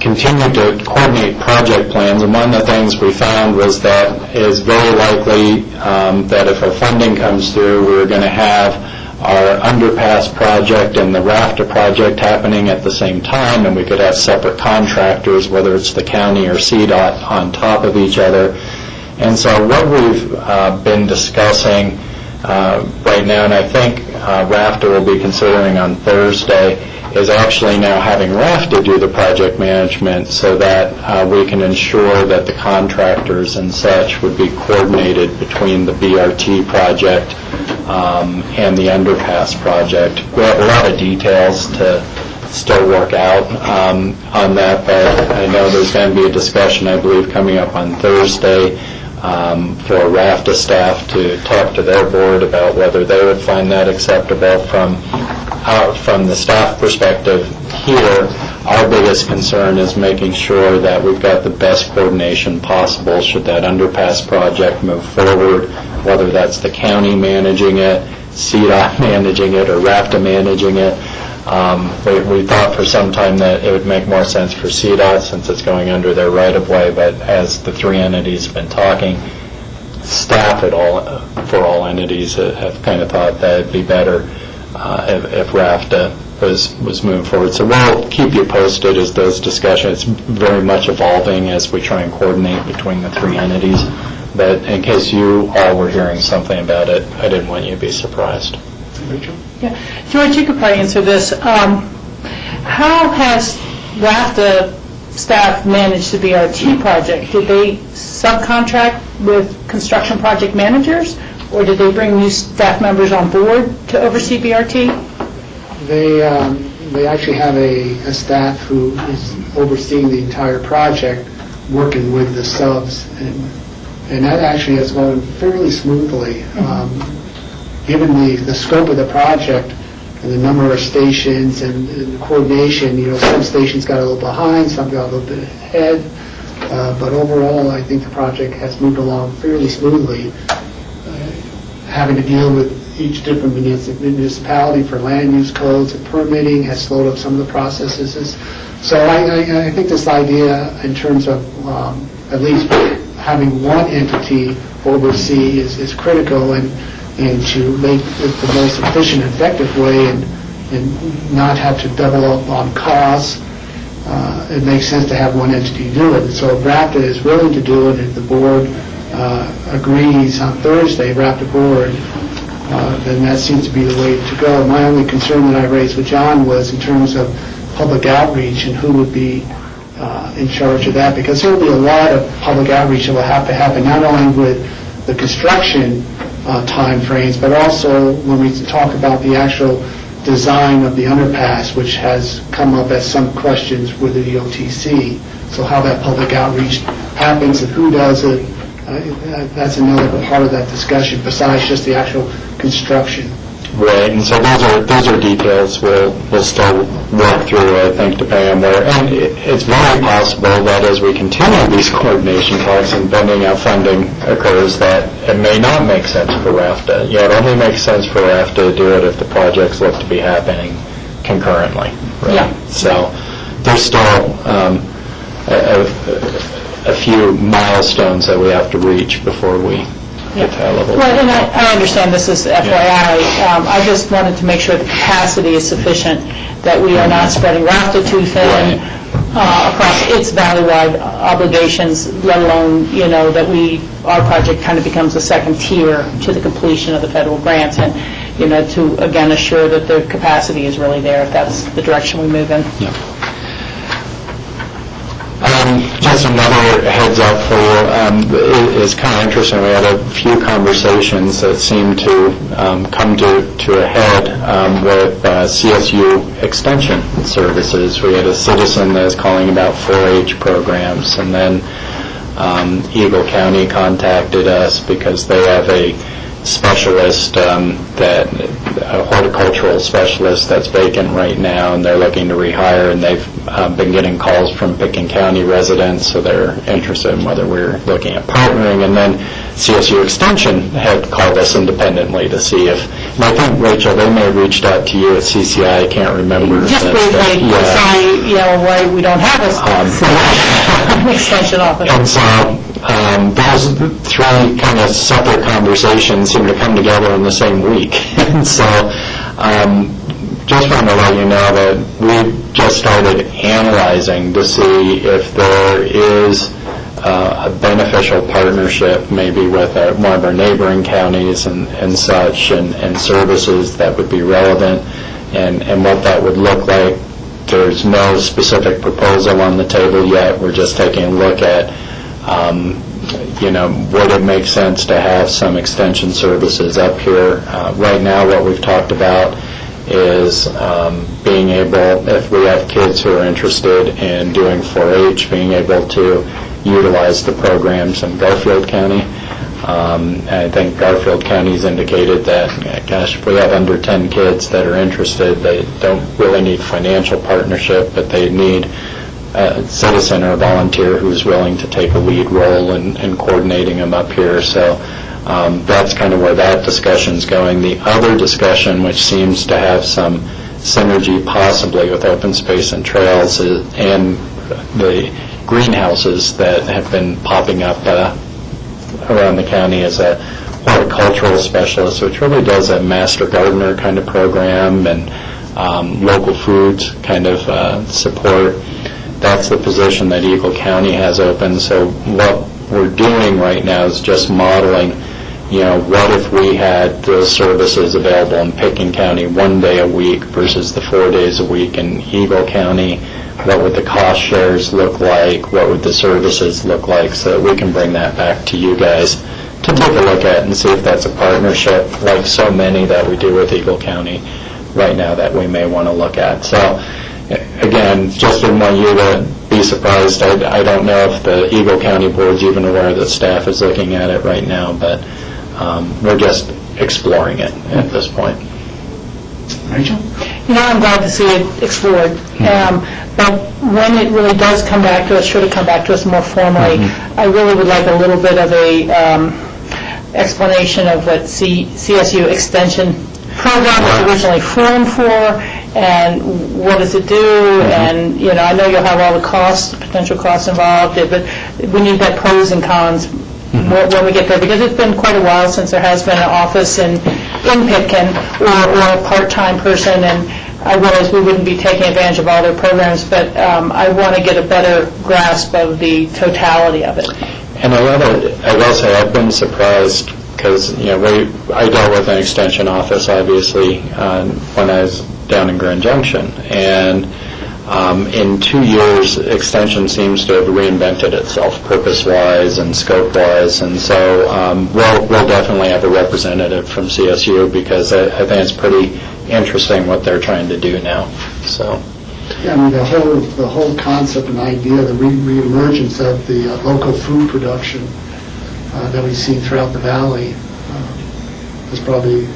continued to coordinate project plans, and one of the things we found was that it is very likely that if our funding comes through, we're going to have our underpass project and the RAFTA project happening at the same time, and we could have separate contractors, whether it's the county or CDOT, on top of each other. And so what we've been discussing right now, and I think RAFTA will be considering on Thursday, is actually now having RAFTA do the project management so that we can ensure that the contractors and such would be coordinated between the BRT project and the underpass project. We have a lot of details to still work out on that, but I know there's going to be a discussion, I believe, coming up on Thursday for RAFTA staff to talk to their board about whether they would find that acceptable from from the staff perspective here, our biggest concern is making sure that we've got the best coordination possible should that underpass project move forward, whether that's the county managing it, CDOT managing it, or RAFTA managing it. We thought for some time that it would make more sense for CDOT since it's going under their right-of-way, but as the three entities have been talking, staff for all entities have kind of thought that it'd be better if RAFTA was moving forward. So we'll keep you posted as those discussions. It's very much evolving as we try and coordinate between the three entities. But in case you all were hearing something about it, I didn't want you to be surprised. Rachel? Yeah. George, you could probably answer this. How has RAFTA staff managed the BRT project? Did they subcontract with construction project managers, or did they bring new staff members on board to oversee BRT? They actually have a staff who is overseeing the entire project, working with the subs, and that actually has gone fairly smoothly. Given the scope of the project and the number of stations and the coordination, some stations got a little behind, some got a little bit ahead, but overall I think the project has moved along fairly smoothly. Having to deal with each different municipality for land use codes and permitting has slowed up some of the processes. So I think this idea in terms of at least having one entity oversee is critical, and to make it the most efficient, effective way and not have to double up on costs. It makes sense to have one entity do it. And so if RAFTA is willing to do it, if the board agrees on Thursday, RAFTA board, then that seems to be the way to go. My only concern that I raised with John was in terms of public outreach and who would be in charge of that, because there will be a lot of public outreach that will have to happen, not only with the construction time frames, but also when we talk about the actual design of the underpass, which has come up as some questions with the OTC. So how that public outreach happens and who does it, that's another part of that discussion besides just the actual construction. Right, and so those are details we'll still work through, I think, depending on where. And it's very possible that as we continue these coordination talks and pending how funding occurs, that it may not make sense for RAFTA. It only makes sense for RAFTA to do it if the projects look to be happening concurrently. Right? Yeah. So there's still a few milestones that we have to reach before we get to that level. Well, and I understand this is FYI. I just wanted to make sure the capacity is sufficient, that we are not spreading RAFTA too thin across its valley-wide obligations, let alone, that our project kind of becomes a second tier to the completion of the federal grants, and, to, again, assure that the capacity is really there if that's the direction we move in. Yeah. Just another heads up for you. It's kind of interesting. We had a few conversations that seemed to come to a head with CSU extension services. We had a citizen that was calling about 4-H programs, and then Eagle County contacted us because they have a specialist, a horticultural specialist that's vacant right now, and they're looking to rehire, and they've been getting calls from Pickens County residents, so they're interested in whether we're looking at partnering. And then CSU Extension had called us independently to see if, and I think, Rachel, they may have reached out to you at CCI, I can't remember. Just briefly, why we don't have an extension office. And so those three kind of separate conversations seem to come together in the same week. And so just wanted to let you know that we've just started analyzing to see if there is a beneficial partnership maybe with one of our neighboring counties and such, and services that would be relevant, and what that would look like. There's no specific proposal on the table yet. We're just taking a look at would it make sense to have some extension services up here? Right now, what we've talked about is being able, if we have kids who are interested in doing 4-H, being able to utilize the programs in Garfield County. I think Garfield County's indicated that, gosh, if we have under 10 kids that are interested, they don't really need financial partnership, but they need a citizen or a volunteer who's willing to take a lead role in coordinating them up here. So that's kind of where that discussion's going. The other discussion, which seems to have some synergy possibly with open space and trails, and the greenhouses that have been popping up around the county, as a horticultural specialist, which really does a master gardener kind of program and local foods kind of support. That's the position that Eagle County has open. So what we're doing right now is just modeling, what if we had those services available in Pickens County 1 day a week versus the 4 days a week in Eagle County? What would the cost shares look like? What would the services look like? So that we can bring that back to you guys to take a look at and see if that's a partnership, like so many that we do with Eagle County right now, that we may want to look at. So again, just didn't want you to be surprised. I don't know if the Eagle County Board's even aware that staff is looking at it right now, but we're just exploring it at this point. Rachel? I'm glad to see it explored. But when it really does come back to us, should it come back to us more formally, I really would like a little bit of a explanation of what CSU Extension program was originally formed for, and what does it do, and I know you'll have all the costs, potential costs involved, but we need that pros and cons when we get there, because it's been quite a while since there has been an office in Pitkin or a part-time person, and I realize we wouldn't be taking advantage of all their programs, but I want to get a better grasp of the totality of it. And I will say I've been surprised, because I dealt with an extension office, obviously, when I was down in Grand Junction, and in 2 years, extension seems to have reinvented itself purpose-wise and scope-wise, and so we'll definitely have a representative from CSU, because I think it's pretty interesting what they're trying to do now. So. Yeah, I mean, the whole concept and idea, the reemergence of the local food production that we've seen throughout the valley has probably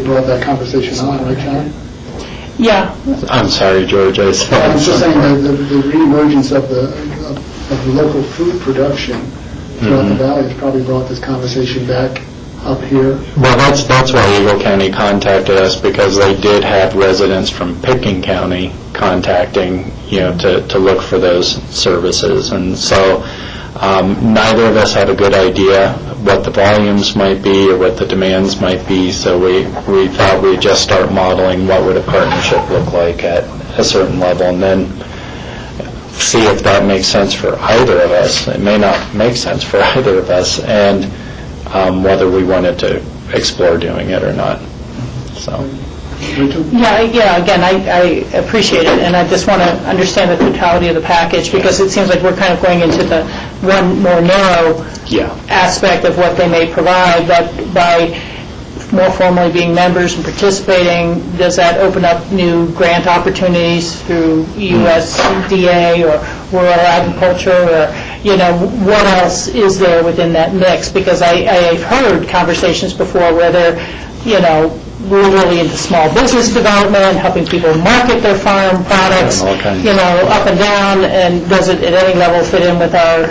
brought that conversation on, right, John? Yeah. I'm sorry, George. I'm just saying that the reemergence of the local food production throughout the valley has probably brought this conversation back up here. Well, that's why Eagle County contacted us, because they did have residents from Pickens County contacting, to look for those services, and so neither of us had a good idea what the volumes might be or what the demands might be, so we thought we'd just start modeling what would a partnership look like at a certain level, and then see if that makes sense for either of us. It may not make sense for either of us, and whether we wanted to explore doing it or not. So. Yeah, again, I appreciate it, and I just want to understand the totality of the package, because it seems like we're kind of going into the one more narrow aspect of what they may provide, but by more formally being members and participating, does that open up new grant opportunities through USDA or rural agriculture, or what else is there within that mix? Because I've heard conversations before where they're really into small business development, helping people market their farm products, up and down, and does it at any level fit in with our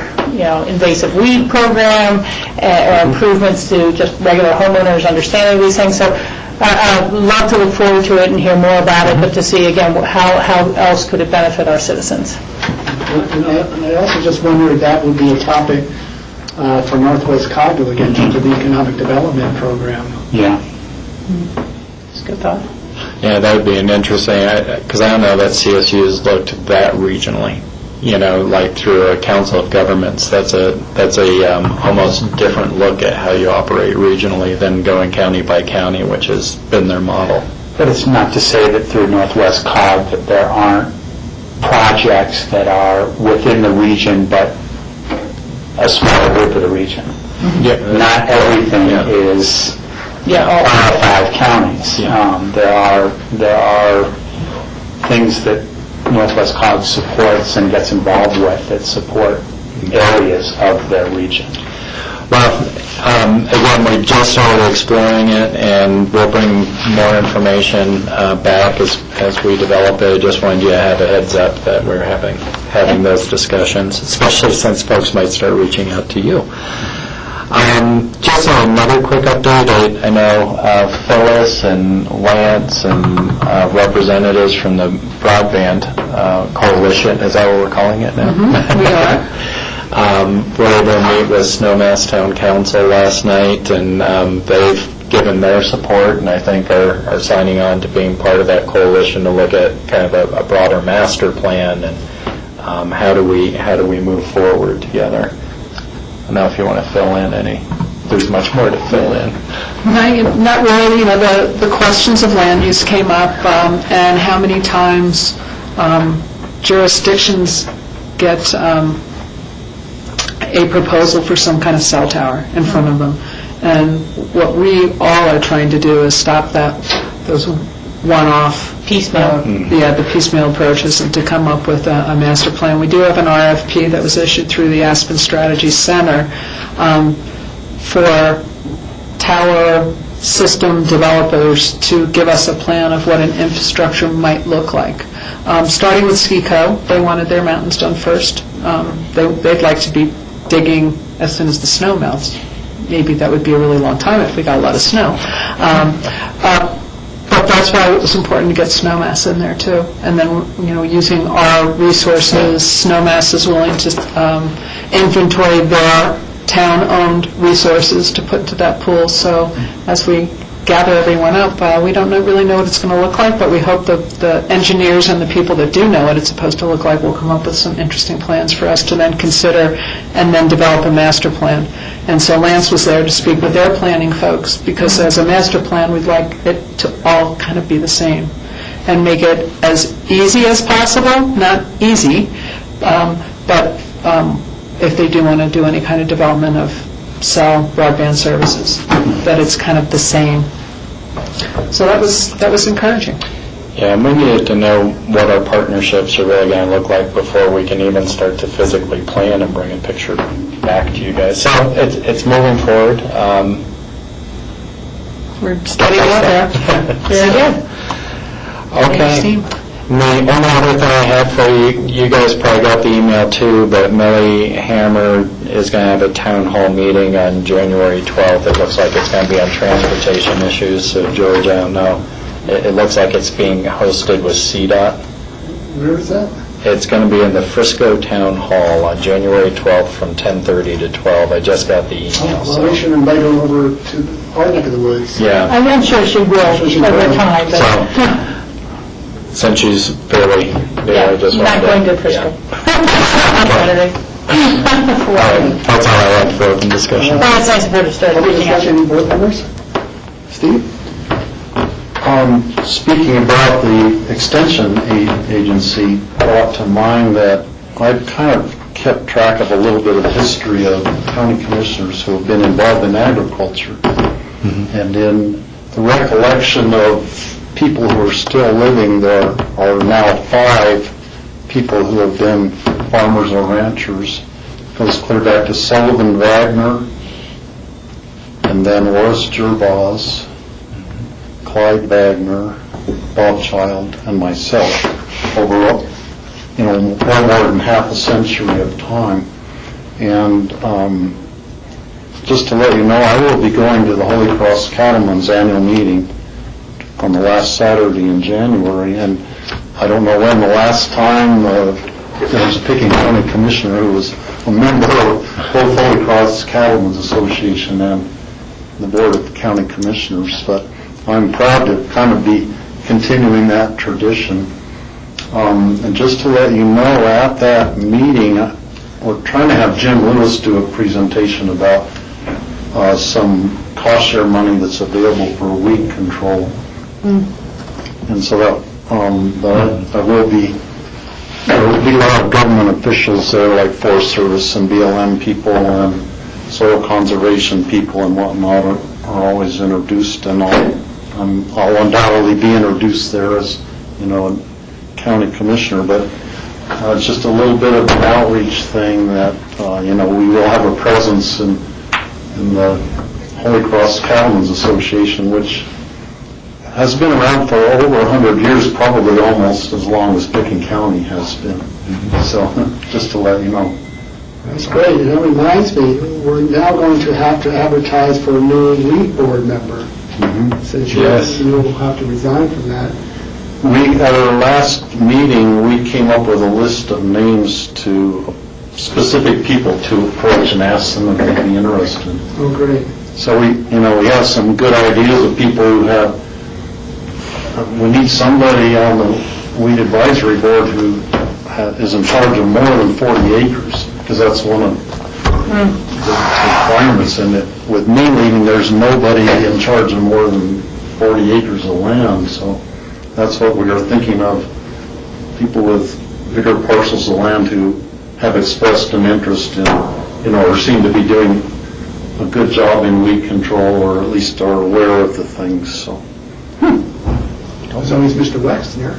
invasive weed program, or improvements to just regular homeowners understanding these things? So I'd love to look forward to it and hear more about it, but to see again how else could it benefit our citizens. And I also just wonder if that would be a topic for Northwest Cogdill again, for the economic development program. Yeah. It's a good thought. Yeah, that would be an interesting, because I don't know that CSU has looked that regionally, like through a council of governments. That's a almost different look at how you operate regionally than going county by county, which has been their model. But it's not to say that through Northwest Cog that there aren't projects that are within the region, but a smaller group of the region. Not everything is all 5 counties. There are things that Northwest Cog supports and gets involved with that support areas of their region. Well, again, we just started exploring it, and we'll bring more information back as we develop it. I just wanted you to have a heads up that we're having those discussions, especially since folks might start reaching out to you. Just another quick update. I know Phyllis and Lance and representatives from the Broadband Coalition, is that what we're calling it now? We are. Were able to meet with Snowmass Town Council last night, and they've given their support, and I think are signing on to being part of that coalition to look at kind of a broader master plan and how do we move forward together. I don't know if you want to fill in any. There's much more to fill in. Not really. The questions of land use came up, and how many times jurisdictions get a proposal for some kind of cell tower in front of them. And what we all are trying to do is stop those one-off piecemeal. The piecemeal approaches, and to come up with a master plan. We do have an RFP that was issued through the Aspen Strategy Center for tower system developers to give us a plan of what an infrastructure might look like. Starting with Ski Co., they wanted their mountains done first. They'd like to be digging as soon as the snow melts. Maybe that would be a really long time if we got a lot of snow. But that's why it was important to get Snowmass in there too. And then, using our resources, Snowmass is willing to inventory their town-owned resources to put into that pool. So as we gather everyone up, we don't really know what it's going to look like, but we hope the engineers and the people that do know what it's supposed to look like will come up with some interesting plans for us to then consider and then develop a master plan. And so Lance was there to speak with their planning folks, because as a master plan, we'd like it to all kind of be the same and make it as easy as possible, not easy, but if they do want to do any kind of development of cell broadband services, that it's kind of the same. So that was encouraging. Yeah, and we needed to know what our partnerships are really going to look like before we can even start to physically plan and bring a picture back to you guys. So it's moving forward. We're steady out there. Very good. Okay. The only other thing I had for you guys probably got the email too, but Millie Hammer is going to have a town hall meeting on January 12th. It looks like it's going to be on transportation issues, so George, I don't know. It looks like it's being hosted with CDOT. Where is that? It's going to be in the Frisco Town Hall on January 12th from 10:30 to 12. I just got the email. Well, we should invite her over to our neck of the woods. Yeah. I'm sure she will over time. But since she's fairly new, I just wanted not going to Frisco on Saturday. All right, that's all I had for open discussion. Well, it's nice of her to start reaching out. Any board members? Steve? Speaking about the extension agency, brought to mind that I've kind of kept track of a little bit of the history of county commissioners who have been involved in agriculture. And in the recollection of people who are still living there are now 5 people who have been farmers or ranchers. It goes clear back to Sullivan Wagner, and then Horace Gervais, Clyde Wagner, Bob Child, and myself over, well more than half a century of time. And just to let you know, I will be going to the Holy Cross Cattlemen's annual meeting on the last Saturday in January, and I don't know when the last time there was a Picking County Commissioner who was a member of both Holy Cross Cattlemen's Association and the Board of County Commissioners, but I'm proud to kind of be continuing that tradition. And just to let you know, at that meeting, we're trying to have Jim Lewis do a presentation about some cost share money that's available for weed control. And so that there will be a lot of government officials there, like Forest Service and BLM people and soil conservation people and whatnot are always introduced, and I'll undoubtedly be introduced there as a county commissioner. But it's just a little bit of an outreach thing that we will have a presence in in the Holy Cross Cattlemen's Association, which has been around for over 100 years, probably almost as long as Picken County has been. So, just to let you know. That's great. And that reminds me, we're now going to have to advertise for a new lead board member. Since you'll have to resign from that. At our last meeting, we came up with a list of names to specific people to approach and ask them if they'd be interested. Oh, great. So we have some good ideas of people who have. We need somebody on the weed advisory board who is in charge of more than 40 acres, because that's one of the requirements in it. With me leaving, there's nobody in charge of more than 40 acres of land, so that's what we are thinking of. People with bigger parcels of land who have expressed an interest in, or seem to be doing a good job in weed control, or at least are aware of the things, so. There's always Mr. Wexner.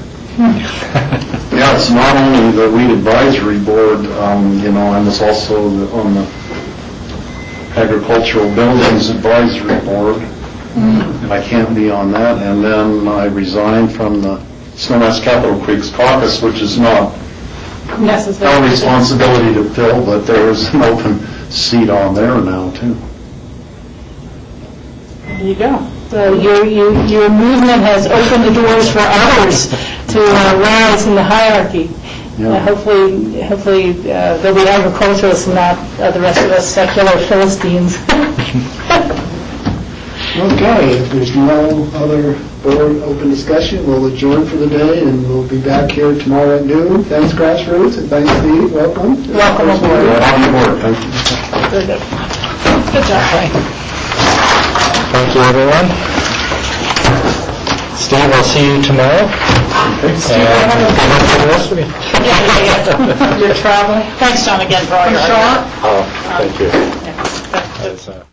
Yeah, it's not only the weed advisory board, and it's also on the agricultural buildings advisory board, and I can't be on that. And then I resigned from the Snowmass Capitol Creek's caucus, which is not our responsibility to fill, but there is an open seat on there now, too. There you go. So your movement has opened the doors for others to rise in the hierarchy. Yeah. Hopefully they'll be agriculturalists and not the rest of us secular Philistines. Okay, if there's no other board open discussion, we'll adjourn for the day, and we'll be back here tomorrow at noon. Thanks, Grassroots, and thanks, Steve. Welcome. Welcome aboard. Welcome aboard. Thank you. Very good. Good job, Frank. Thank you, everyone. Steve, I'll see you tomorrow. Okay. You're traveling. Thanks, John, again for all your hard work. Oh, thank you. Yeah.